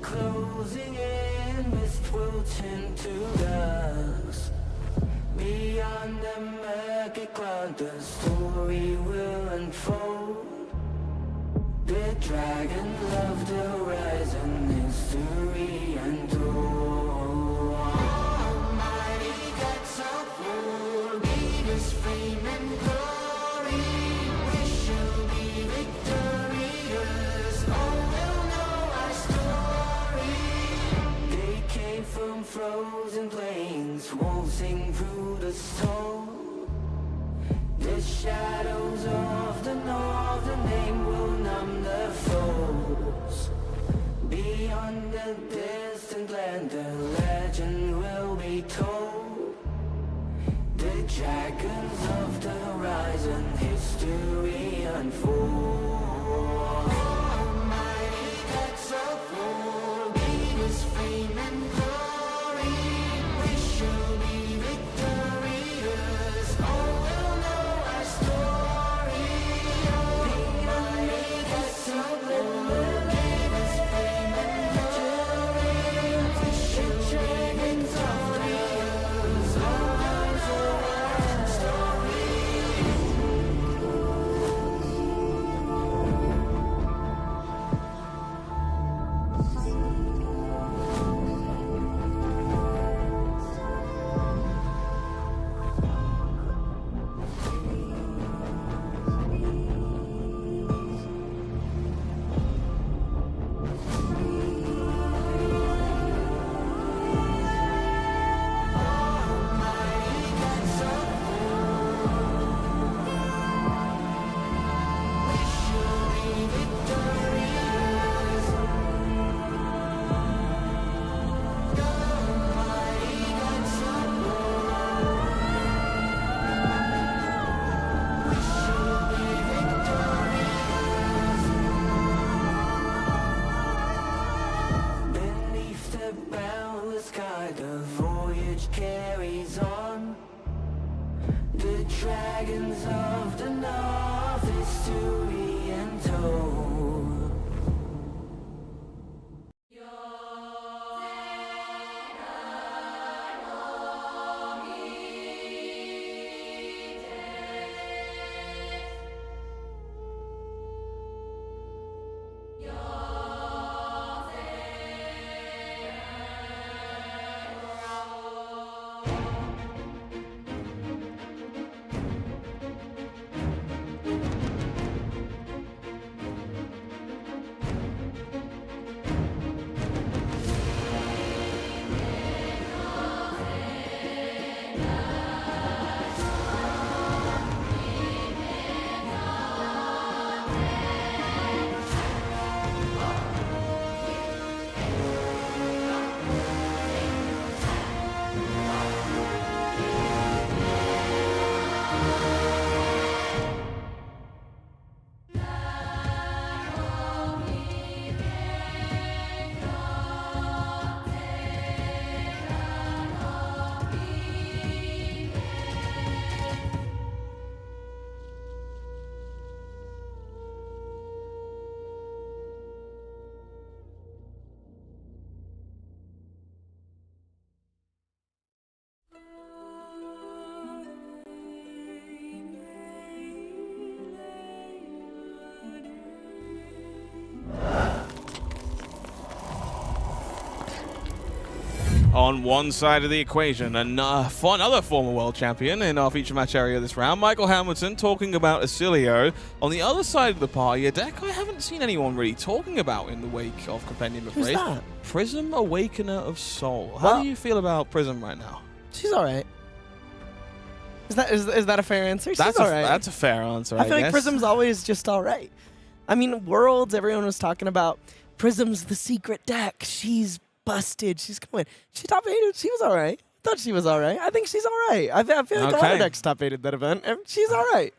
closing in, mist will turn to dust. Beyond the murky cloud, the story will unfold. The dragon of the horizon, history untold. Almighty gods of war, leaders, fame and glory. We shall be victorious, all will know our story. They came from frozen plains, waltzing through the storm. The shadows of the northern name will numb the foes. Beyond the distant land, the legend will be told. The dragons of the horizon, history unfold. Almighty gods of war, leaders, fame and glory. We shall be victorious, all will know our story. Almighty gods of war, leaders, fame and glory. We shall be victorious, all will know our story. Beneath the boundless sky, the voyage carries on. The dragons of the north, history untold. On one side of the equation, another former world champion in our feature match area this round, Michael Hamilton, talking about Oscilio. On the other side of the party, a deck I haven't seen anyone really talking about in the wake of Compendium of Who's Wraith. that? Prism, Awakener of Soul. How do you feel about Prism right now? She's all right. Is that a fair answer? She's That's all right. That's a fair answer, I feel like guess. Prism's always just all right. I mean, Worlds, everyone was talking about Prism's the secret deck. She's busted. She's coming. She top 8'd. She was all right. Thought she was all right. I think she's all right. I feel like a lot of decks top 8'd that event, and she's all right.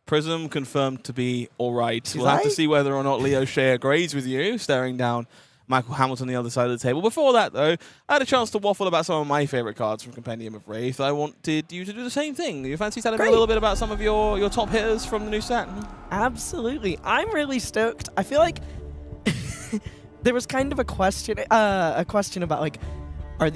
Prism confirmed to be all right. She's We'll have to right. see whether or not Leo Shea agrees with you, staring down Michael Hamilton on the other side of the table. Before that, though, I had a chance to waffle about some of my favorite cards from Compendium of Wraith. I wanted you to do the same thing. You fancy telling me a little bit about some of your top hitters from the new set? Absolutely. I'm really stoked. I feel like there was kind of a question about like, are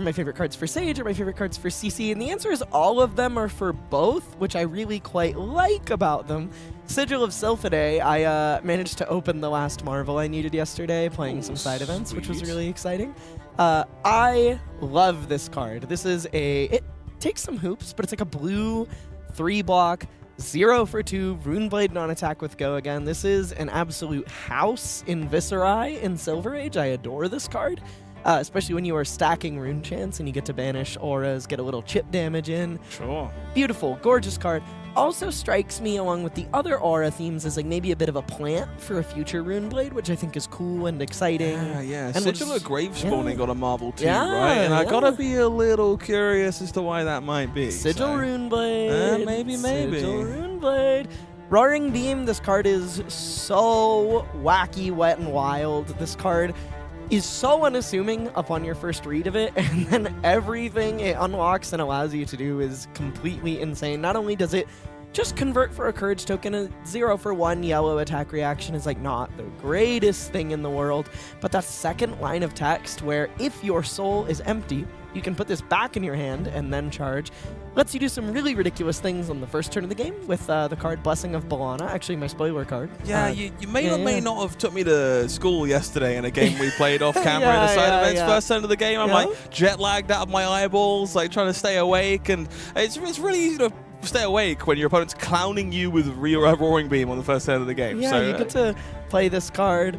my favorite cards for Sage or my favorite cards for CC? And the answer is all of them are for both, which I really quite like about them. Sigil of Sylphidae, I managed to open the last Marvel I needed yesterday playing some side events, which was really exciting. I love this card. This is it takes some hoops, but it's like a blue 3-block, 0 for 2, Runeblade non-attack with Go again. This is an absolute house in Viscerai in Silver Age. I adore this card. Especially when you are stacking Rune Chance and you get to banish auras, get a little chip damage in. Sure. Beautiful, gorgeous card. Also strikes me, along with the other aura themes, as like maybe a bit of a plant for a future Runeblade, which I think is cool and exciting. Yeah. And Sigil of Grave Spawning got a marble too, Yeah, right? And I yeah. gotta be a little curious as to why that might be. Sigil so. Runeblade. Maybe. Sigil Runeblade. Roaring Beam, this card is so wacky, wet, and wild. This card is so unassuming upon your first read of it, and then everything it unlocks and allows you to do is completely insane. Not only does it just convert for a courage token, a 0 for 1 yellow attack reaction is like not the greatest thing in the world, but that second line of text where if your soul is empty, you can put this back in your hand and then charge. Lets you do some really ridiculous things on the first turn of the game with the card Blessing of Bellana, actually my spoiler card. Yeah, you may or may not have took me to school yesterday in a game we played off camera in the side events. First turn of the game, I'm like jet lagged out of my eyeballs, like trying to stay awake, and it's really easy to stay awake when your opponent's clowning you with Roaring Beam on the first turn of the game. Yeah, so, you get to play this card,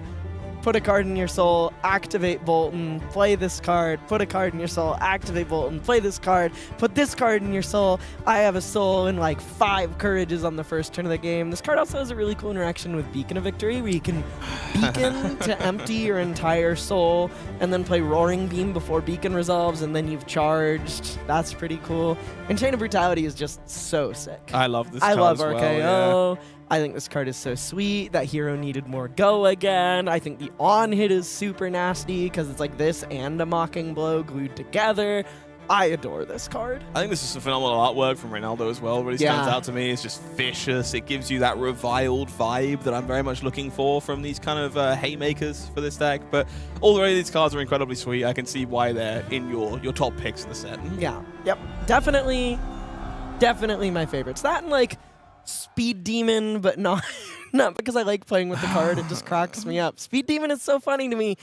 put a card in your soul, activate Boltyn, play this card, put a card in your soul, activate Boltyn, play this card, put this card in your soul. I have a soul and like 5 courages on the first turn of the game. This card also has a really cool interaction with Beacon of Victory where you can beacon to empty your entire soul and then play Roaring Beam before Beacon resolves and then you've charged. That's pretty cool. And Chain of Brutality is just so sick. I love this I card love as RKO. well, I think this card is so sweet. That hero needed more Go again. I think the on hit is super nasty because it's like this and a Mocking Blow glued together. I adore this card. I think this is some phenomenal artwork from Ronaldo as well. Really stands out to me. It's just vicious. It gives you that reviled vibe that I'm very much looking for from these kind of haymakers for this deck. But all three of these cards are incredibly sweet. I can see why they're in your top picks in the set. Yeah. Yep. Definitely my favorites. That and like Speed Demon, but not because I like playing with the card. It just cracks me up. Speed Demon is so funny to me.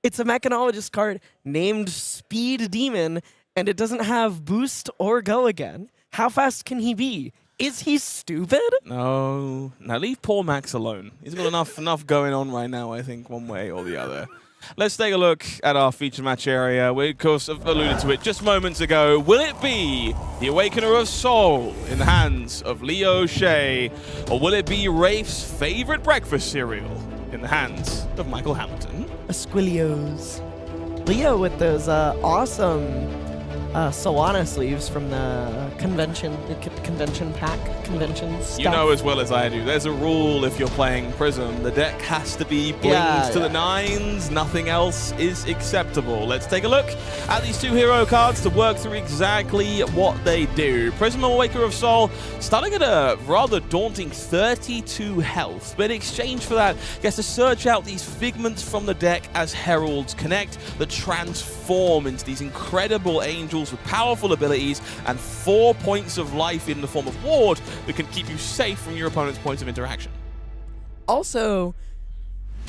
It's a mechanologist card named Speed Demon, and it doesn't have boost or Go again. How fast can he be? Is he stupid? No. Now leave poor Max alone. He's got enough going on right now, I think, one way or the other. Let's take a look at our feature match area. We, of course, have alluded to it just moments ago. Will it be the Awakener of Soul in the hands of Leo Shea, or will it be Rafe's favorite breakfast cereal in the hands of Michael Hamilton? Esquilios. Leo with those awesome Solana sleeves from the convention stuff. You know as well as I do, there's a rule if you're playing Prism. The deck has to be blinged to the 9s. Nothing else is acceptable. Let's take a look at these 2 hero cards to work through exactly what they do. Prism Awakener of Soul starting at a rather daunting 32 health, but in exchange for that, gets to search out these figments from the deck as Heralds connect that transform into these incredible angels with powerful abilities and 4 points of life in the form of ward that can keep you safe from your opponent's points of interaction. Also,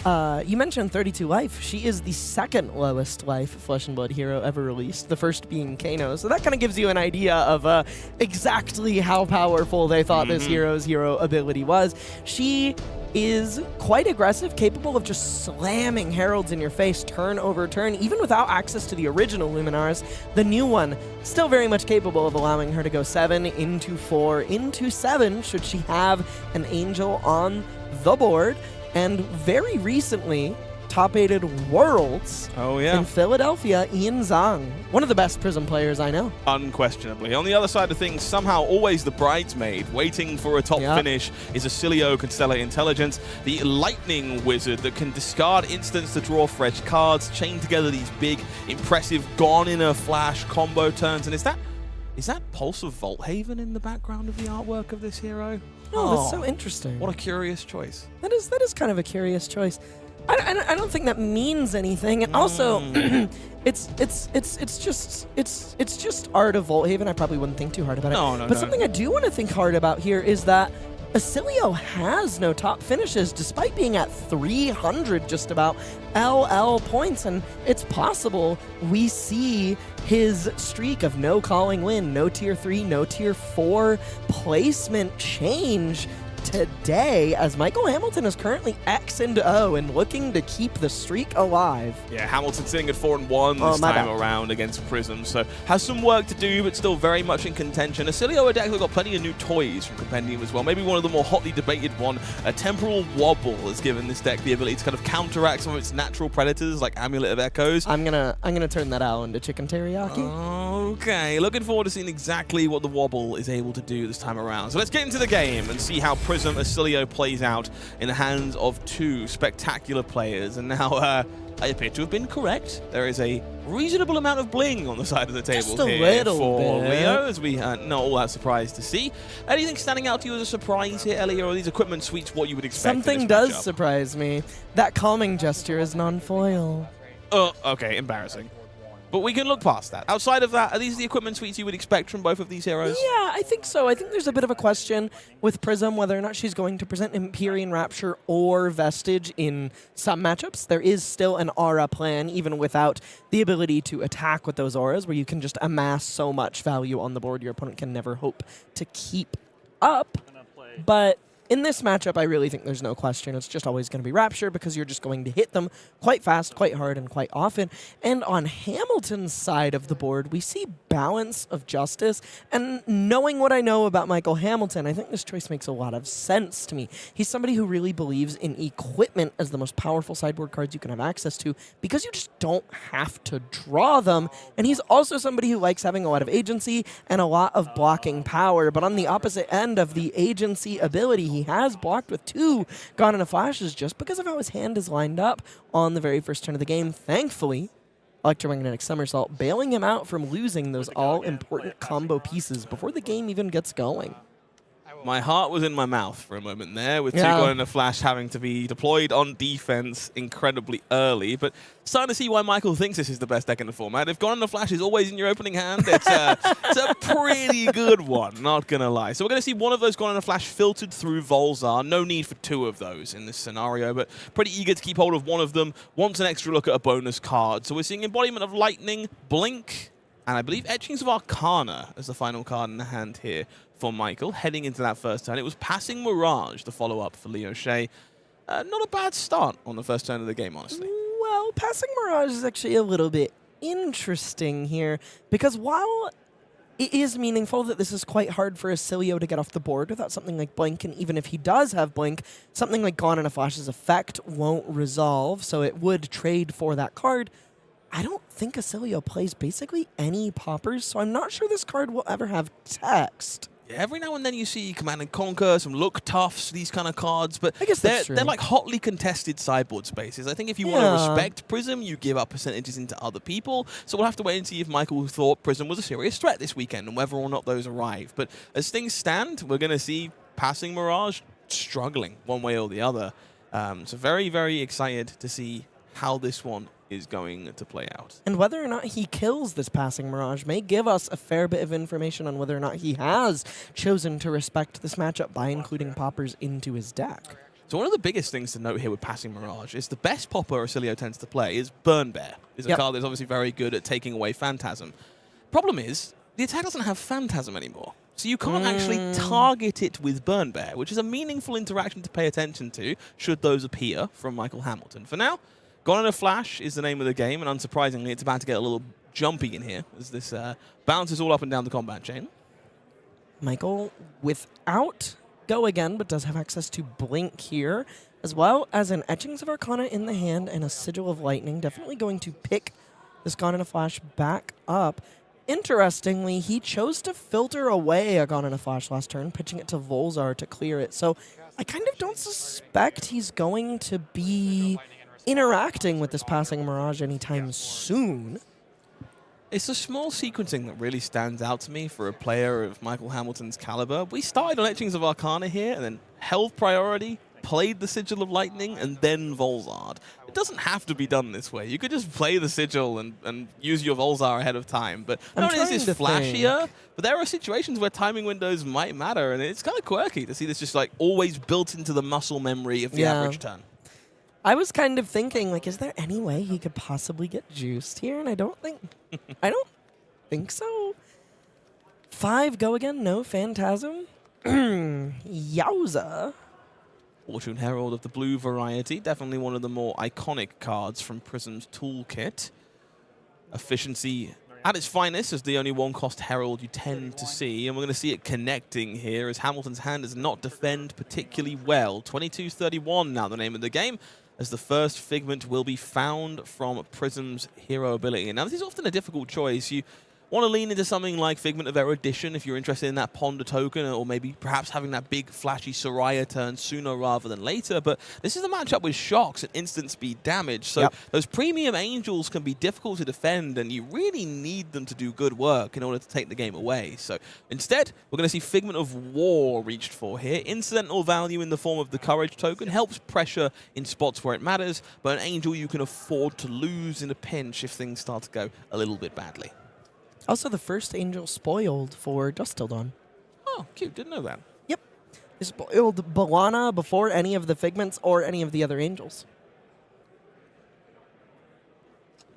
you mentioned 32 life. She is the 2nd lowest life Flesh and Blood hero ever released, the first being Kano. So that kind of gives you an idea of exactly how powerful they thought this hero's hero ability was. She is quite aggressive, capable of just slamming heralds in your face turn over turn, even without access to the original Luminars. The new one, still very much capable of allowing her to go 7 into 4 into 7 should she have an angel on the board. And very recently, top-aided Worlds in Philadelphia, Ian Zhang. One of the best Prism players I know. Unquestionably. On the other side of things, somehow always the bridesmaid, waiting for a top finish, is Oscilio Constellar Intelligence, the lightning wizard that can discard instants to draw fresh cards, chain together these big, impressive, gone in a flash combo turns. And is that Pulse of Volthaven in the background of the artwork of this hero? Oh, that's so interesting. What a curious choice. That is kind of a curious choice. I don't think that means anything. And also, it's just art of Volthaven. I probably wouldn't think too hard about it. No, but something I do want to think hard about here is that Oscilio has no top finishes, despite being at 300 just about LL points, and it's possible we see his streak of no calling win, no tier 3, no tier 4 placement change today, as Michael Hamilton is currently X&0 and looking to keep the streak alive. Yeah, Hamilton sitting at 4-1 this time around against Prism, so has some work to do, but still very much in contention. Oscilio had actually got plenty of new toys from Compendium as well. Maybe one of the more hotly debated one, a Temporal Wobble, has given this deck the ability to kind of counteract some of its natural predators like Amulet of Echoes. I'm gonna turn that out into chicken teriyaki. Okay, looking forward to seeing exactly what the Wobble is able to do this time around. So let's get into the game and see how Prism Oscilio plays out in the hands of two spectacular players. And now I appear to have been correct. There is a reasonable amount of bling on the side of the table Just a here little for bit. Leo, as we are not all that surprised to see. Anything standing out to you as a surprise here, Elly, or are these equipment suites what you would expect? Something does surprise me. That calming gesture is non-foil. Oh, okay, embarrassing. But we can look past that. Outside of that, are these the equipment suites you would expect from both of these heroes? Yeah, I think so. I think there's a bit of a question with Prism whether or not she's going to present Empyrean Rapture or Vestige in some matchups. There is still an aura plan, even without the ability to attack with those auras, where you can just amass so much value on the board your opponent can never hope to keep up. But in this matchup, I really think there's no question. It's just always going to be Rapture because you're just going to hit them quite fast, quite hard, and quite often. And on Hamilton's side of the board, we see Balance of Justice. And knowing what I know about Michael Hamilton, I think this choice makes a lot of sense to me. He's somebody who really believes in equipment as the most powerful sideboard cards you can have access to because you just don't have to draw them. And he's also somebody who likes having a lot of agency and a lot of blocking power. But on the opposite end of the agency ability, he has blocked with 2 Gone in a Flashes just because of how his hand is lined up on the very first turn of the game. Thankfully, Electromagnetic Somersault bailing him out from losing those all-important combo pieces before the game even gets going. My heart was in my mouth for a moment there, with 2 Gone in a Flash having to be deployed on defense incredibly early. But starting to see why Michael thinks this is the best deck in the format. If Gone in a Flash is always in your opening hand, it's a pretty good one, not going to lie. So we're going to see one of those Gone in a Flash filtered through Volzar. No need for 2 of those in this scenario, but pretty eager to keep hold of one of them. Wants an extra look at a bonus card. So we're seeing Embodiment of Lightning, Blink, and I believe Etchings of Arcana as the final card in the hand here for Michael, heading into that first turn. It was Passing Mirage, the follow-up for Leo Shea. Not a bad start on the first turn of the game, honestly. Well, Passing Mirage is actually a little bit interesting here, because while it is meaningful that this is quite hard for Oscilio to get off the board without something like Blink, and even if he does have Blink, something like Gone in a Flash's effect won't resolve, so it would trade for that card. I don't think Oscilio plays basically any poppers, so I'm not sure this card will ever have text. Every now and then you see Command and Conquer, some Look Toughs, these kind of cards, but I guess they're like hotly contested sideboard spaces. I think if you want to respect Prism, you give up percentages into other people. So we'll have to wait and see if Michael thought Prism was a serious threat this weekend and whether or not those arrive. But as things stand, we're going to see Passing Mirage struggling one way or the other. So very, very excited to see how this one is going to play out. And whether or not he kills this Passing Mirage may give us a fair bit of information on whether or not he has chosen to respect this matchup by including poppers into his deck. So one of the biggest things to note here with Passing Mirage is the best popper Oscilio tends to play is Burn Bear. It's a card that's obviously very good at taking away Phantasm. Problem is, the attack doesn't have Phantasm anymore. So you can't actually target it with Burn Bear, which is a meaningful interaction to pay attention to, should those appear from Michael Hamilton. For now, Gone in a Flash is the name of the game, and unsurprisingly, it's about to get a little jumpy in here as this bounces all up and down the combat chain. Michael, without Go again, but does have access to Blink here, as well as an Etchings of Arcana in the hand and a Sigil of Lightning. Definitely going to pick this Gone in a Flash back up. Interestingly, he chose to filter away a Gone in a Flash last turn, pitching it to Volzar to clear it. So I kind of don't suspect he's going to be interacting with this Passing Mirage anytime soon. It's a small sequencing that really stands out to me for a player of Michael Hamilton's caliber. We started on Etchings of Arcana here, and then Health Priority, played the Sigil of Lightning and then Volzard. It doesn't have to be done this way. You could just play the Sigil and use your Volzar ahead of time. But not only is this flashier, but there are situations where timing windows might matter, and it's kind of quirky to see this just like always built into the muscle memory of the average turn. I was kind of thinking, like, is there any way he could possibly get juiced here? And I don't think so. 5 go again, no Phantasm. Yowza. Fortune Herald of the blue variety, definitely one of the more iconic cards from Prism's toolkit. Efficiency at its finest is the only one-cost Herald you tend to see, and we're going to see it connecting here as Hamilton's hand does not defend particularly well. 22-31 now the name of the game, as the first Figment will be found from Prism's hero ability. And now this is often a difficult choice. You want to lean into something like Figment of Erudition if you're interested in that Ponder token, or maybe perhaps having that big flashy Soraya turn sooner rather than later. But this is a matchup with shocks and instant speed damage, so those premium Angels can be difficult to defend, and you really need them to do good work in order to take the game away. So instead, we're going to see Figment of War reached for here. Incidental value in the form of the Courage token helps pressure in spots where it matters, but an Angel you can afford to lose in a pinch if things start to go a little bit badly. Also, the first Angel spoiled for Dusk Till Dawn. Oh, cute. Didn't know that. Yep. He spoiled Balana before any of the Figments or any of the other Angels.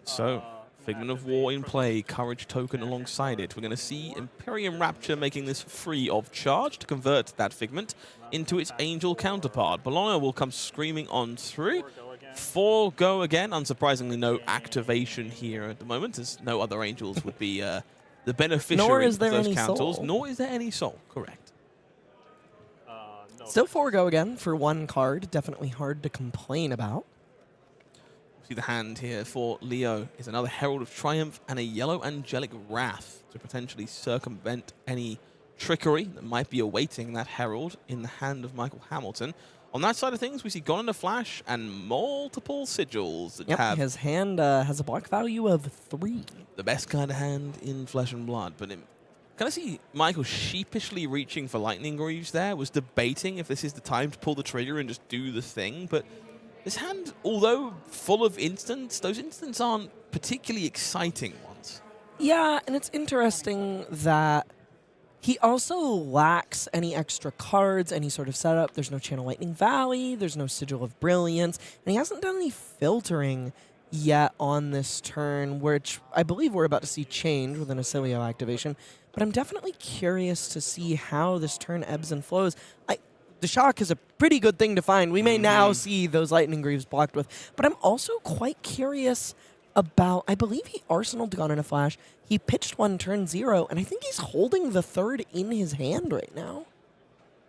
So, Figment of War in play, Courage token alongside it. We're going to see Imperium Rapture making this free of charge to convert that Figment into its Angel counterpart. Bologna will come screaming on through. 4 go again. Unsurprisingly, no activation here at the moment, as no other Angels would be the beneficiary of those counters. Nor is there any soul, correct. Still 4 go again for 1 card. Definitely hard to complain about. See the hand here for Leo is another Herald of Triumph and a yellow Angelic Wrath to potentially circumvent any trickery that might be awaiting that Herald in the hand of Michael Hamilton. On that side of things, we see Gone in a Flash and multiple Sigils that have... his hand has a block value of 3. The best kind of hand in Flesh and Blood. But can I see Michael sheepishly reaching for Lightning Greaves there? Was debating if this is the time to pull the trigger and just do the thing. But this hand, although full of instants, those instants aren't particularly exciting ones. Yeah, and it's interesting that he also lacks any extra cards, any sort of setup. There's no Channel Lightning Valley, there's no Sigil of Brilliance, and he hasn't done any filtering yet on this turn, which I believe we're about to see change with an Oscilio activation. But I'm definitely curious to see how this turn ebbs and flows. The shock is a pretty good thing to find. We may now see those Lightning Greaves blocked with, but I'm also quite curious about, I believe he arsenaled Gone in a Flash. He pitched 1 turn 0, and I think he's holding the 3rd in his hand right now.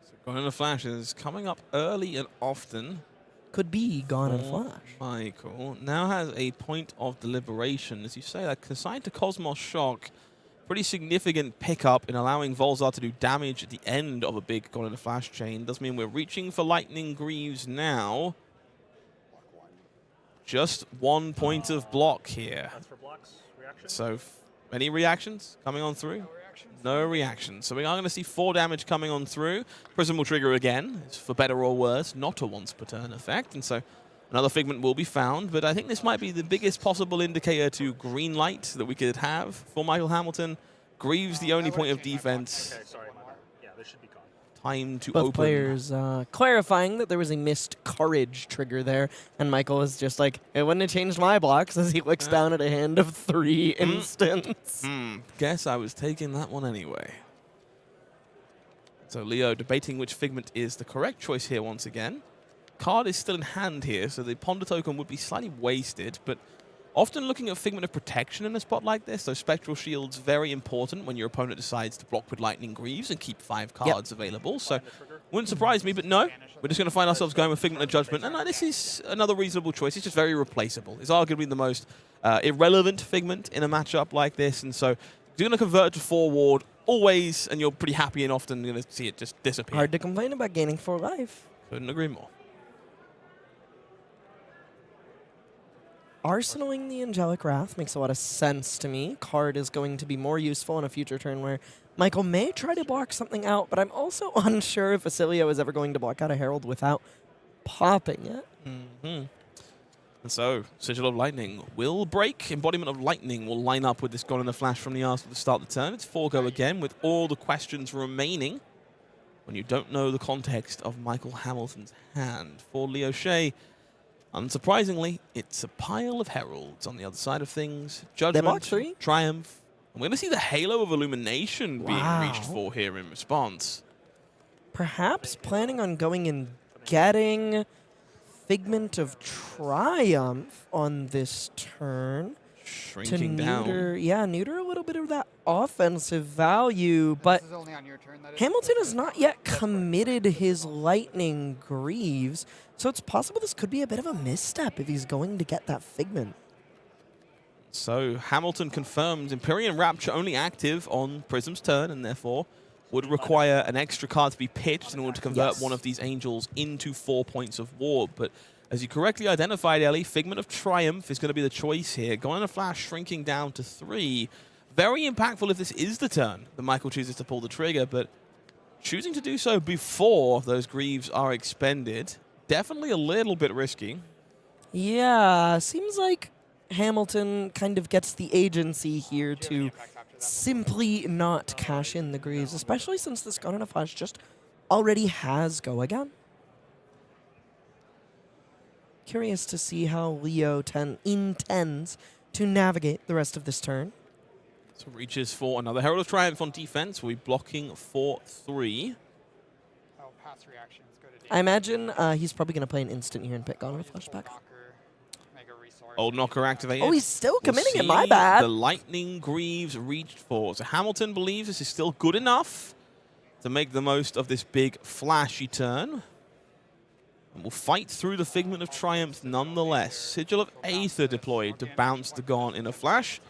So Gone in a Flash is coming up early and often. Could be Gone in a Flash. Michael now has a point of deliberation. As you say, that consigned to Cosmos Shock, pretty significant pickup in allowing Volzar to do damage at the end of a big Gone in a Flash chain. Does mean we're reaching for Lightning Greaves now. Just 1 point of block here. That's for blocks. Reaction. So, any reactions coming on through? No reactions. So we are going to see 4 damage coming on through. Prism will trigger again. It's for better or worse, not a once per turn effect. And so another Figment will be found. But I think this might be the biggest possible indicator to green light that we could have for Michael Hamilton. Greaves the only point of defense. Okay, sorry, my bad. Yeah, this should be gone. Time to Both open. players clarifying that there was a missed Courage trigger there, and Michael is just like, it wouldn't have changed my blocks as he looks down at a hand of 3 instants. Guess I was taking that one anyway. So Leo debating which Figment is the correct choice here once again. Card is still in hand here, so the Ponder token would be slightly wasted, but often looking at Figment of Protection in a spot like this, those Spectral Shields very important when your opponent decides to block with Lightning Greaves and keep 5 cards available. So wouldn't surprise me, but no, we're just going to find ourselves going with Figment of Judgment. And this is another reasonable choice. It's just very replaceable. It's arguably the most irrelevant Figment in a matchup like this. And so you're going to convert to 4 ward always, and you're pretty happy and often going to see it just disappear. Hard to complain about gaining 4 life. Couldn't agree more. Arsenaling the Angelic Wrath makes a lot of sense to me. Card is going to be more useful in a future turn where Michael may try to block something out, but I'm also unsure if Oscilio is ever going to block out a Herald without popping it. And so, Sigil of Lightning will break. Embodiment of Lightning will line up with this Gone in a Flash from the Arsenal to start the turn. It's 4 go again with all the questions remaining when you don't know the context of Michael Hamilton's hand. For Leo Shea, unsurprisingly, it's a pile of heralds on the other side of things. Judgment, Triumph. And we're going to see the Halo of Illumination being reached for here in response. Perhaps planning on going and getting Figment of Triumph on this turn. Shrinking to down. neuter a little bit of that offensive value, but Hamilton has not yet committed his Lightning Greaves, so it's possible this could be a bit of a misstep if he's going to get that Figment. So Hamilton confirms Empyrean Rapture only active on Prism's turn, and therefore would require an extra card to be pitched in order to convert one of these angels into 4 points of ward. But as you correctly identified, Elly, Figment of Triumph is going to be the choice here. Gone in a Flash shrinking down to 3. Very impactful if this is the turn that Michael chooses to pull the trigger, but choosing to do so before those Greaves are expended, definitely a little bit risky. Yeah, seems like Hamilton kind of gets the agency here to simply not cash in the Greaves, especially since this Gone in a Flash just already has Go Again. Curious to see how Leo intends to navigate the rest of this turn. So reaches for another Herald of Triumph on defense. We'll be blocking for 3. Oh, pass reactions go to I imagine he's probably going to play an instant here and pick Gone in a Flash back. Old Knocker activated. Oh, he's still committing We'll it, my see bad. The Lightning Greaves reached for. So Hamilton believes this is still good enough to make the most of this big flashy turn. And we'll fight through the Figment of Triumph nonetheless. Sigil of Aether deployed to bounce the Gone in a Flash.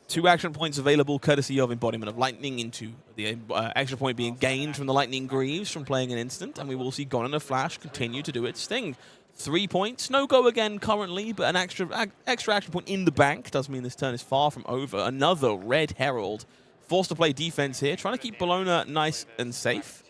2 action points available courtesy of Embodiment of Lightning into the extra point being gained from the Lightning Greaves from playing an instant. And we will see Gone in a Flash continue to do its thing. 3 points. No Go Again currently, but an extra action point in the bank does mean this turn is far from over. Another Red Herald forced to play defense here, trying to keep Bologna nice and safe.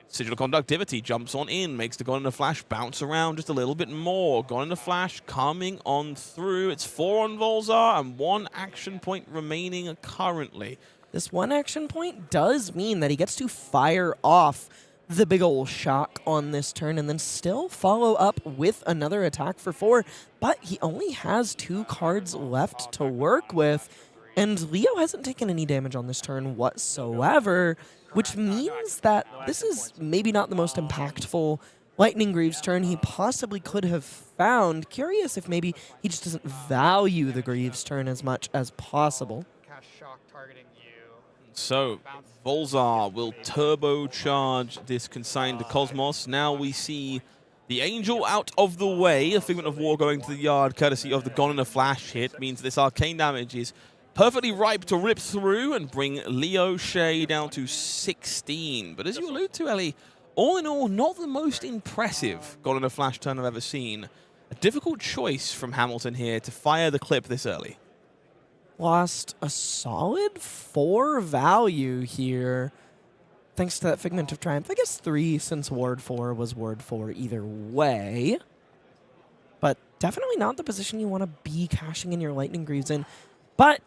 Sigil of Conductivity jumps on in, makes the Gone in a Flash bounce around just a little bit more. Gone in a Flash coming on through. It's 4 on Volzar and 1 action point remaining currently. This 1 action point does mean that he gets to fire off the big ol' shock on this turn and then still follow up with another attack for 4, but he only has 2 cards left to work with, and Leo hasn't taken any damage on this turn whatsoever, which means that this is maybe not the most impactful Lightning Greaves turn he possibly could have found. Curious if maybe he just doesn't value the Greaves turn as much as possible. Cast shock targeting you. So Volzar will turbocharge this consigned to Cosmos. Now we see the Angel out of the way. A Figment of War going to the yard courtesy of the Gone in a Flash hit means this arcane damage is perfectly ripe to rip through and bring Leo Shea down to 16. But as you allude to, Elly, all in all, not the most impressive Gone in a Flash turn I've ever seen. A difficult choice from Hamilton here to fire the clip this early. Lost a solid 4 value here, thanks to that Figment of Triumph. I guess 3 since Ward 4 was Ward 4 either way. But definitely not the position you want to be cashing in your Lightning Greaves in. But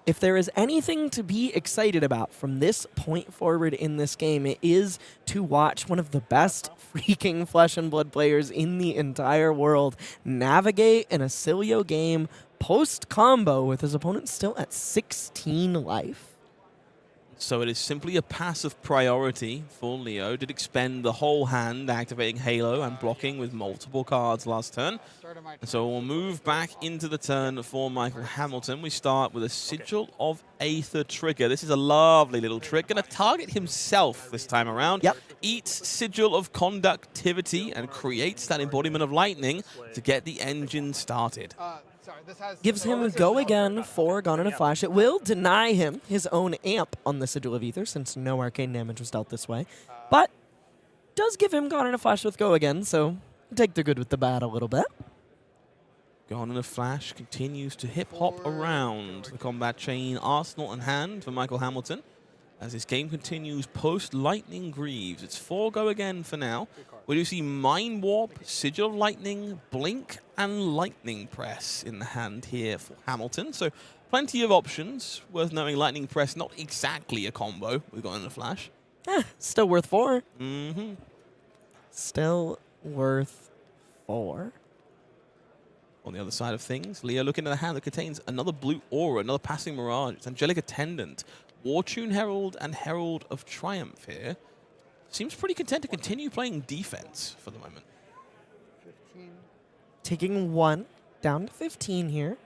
if there is anything to be excited about from this point forward in this game, it is to watch one of the best freaking Flesh and Blood players in the entire world navigate an Oscilio game post-combo with his opponent still at 16 life. So it is simply a passive priority for Leo. Did expend the whole hand, activating Halo and blocking with multiple cards last turn. And so we'll move back into the turn for Michael Hamilton. We start with a Sigil of Aether trigger. This is a lovely little trick. Going to target himself this time around. Yep. Eats Sigil of Conductivity and creates that Embodiment of Lightning to get the engine started. Gives him Go Again for Gone in a Flash. It will deny him his own amp on the Sigil of Aether, since no arcane damage was dealt this way. But does give him Gone in a Flash with Go Again, so take the good with the bad a little bit. Gone in a Flash continues to hip-hop around the combat chain, arsenal in hand for Michael Hamilton. As this game continues post-Lightning Greaves. It's 4 Go Again for now. We do see Mind Warp, Sigil of Lightning, Blink, and Lightning Press in the hand here for Hamilton. So plenty of options. Worth knowing Lightning Press, not exactly a combo we've got in the Flash. Still worth 4. Mm-hmm. Still worth 4. On the other side of things, Leo looking at a hand that contains another blue aura, another passing mirage. It's Angelic Attendant, Wartune Herald, and Herald of Triumph here. Seems pretty content to continue playing defense for the moment. 15. Taking 1 down to 15 here.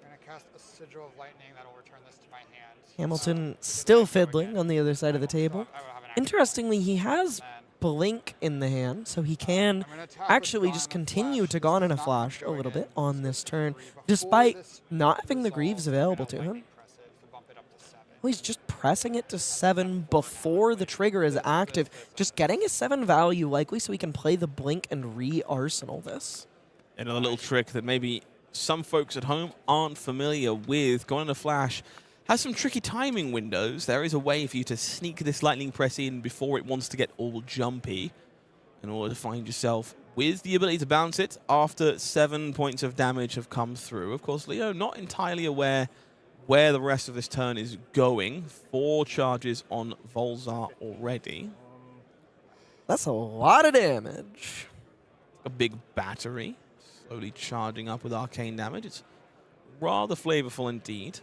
I'm going to cast a Sigil of Lightning that'll return this to my hand. Hamilton still fiddling on the other side of the table. I will have an action. Interestingly, he has And Blink in the hand, so he can I'm gonna attack actually with just Gone in a continue Flash. to Gone in a This is Flash not a little going bit in. on So this turn, before despite this not having the resolves, Greaves I'm available gonna to him. lightning press it to bump it up to 7. Well, he's just pressing it to 7 before the trigger is active, just getting a 7 value likely so he can play the Blink and re-arsenal this. Another little trick that maybe some folks at home aren't familiar with. Gone in a Flash has some tricky timing windows. There is a way for you to sneak this Lightning Press in before it wants to get all jumpy in order to find yourself with the ability to bounce it after 7 points of damage have come through. Of course, Leo not entirely aware where the rest of this turn is going. 4 charges on Volzar already. That's a lot of damage. A big battery slowly charging up with arcane damage. It's rather flavorful indeed.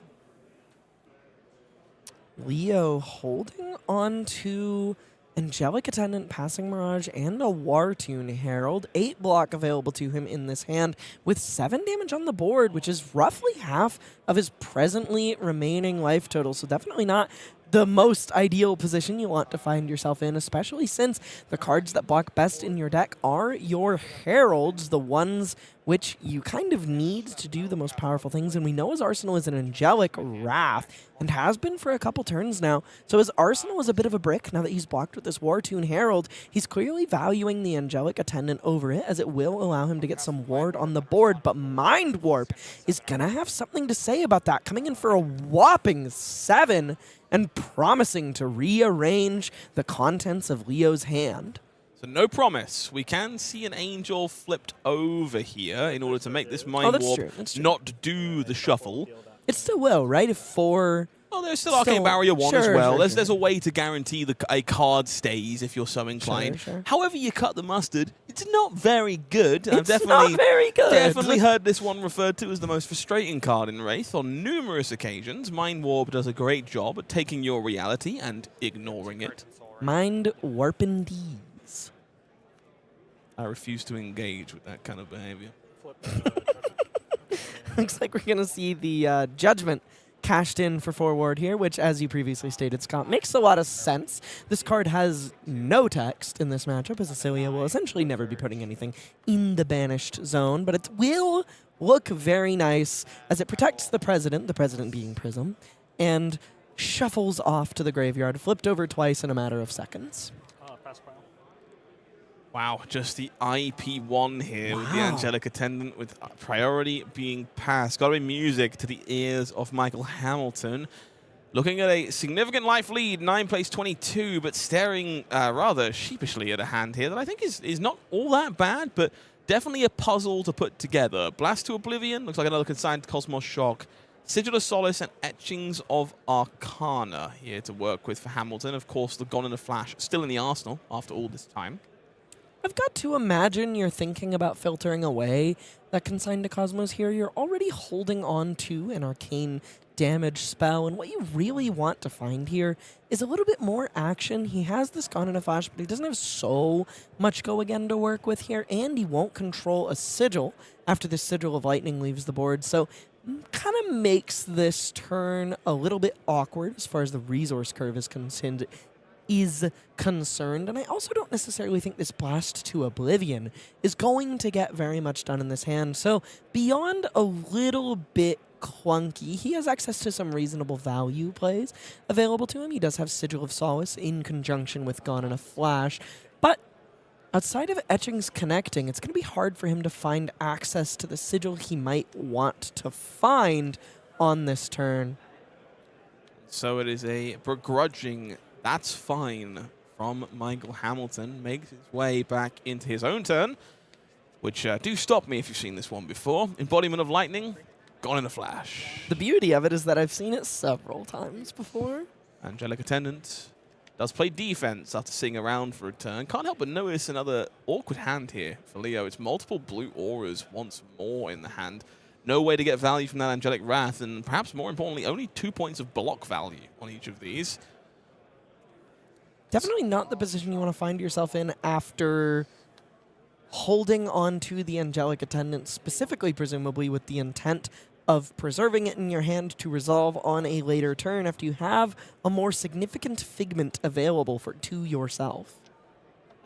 Leo holding on to Angelic Attendant, Passing Mirage, and a Wartune Herald. 8 block available to him in this hand with 7 damage on the board, which is roughly half of his presently remaining life total. So definitely not the most ideal position you want to find yourself in, especially since the cards that block best in your deck are your Heralds, the ones which you kind of need to do the most powerful things. And we know his arsenal is an Angelic Wrath, and has been for a couple turns now. So his arsenal is a bit of a brick now that he's blocked with this Wartune Herald. He's clearly valuing the Angelic Attendant over it, as it will allow him to get some ward on the board. But Mind Warp is going to have something to say about that, coming in for a whopping 7 and promising to rearrange the contents of Leo's hand. So no promise. We can see an Angel flipped over here in order to make this Mind that's Warp true, that's true. not do the shuffle. It still will, right? If 4... Well, there's still Arcane Still- Barrier 1 as sure, well. sure, There's a way to guarantee a card stays if you're so inclined. Sure. However you cut the mustard, it's not very good. I've It's definitely, not very good. definitely heard this one referred to as the most frustrating card in Wraith on numerous occasions. Mind Warp does a great job at taking your reality and ignoring it. Mind Warping D's. I refuse to engage with that kind of behavior. Looks like we're going to see the Judgment cashed in for forward here, which, as you previously stated, Scott, makes a lot of sense. This card has no text in this matchup, as Oscilio will essentially never be putting anything in the banished zone, but it will look very nice as it protects the president being Prism, and shuffles off to the graveyard, flipped over twice in a matter of seconds. Pass pile. Wow, just the IP1 here with the Wow. Angelic Attendant, with priority being passed. Got to be music to the ears of Michael Hamilton. Looking at a significant life lead, 9 plays 22, but staring rather sheepishly at a hand here that I think is not all that bad, but definitely a puzzle to put together. Blast to Oblivion, looks like another consigned Cosmos Shock. Sigil of Solace and Etchings of Arcana here to work with for Hamilton. Of course, the Gone in a Flash still in the arsenal after all this time. I've got to imagine you're thinking about filtering away that consigned to Cosmos here. You're already holding on to an arcane damage spell, and what you really want to find here is a little bit more action. He has this Gone in a Flash, but he doesn't have so much go again to work with here, and he won't control a Sigil after the Sigil of Lightning leaves the board, so kind of makes this turn a little bit awkward as far as the resource curve is concerned. And I also don't necessarily think this Blast to Oblivion is going to get very much done in this hand. So beyond a little bit clunky, he has access to some reasonable value plays available to him. He does have Sigil of Solace in conjunction with Gone in a Flash, but outside of Etchings connecting, it's going to be hard for him to find access to the Sigil he might want to find on this turn. So it is a begrudging, that's fine, from Michael Hamilton. Makes his way back into his own turn, which do stop me if you've seen this one before. Embodiment of Lightning, gone in a flash. The beauty of it is that I've seen it several times before. Angelic Attendant does play defense after seeing around for a turn. Can't help but notice another awkward hand here for Leo. It's multiple blue auras once more in the hand. No way to get value from that Angelic Wrath, and perhaps more importantly, only 2 points of block value on each of these. Definitely not the position you want to find yourself in after holding on to the Angelic Attendant, specifically, presumably, with the intent of preserving it in your hand to resolve on a later turn after you have a more significant figment available to yourself.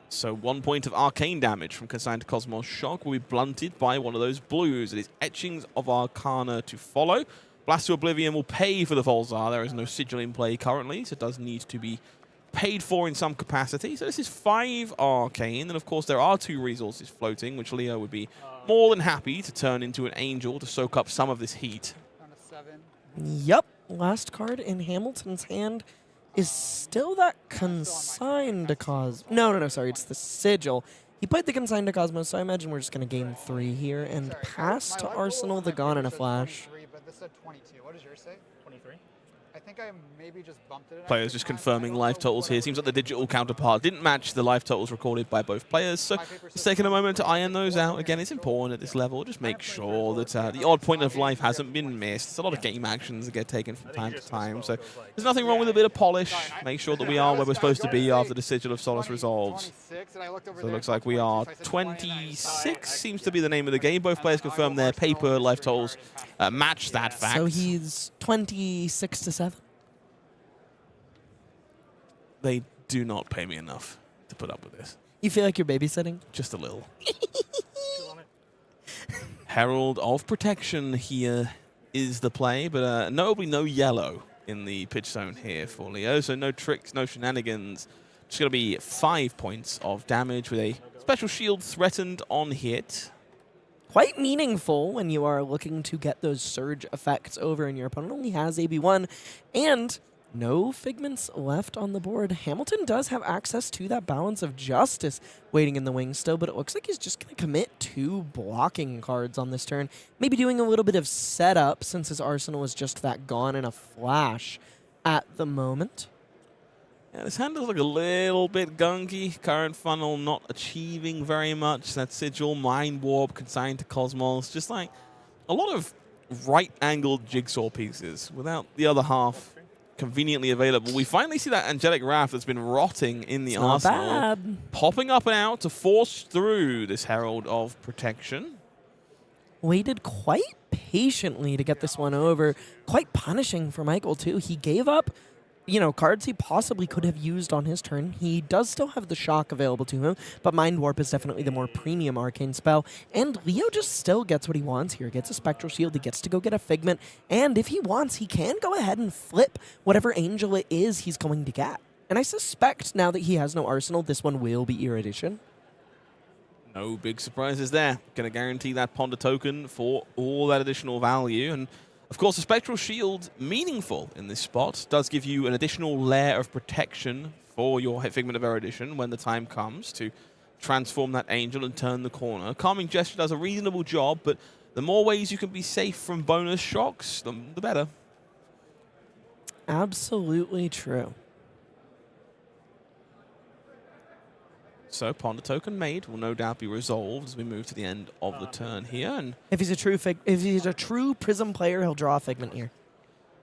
So 1 point of arcane damage from Consigned to Cosmos Shock will be blunted by one of those blues. It is Etchings of Arcana to follow. Blast to Oblivion will pay for the Volzar. There is no sigil in play currently, so it does need to be paid for in some capacity. So this is 5 arcane, and of course there are 2 resources floating, which Leo would be more than happy to turn into an angel to soak up some of this heat. Down to 7. Yep. Last card in Hamilton's hand is still that Consigned to Cosmos. No, sorry, it's the Sigil. He played the Consigned to Cosmos, so I imagine we're just going to gain 3 here and pass to Arsenal the Gone in a Flash. 23, but this said 22. What does yours say? 23. I think I maybe just bumped it. Players just confirming life totals here. Seems like the digital counterpart didn't match the life totals recorded by both players, so just taking a moment to iron those out. Again, it's important at this level. Just make sure that the odd point of life hasn't been missed. It's a lot of game actions that get taken from time to time, so there's nothing wrong with a bit of polish. Make sure that we are where we're supposed to be after the Sigil of Solace resolves. So it looks like we are 26, seems to be the name of the game. Both players confirm their paper life totals match that fact. So he's 26 to 7. They do not pay me enough to put up with this. You feel like you're babysitting? Just a little. Herald of Protection here is the play, but notably no yellow in the pitch zone here for Leo, so no tricks, no shenanigans. Just going to be 5 points of damage with a special shield threatened on hit. Quite meaningful when you are looking to get those surge effects over and your opponent only has AB1 and no figments left on the board. Hamilton does have access to that Balance of Justice waiting in the wings still, but it looks like he's just going to commit 2 blocking cards on this turn. Maybe doing a little bit of setup since his arsenal is just that Gone in a Flash at the moment. Yeah, this hand does look a little bit gunky. Current funnel not achieving very much. That Sigil, Mind Warp, Consigned to Cosmos. Just like a lot of right-angled jigsaw pieces without the other half conveniently available. We finally see that Angelic Wrath that's been rotting in the arsenal bad. popping up and out to force through this Herald of Protection. Waited quite patiently to get this one over. Quite punishing for Michael, too. He gave up, cards he possibly could have used on his turn. He does still have the Shock available to him, but Mind Warp is definitely the more premium arcane spell. And Leo just still gets what he wants here. Gets a Spectral Shield, he gets to go get a Figment, and if he wants, he can go ahead and flip whatever angel it is he's going to get. And I suspect now that he has no arsenal, this one will be Erudition. No big surprises there. Going to guarantee that Ponder token for all that additional value. And of course, a Spectral Shield, meaningful in this spot, does give you an additional layer of protection for your Figment of Erudition when the time comes to transform that angel and turn the corner. Calming Gesture does a reasonable job, but the more ways you can be safe from bonus shocks, the better. Absolutely true. So Ponder token made will no doubt be resolved as we move to the end of the turn here. And If he's a true Prism player, he'll draw a Figment here.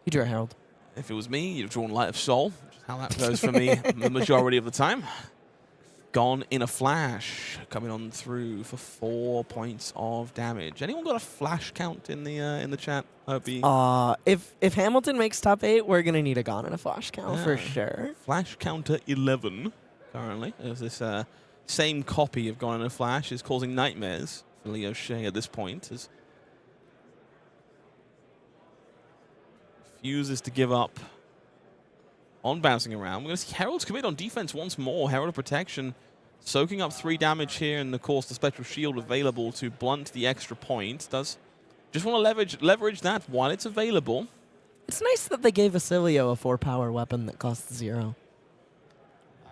He drew a Herald. if it was me, you'd have drawn Light of Soul, which is how that goes for me the majority of the time. Gone in a Flash, coming on through for 4 points of damage. Anyone got a flash count in the chat? If Hamilton makes top 8, we're gonna need a Gone in a Flash count for sure. Flash counter 11 currently. As this same copy of Gone in a Flash is causing nightmares for Leo Shea at this point. As refuses to give up on bouncing around. We're going to see Herald's commit on defense once more. Herald of Protection soaking up 3 damage here, and of course the Spectral Shield available to blunt the extra point. Does just want to leverage that while it's available. It's nice that they gave Oscilio a 4-power weapon that costs 0.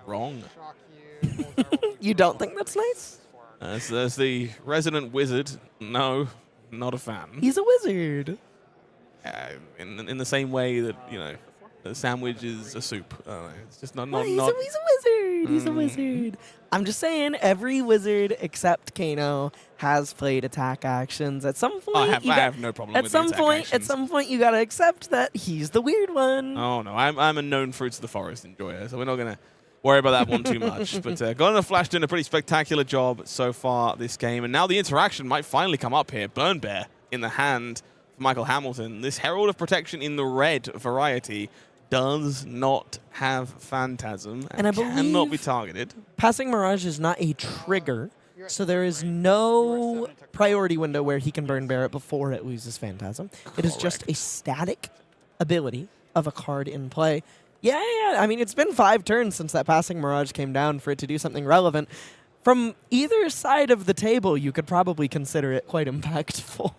Wrong. Shock you. Boltyn will be You don't brutal think that's every nice? four. As the resident wizard, no, not a fan. He's a wizard. In the same way that, you know, a sandwich is a soup. It's just not. Well, he's a wizard. He's a wizard. I'm just saying, every wizard except Kano has played attack actions. At some point, I have no problem at with some the attack point, actions. at some point, you gotta accept that he's the weird one. Oh no, I'm a known fruits of the forest enjoyer, so we're not gonna worry about that one too much. But Golden Flash doing a pretty spectacular job so far this game, and now the interaction might finally come up here. Burn Bear in the hand for Michael Hamilton. This Herald of Protection in the red variety does not have Phantasm and I cannot be believe- targeted. Passing Mirage is not a trigger, so there is no priority window where he can burn bear it before it loses Phantasm. It is just a Correct. static ability of a card in play. Yeah. I mean, it's been 5 turns since that Passing Mirage came down for it to do something relevant. From either side of the table, you could probably consider it quite impactful.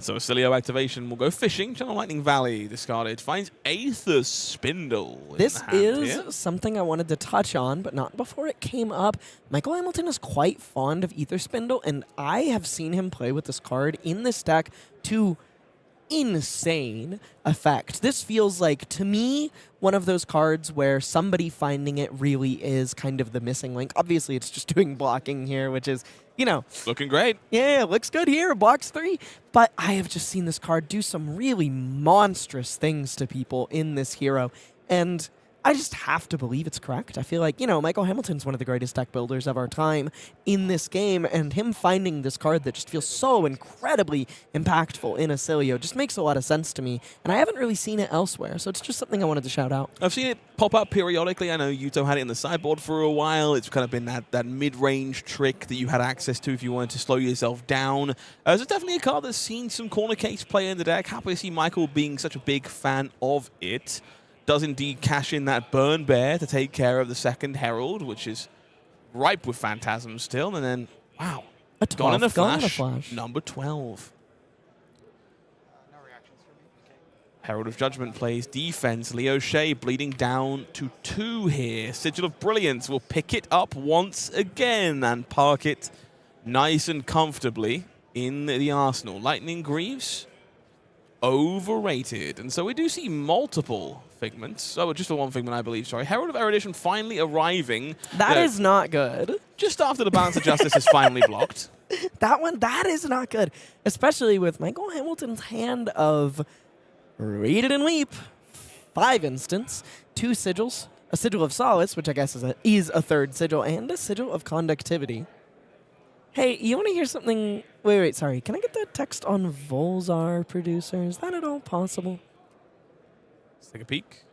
So Oscilio activation will go fishing. Channel Lightning Valley discarded. Finds Aether Spindle. in This the hand is here. something I wanted to touch on, but not before it came up. Michael Hamilton is quite fond of Aether Spindle, and I have seen him play with this card in this deck to insane effect. This feels like, to me, one of those cards where somebody finding it really is kind of the missing link. Obviously, it's just doing blocking here, which is, you know, Looking great. yeah, looks good here, blocks 3. But I have just seen this card do some really monstrous things to people in this hero. And I just have to believe it's correct. I feel like, you know, Michael Hamilton's one of the greatest deck builders of our time in this game, and him finding this card that just feels so incredibly impactful in Oscilio just makes a lot of sense to me, and I haven't really seen it elsewhere, so it's just something I wanted to shout out. I've seen it pop up periodically. I know Yuto had it in the sideboard for a while. It's kind of been that mid-range trick that you had access to if you wanted to slow yourself down. So it's definitely a card that's seen some corner case play in the deck. Happy to see Michael being such a big fan of it. Does indeed cash in that Burn Bear to take care of the second Herald, which is ripe with Phantasm still. And then, wow, A gone in a 12, gone in a flash, flash. number 12. No reactions for me. Okay. Herald of Judgment plays defense. Leo Shea bleeding down to 2 here. Sigil of Brilliance will pick it up once again and park it nice and comfortably in the arsenal. Lightning Greaves, overrated. And so we do see multiple figments. Oh, just the one figment, I believe. Sorry. Herald of Erudition finally arriving. That is not good. Just after the Balance of Justice is finally blocked. That is not good. Especially with Michael Hamilton's hand of Read It and Weep. 5 instants, 2 sigils, a sigil of solace, which I guess is a third sigil, and a sigil of conductivity. Hey, you want to hear something? Wait, sorry. Can I get that text on Volzar producer? Is that at all possible? Let's take a peek.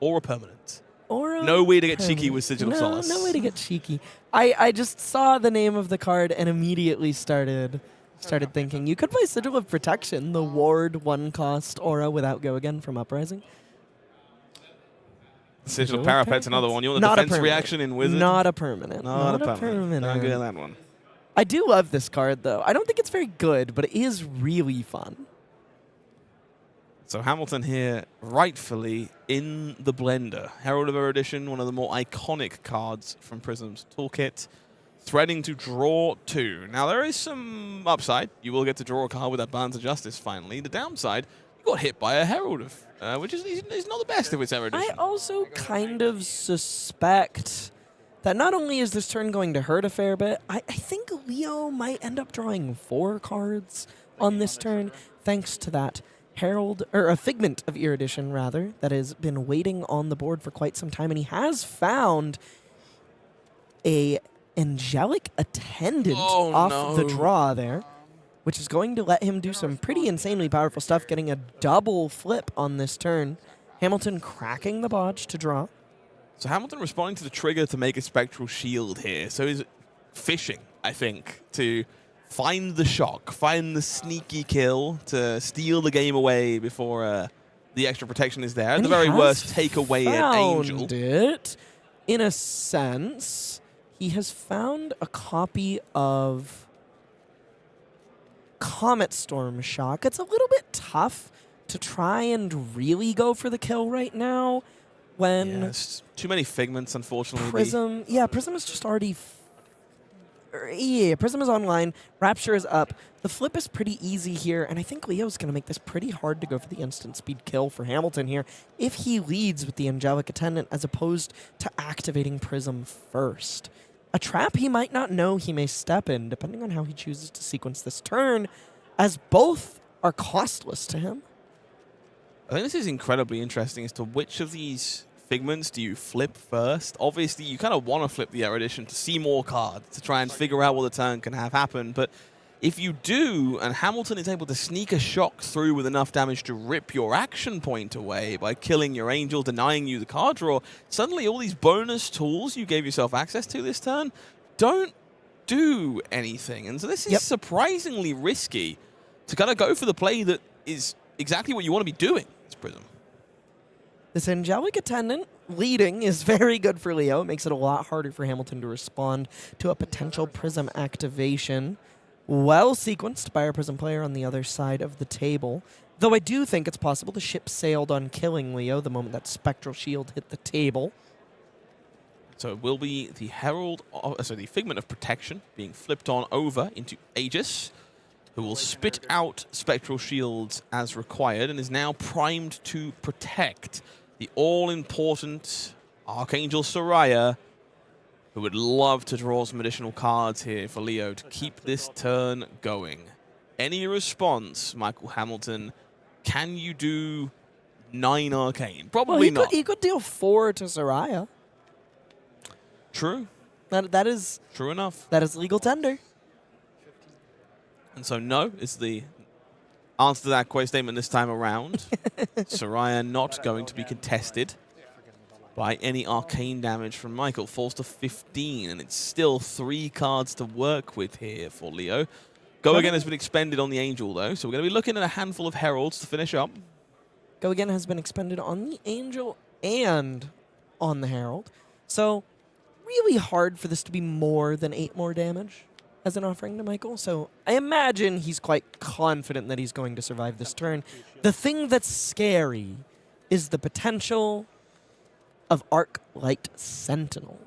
Or a permanent. Or No way to get cheeky with Sigil of Solace. No way to get cheeky. I just saw the name of the card and immediately started thinking you could play Sigil of Protection, the ward 1-cost aura without go again from Uprising. Sigil of Parapet's another one. You want the Not a defense permanent. reaction in Wizard? Not a permanent. Not a permanent. Not good at that one. I do love this card though. I don't think it's very good, but it is really fun. So Hamilton here, rightfully in the blender. Herald of Erudition, one of the more iconic cards from Prism's toolkit. Threading to draw 2. Now there is some upside. You will get to draw a card with that Balance of Justice finally. The downside, you got hit by a Herald of, which is not the best if it's Erudition. I also kind of suspect that not only is this turn going to hurt a fair bit, I think Leo might end up drawing 4 cards on this turn thanks to that Herald, or a Figment of Erudition, rather, that has been waiting on the board for quite some time, and he has found a Angelic Attendant off the draw there, which is going to let him do some pretty insanely powerful stuff, getting a double flip on this turn. Hamilton cracking the bodge to draw. So Hamilton responding to the trigger to make a Spectral Shield here. So he's fishing, I think, to find the shock, find the sneaky kill to steal the game away before the extra protection is there. At the very worst, take away an Angel. Found it, in a sense. He has found a copy of Comet Storm Shock. It's a little bit tough to try and really go for the kill right now, when Yes, too many figments, unfortunately. Prism, Prism is just already, Prism is online, Rapture is up. The flip is pretty easy here, and I think Leo's going to make this pretty hard to go for the instant speed kill for Hamilton here if he leads with the Angelic Attendant as opposed to activating Prism first. A trap he might not know he may step in, depending on how he chooses to sequence this turn, as both are costless to him. I think this is incredibly interesting as to which of these figments do you flip first. Obviously, you kind of want to flip the Erudition to see more cards, to try and figure out what the turn can have happen. But if you do, and Hamilton is able to sneak a shock through with enough damage to rip your action point away by killing your Angel, denying you the card draw, suddenly all these bonus tools you gave yourself access to this turn don't do anything. And so this is surprisingly risky to kind of go for the play that is exactly what you want to be doing. It's Prism. This Angelic Attendant leading is very good for Leo. It makes it a lot harder for Hamilton to respond to a potential Prism activation. Well sequenced by our Prism player on the other side of the table. Though I do think it's possible the ship sailed on killing Leo the moment that Spectral Shield hit the table. So it will be the Herald, the Figment of Protection being flipped on over into Aegis, who will spit out Spectral Shields as required and is now primed to protect the all-important Archangel Soraya, who would love to draw some additional cards here for Leo to keep this turn going. Any response, Michael Hamilton? Can you do 9 Arcane? Probably not. He could deal 4 to Soraya. True. That is True enough. That is legal tender. And so no is the answer to that quote statement this time around. Soraya not going to be contested by any arcane damage from Michael. Falls to 15, and it's still 3 cards to work with here for Leo. Go Again has been expended on the Angel, though, so we're going to be looking at a handful of Heralds to finish up. Go Again has been expended on the Angel and on the Herald. So really hard for this to be more than 8 more damage as an offering to Michael. So I imagine he's quite confident that he's going to survive this turn. The thing that's scary is the potential of Arc Light Sentinel.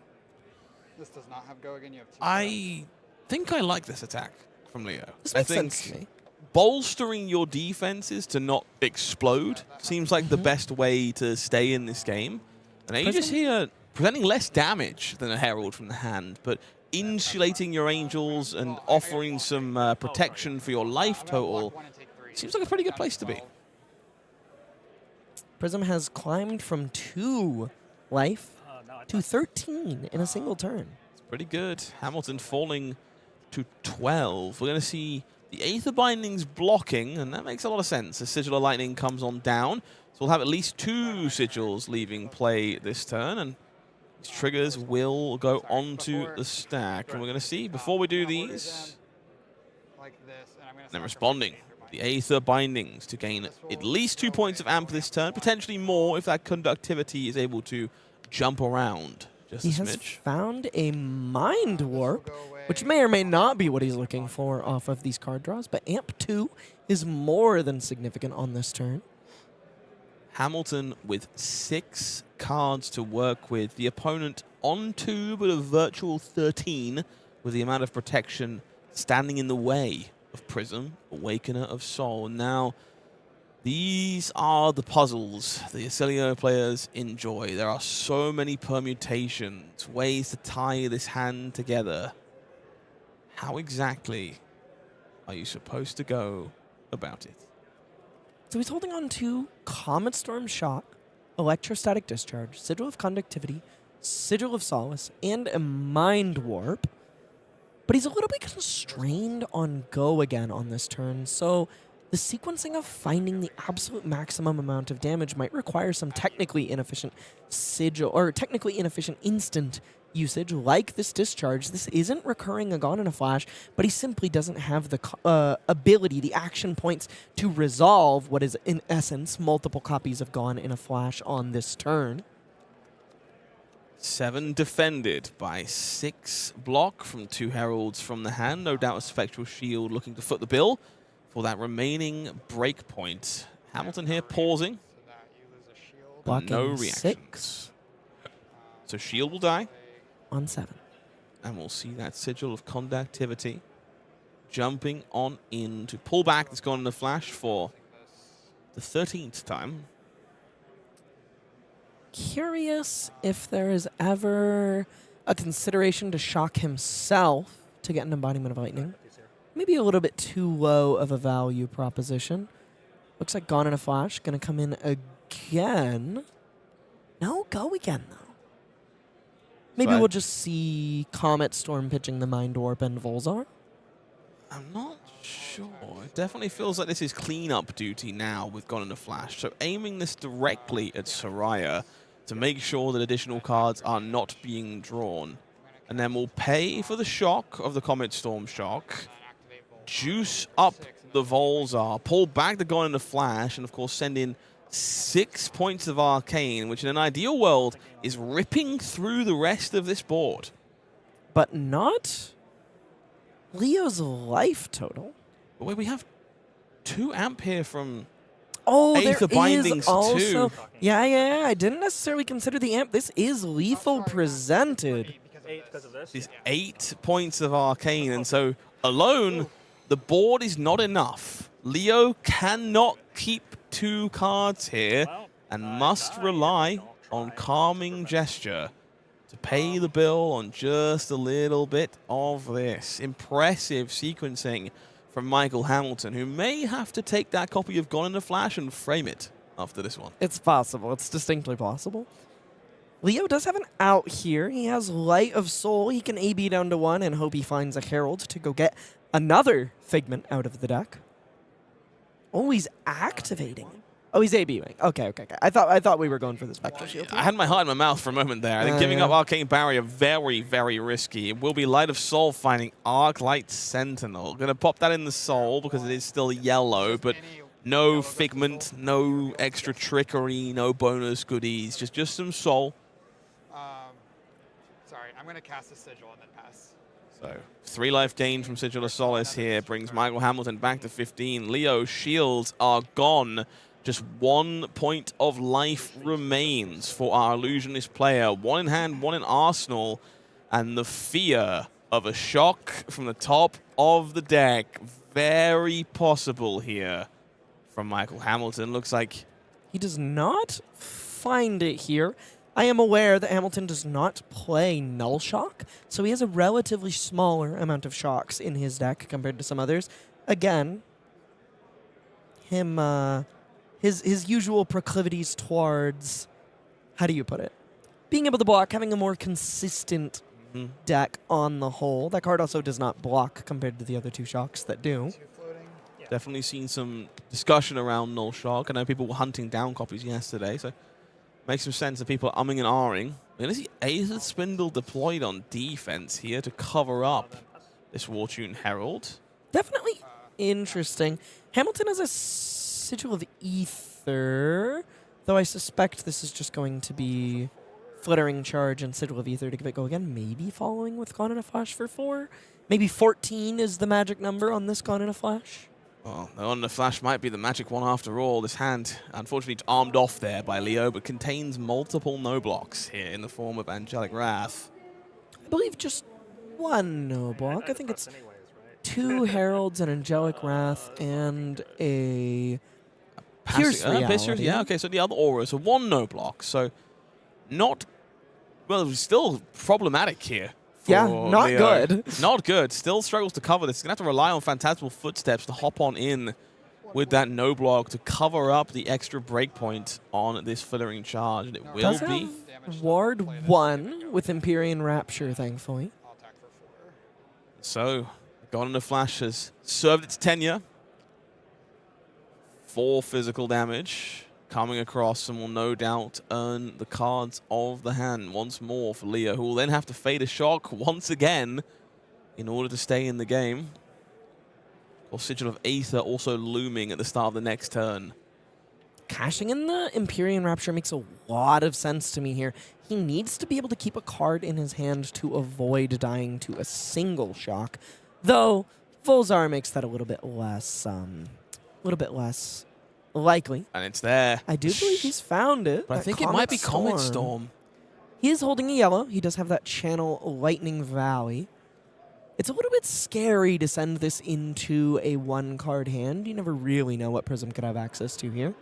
This does not have Go Again. You have 2. I think I like this attack from Leo. This I makes think sense to me. bolstering your defenses to not explode seems like the best way to stay in this game. And Aegis here presenting less damage than a Herald from the hand, but insulating your Angels and offering some protection for your life total seems like a pretty good place to be. Prism has climbed from 2 life to 13 in a single turn. It's pretty good. Hamilton falling to 12. We're going to see the Aether Bindings blocking, and that makes a lot of sense. The Sigil of Lightning comes on down, so we'll have at least 2 sigils leaving play this turn, and these triggers will go onto the stack. And we're going to see, before we do these, then responding. The Aether Bindings to gain at least 2 points of amp this turn, potentially more if that conductivity is able to jump around just a He has smidge. found a Mind Warp, which may or may not be what he's looking for off of these card draws, but amp 2 is more than significant on this turn. Hamilton with 6 cards to work with. The opponent on 2, but a virtual 13, with the amount of protection standing in the way of Prism, Awakener of Soul. And now, these are the puzzles the Oscilio players enjoy. There are so many permutations, ways to tie this hand together. How exactly are you supposed to go about it? So he's holding on to Comet Storm Shock, Electrostatic Discharge, Sigil of Conductivity, Sigil of Solace, and a Mind Warp. But he's a little bit constrained on Go Again on this turn, so the sequencing of finding the absolute maximum amount of damage might require some technically inefficient sigil, or technically inefficient instant usage, like this discharge. This isn't recurring a Gone in a Flash, but he simply doesn't have the ability, the action points to resolve what is, in essence, multiple copies of Gone in a Flash on this turn. 7 defended by 6 block from 2 Heralds from the hand. No doubt a Spectral Shield looking to foot the bill for that remaining break point. Hamilton here pausing. Blocking no reactions. 6 So shield will die, on 7. and we'll see that sigil of conductivity jumping on in to pull back this Gone in a Flash for the 13th time. Curious if there is ever a consideration to shock himself to get an embodiment of lightning. Maybe a little bit too low of a value proposition. Looks like Gone in a Flash. Going to come in again. No, go again, though. Maybe So we'll just see Comet Storm pitching the Mind Warp and Volzar. I'm not sure. It definitely feels like this is cleanup duty now with Gone in a Flash. So aiming this directly at Soraya to make sure that additional cards are not being drawn. And then we'll pay for the shock of the Comet Storm shock, juice up the Volzar, pull back the Gone in a Flash, and of course send in 6 points of Arcane, which in an ideal world is ripping through the rest of this board. But not Leo's life total. But wait, we have 2 amp here from Oh, Aether there Bindings is also... too. Yeah. I didn't necessarily consider the amp. This is lethal presented. 8 because of this. These 8 points of Arcane, and so alone, the board is not enough. Leo cannot keep 2 cards here and must rely on Calming Gesture to pay the bill on just a little bit of this. Impressive sequencing from Michael Hamilton, who may have to take that copy of Gone in a Flash and frame it after this one. It's possible. It's distinctly possible. Leo does have an out here. He has Light of Soul. He can AB down to 1 and hope he finds a Herald to go get another Figment out of the deck. Oh, he's activating. Oh, he's ABing. Okay. I thought we were going for the Spectral Shield. I had my heart in my mouth for a moment there. I think giving up Arcane Barrier, very, very risky. It will be Light of Soul finding Arclight Sentinel. Going to pop that in the Soul because it is still yellow, but no Figment, no extra trickery, no bonus goodies, just some Soul. Sorry, I'm going to cast a Sigil and then pass. So 3 life gain from Sigil of Solace here brings Michael Hamilton back to 15. Leo's shields are gone. Just 1 point of life remains for our Illusionist player. 1 in hand, 1 in arsenal. And the fear of a shock from the top of the deck. Very possible here from Michael Hamilton. Looks like He does not find it here. I am aware that Hamilton does not play Null Shock, so he has a relatively smaller amount of shocks in his deck compared to some others. Again, his usual proclivities towards, how do you put it? Being able to block, having a more consistent deck on the whole. That card also does not block compared to the other 2 shocks that do. definitely seen some discussion around Null Shock. I know people were hunting down copies yesterday, so makes some sense that people are umming and ahhing. We're going to see Aether Spindle deployed on defense here to cover up this Wartune Herald. Definitely interesting. Hamilton has a Sigil of Ether, though I suspect this is just going to be Flittering Charge and Sigil of Ether to give it go again. Maybe following with Gone in a Flash for 4. Maybe 14 is the magic number on this Gone in a Flash. Well, the On the Flash might be the magic one after all. This hand, unfortunately, it's armed off there by Leo, but contains multiple no blocks here in the form of Angelic Wrath. I believe just 1 no block. I think it's 2 Heralds, an Angelic Wrath, and a Pierce Reality. Yeah, okay, so the other aura, so 1 no block. So not, well, it was still problematic here. Yeah, not Leo. good. Not good. Still struggles to cover this. He's going to have to rely on Phantasmal Footsteps to hop on in with that no block to cover up the extra breakpoint on this Flittering Charge. And it will Does be. have Ward 1 with Empyrean Rapture, thankfully. So, Gone in a Flash has served its tenure. 4 physical damage coming across and will no doubt earn the cards of the hand once more for Leo, who will then have to fade a shock once again in order to stay in the game. Or Sigil of Aether also looming at the start of the next turn. Cashing in the Empyrean Rapture makes a lot of sense to me here. He needs to be able to keep a card in his hand to avoid dying to a single shock. Though, Volzar makes that a little bit less likely. And it's there. I do believe he's found it. But I that think it might be Comet Storm. He is holding a yellow. He does have that channel Lightning Valley. It's a little bit scary to send this into a one-card hand. You never really know what Prism could have access to here.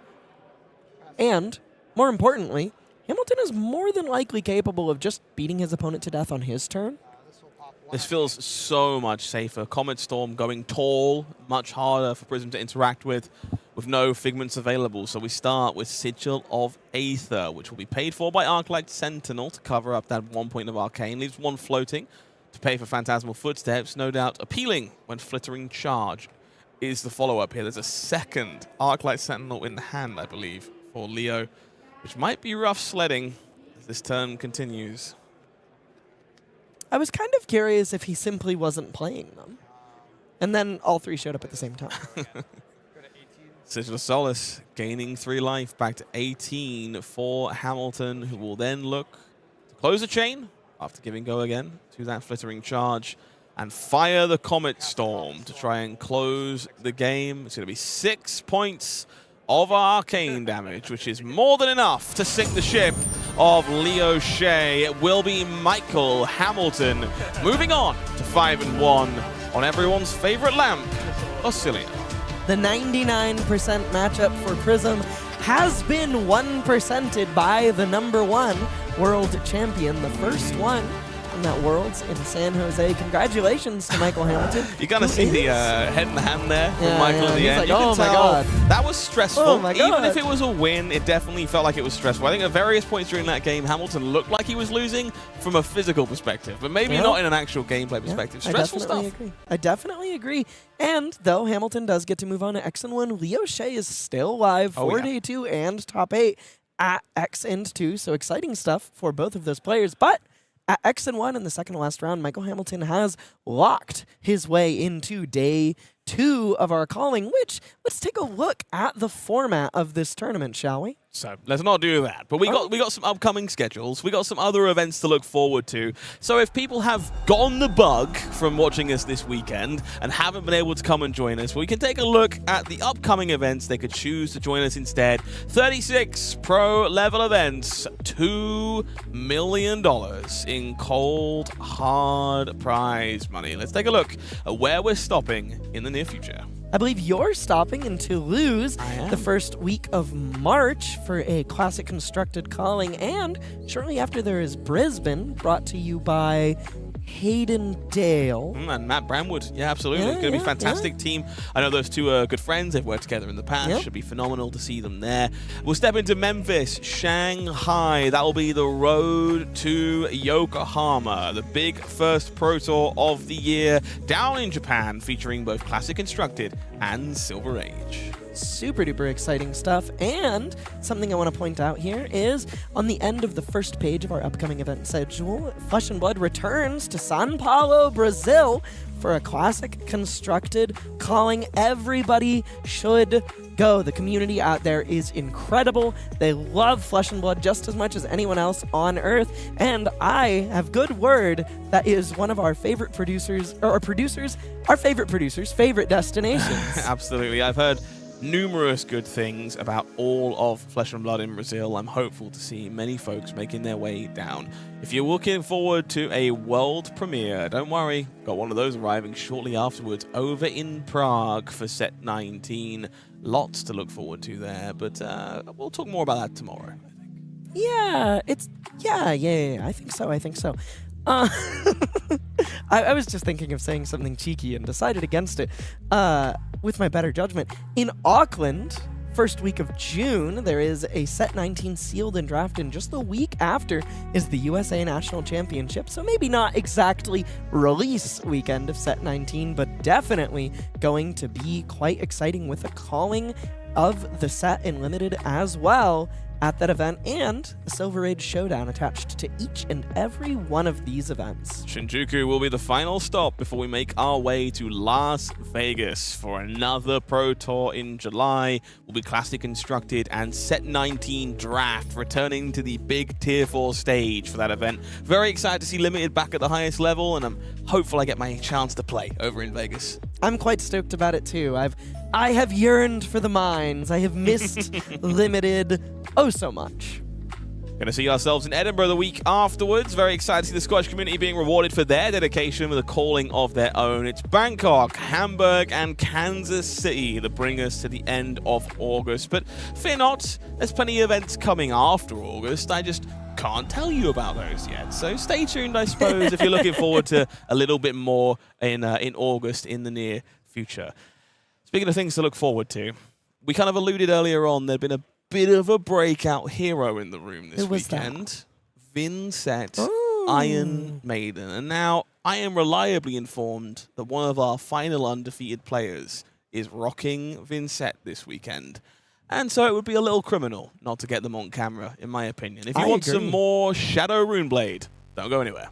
And, more importantly, Hamilton is more than likely capable of just beating his opponent to death on his turn. This feels so much safer. Comet Storm going tall, much harder for Prism to interact with no figments available. So we start with Sigil of Aether, which will be paid for by Arclight Sentinel to cover up that 1 point of Arcane. Leaves 1 floating to pay for Phantasmal Footsteps. No doubt appealing when Flittering Charge is the follow-up here. There's a second Arclight Sentinel in the hand, I believe, for Leo, which might be rough sledding as this turn continues. I was kind of curious if he simply wasn't playing them. And then all 3 showed up at the same time. Sigil of Solace gaining 3 life, back to 18 for Hamilton, who will then look to close the chain after giving go again to that Flittering Charge and fire the Comet Storm to try and close the game. It's going to be 6 points of arcane damage, which is more than enough to sink the ship of Leo Shea. It will be Michael Hamilton moving on to 5-1 on everyone's favorite lamp, Oscilio. The 99% matchup for Prism has been 1%ed by the #1 world champion, the first one in that Worlds in San Jose. Congratulations to Michael Hamilton. You kind of see the head in the hand there from Michael at the end. Like, you oh can my tell God. that was stressful. Oh my God. Even if it was a win, it definitely felt like it was stressful. I think at various points during that game, Hamilton looked like he was losing from a physical perspective, but maybe not in an actual gameplay perspective. Stressful stuff. I definitely agree. And though Hamilton does get to move on to X and 1, Leo Shea is still alive for day 2 and top 8 at X and 2. So exciting stuff for both of those players. But at X and 1 in the second to last round, Michael Hamilton has locked his way into day 2 of our calling, which let's take a look at the format of this tournament, shall we? So let's not do that. But we got some upcoming schedules. We got some other events to look forward to. So if people have gotten the bug from watching us this weekend and haven't been able to come and join us, we can take a look at the upcoming events they could choose to join us instead. 36 pro level events, $2 million in cold, hard prize money. Let's take a look at where we're stopping in the near future. I believe you're stopping in Toulouse am. the first week of March for a classic constructed calling, and shortly after there is Brisbane, brought to you by Hayden Dale. And Matt Bramwood. Yeah, absolutely. Going to be a fantastic team. I know those two are good friends. They've worked together in the past. Should be phenomenal to see them there. We'll step into Memphis, Shanghai. That will be the road to Yokohama, the big first Pro Tour of the year down in Japan, featuring both Classic Constructed and Silver Age. Super duper exciting stuff. And something I want to point out here is on the end of the first page of our upcoming event schedule, Flesh and Blood returns to Sao Paulo, Brazil for a classic constructed calling. Everybody should go. The community out there is incredible. They love Flesh and Blood just as much as anyone else on Earth. And I have good word that is one of our favorite producers, or our favorite producers' favorite destinations. Absolutely. I've heard numerous good things about all of Flesh and Blood in Brazil. I'm hopeful to see many folks making their way down. If you're looking forward to a world premiere, don't worry, got one of those arriving shortly afterwards over in Prague for set 19. Lots to look forward to there, but we'll talk more about that tomorrow, I think. Yeah, I think so. I was just thinking of saying something cheeky and decided against it with my better judgment. In Auckland, first week of June, there is a Set 19 sealed and drafted, and just the week after is the USA National Championship. So maybe not exactly release weekend of Set 19, but definitely going to be quite exciting with a calling of the set in Limited as well at that event, and a Silver Age Showdown attached to each and every one of these events. Shinjuku will be the final stop before we make our way to Las Vegas for another Pro Tour in July. We'll be Classic Constructed and Set 19 Draft, returning to the big Tier 4 stage for that event. Very excited to see Limited back at the highest level, and I'm hopeful I get my chance to play over in Vegas. I'm quite stoked about it too. I've I have yearned for the mines. I have missed limited oh so much. Going to see ourselves in Edinburgh the week afterwards. Very excited to see the Scottish community being rewarded for their dedication with a calling of their own. It's Bangkok, Hamburg, and Kansas City that bring us to the end of August. But fear not, there's plenty of events coming after August. I just can't tell you about those yet. So stay tuned, I suppose, if you're looking forward to a little bit more in August in the near future. Speaking of things to look forward to, we kind of alluded earlier on there'd been a bit of a breakout hero in the room this weekend. Vincent, Iron Maiden. And now I am reliably informed that one of our final undefeated players is rocking Vincent this weekend. And so it would be a little criminal not to get them on camera, in my opinion. If you want some more Shadow Runeblade, don't go anywhere.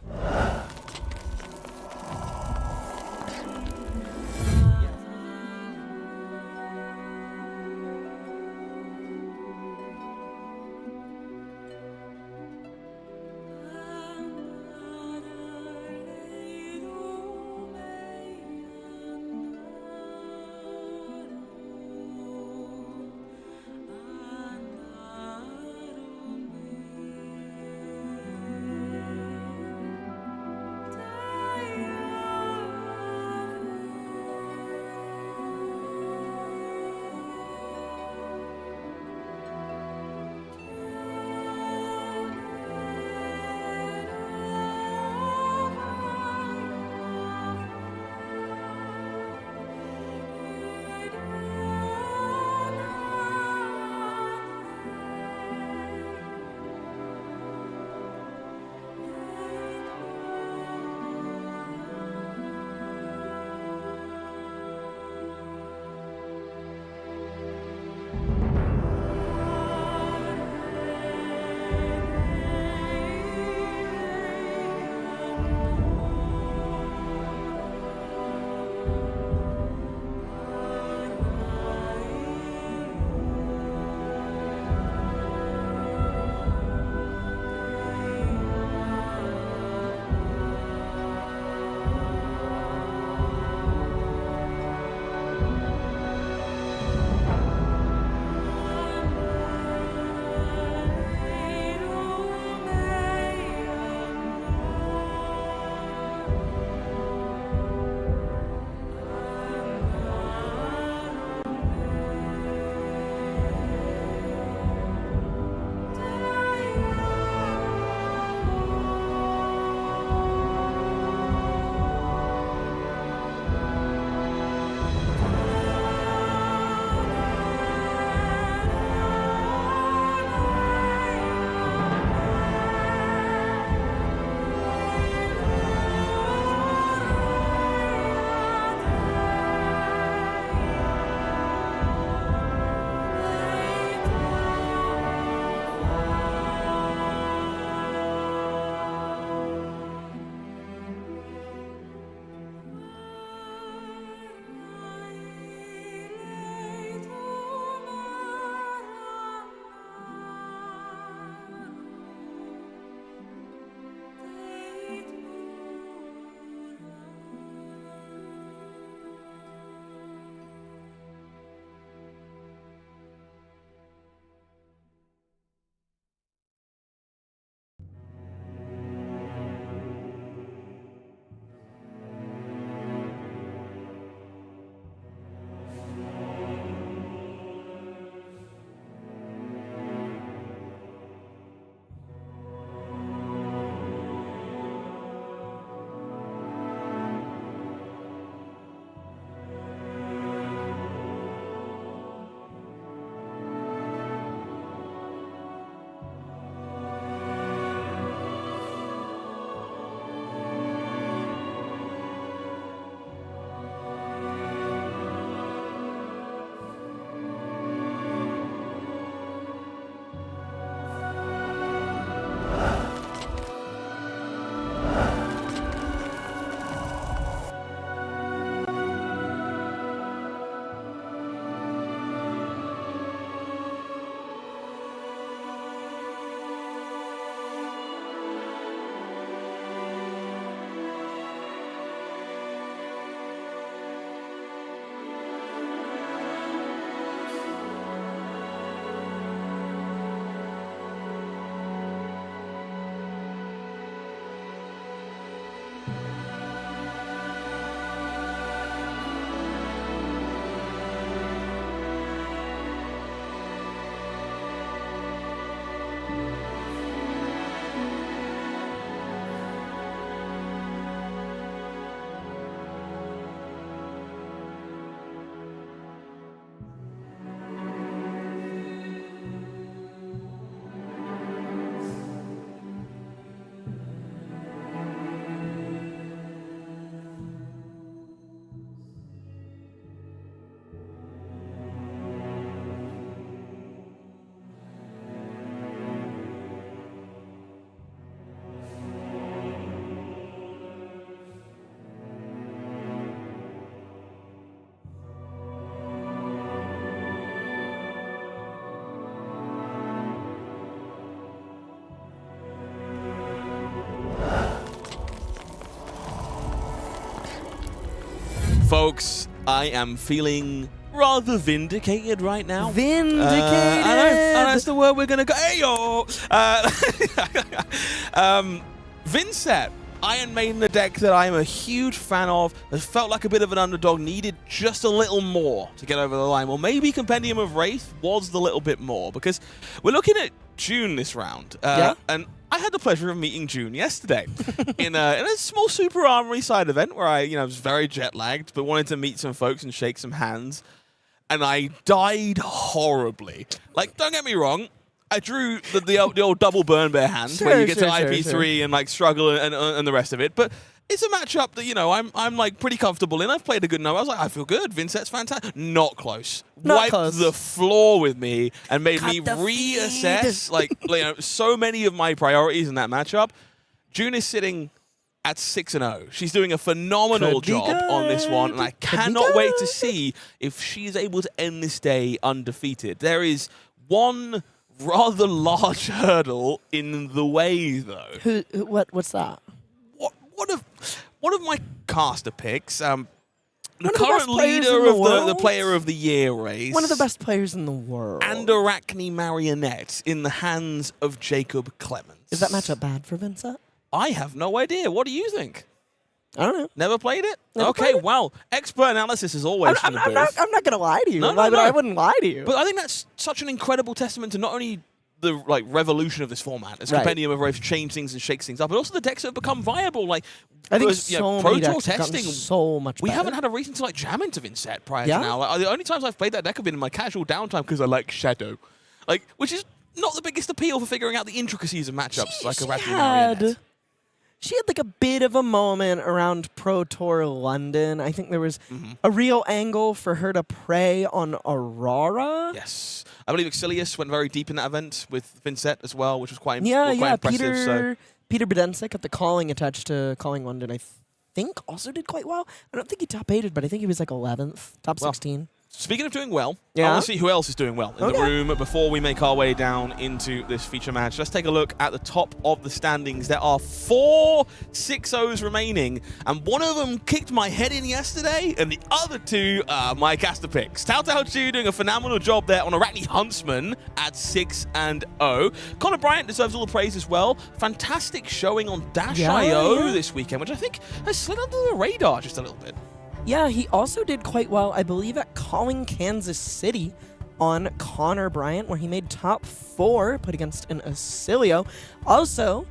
Folks, I am feeling rather vindicated right now. Vindicated! And that's the word we're going to go. Hey, yo! Vincent, Iron Maiden, the deck that I am a huge fan of, has felt like a bit of an underdog, needed just a little more to get over the line. Well, maybe Compendium of Wraith was the little bit more, because we're looking at June this round. And I had the pleasure of meeting June yesterday in a small Super Armory side event where I was very jet-lagged, but wanted to meet some folks and shake some hands. And I died horribly. Like, don't get me wrong, I drew the old double burn bear hand where you get to IP3 and like struggle and the rest of it. But it's a matchup that I'm like pretty comfortable in. I've played a good number. I was like, I feel good. Vincent's fantastic. Not close. Wiped the floor with me and made me reassess like so many of my priorities in that matchup. June is sitting at 6-0. She's doing a phenomenal job on this one, and I cannot wait to see if she is able to end this day undefeated. There is one rather large hurdle in the way, though. What's that? One of my caster picks, the current leader of the Player of the Year race. One of the best players in the world. And Arachne Marionette in the hands of Jacob Clements. Is that matchup bad for Vincent? I have no idea. What do you think? I don't know. Never played it? Never Okay, played it. well, expert analysis is always from the booth. I'm not going to lie to you. No. I wouldn't lie to you. But I think that's such an incredible testament to not only the revolution of this format, as Compendium of Wraith change things and shakes things up, but also the decks that have become viable. Like, I think Pro Tour testing so much we better. haven't had a reason to jam into Vincent prior to now. Like, the only times I've played that deck have been in my casual downtime because I like Shadow, which is not the biggest appeal for figuring out the intricacies of matchups like Arachne Marionette. She had a bit of a moment around Pro Tour London. I think there was a real angle for her to prey on Aurora. Yes. I believe Auxilius went very deep in that event with Vincent as well, which was quite impressive. Peter Bedensik at the Calling attached to Calling London, I think, also did quite well. I don't think he top 8'd, but I think he was 11th, top 16. Speaking of doing well, I want to see who else is doing well in the room before we make our way down into this feature match. Let's take a look at the top of the standings. There are 4 6-0s remaining, and one of them kicked my head in yesterday, and the other 2 are my caster picks. Chu doing a phenomenal job there on Arachne Huntsman at 6-0. Connor Bryant deserves all the praise as well. Fantastic showing on Dash.io this weekend, which I think has slid under the radar just a little bit. Yeah, he also did quite well, I believe, at Calling Kansas City on Connor Bryant, where he made top 4, put against an Oscilio. Also,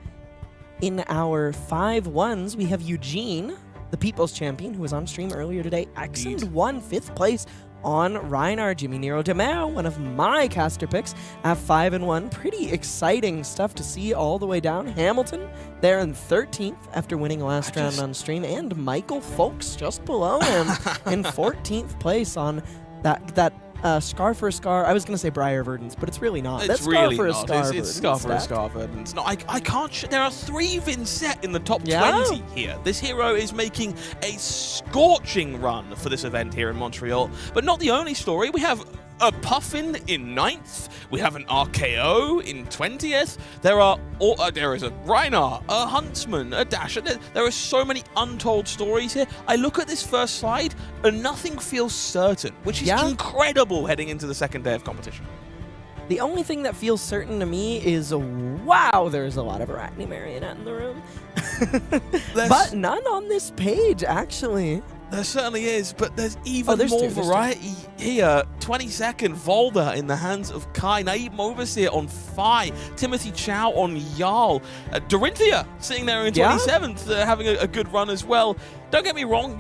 in our 5-1s, we have Eugene, the People's Champion, who was on stream earlier today. Excellent, won 5th place on Rhinar. Jimmy Nero DeMeo, one of my caster picks, at 5-1. Pretty exciting stuff to see all the way down. Hamilton there in 13th after winning last round on stream, and Michael Foulkes just below him in 14th place on that Scar for a Scar. I was going to say Briar Verdance, but it's really not. It's That's really Scar for not. a Scar. It's Scar for a Scar Verdance. No, I can't. There are 3 Vincent in the top 20 here. This hero is making a scorching run for this event here in Montreal. But not the only story. We have a Puffin in 9th. We have an RKO in 20th. There is a Rhinar, a Huntsman, a Dasher. There are so many untold stories here. I look at this first slide and nothing feels certain, which is incredible heading into the second day of competition. The only thing that feels certain to me is, wow, there's a lot of Arachne Marionette in the room. But none on this page, actually. There certainly is, but there's even there's more two. variety here. 22nd Volda in the hands of Kai. Naib Movasir on Phi. Timothy Chow on Jarl. Dorinthia sitting there in 27th, having a good run as well. Don't get me wrong,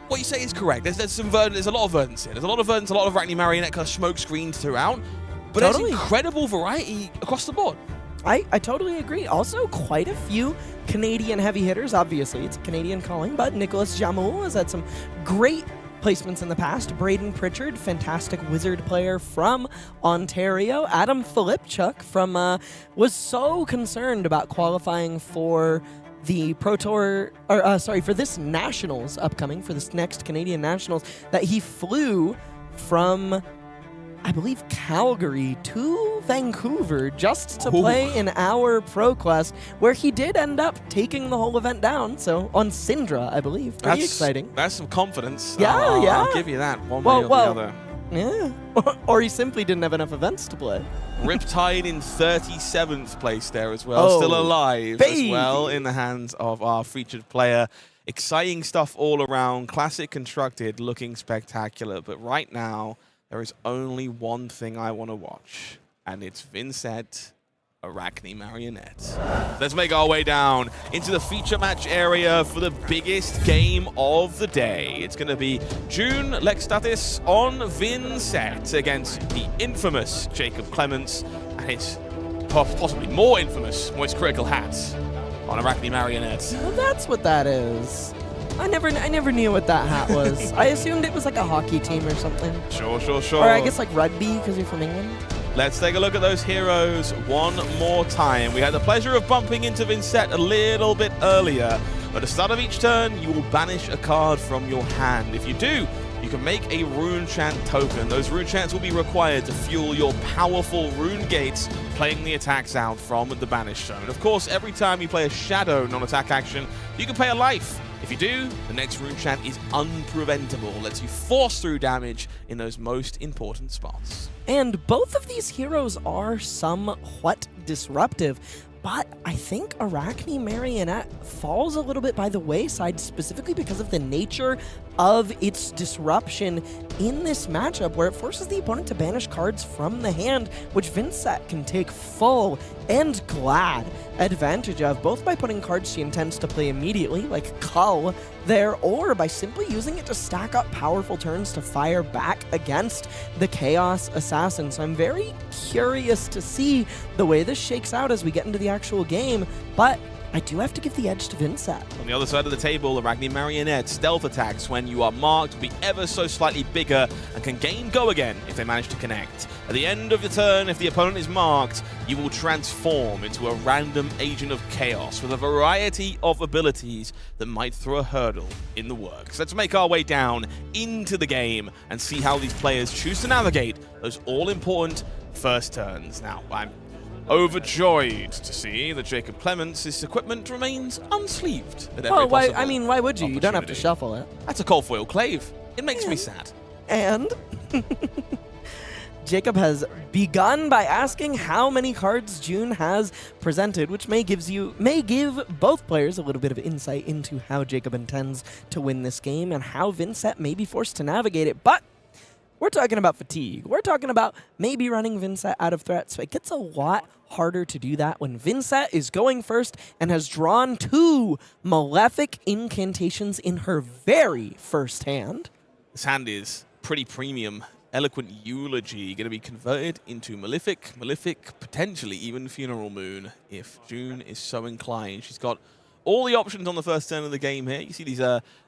what you say is correct. There's some Verdance, there's a lot of Verdance here. There's a lot of Verdance, a lot of Arachne Marionette kind of smoke screens throughout. But there's incredible variety across the board. I totally agree. Also, quite a few Canadian heavy hitters. Obviously, it's a Canadian calling, but Nicholas Jamoul has had some great placements in the past. Braden Pritchard, fantastic wizard player from Ontario. Adam Filipchuk was so concerned about qualifying for the Pro Tour, for this Nationals upcoming, for this next Canadian Nationals, that he flew from I believe, Calgary to Vancouver just to Ooh. play in our Pro Quest, where he did end up taking the whole event down. So on Syndra, I believe. Pretty exciting. That's some confidence. Yeah, yeah. I'll give you that, one way or the other. Yeah. Or he simply didn't have enough events to play. Riptide in 37th place there as well. Oh, Still alive baby. as well in the hands of our featured player. Exciting stuff all around. Classic constructed, looking spectacular. But right now, there is only one thing I want to watch, and it's Vincent Arachne Marionette. Let's make our way down into the feature match area for the biggest game of the day. It's going to be June Lekstutis on Vinnset against the infamous Jacob Clements and his possibly more infamous Moist Critical hat on Arachne Marionette. Well, that's what that is. I never knew what that hat was. I assumed it was like a hockey team or something. Sure. Or I guess like rugby because you're from England. Let's take a look at those heroes one more time. We had the pleasure of bumping into Vincent a little bit earlier. At the start of each turn, you will banish a card from your hand. If you do, you can make a rune chant token. Those rune chants will be required to fuel your powerful rune gates, playing the attacks out from the banish zone. Of course, every time you play a shadow non-attack action, you can pay a life. If you do, the next rune chant is unpreventable, lets you force through damage in those most important spots. And both of these heroes are somewhat disruptive, but I think Arachne Marionette falls a little bit by the wayside, specifically because of the nature of its disruption in this matchup, where it forces the opponent to banish cards from the hand, which Vincent can take full and glad advantage of, both by putting cards she intends to play immediately, like Karl there, or by simply using it to stack up powerful turns to fire back against the Chaos Assassin. So I'm very curious to see the way this shakes out as we get into the actual game, but I do have to give the edge to Vincent. On the other side of the table, Arachne Marionette stealth attacks when you are marked will be ever so slightly bigger and can gain go again if they manage to connect. At the end of the turn, if the opponent is marked, you will transform into a random agent of chaos with a variety of abilities that might throw a hurdle in the works. Let's make our way down into the game and see how these players choose to navigate those all-important first turns. Now, I'm overjoyed to see that Jacob Clements' equipment remains unsleeved at every Well, why possible would you? You don't have to opportunity. shuffle it. That's a cold foil clave. It makes me sad. And Jacob has begun by asking how many cards June has presented, which may give both players a little bit of insight into how Jacob intends to win this game and how Vincent may be forced to navigate it. But we're talking about fatigue. We're talking about maybe running Vincent out of threat. So it gets a lot harder to do that when Vincent is going first and has drawn 2 Malefic incantations in her very first hand. This hand is pretty premium. Eloquent Eulogy going to be converted into Malefic, potentially even Funeral Moon if June is so inclined. She's got all the options on the first turn of the game here. You see these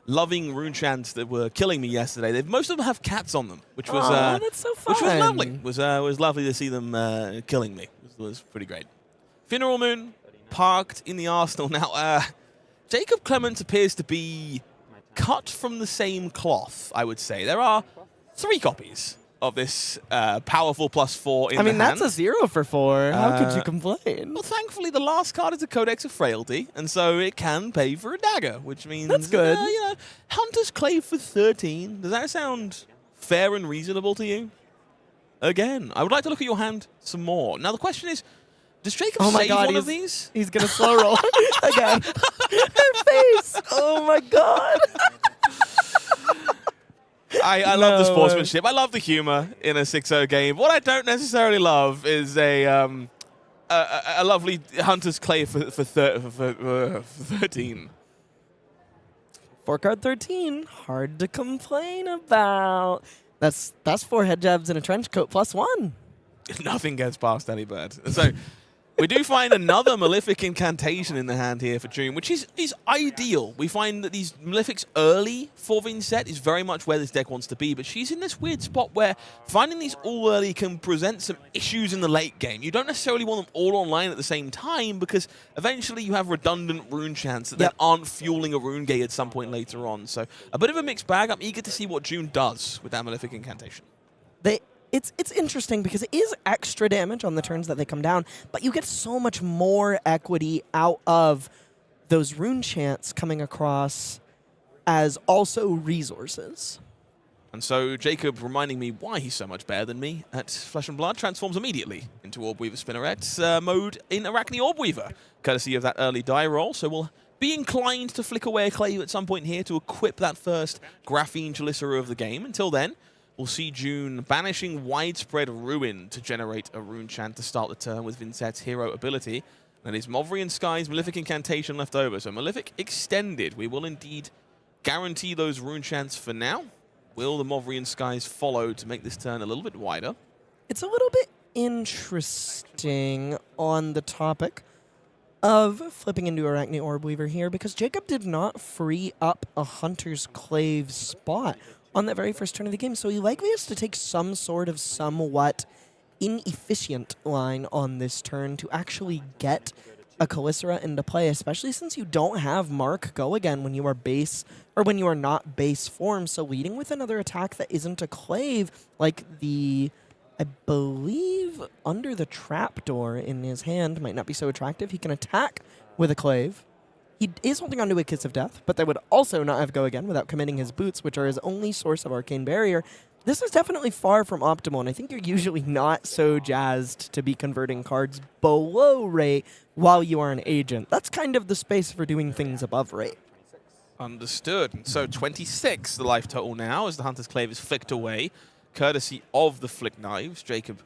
loving rune chants that were killing me yesterday. Most of them have cats on them, which was that's so fun. which was lovely. Was lovely to see them killing me. It was pretty great. Funeral Moon parked in the arsenal. Now, Jacob Clements appears to be cut from the same cloth, I would say. There are 3 copies of this powerful +4 in the hand. That's a 0 for 4. How could you complain? Well, thankfully, the last card is a Codex of Frailty, and so it can pay for a dagger, which means... That's good. Hunter's Clave for 13. Does that sound fair and reasonable to you? Again, I would like to look at your hand some more. Now, the question is, does Jacob save one of these? He's going to slow roll again. Her face! Oh, my God! I love the sportsmanship. I love the humor in a 6-0 game. What I don't necessarily love is a lovely Hunter's Clave for 13. 4-card 13. Hard to complain about. That's 4 head jabs in a trench coat +1. Nothing gets past Elly Bird. So we do find another Malefic incantation in the hand here for June, which is ideal. We find that these Malefics early for Vincent is very much where this deck wants to be, but she's in this weird spot where finding these all early can present some issues in the late game. You don't necessarily want them all online at the same time because eventually you have redundant rune chants that then aren't fueling a rune gate at some point later on. So a bit of a mixed bag. I'm eager to see what June does with that Malefic incantation. It's interesting because it is extra damage on the turns that they come down, but you get so much more equity out of those rune chants coming across as also resources. And so Jacob, reminding me why he's so much better than me at Flesh and Blood, transforms immediately into Orbweaver Spinneret mode in Arachne Orbweaver, courtesy of that early die roll. So we'll be inclined to flick away a Clay at some point here to equip that first Graphene Chelicera of the game. Until then, we'll see June banishing Widespread Ruin to generate a rune chant to start the turn with Vincent's hero ability. That is Movrian Sky's Malefic Incantation left over. So Malefic extended. We will indeed guarantee those rune chants for now. Will the Movrian Skies follow to make this turn a little bit wider? It's a little bit interesting on the topic of flipping into Arachne Orbweaver here because Jacob did not free up a Hunter's Clave spot on that very first turn of the game, so he likely has to take some sort of somewhat inefficient line on this turn to actually get a Chelicera into play, especially since you don't have Mark go again when you are base, or when you are not base form, so leading with another attack that isn't a Clave, like the, I believe, under the trapdoor in his hand might not be so attractive. He can attack with a Clave. He is holding onto a Kiss of Death, but that would also not have go again without committing his boots, which are his only source of Arcane Barrier. This is definitely far from optimal, and I think you're usually not so jazzed to be converting cards below rate while you are an agent. That's kind of the space for doing things above rate. Understood. So 26, the life total now, as the Hunter's Clave is flicked away, courtesy of the Flick Knives. Jacob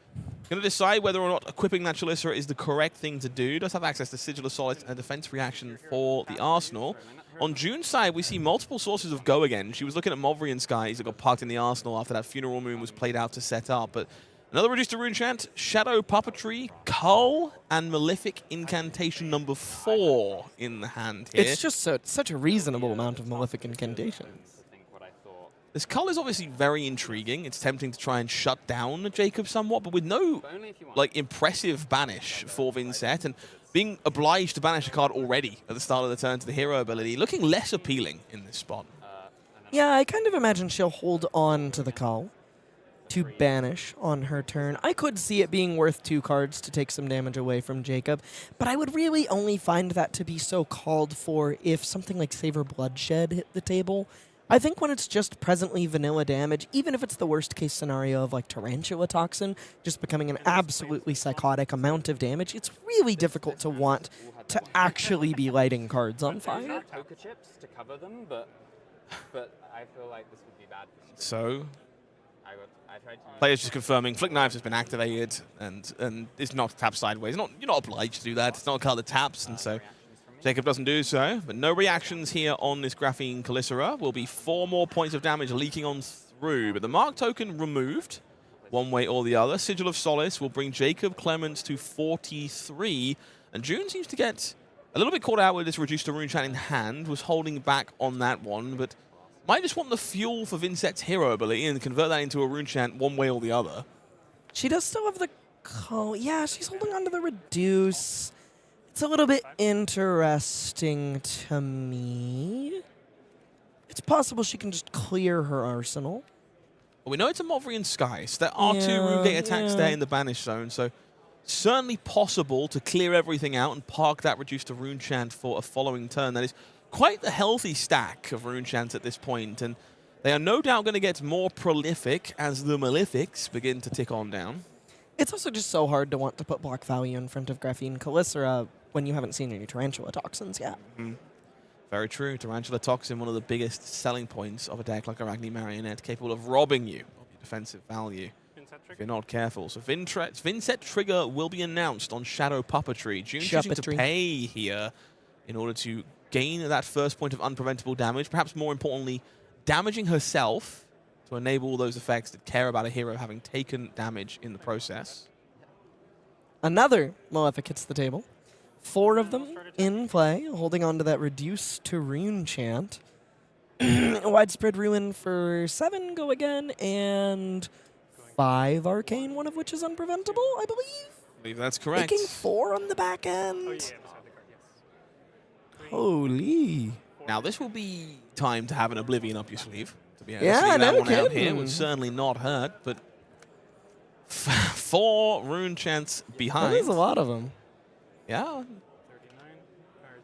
going to decide whether or not equipping that Chelicera is the correct thing to do. Does have access to Sigil of Solace and a defense reaction for the Arsenal. On June's side, we see multiple sources of go again. She was looking at Movrian Skies that got parked in the Arsenal after that Funeral Moon was played out to set up. But another reduced to rune chant, Shadow Puppetry, Karl, and Malefic Incantation number 4 in the hand here. It's just such a reasonable amount of Malefic Incantations. This Karl is obviously very intriguing. It's tempting to try and shut down Jacob somewhat, but with no like impressive banish for Vincent, and being obliged to banish a card already at the start of the turn to the hero ability, looking less appealing in this spot. Yeah, I kind of imagine she'll hold on to the Karl to banish on her turn. I could see it being worth 2 cards to take some damage away from Jacob, but I would really only find that to be so called for if something like Savor Bloodshed hit the table. I think when it's just presently vanilla damage, even if it's the worst case scenario of like Tarantula Toxin just becoming an absolutely psychotic amount of damage, it's really difficult to want to actually be lighting cards on fire. Poker chips to cover them, but I feel like this would be bad for So I tried to players just confirming Flick Knives has been activated and it's not tapped sideways. You're not obliged to do that. It's not a card that taps, and so Jacob doesn't do so, but no reactions here on this Graphene Chelicera. Will be 4 more points of damage leaking on through, but the Mark token removed one way or the other. Sigil of Solace will bring Jacob Clements to 43, and June seems to get a little bit caught out with this reduced to rune chant in hand, was holding back on that one, but might just want the fuel for Vincent's hero ability and convert that into a rune chant one way or the other. She does still have the yeah, she's holding on to the reduce. It's a little bit interesting to me. It's possible she can just clear her arsenal. Well, we know it's a Movrian Sky, so there are 2 rune gate attacks there in the banish zone, so certainly possible to clear everything out and park that reduced to rune chant for a following turn. That is quite the healthy stack of rune chants at this point, and they are no doubt going to get more prolific as the Malefics begin to tick on down. It's also just so hard to want to put block value in front of Graphene Chelicera when you haven't seen any Tarantula Toxins yet. Mm-hmm. Very true. Tarantula Toxin, one of the biggest selling points of a deck like Arachne Marionette, capable of robbing you of your defensive value if you're not careful. So Vincent Trigger will be announced on Shadow Puppetry. June choosing to pay here in order to gain that first point of unpreventable damage, perhaps more importantly, damaging herself to enable those effects that care about a hero having taken damage in the process. Another Malefic hits the table. 4 of them in play, holding on to that reduce to rune chant. Widespread Ruin for 7 go again, and 5 arcane, one of which is unpreventable, I believe. That's correct. Making 4 on the back end. Holy. Now, this will be time to have an Oblivion up your sleeve, to be honest. Yeah, That no one out here kidding. would certainly not hurt, but 4 rune chants behind. That is a lot of them. Yeah. 39.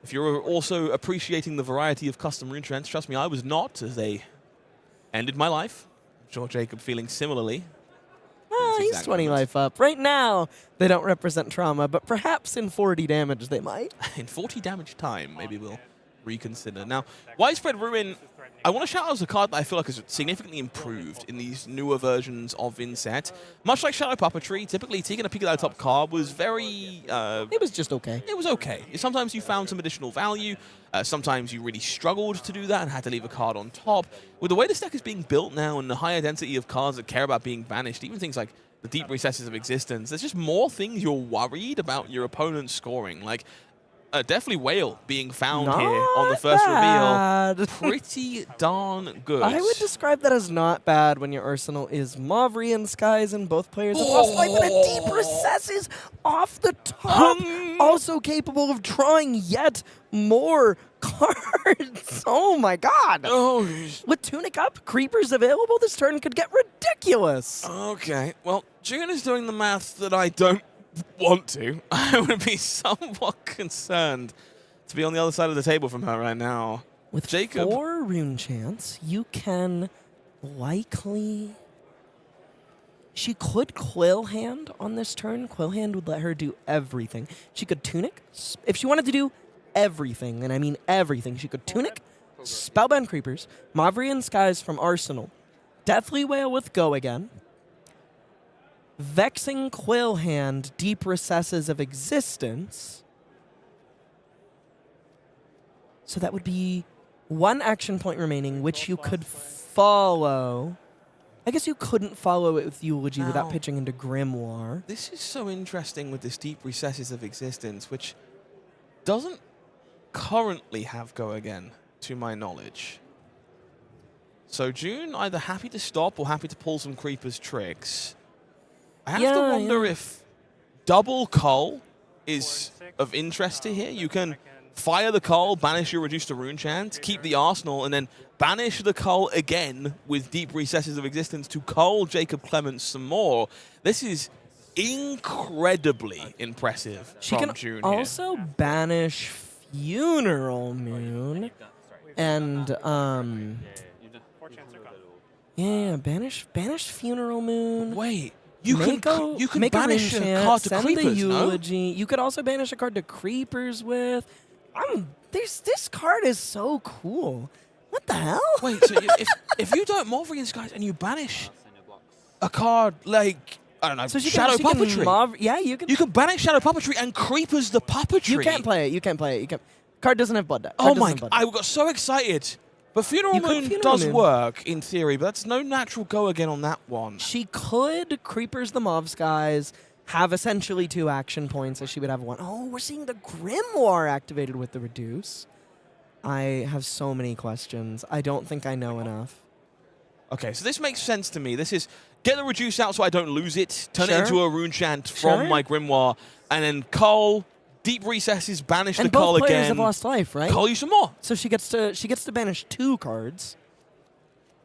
If you're also appreciating the variety of custom rune chants, trust me, I was not, as they ended my life. I'm sure Jacob feeling similarly. Ah, he's 20 life up. Right now, they don't represent trauma, but perhaps in 40 damage they might. In 40 damage time, maybe we'll reconsider. Now, Widespread Ruin, I want to shout out as a card that I feel like is significantly improved in these newer versions of Vincent. Much like Shadow Puppetry, typically taking a peek at that top card was very... It was just okay. It was okay. Sometimes you found some additional value. Sometimes you really struggled to do that and had to leave a card on top. With the way this deck is being built now and the higher density of cards that care about being banished, even things like the Deep Recesses of Existence, there's just more things you're worried about your opponent scoring. Like, definitely Whale being found here on the first reveal. Pretty darn good. I would describe that as not bad when your arsenal is Mauvrian Skies and both players have lost life, but a Deep Recesses off the top. Also capable of drawing yet more cards. Oh my god. Oh. With Tunic up, Creepers available, this turn could get ridiculous. Okay. Well, June is doing the math that I don't want to. I would be somewhat concerned to be on the other side of the table from her right now. With Jacob. 4 rune chants, you can likely... She could Quill Hand on this turn. Quill Hand would let her do everything. She could Tunic. If she wanted to do everything, and I mean everything, she could Tunic, Spellbound Creepers, Mauvrian Skies from Arsenal, Deathly Wail with Go Again, Vexing Quill Hand, Deep Recesses of Existence. So that would be 1 action point remaining, which you could follow. I guess you couldn't follow it with Eulogy without pitching into Grimoire. This is so interesting with this Deep Recesses of Existence, which doesn't currently have Go Again, to my knowledge. So June either happy to stop or happy to pull some Creepers tricks. I have to wonder if double Cull is of interest to here. You can fire the Cull, banish your reduced to rune chant, keep the arsenal, and then banish the Cull again with Deep Recesses of Existence to cull Jacob Clements some more. This is incredibly impressive from June here. Also banish Funeral Moon and banish Funeral Moon. Wait, you can banish a card to Creepers, the Eulogy. You could also banish a card to Creepers with. This card is so cool. What the hell? Wait, so if you don't Mauvrian Skies and you banish a card like, I don't know, so Shadow Puppetry. You can banish Shadow Puppetry and Creepers the Puppetry. You can't play it. Card doesn't have blood deck. Oh my god, I got so excited. But Funeral Moon does work in theory, but that's no natural Go Again on that one. She could Creepers the Mauve Skies, have essentially 2 action points, as she would have 1. Oh, we're seeing the Grimoire activated with the Reduce. I have so many questions. I don't think I know enough. Okay, so this makes sense to me. This is get the Reduce out so I don't lose it, turn it into a rune chant from my Grimoire, and then Cull, Deep Recesses, banish the Cull again. And both players have lost life, right? Cull you some more. So she gets to banish 2 cards.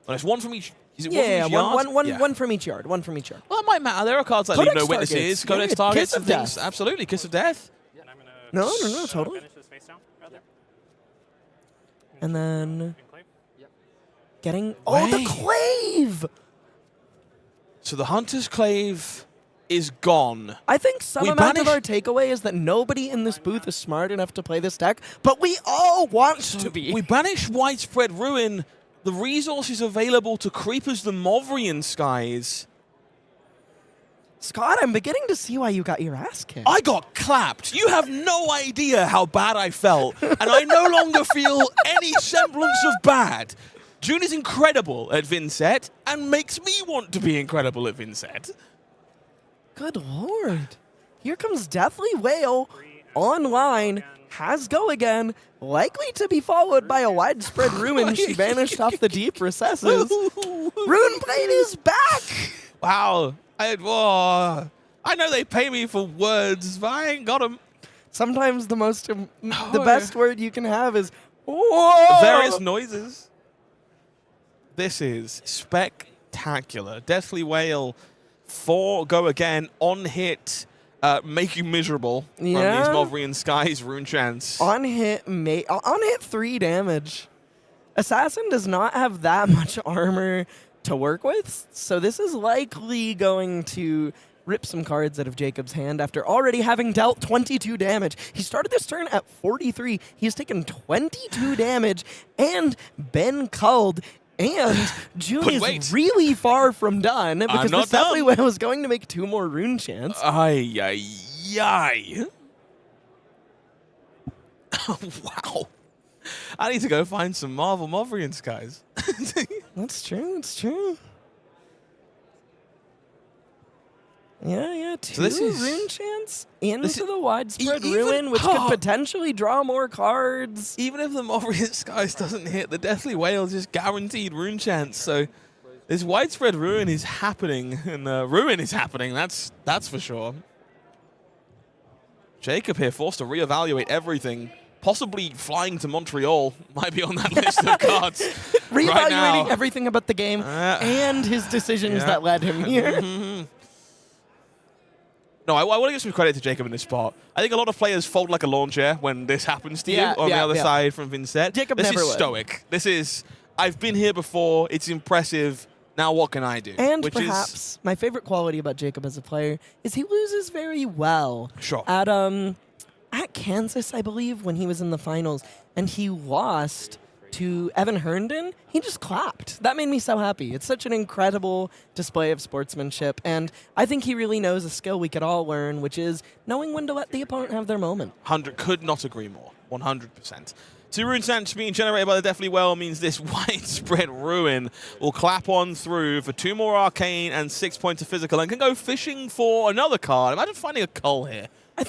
Well, it's 1 from each. Is it 1 from each yard? One from each yard. 1 from each yard. Well, that might matter. There are cards like Leave No Witnesses, Codex Targets, and things. Death. Absolutely, Kiss of Death. And I'm gonna No, totally. finish this face down right there. And then Enclave. getting Wait. the Clave. So the Hunter's Clave is gone. I think some amount of our takeaway is that nobody in this booth is smart enough to play this deck, but we all want to be. We banish Widespread Ruin. The resources available to Creepers the Mauvrian Skies. Scott, I'm beginning to see why you got your ass kicked. I got clapped. You have no idea how bad I felt, and I no longer feel any semblance of bad. June is incredible at Vincent and makes me want to be incredible at Vincent. Good lord. Here comes Deathly Wail online. Has Go Again. Likely to be followed by a Widespread Ruin. She vanished off the Deep Recesses. Rune Blade is back. Wow. I know they pay me for words, but I ain't got them. Sometimes the best word you can have is whoa. Various noises. This is spectacular. Deathly Wail 4 go again on hit. Make you miserable from these Yeah. Mothrian Skies rune chants. On hit 3 damage. Assassin does not have that much armor to work with, so this is likely going to rip some cards out of Jacob's hand after already having dealt 22 damage. He started this turn at 43. He's taken 22 damage and been culled. And June But is wait. really far from done because not this definitely done. was going to make 2 more rune chants. Ay, ay, ay. Wow. I need to go find some Marvel Mothrian Skies. That's true. That's true. Yeah, 2 this is- rune chants into this is- the widespread even- ruin, which could potentially draw more cards. Even if the Mothrian Skies doesn't hit, the Deathly Whale is just guaranteed rune chants. So this widespread ruin is happening, and ruin is happening. That's for sure. Jacob here forced to reevaluate everything. Possibly flying to Montreal might be on that list of cards. Reevaluating right now. everything about the game and his decisions yeah. that led him here. No, I want to give some credit to Jacob in this spot. I think a lot of players fold like a lawn chair when this happens to you on the other side from Vincent. Jacob this never is would. stoic. This is, I've been here before. It's impressive. Now what can I do? And Which perhaps my favorite quality about Jacob as a player is he loses very well. Sure. At Kansas, I believe, when he was in the finals, and he lost to Evan Herndon, he just clapped. That made me so happy. It's such an incredible display of sportsmanship, and I think he really knows a skill we could all learn, which is knowing when to let the opponent have their moment. 100 could not agree more. 100%. 2 rune chants being generated by the Deathly Well means this widespread ruin will clap on through for 2 more arcane and 6 points of physical and can go fishing for another card. Imagine finding a Cull here. I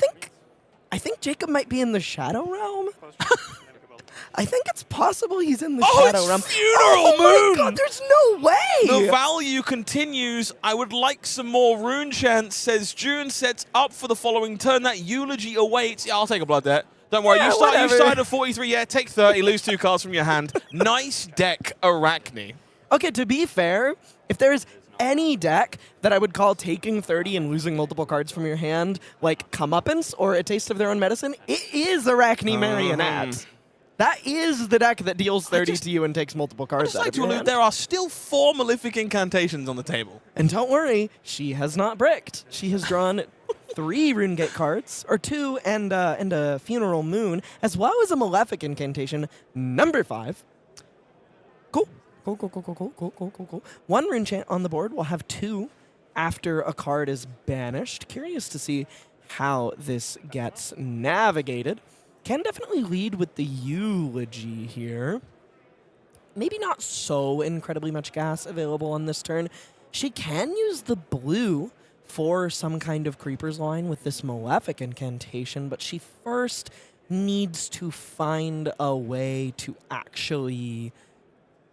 think Jacob might be in the Shadow Realm. I think it's possible he's in the Oh, Shadow it's Realm. Funeral Oh Moon! my god, there's no way! The value continues. I would like some more rune chants, says June, sets up for the following turn. That eulogy awaits. Yeah, I'll take a blood debt. Don't worry, Yeah, you whatever. started at 43. Yeah, take 30, lose 2 cards from your hand. Nice deck, Arachne. Okay, to be fair, if there's any deck that I would call taking 30 and losing multiple cards from your hand, like Comeuppance or A Taste of Their Own Medicine, it is Arachne Marionette. That is the deck that deals 30 to you and takes multiple I cards just out like of to your allude, hand. there are still 4 Malefic incantations on the table. And don't worry, she has not bricked. She has drawn 3 Runegate cards, or 2 and a Funeral Moon, as well as a Malefic incantation, number 5. Cool. Cool. 1 rune chant on the board. We'll have 2 after a card is banished. Curious to see how this gets navigated. Can definitely lead with the eulogy here. Maybe not so incredibly much gas available on this turn. She can use the blue for some kind of Creeper's Line with this Malefic incantation, but she first needs to find a way to actually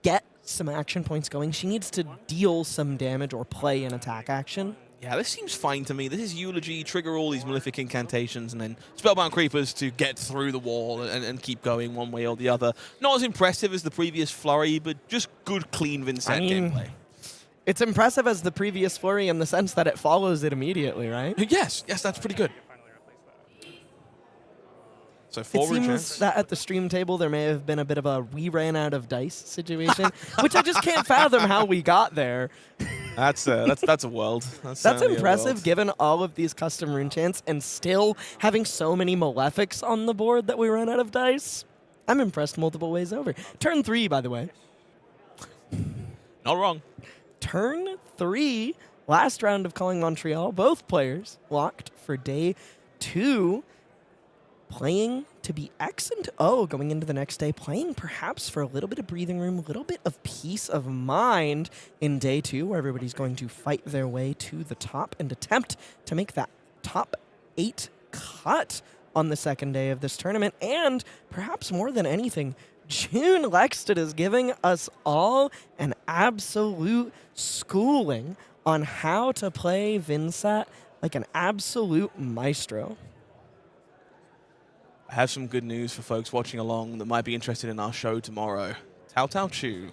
get some action points going. She needs to deal some damage or play an attack action. Yeah, this seems fine to me. This is eulogy, trigger all these Malefic incantations, and then Spellbound Creepers to get through the wall and keep going one way or the other. Not as impressive as the previous Flurry, but just good, clean Vincent gameplay. It's impressive as the previous Flurry in the sense that it follows it immediately, right? Yes, that's pretty good. So 4 It rune seems chants. that at the stream table there may have been a bit of a we ran out of dice situation, which I just can't fathom how we got there. That's a world. That's That's certainly a impressive world. given all of these custom rune chants and still having so many Malefics on the board that we ran out of dice. I'm impressed multiple ways over. Turn 3, by the way. Not wrong. Turn 3, last round of Calling Montreal. Both players locked for day 2. Playing to be X and O going into the next day. Playing perhaps for a little bit of breathing room, a little bit of peace of mind in day 2, where everybody's going to fight their way to the top and attempt to make that top 8 cut on the second day of this tournament. And perhaps more than anything, June Lekstutis is giving us all an absolute schooling on how to play Vincent like an absolute maestro. I have some good news for folks watching along that might be interested in our show tomorrow. Tao Tao Chu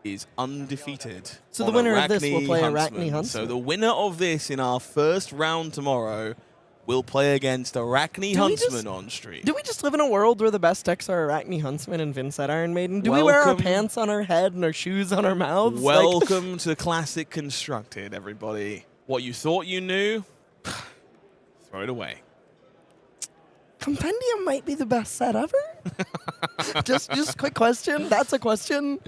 is undefeated. So the on winner of this will Arachne play Huntsman. Arachne Huntsman. So the winner of this in our first round tomorrow will play against Arachne Huntsman on stream. Do we just live in a world where the best decks are Arachne Huntsman and Vincent Iron Maiden? Do we wear our Welcome. pants on our head and our shoes on our mouths? Like, Welcome to Classic Constructed, everybody. What you thought you knew, throw it away. Compendium might be the best set ever? just quick question. That's a question.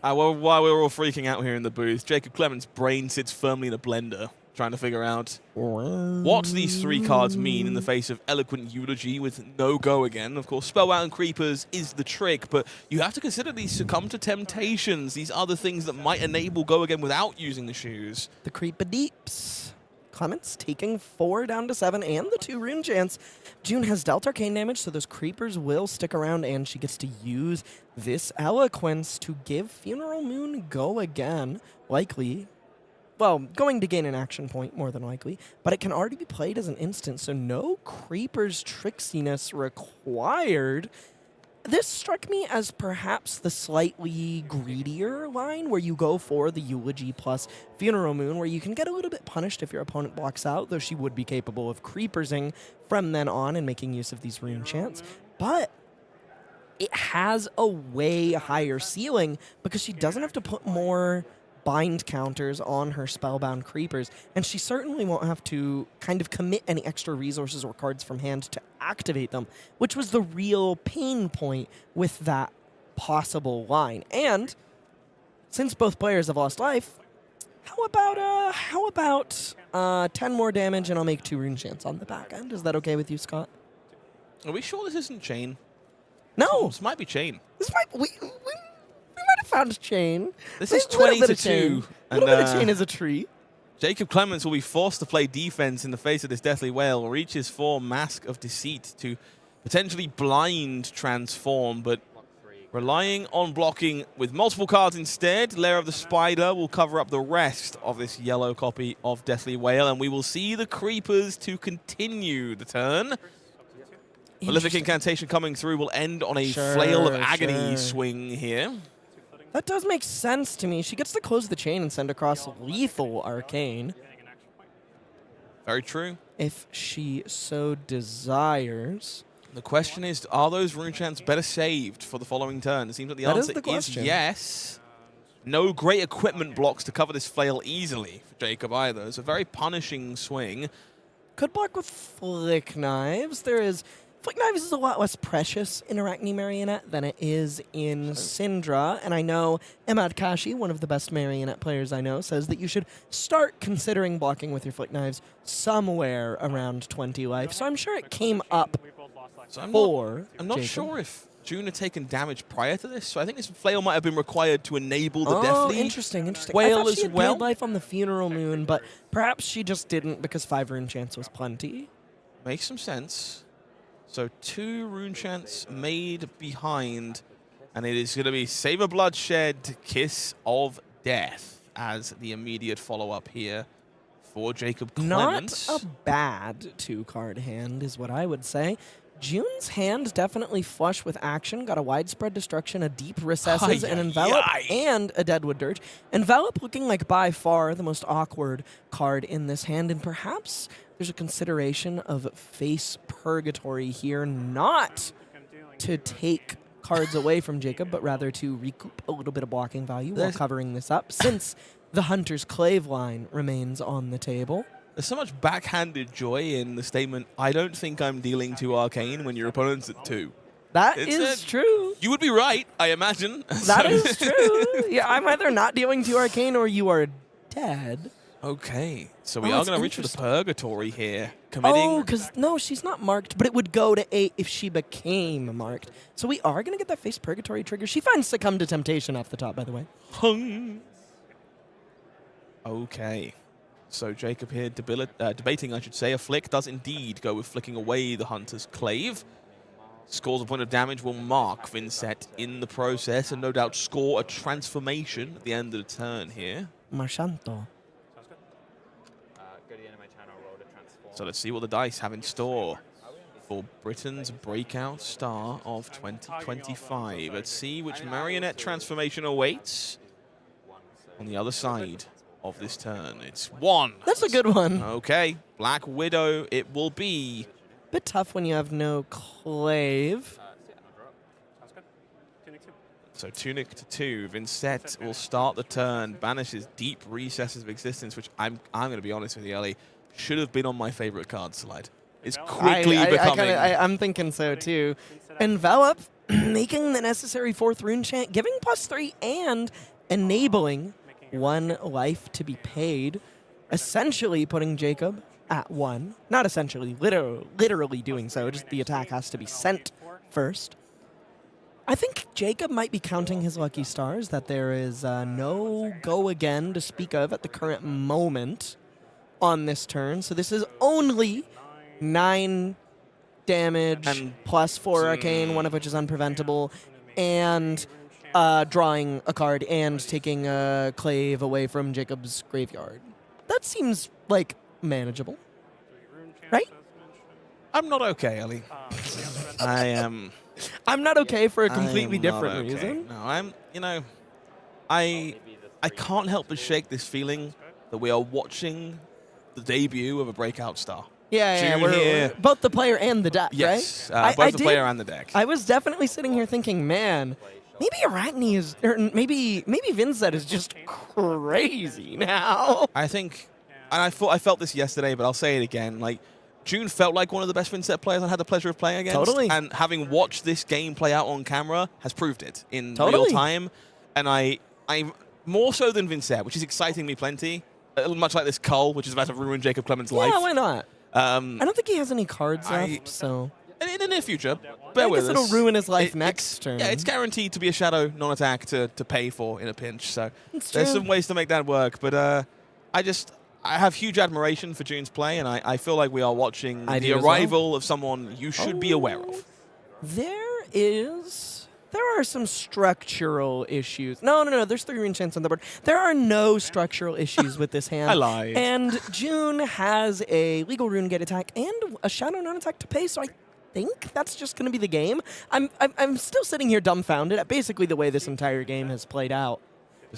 Well, while we're all freaking out here in the booth, Jacob Clements' brain sits firmly in a blender, trying to figure out what these 3 cards mean in the face of Eloquent Eulogy with no go again. Of course, Spellbound Creepers is the trick, but you have to consider these Succumb to Temptations, these other things that might enable go again without using the shoes. The Creepa Deeps. Clements taking 4 down to 7 and the 2 rune chance. June has dealt arcane damage, so those creepers will stick around, and she gets to use this Eloquence to give Funeral Moon go again. Likely. Well, going to gain an action point, more than likely. But it can already be played as an instant, so no creepers tricksiness required. This struck me as perhaps the slightly greedier line where you go for the Eulogy plus Funeral Moon, where you can get a little bit punished if your opponent blocks out, though she would be capable of creepersing from then on and making use of these rune chants. But it has a way higher ceiling because she doesn't have to put more bind counters on her spellbound creepers, and she certainly won't have to kind of commit any extra resources or cards from hand to activate them, which was the real pain point with that possible line. And since both players have lost life, how about 10 more damage and I'll make 2 rune chants on the back end? Is that okay with you, Scott? Are we sure this isn't Chain? No, This might be Chain. this might we might have found Chain. This is Little 20 bit to of Chain. 2. A little bit of Chain is a treat. Jacob Clements will be forced to play defense in the face of this Deathly Whale, reaches for Mask of Deceit to potentially blind transform, but relying on blocking with multiple cards instead, Lair of the Spider will cover up the rest of this yellow copy of Deathly Whale, and we will see the Creepers to continue the turn. Prolific Incantation coming through will end on a Flail of Agony swing here. That does make sense to me. She gets to close the chain and send across lethal arcane Very true. if she so desires. The question is, are those rune chants better saved for the following turn? It seems like the That is answer the is question. yes. No great equipment blocks to cover this flail easily for Jacob either. It's a very punishing swing. Could block with Flick Knives. Flick Knives is a lot less precious in Arachne Marionette than it is in Syndra, and I know Emad Kashi, one of the best Marionette players I know, says that you should start considering blocking with your Flick Knives somewhere around 20 life, so I'm sure it came up So I'm for not Jacob. sure if June had taken damage prior to this, so I think this flail might have been required to enable the Oh, Deathly interesting. I Whale thought she as had well. paid life on the Funeral Moon, but perhaps she just didn't because 5 rune chance was plenty. Makes some sense. So 2 rune chants made behind, and it is going to be Save a Bloodshed, Kiss of Death as the immediate follow-up here for Jacob Clements. Not a bad 2-card hand is what I would say. June's hand definitely flush with action. Got a Widespread Destruction, a Deep Recesses, an Envelop, and a Deadwood Dirge. Envelop looking like by far the most awkward card in this hand, and perhaps there's a consideration of Face Purgatory here, not to take cards away from Jacob, but rather to recoup a little bit of blocking value while covering this up, since the Hunter's Clave line remains on the table. There's so much backhanded joy in the statement, I don't think I'm dealing 2 arcane when your opponent's at 2. That It's is true. You would be right, I imagine. That is true. Yeah, I'm either not dealing 2 arcane or you are dead. Okay, so we Oh, are that's going to reach for the interesting. Purgatory here. Committing. Oh, because, no, she's not marked, but it would go to 8 if she became marked. So we are going to get that Face Purgatory trigger. She finds Succumb to Temptation off the top, by the way. Hung. Okay. So Jacob here debating, I should say. A flick does indeed go with flicking away the Hunter's Clave. Scores a point of damage, will mark Vincent in the process, and no doubt score a transformation at the end of the turn here. Marchanto. Go to the end of my channel, roll to transform. So let's see what the dice have in store for Britain's breakout star of 2025. Let's see which marionette transformation awaits. on the other side of this turn. It's 1. That's a good one. Okay, Black Widow it will be. Bit tough when you have no clave. Sounds good. Tunic 2. So Tunic to 2. Vincent will start the turn, banishes Deep Recesses of Existence, which I'm going to be honest with you, Elly, should have been on my favorite card slide. It's quickly becoming. I'm thinking so too. Envelop, making the necessary 4th rune chant, giving +3 and enabling 1 life to be paid, essentially putting Jacob at 1. Not essentially, literally doing so. Just the attack has to be sent first. I think Jacob might be counting his lucky stars that there is no go again to speak of at the current moment on this turn. So this is only 9 damage And +4 arcane, one of which is unpreventable, and drawing a card and taking a clave away from Jacob's graveyard. That seems like manageable, right? I'm not okay, Elly. I am. I'm not okay for a completely I'm not different okay. reason. No, I'm. You know, I can't help but shake this feeling that we are watching the debut of a breakout star. Yeah, June we're here. both the player and the deck, Yes, right? both the player and the deck. I was definitely sitting here thinking, man, maybe Arachne is, or maybe Vincent is just crazy now. I think, and I felt this yesterday, but I'll say it again. Like, June felt like one of the best Vincent players I had the pleasure of playing against. Totally. And having watched this game play out on camera has proved it in real Totally. time. And I'm more so than Vincent, which is exciting me plenty. Much like this Karl, which is about to ruin Jacob Clements' life. Yeah, why not? I I don't think he has any cards left, so in the near future, bear I with guess us. it'll ruin his life It- next turn. Yeah, it's guaranteed to be a shadow non-attack to pay for in a pinch. So It's there's true. some ways to make that work. But I have huge admiration for June's play, and I feel like we are watching I the do as well. arrival of someone you should be aware of. There are some structural issues. No. There's 3 rune chants on the board. There are no structural issues with this hand. I lied. And June has a legal rune gate attack and a shadow non-attack to pay, so I think that's just going to be the game. I'm still sitting here dumbfounded at basically the way this entire game has played out.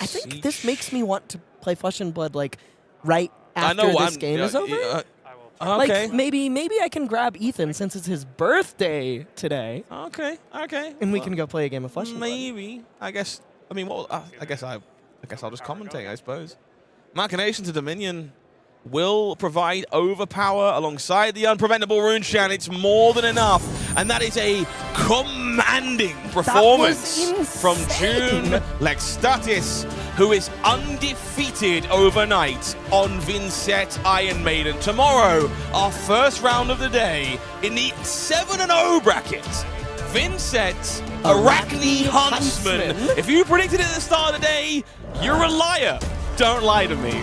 I think this makes me want to play Flesh and Blood like right after this game is over. Okay. Like maybe I can grab Ethan since it's his birthday today, Okay. and we can go play a game of Flesh and Blood. Maybe. I guess. I mean, well, I guess I'll just commentate. I suppose. Machinations of Dominion will provide overpower alongside the unpreventable rune chant. It's more than enough, and that is a commanding performance from June Lekstutis, who is undefeated overnight on Vincent Iron Maiden. Tomorrow, our first round of the day in the 7-0 bracket. Vincent Arachne Huntsman. If you predicted it at the start of the day, you're a liar. Don't lie to me.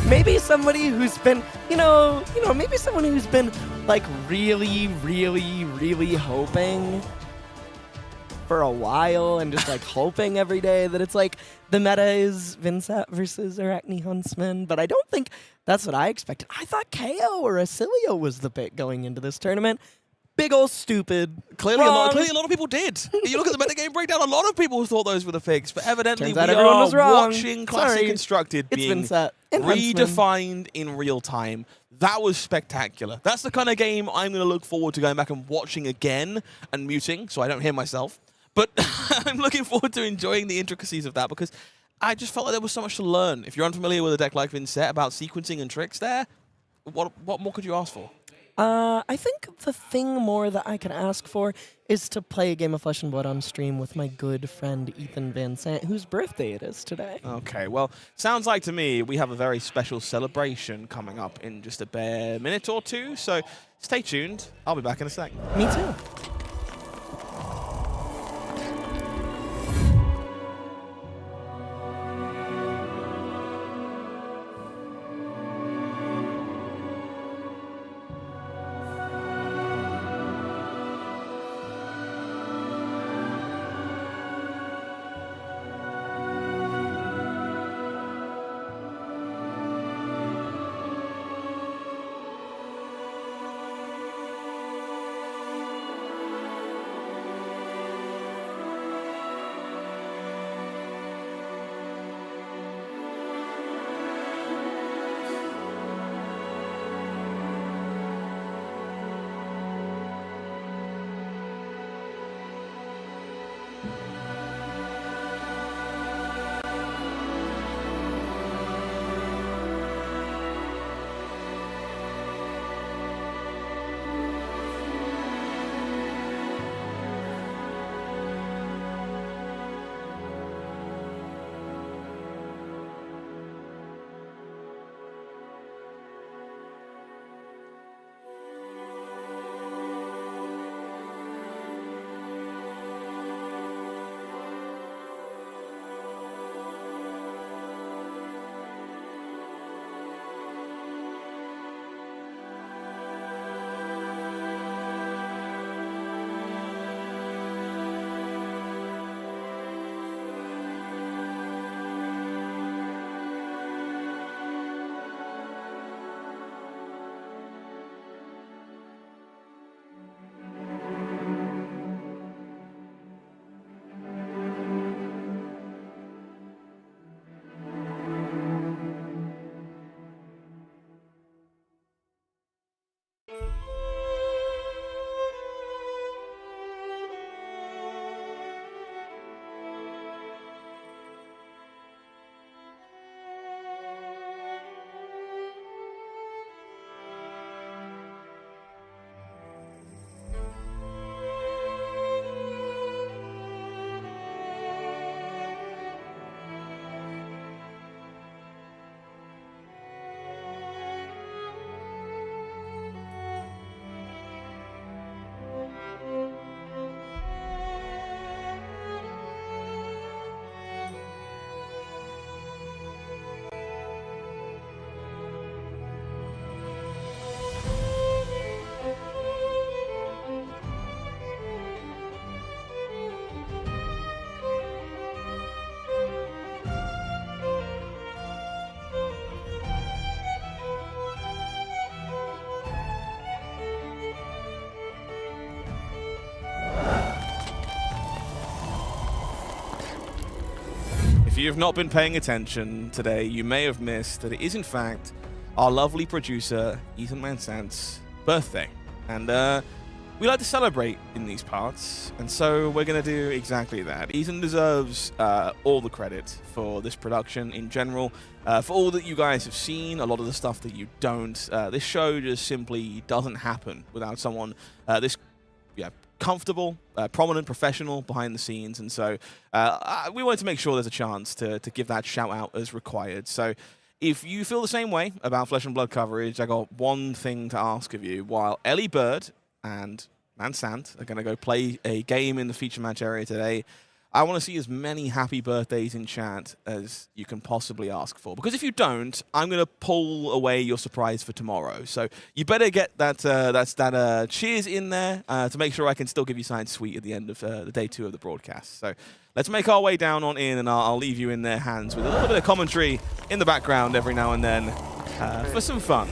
Maybe somebody who's been, maybe someone who's been like really, really, really hoping for a while and just like hoping every day that it's like the meta is Vincent versus Arachne Huntsman, but I don't think that's what I expected. I thought Kayo or Oscilio was the pick going into this tournament. Big ol' stupid. Clearly a lot Wrong. of people did. You look at the metagame breakdown, a lot of people thought those were the picks, but evidently Turns we out everyone are was wrong. watching Classic Sorry. Constructed It's being Vincent and Huntsman. redefined in real time. That was spectacular. That's the kind of game I'm going to look forward to going back and watching again and muting so I don't hear myself. But I'm looking forward to enjoying the intricacies of that because I just felt like there was so much to learn. If you're unfamiliar with a deck like Vincent about sequencing and tricks there, what more could you ask for? I think the thing more that I can ask for is to play a game of Flesh and Blood on stream with my good friend Ethan Vincent, whose birthday it is today. Okay, well, sounds like to me we have a very special celebration coming up in just a bare minute or two, so stay tuned. I'll be back in a sec. Me too. If you have not been paying attention today, you may have missed that it is, in fact, our lovely producer, Ethan Vincent's birthday. And we like to celebrate in these parts, and so we're going to do exactly that. Ethan deserves all the credit for this production in general, for all that you guys have seen, a lot of the stuff that you don't. This show just simply doesn't happen without someone this comfortable, prominent, professional behind the scenes, and so we wanted to make sure there's a chance to give that shout out as required. So if you feel the same way about Flesh and Blood coverage, I got one thing to ask of you. While Elly Bird and Sant are going to go play a game in the feature match area today, I want to see as many happy birthdays in chat as you can possibly ask for. Because if you don't, I'm going to pull away your surprise for tomorrow. So you better get that cheers in there to make sure I can still give you something sweet at the end of the day 2 of the broadcast. So let's make our way down on in, and I'll leave you in their hands with a little bit of commentary in the background every now and then for some fun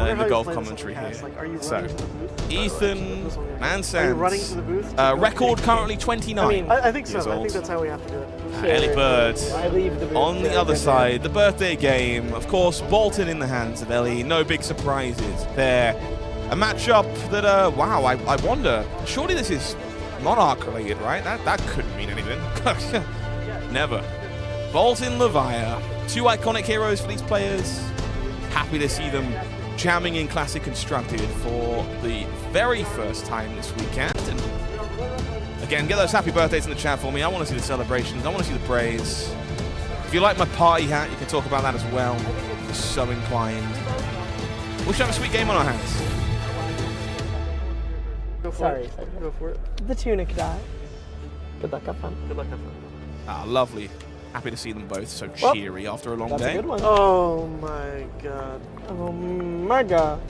in the golf commentary here. Like, are you so, running to the booth? Ethan, Are you running to the booth? record currently 29. I mean, I think so. years I old. think that's how we have to do it. Elly Bird I leave the booth on the there, other then side, the birthday game. Of course, Boltyn in the hands of Elly. No big surprises there. A matchup that, wow, I wonder. Surely this is Monarch related, right? That couldn't mean anything. Never. Boltyn, Levia. 2 iconic heroes for these players. Happy to see them jamming in Classic Constructed for the very first time this weekend. And again, get those happy birthdays in the chat for me. I want to see the celebrations. I want to see the praise. If you like my party hat, you can talk about that as well. If you're so inclined. We should have a sweet game on our hands. Go for Sorry, it. sorry. Go for it. The tunic die. Good luck, have fun. Good luck, have fun. Ah, lovely. Happy to see them both so Well, cheery after a long That's day. a good one. Oh my god. Oh my god.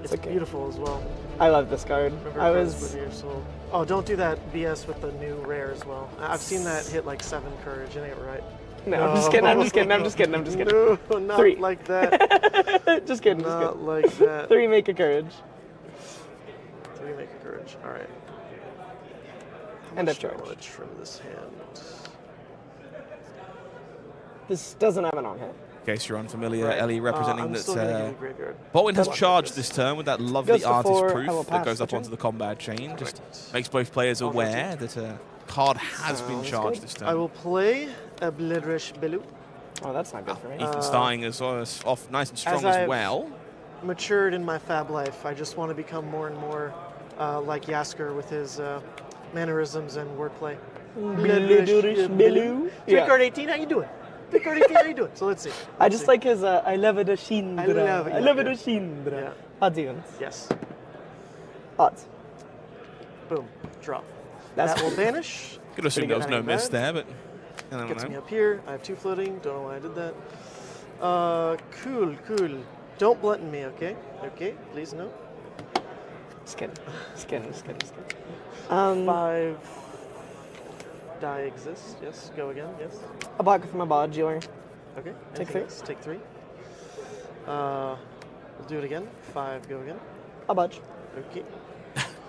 It's okay. beautiful as well. I love this card. Remember I Cards was... with your soul. Oh, don't do that BS with the new rare as well. I've seen that hit like 7 courage. It ain't right. No, I'm just kidding, I'm just kidding, I'm just kidding, I'm just kidding. No, not 3. like that. Just kidding, just Not kidding. like that. 3 make a courage. 3 make a courage. All right. End of I charge. want to trim this hand. This doesn't have an on hit. In case you're unfamiliar, Right. Elly representing I'm that still gonna give you graveyard. Boltyn has Good luck charged with this turn with that lovely Goes for artist 4, proof I will that pass goes the up turn. onto the combat chain. Just Correct. makes both players I'll aware rotate. that a card has been Sounds charged good. this turn. I will play a Blidrish Bellu. Oh, that's not good for me. Ethan starting as off nice and strong as I've well. Matured in my fab life. I just want to become more and more like Jaszczur with his mannerisms and wordplay. Blidrish Bellu. Three Yeah. card 18, how you doing? 3 card 18, how you doing? So let's see. I just like his I love it a Shindra. I love it, I love it yeah. a Shindra. Yeah. Audience. Yes. Odds. Boom. Draw. That's That will banish. Could assume there was no miss there, but I don't Gets me know. up here. I have 2 floating. Don't know why I did that. Cool, cool. Don't blunt me, okay? Okay, please no. Just kidding. Just kidding, just kidding, just kidding. 5 die exists. Yes, go again. Yes. A block with my bod, dealer. Okay. Take anything 3. else? Take 3. We'll do it again. 5, go again. A budge. Okay.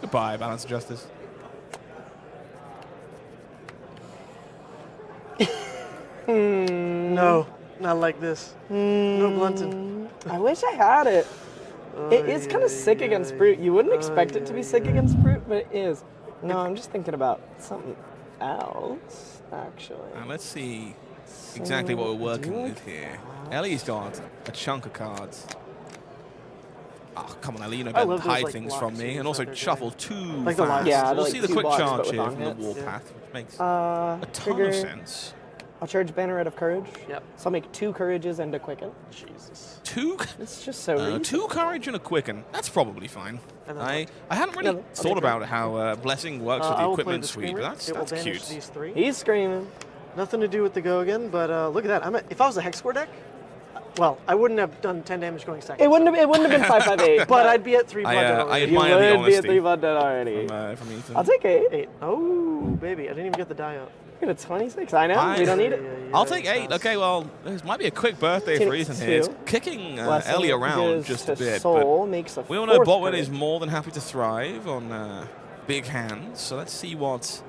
Goodbye, Balance of Justice. No, not like this. No blunting. I wish I had it. It is kind of sick against Brute. You wouldn't expect it to be sick against Brute, but it is. No, I'm just thinking about something else, actually. And let's see exactly what we're working with here. Elly's got a chunk of cards. Oh, come on, Elly, you know better than love those, hide like, things blocks from me. you And also can shuffle 2 Like the fast. last- Yeah, We'll like see the 2 quick blocks, charge but with here on from the hits. wall Yeah. path, which makes a ton Trigger. of sense. I'll charge Banneret of Courage. Yep. So I'll make 2 Courages and a Quicken. Jesus. 2 It's just so easy. 2 courage and a quicken. That's probably fine. And then I hadn't really Yeah, I'll thought take about how Blessing works with I the will play equipment the suite, Screamer. but It will that's banish cute. these 3. He's screaming. Nothing to do with the go again, but look at that. If I was a hex score deck, well, I wouldn't have done 10 damage going second. It wouldn't have been 5/8. But I'd be at 3 blood dead I already. You admire the would be at honesty 3 blood dead already. from Ethan. I'll take 8. 8. Oh, baby. I didn't even get the die out. Get a 26. I know. We don't need it. I'll take 8. Okay, well, this might be a quick birthday for Ethan here. It's kicking Blessing Elly around goes just to a bit. Soul, But makes a we all know 4th Boltyn courage. is more than happy to thrive on big hands. So let's see what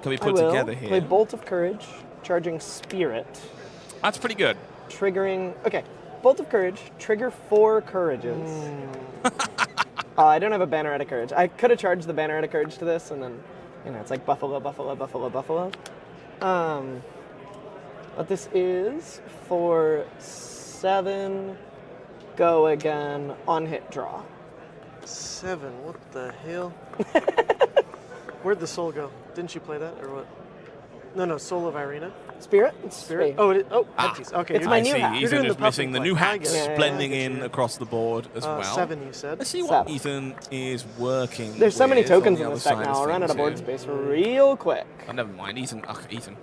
can we I put will together play here. Bolt of Courage. charging Spirit, That's pretty good. triggering. Okay, Bolt of Courage, trigger 4 Courages. I don't have a Banneret of Courage. I could have charged the Banneret of Courage to this, and then, it's like Buffalo, Buffalo, Buffalo, Buffalo. But this is for 7, go again, on hit draw. 7. What the hell? Where'd the soul go? Didn't you play that or what? No, Soul of Irina. Spirit? It's Spirit. Spirit. Empties. Okay, It's you're my I new see. hat. You're Ethan doing is the missing the puffin new play. I hats get it. blending I get in you. across the board as well. 7, you said. Let's see what 7. Ethan is working. There's so many with on tokens the in other this deck side now. of I'll run out of board things space real quick. here. Oh, never mind. Ethan,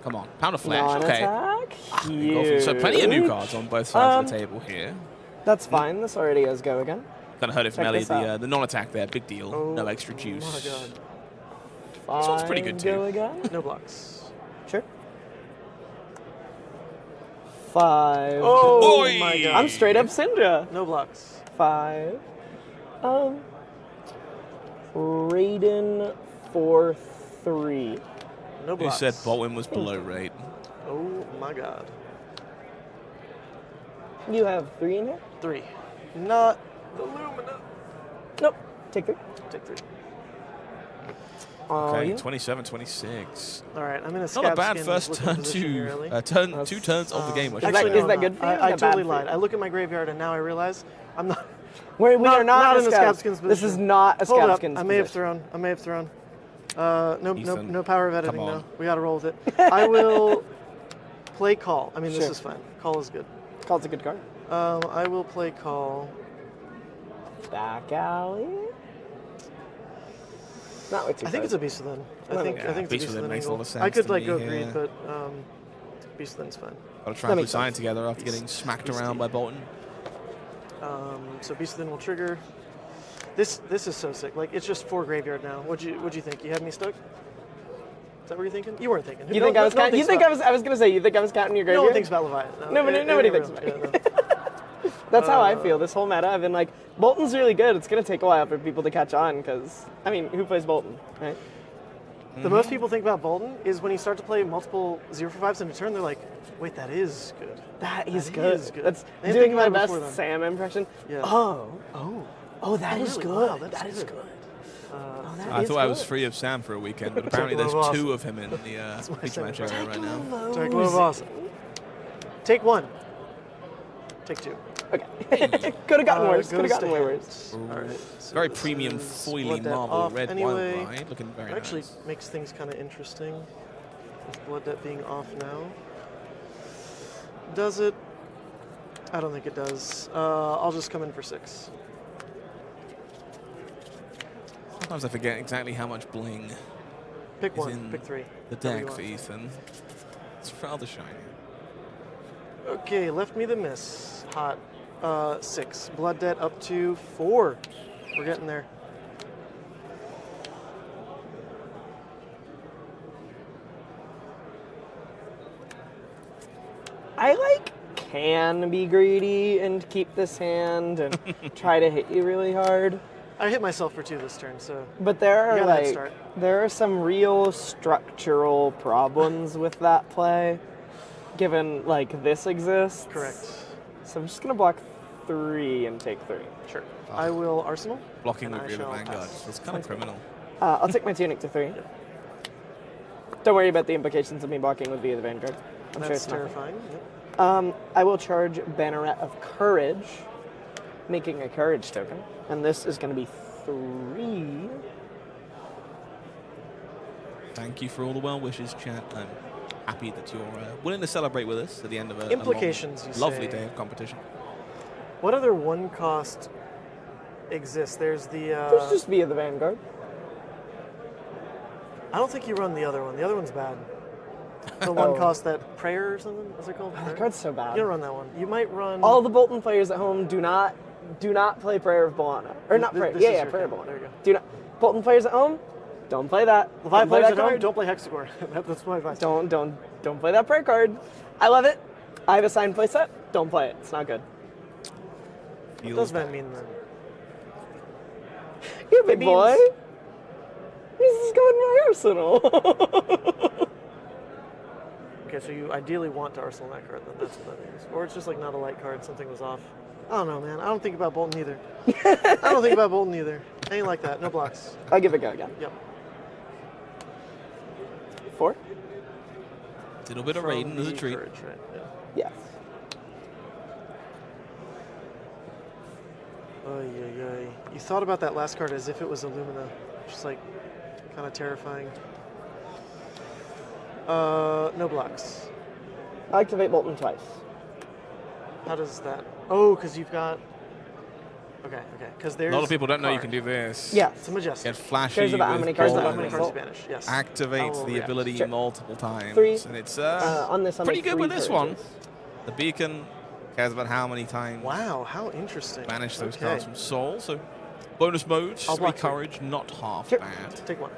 come on. Pound of Flesh. Okay. Non-attack. Golfing. So plenty of new Huge. cards on both sides of the table here. That's fine. This already has go again. Gonna hurt it from Check Elly. this out. The non-attack there, big deal. Oh, No extra juice. my God. This one's pretty good 5 go too. again. No blocks. Sure. 5. Oh Oi! my God. I'm straight up Syndra. No blocks. 5. Raiden for 3. No Who blocks. said Boltyn was below rate? Oh my God. You have 3 in here? 3. Not the Lumina. Nope. Take 3. Take 3. Okay, You? 27, 26. All right, I'm in a Not a bad Scab first Skins turn looking position here, Elly. two turns of the game. I should that- say. is that good for you or I is that totally bad for lied. you? I look at my graveyard and now I realize I'm not. We are Not not, in a Scab Scab Skins This is position. not a Hold Scab up. Skins I may have position. thrown. No Ethan, power of editing. come on. No, we gotta roll with it. I will play Call. I mean, this Sure. is fine. Call is good. Call's a good card. I will play Call. Back alley? Not with 2 I think it's cards. a Beast Within. I think Yeah, it's Beast a Beast Within Within. makes a lot of sense I could to like me go here. Greed, but Beast Within's fine. Got to try That and put makes sign sense. together after getting smacked around by Boltyn. So Beast Within will trigger. This is so sick. Like it's just 4 graveyard now. What'd you think? You had me stuck? Is that what you're thinking? You weren't thinking. You think I was counting? You think I was gonna say? You think I was counting your No graveyard? one thinks about Leviathan. No, Nobody it thinks ain't about real. it. That's how I feel. This whole meta, I've been like, Boltyn's really good. It's gonna take a while for people to catch on because, I mean, who plays Boltyn, right? The most people think about Boltyn is when you start to play multiple 0-for-5s in a turn. They're like, "Wait, that is good." That is That good. is good. That's They didn't doing think my about it best before then. Sam impression. Yeah. Oh, that is really? good. Wow, that's That is good. good. I thought I was free of Sam for a weekend, but apparently there's Teklovossen. 2 of him in the feature match area right now. Teklovossen. Take 1. Take 2. Okay. Could have gotten worse. Could have goes gotten to way hand. worse. All right. so Very this premium is foily Blood Debt marble off red anyway. wild ride, looking very It actually nice. makes things kind of interesting with Blood Debt being off now. Does it? I don't think it does. I'll just come in for 6. Sometimes I forget exactly how much bling Pick is 1. in Pick 3. the Whatever you deck for want. Ethan. It's rather shiny. Okay, left me the miss. Hot. 6. Blood Debt up to 4. We're getting there. I can be greedy and keep this hand and try to hit you really hard. I hit myself for 2 this turn, so But there You are got a head start. there are some real structural problems with that play, given like this exists. correct. So I'm just gonna block 3 and take 3. Sure. I will Arsenal. Blocking And with I Real shall Vanguard. pass. It's kind of criminal. I'll take my tunic to 3. Don't worry about the implications of me blocking with Via the Vanguard. I'm sure That's it's nothing. terrifying. Yep. I will charge Banneret of Courage, making a courage token, and this is going to be 3. Thank you for all the well wishes, chat. I'm happy that you're willing to celebrate with us at the end of a Implications, long, you lovely say. day of competition. What other 1 cost exists? There's the. There's just Via the Vanguard. I don't think you run the other one. The other one's bad. The 1 cost that prayer or something. What's it called? That Prayer? card's so bad. You don't run that one. You might run. All the Boltyn players at home do not play Prayer of Bolana. Or not This- Prayer. this Yeah, is yeah, your Prayer of card. Bolana. There you go. Do not. Boltyn players at home, don't play that. Levi Don't play players that at home, card. don't play Hexagore. That's my advice. Don't play that prayer card. I love it. I have a signed playset. Don't play it. It's not good. What does that mean then? You're a big It boy. means- This is going in my arsenal. Okay, so you ideally want to arsenal that card, then that's what that means. Or it's just like not a light card, something was off. I don't know, man. I don't think about Boltyn either. I don't think about Boltyn either. Ain't like that. No blocks. I'll give it a go again. Yep. 4? A little bit of raiding as a treat. Courage, right? Yeah. Yes. Oy. You thought about that last card as if it was Illumina. Just like kind of terrifying. No blocks. I activate Boltyn twice. How does that? Oh, because you've got. Okay. Because there's. A lot of people don't know you card. can do this. Yes. It's a majestic. Get flashy Cares about how with many cards Boltyn. How many cards Boltyn. Spanish? Yes. Activates I will the react. ability Sure. multiple times. 3. And it's On this, I'm pretty like good 3 with this one. courages. The beacon cares about how many times Wow, how interesting. banish those Okay. cards from soul. So bonus mode, I'll 3 block two. courage, not half Sure. bad. Take one.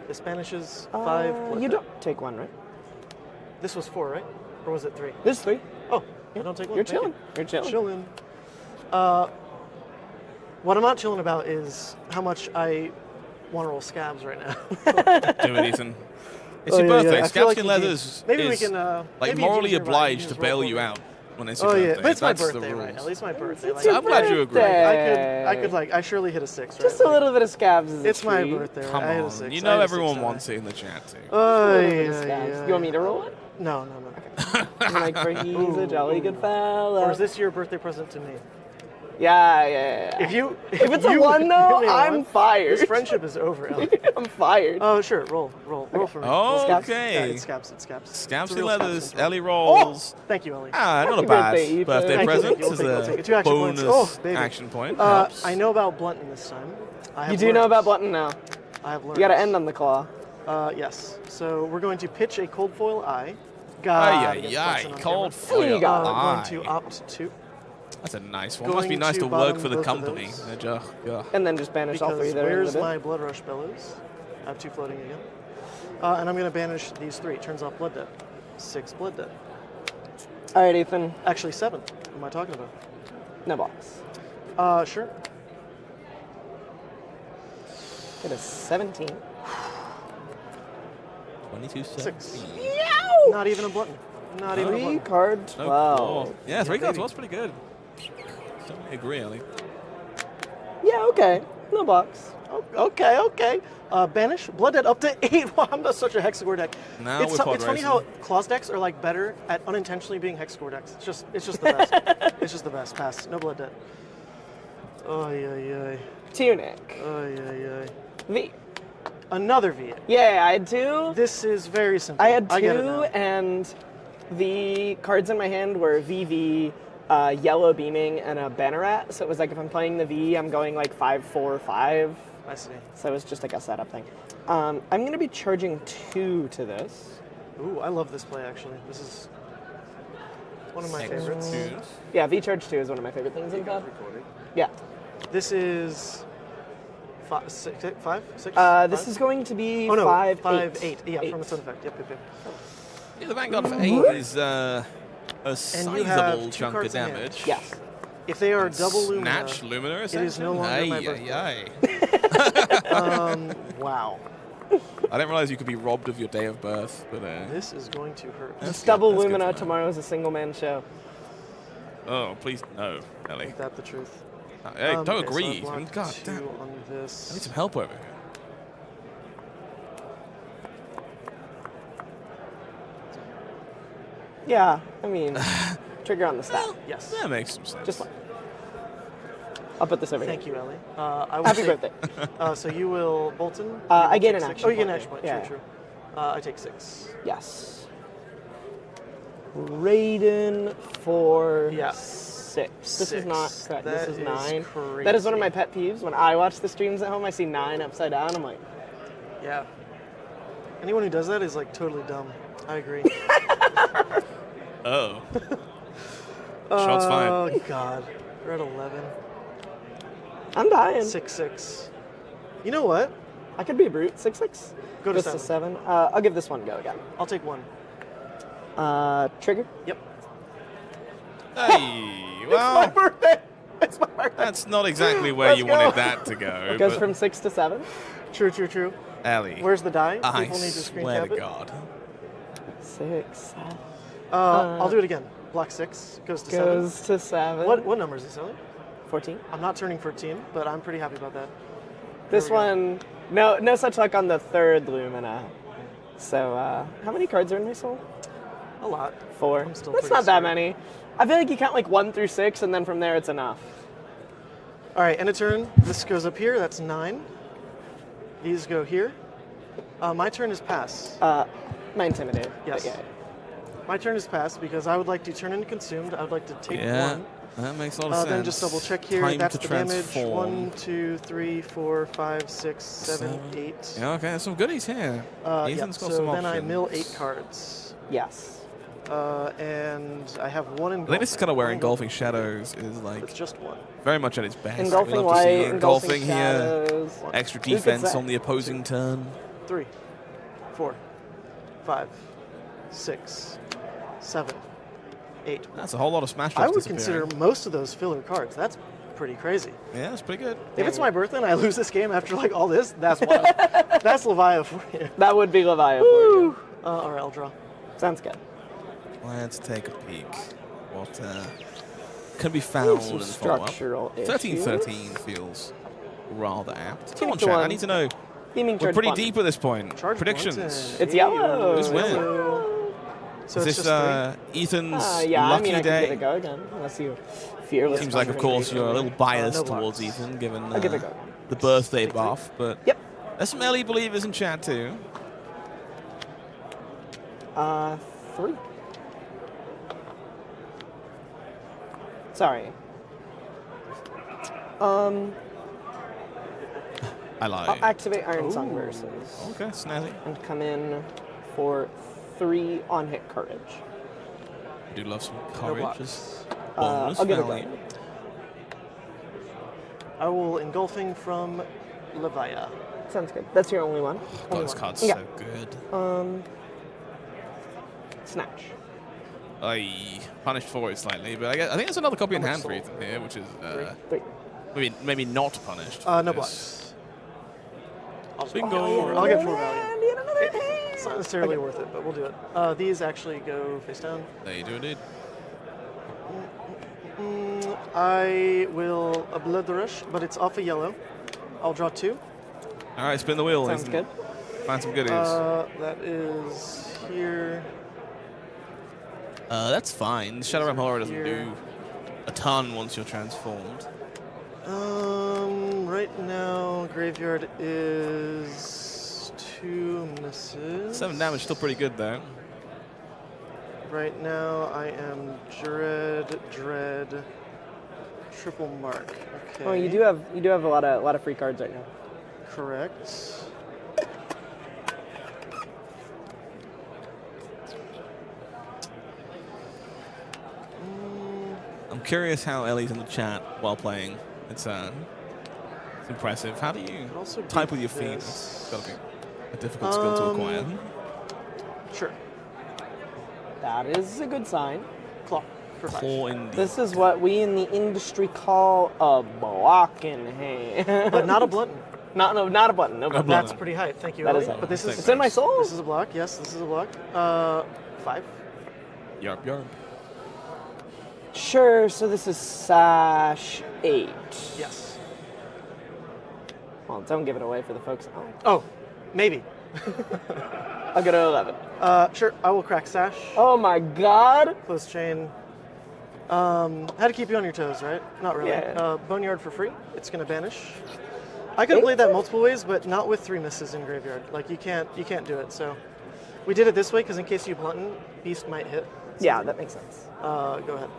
The Spanish is 5. Blood You debt. don't take 1, right? This was 4, right? Or was it 3? This is 3. Oh, I don't take one. You're Thank chilling. you. You're chilling. Chilling. What I'm not chilling about is how much I want to roll scabs right now. Do it, Ethan. It's Oh, your yeah, birthday. yeah. I feel Scabskin like you Leathers do. Maybe is we can. like maybe morally Eugene's right. obliged He to just bail rolled you over. out when it's your Oh birthday. yeah, but it's my That's the birthday, right? rules. At least my birthday. It's Like, your I'm glad you agree. I could like, I surely hit a 6. Right? Just a little bit of scabs is a It's my treat. birthday. Right? Come I hit a on. 6. You I know hit a everyone 6 wants it in the chat too. Oh A little bit of yeah, scabs. yeah. You want me to roll it? No. I'm like, for he's a jolly good fella. Or is this your birthday present to me? Yeah. If it's a you 1 give though, me a I'm 1, fired. This friendship is over, Elly. I'm fired. Oh sure, roll for me. Okay. Yeah, it's scabs. It's Scabsy real Leathers, scabs. Elly rolls. Oh, thank you, Elly. Ah, not a Happy bad birthday, Ethan. birthday Thank you, present. thank you. As We'll take a it. 2 action points. bonus Oh, baby. action point. Helps. I know about Blunton this time. You do know about Boltyn now. I have learned. You gotta end on the claw. Yes. So we're going to pitch a cold foil eye. God. Cold There you foil. go. Going Eye. to opt to That's a nice one. Must be Going nice to to work bottom for the both of company. those. And then just banish all 3 because there. where's my Blood Rush Bellows? I have 2 floating again. And I'm going to banish these 3. Turns off Blood Debt. 6 Blood Debt. All right, Ethan. Actually 7. What am I talking about? No box. Sure. It is 17. 22 6. Yow! Not even a button. Not even a 3 button. card No, 12. four. Yeah, 3 cards baby. was pretty good. Certainly agree, Elly. Yeah, okay. No box. Okay. Banish. Blood Debt up to 8. Wow, I'm not such a Hexagore deck. Now it's we're pod it's funny racing. how Claws decks are like better at unintentionally being Hexagore decks. It's just the best. It's just the best. Pass. No Blood Debt. Ay. Tunic. Ay. V. Another V. Yeah, I had 2. This is very simple. I had 2, get it now. and the cards in my hand were VV, Yellow Beaming, and a Banneret. So it was like if I'm playing the V, I'm going like 5-4-5. I see. So it was just like a setup thing. I'm going to be charging 2 to this. Ooh, I love this play actually. This is one of my favorites. Yeah, V charge 2 is one of my favorite things in COD. Yeah. This is 5, 6. This Five? is going to be Oh no, 5, 5, 8. 8. Yeah, from its own effect. Yep. Yeah, the Vanguard for 8 is a you sizable have 2 chunk of cards in hand. damage. Yes. If they are double Lumina, Snatch Lumina, it is no longer my birthday. Aye. Wow. I didn't realize you could be robbed of your day of birth, but This is going to hurt. That's good, Double that's good Lumina to know. tomorrow is a single man show. Oh, please no, Elly. Ain't that the truth? Hey, don't Okay, agree. So I Ethan. blocked God 2 damn. on I need this. some help over here. Yeah, I mean, trigger on the stat. Yes. That makes some sense. Just one. I'll put this over Thank here. you, Elly. I will Happy take- birthday. So you will Boltyn. I You gain will an take action Oh, you get an point. action point. Yeah. True. I take 6. Yes. Raiden for Yeah. 6. This is 6. not correct. That This is is 9. crazy. That is one of my pet peeves. When I watch the streams at home, I see 9 upside down. I'm like, Yeah. Anyone who does that is like totally dumb. I agree. Oh. Shots fired. Oh God. We're at 11. I'm dying. 6. You know what? I could be a brute. 6/6. Go to Just a 7. 7. I'll give this one a go again. I'll take 1. Trigger. Yep. Hey, well, birthday. It's my birthday. that's not exactly where Let's you go. wanted that to go. It goes but from 6 to 7. True. Elly, Where's the die? I People need to screen swear cap to it. God. 6, 7. I'll do it again. Block 6 goes to 7. Goes to 7. What number is this, Elly? 14. I'm not turning 14, but I'm pretty happy about that. This There we go. one, no such luck on the 3rd Lumina. So, how many cards are in my soul? A lot. 4. I'm still That's pretty not that sorry. many. I feel like you count like 1 through 6, and then from there it's enough. All right, end of turn. This goes up here. That's 9. These go here. My turn is pass. My Intimidate. Yes. But yeah. My turn is pass because I would like to turn into consumed. I would like to take Yeah, one. that makes a lot of sense. Then just double check here. Time That's to the damage. transform. 1, 2, 3, 4, 5, 6, 7, 8. Yeah, okay, some goodies here. Yeah, Ethan's got so some then options. I mill 8 cards. Yes. And I have 1 engulfing. I think this is kind of where One Engulfing Shadows is like It's just 1. very much at its best. Engulfing we love to see Light, Engulfing here. Shadows. Extra Who gets defense that? on the opposing turn. 3, 4, 5, 6, 7, 8. That's a whole lot of smash I drops would consider disappearing. most of those filler cards. That's pretty crazy. Yeah, that's pretty good. If it's my birthday and I lose this game after like all this, that's wild. That's Levia for you. That would be Levia for you. All right, I'll draw. Sounds good. Let's take a peek. What can be found Some in the follow-up? structural 13-13 feels rather apt. Come on, to chat. I one. need to know. Beaming We're charge pretty button. deep at this point. Charge Predictions. Boltyn. It's yellow. Who's winning? So Is it's this just Ethan's Yeah, lucky I mean, I day? could give it a go again, unless you fearless. Seems like, of course, you're a little biased no towards blocks. Ethan, given I'll give it a go. the birthday buff. But Yep. there's some Elly believers in chat too. 3. Sorry. I lie. I'll activate Iron Song Verses Okay, snazzy. and come in for 3 on hit courage. I do love some No courage. blocks. as bonus I'll give it a value. go. I will engulfing from Levia. Sounds good. That's your only one. God, this card's Yeah. so good. Snatch. I punished for it slightly, but I think there's another copy in How hand much for soul? Ethan here, which is 3. maybe not punished. No Yes. blocks. I'll Bingo. I'll get 4 value. And yet another It's not necessarily worth it, but we'll do it. These actually go face down. There you do, dude. I will Blood the Rush, but it's off a yellow. I'll draw 2. All right, spin the wheel. Sounds Ethan. good. Find some goodies. That is here. That's fine. Shadowrun Horror doesn't Here. do a ton once you're transformed. Right now, graveyard is 2 misses. 7 damage, still pretty good though. Right now, I am dread, triple mark. Okay. Oh, you do have a lot of free cards right now. Correct. I'm curious how Elly's in the chat while playing. It's impressive. How do you Could also type do with your feet? this. It's got to be a difficult skill to acquire. Sure. That is a good sign. Claw for 5. Claw in the This is what we in the industry call a blocking hand. But not a blunt. not a button. No button. That's pretty high. Thank you, That Elly. is high. But this is It's in my soul. This is a block. Yes, this is a block. 5. Yarp yarp. Sure. So this is sash 8. Yes. Well, don't give it away for the folks at home. Oh, maybe. I'll go to 11. Sure. I will crack sash. Oh my God. Close chain. How to keep you on your toes, right? Not really. Yeah. Boneyard for free. It's gonna banish. I could have played that multiple ways, but not with 3 misses in graveyard. Like you can't do it. So we did it this way because in case you blunten, beast might hit. Yeah, that makes sense. Go ahead.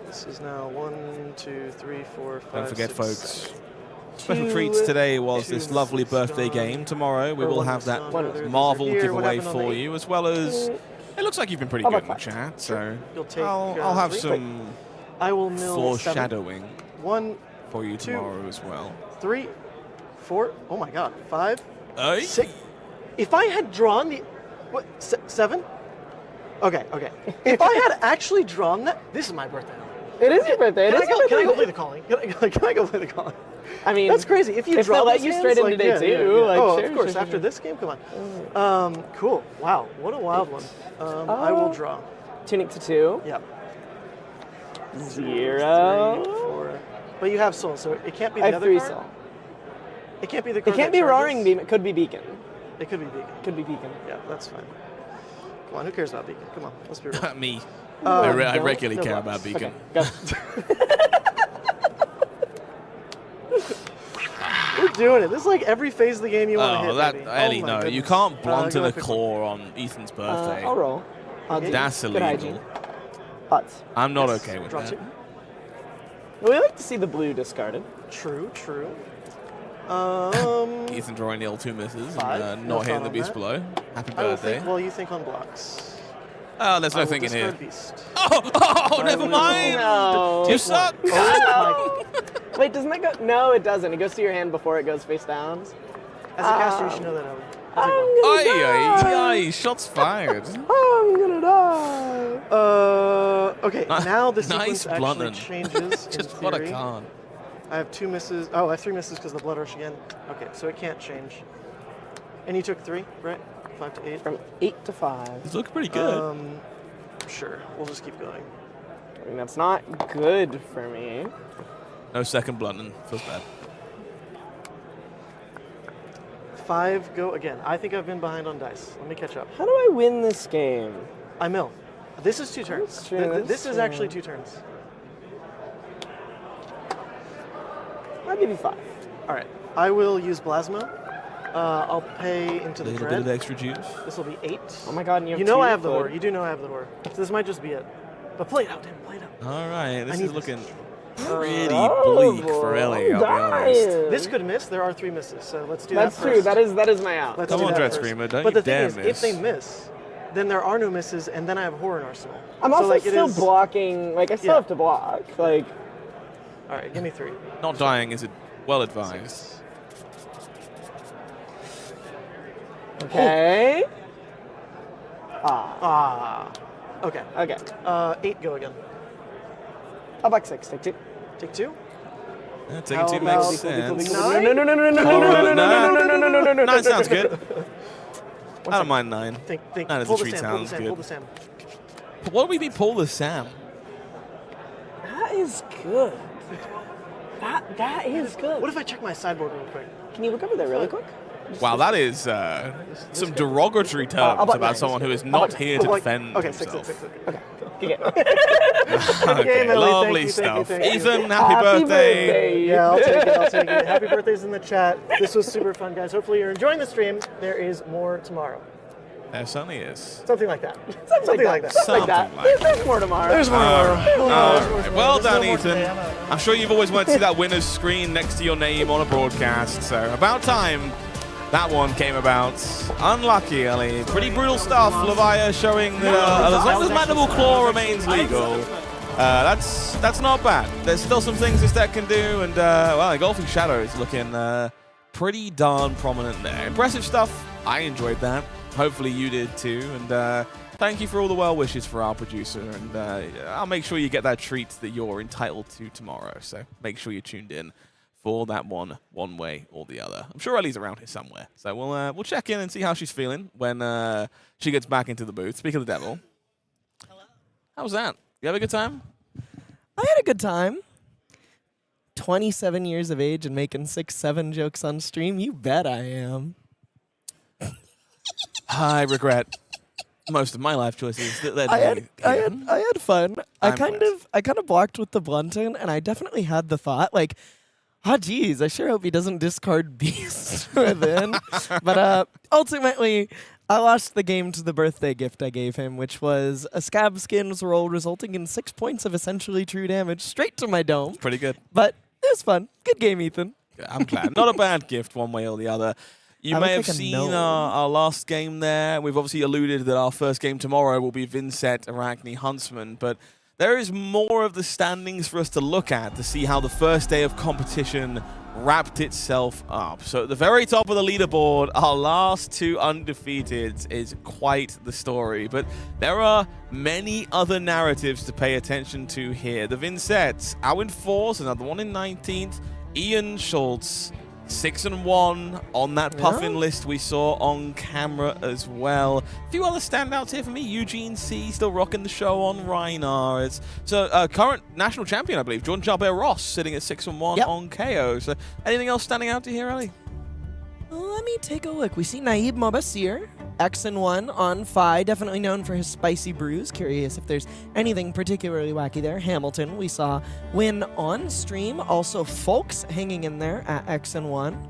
This is now 1, 2, 3, 4, 5. Don't forget, 6, folks. 7. Special Two- treats today was two this lovely misses birthday gone. game. Tomorrow we Or will one have miss that gone, One other things Marvel are here. What giveaway happened on for the you, as well as it looks like you've been pretty How good in about the five? chat. So You'll take, I'll have 3. some I will mill 7. foreshadowing 1, for you two. tomorrow as well. 3, 4. Oh my God. 5, Hey. 6. If I had drawn the 7. Okay. If I had actually drawn that, this is my birthday. It is your birthday. It is your Can I go birthday. play the calling? Can I go play the calling? I mean, That's crazy. If you if draw they let these you hands, straight into like, day yeah, two, yeah, yeah. like, oh, sure, of course. sure, After sure. this game, come on. Cool. Wow, what a wild one. I will draw. Tunic to 2. Yep. 0. 3, 4. But you have soul, so it can't be I the have other 3 card? soul. It can't be the It card can't that be charges? Roaring Beam. It could be Beacon. It could be Beacon. Could be Beacon. Yeah, that's fine. Come on, who cares about Beacon? Come on, let's be real. Me. Uh, I don't- regularly no care blocks. about Beacon. Go. We're doing it. This is like every phase of the game you want to hit. Oh, that baby. Elly, my no, you goodness. can't blunt go in a quick one. claw on Ethan's birthday. I'll roll. I'll do. That's Good illegal. hygiene. Putts. I'm not Yes, okay with draw that. 2. We like to see the blue discarded. True, true. Ethan drawing the L2 misses 5. and No not hitting thought the on beast that. below. Happy I will birthday. think while you think on blocks. Oh, there's I no will thinking here. discard Beast. Oh, never will- mind. No. You suck. Oh, Wait, doesn't that go? No, it doesn't. It goes to your hand before it goes face down. As a caster, you should know that, Elly. I'll I'm take one. gonna Aye, die. aye, aye, shots fired. I'm gonna die. Okay, now the Nice sequence actually blunting. changes. Just in what a theory. con. I have 2 misses. Oh, I have 3 misses because of the blood rush again. Okay, so it can't change. And you took 3, right? 5 to 8. From 8 to 5. It's looking pretty good. Sure, we'll just keep going. I mean, that's not good for me. No second blunting. Feels bad. 5, go again. I think I've been behind on dice. Let me catch up. How do I win this game? I mill. This is 2 turns. That's true, that's This is true. actually 2 turns. I'll give you 5. All right, I will use Plasma. I'll pay into A the little bit of dread. extra juice. This will be 8. Oh my god, and you have You know 2 I have the foot. horror. You do know I have the horror. So this might just be it. But play it out, Tim. Play it out. All right, this need is this. looking pretty Oh, bleak for boy, Elly, I'll be I'm honest. dying. This could miss. There are 3 misses, so let's do That's that true. first. That is my out. Let's Come do on, that Dread first. Screamer, don't but you the thing dare is, miss. if they miss, then there are no misses, and then I have horror in Arsenal. I'm so also like, it still is- blocking. Like I still Yeah. have to block. Like All right, give me 3. Not dying is well advised. okay. Okay. Okay. 8, go again. I'll back 6. Take 2. Take 2. Yeah, taking How 2 about makes sense. Nine? No, no, no, no, no, no, Oh, no, no, no, no, no. no, no, no, no, no, no. 9 sounds good. I don't mind 9. Think. Nine as Pull a the treat Sam. Pull the sounds Sam. good. Pull the Sam. What do we be pull the Sam? That is good. That is good. What if I check my sideboard real quick? Can you look over there really quick? Wow, that is some derogatory I'll terms bet about 9. someone who is not here to Like- defend Okay, 6, himself. 6, 6, 6. Okay. Good game. Okay, Elly. lovely Thank you, stuff. thank you. Ethan, happy birthday. Yeah, I'll take it. I'll take it. Happy birthdays in the chat. This was super fun, guys. Hopefully you're enjoying the stream. There is more tomorrow. There certainly is. Something like that. Something like that. Something Like that. like There's more tomorrow. There's more All tomorrow. right. All right. Well There's done, no more Ethan. today. I'm sure you've always wanted to see that winner's screen next to your name on a broadcast, so about time that one came about. Unlucky, Elly. Pretty brutal stuff. Levia showing that as long as Mandible Claw remains legal, that's not bad. There's still some things this deck can do, and well, Engulfing Shadow is looking pretty darn prominent there. Impressive stuff. I enjoyed that. Hopefully you did too, and thank you for all the well wishes for our producer, and I'll make sure you get that treat that you're entitled to tomorrow, so make sure you're tuned in for that one way or the other. I'm sure Elly's around here somewhere, so we'll check in and see how she's feeling when she gets back into the booth. Speak of the devil. Hello. How was that? You have a good time? I had a good time. 27 years of age and making 6-7 jokes on stream. You bet I am. I regret most of my life choices that led I me had here. I had fun. I I'm kind of blocked with the blunting, and I definitely had the thought like, geez, I sure hope he doesn't discard Beast within. But ultimately, I lost the game to the birthday gift I gave him, which was a Scab Skins roll resulting in 6 points of essentially true damage straight to my dome. Pretty good. But it was fun. Good game, Ethan. I'm glad. Not a bad gift one way or the other. You I may look have like a seen gnome. our last game there. We've obviously alluded that our first game tomorrow will be Vincent, Arachne, Huntsman, but there is more of the standings for us to look at to see how the first day of competition wrapped itself up. So at the very top of the leaderboard, our last 2 undefeated is quite the story. But there are many other narratives to pay attention to here. The Vincent, out in 4th, another one in 19th. Ian Schulte, 6-1 on that Puffin list we saw on camera as well. A few other standouts here for me. Eugene C still rocking the show on Rhinar. So current national champion, I believe, Jordan Jalbert-Ross sitting at 6-1 on Kayo. So anything else standing out to here, Elly? Let me take a look. We see Naib Mobasir, X-1 on Phi, definitely known for his spicy brews. Curious if there's anything particularly wacky there. Hamilton, we saw win on stream. Also, Foulkes hanging in there at X-1.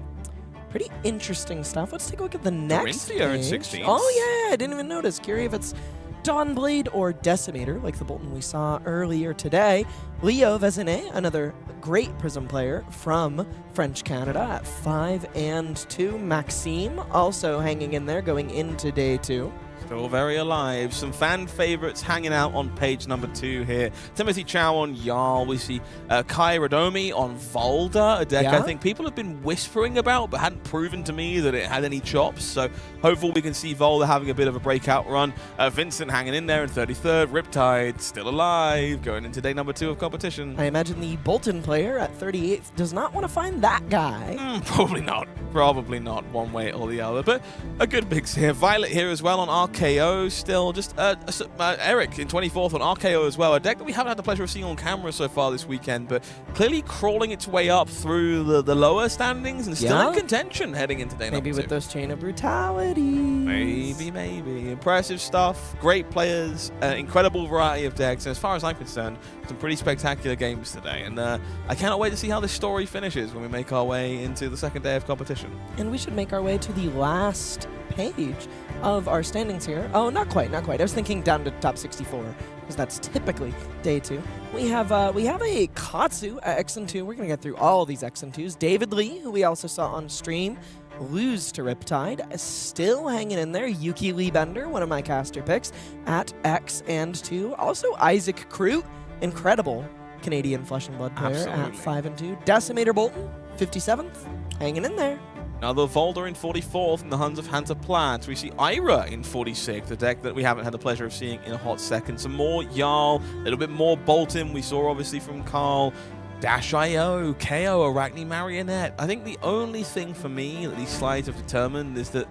Pretty interesting stuff. Let's take a look at the next page. in 16th. Oh, yeah, I didn't even notice. Curious if it's Dawnblade or Decimator, like the Boltyn we saw earlier today. Leo Vezinet, another great Prism player from French Canada at 5-2. Maxim also hanging in there going into day 2. Still very alive. Some fan favorites hanging out on page number 2 here. Timothy Chow on Jarl. We see Kai Radomi on Volda, a deck I think people have been whispering about but hadn't proven to me that it had any chops. So hopefully we can see Volda having a bit of a breakout run. Vincent hanging in there in 33rd. Riptide still alive going into day number 2 of competition. I imagine the Boltyn player at 38th does not want to find that guy. Probably not. Probably not one way or the other. But a good mix here. Violet here as well on RKO still. Just Eric in 24th on RKO as well. A deck that we haven't had the pleasure of seeing on camera so far this weekend, but clearly crawling its way up through the lower standings and still in contention heading into day number 2. Maybe with those Chain of Brutalities. Maybe. Impressive stuff. Great players. Incredible variety of decks. And as far as I'm concerned, some pretty spectacular games today. And I cannot wait to see how this story finishes when we make our way into the second day of competition. And we should make our way to the last page of our standings here. Oh, not quite. I was thinking down to top 64, because that's typically day 2. We have a Katsu at X&2. We're going to get through all of these X&2s. David Lee, who we also saw on stream, lose to Riptide, still hanging in there. Yuki Lee Bender, one of my caster picks, at X&2. Also Isaac Crute, incredible Canadian Flesh and Blood player at 5-2. Decimator Boltyn, 57th, hanging in there. Another Volder in 44th in the Huns of Hunter Plant. We see Ira in 46th, a deck that we haven't had the pleasure of seeing in a hot second. Some more Jarl, a little bit more Boltyn. We saw obviously from Karl. Dash.io, KO, Arachne Marionette. I think the only thing for me that these slides have determined is that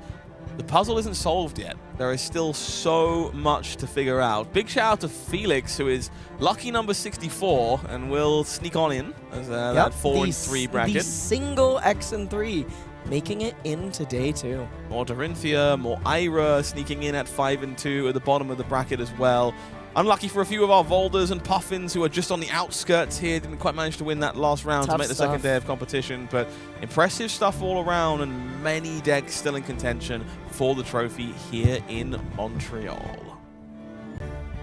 the puzzle isn't solved yet. There is still so much to figure out. Big shout out to Felix, who is lucky number 64 and will sneak on in as that 4-3 bracket. The single X&3. Making it into day 2. More Dorinthia, more Ira sneaking in at 5-2 at the bottom of the bracket as well. Unlucky for a few of our Volders and Puffins who are just on the outskirts here. Didn't quite manage to win that last round to make the second day of competition. But impressive stuff all around and many decks still in contention for the trophy here in Montreal.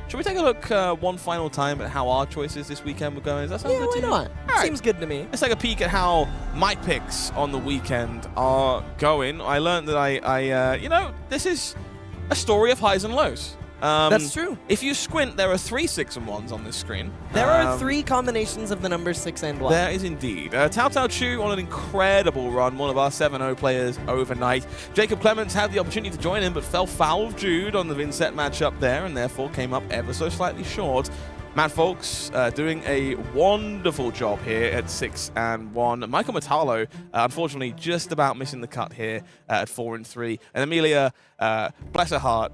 Should we take a look one final time at how our choices this weekend were going? Does that sound good to you? Why not? All right. Seems good to me. Let's take a peek at how my picks on the weekend are going. I learned that this is a story of highs and lows. That's true. If you squint, there are 3 6-1s on this screen. There are 3 combinations of the numbers 6 and 1. There is indeed. Tao Tao Chu on an incredible run, one of our 7-0 players overnight. Jacob Clements had the opportunity to join him, but fell foul of Jude on the Vincent matchup there, and therefore came up ever so slightly short. Matt Foulkes doing a wonderful job here at 6-1. Michael Matalo, unfortunately, just about missing the cut here at 4-3. And Amelia, bless her heart,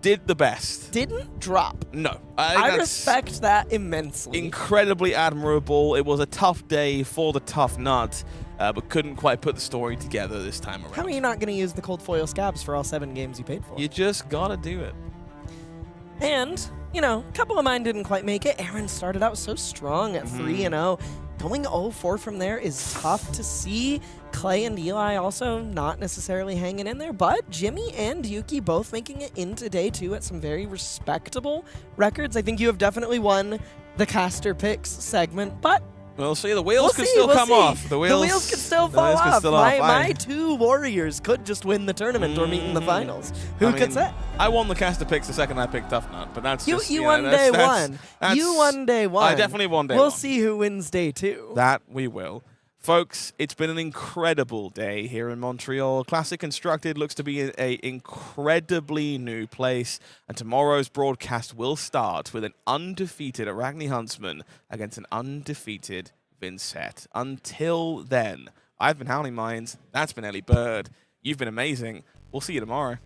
did the best. Didn't drop. No. I respect that immensely. Incredibly admirable. It was a tough day for the tough nut, but couldn't quite put the story together this time around. How are you not going to use the cold foil scabs for all 7 games you paid for? You just gotta do it. And, a couple of mine didn't quite make it. Aaron started out so strong at 3-0. Going 0-4 from there is tough to see. Clay and Eli also not necessarily hanging in there, but Jimmy and Yuki both making it into day 2 at some very respectable records. I think you have definitely won the caster picks segment, but We'll see. The wheels could see, still we'll come see. off. The wheels could still the fall wheels could off. still My two warriors could just win the tournament or meet in the finals. Who could say? I won the caster picks the second I picked Tough Nut, but that's just, You know, won that's- day that's- one. that's- You won day one. I definitely won day We'll one. see who wins day two. That we will. Folks, it's been an incredible day here in Montreal. Classic Constructed looks to be an incredibly new place, and tomorrow's broadcast will start with an undefeated Arachne Huntsman against an undefeated Vincent. Until then, I've been Howling Minds. That's been Elly Bird. You've been amazing. We'll see you tomorrow.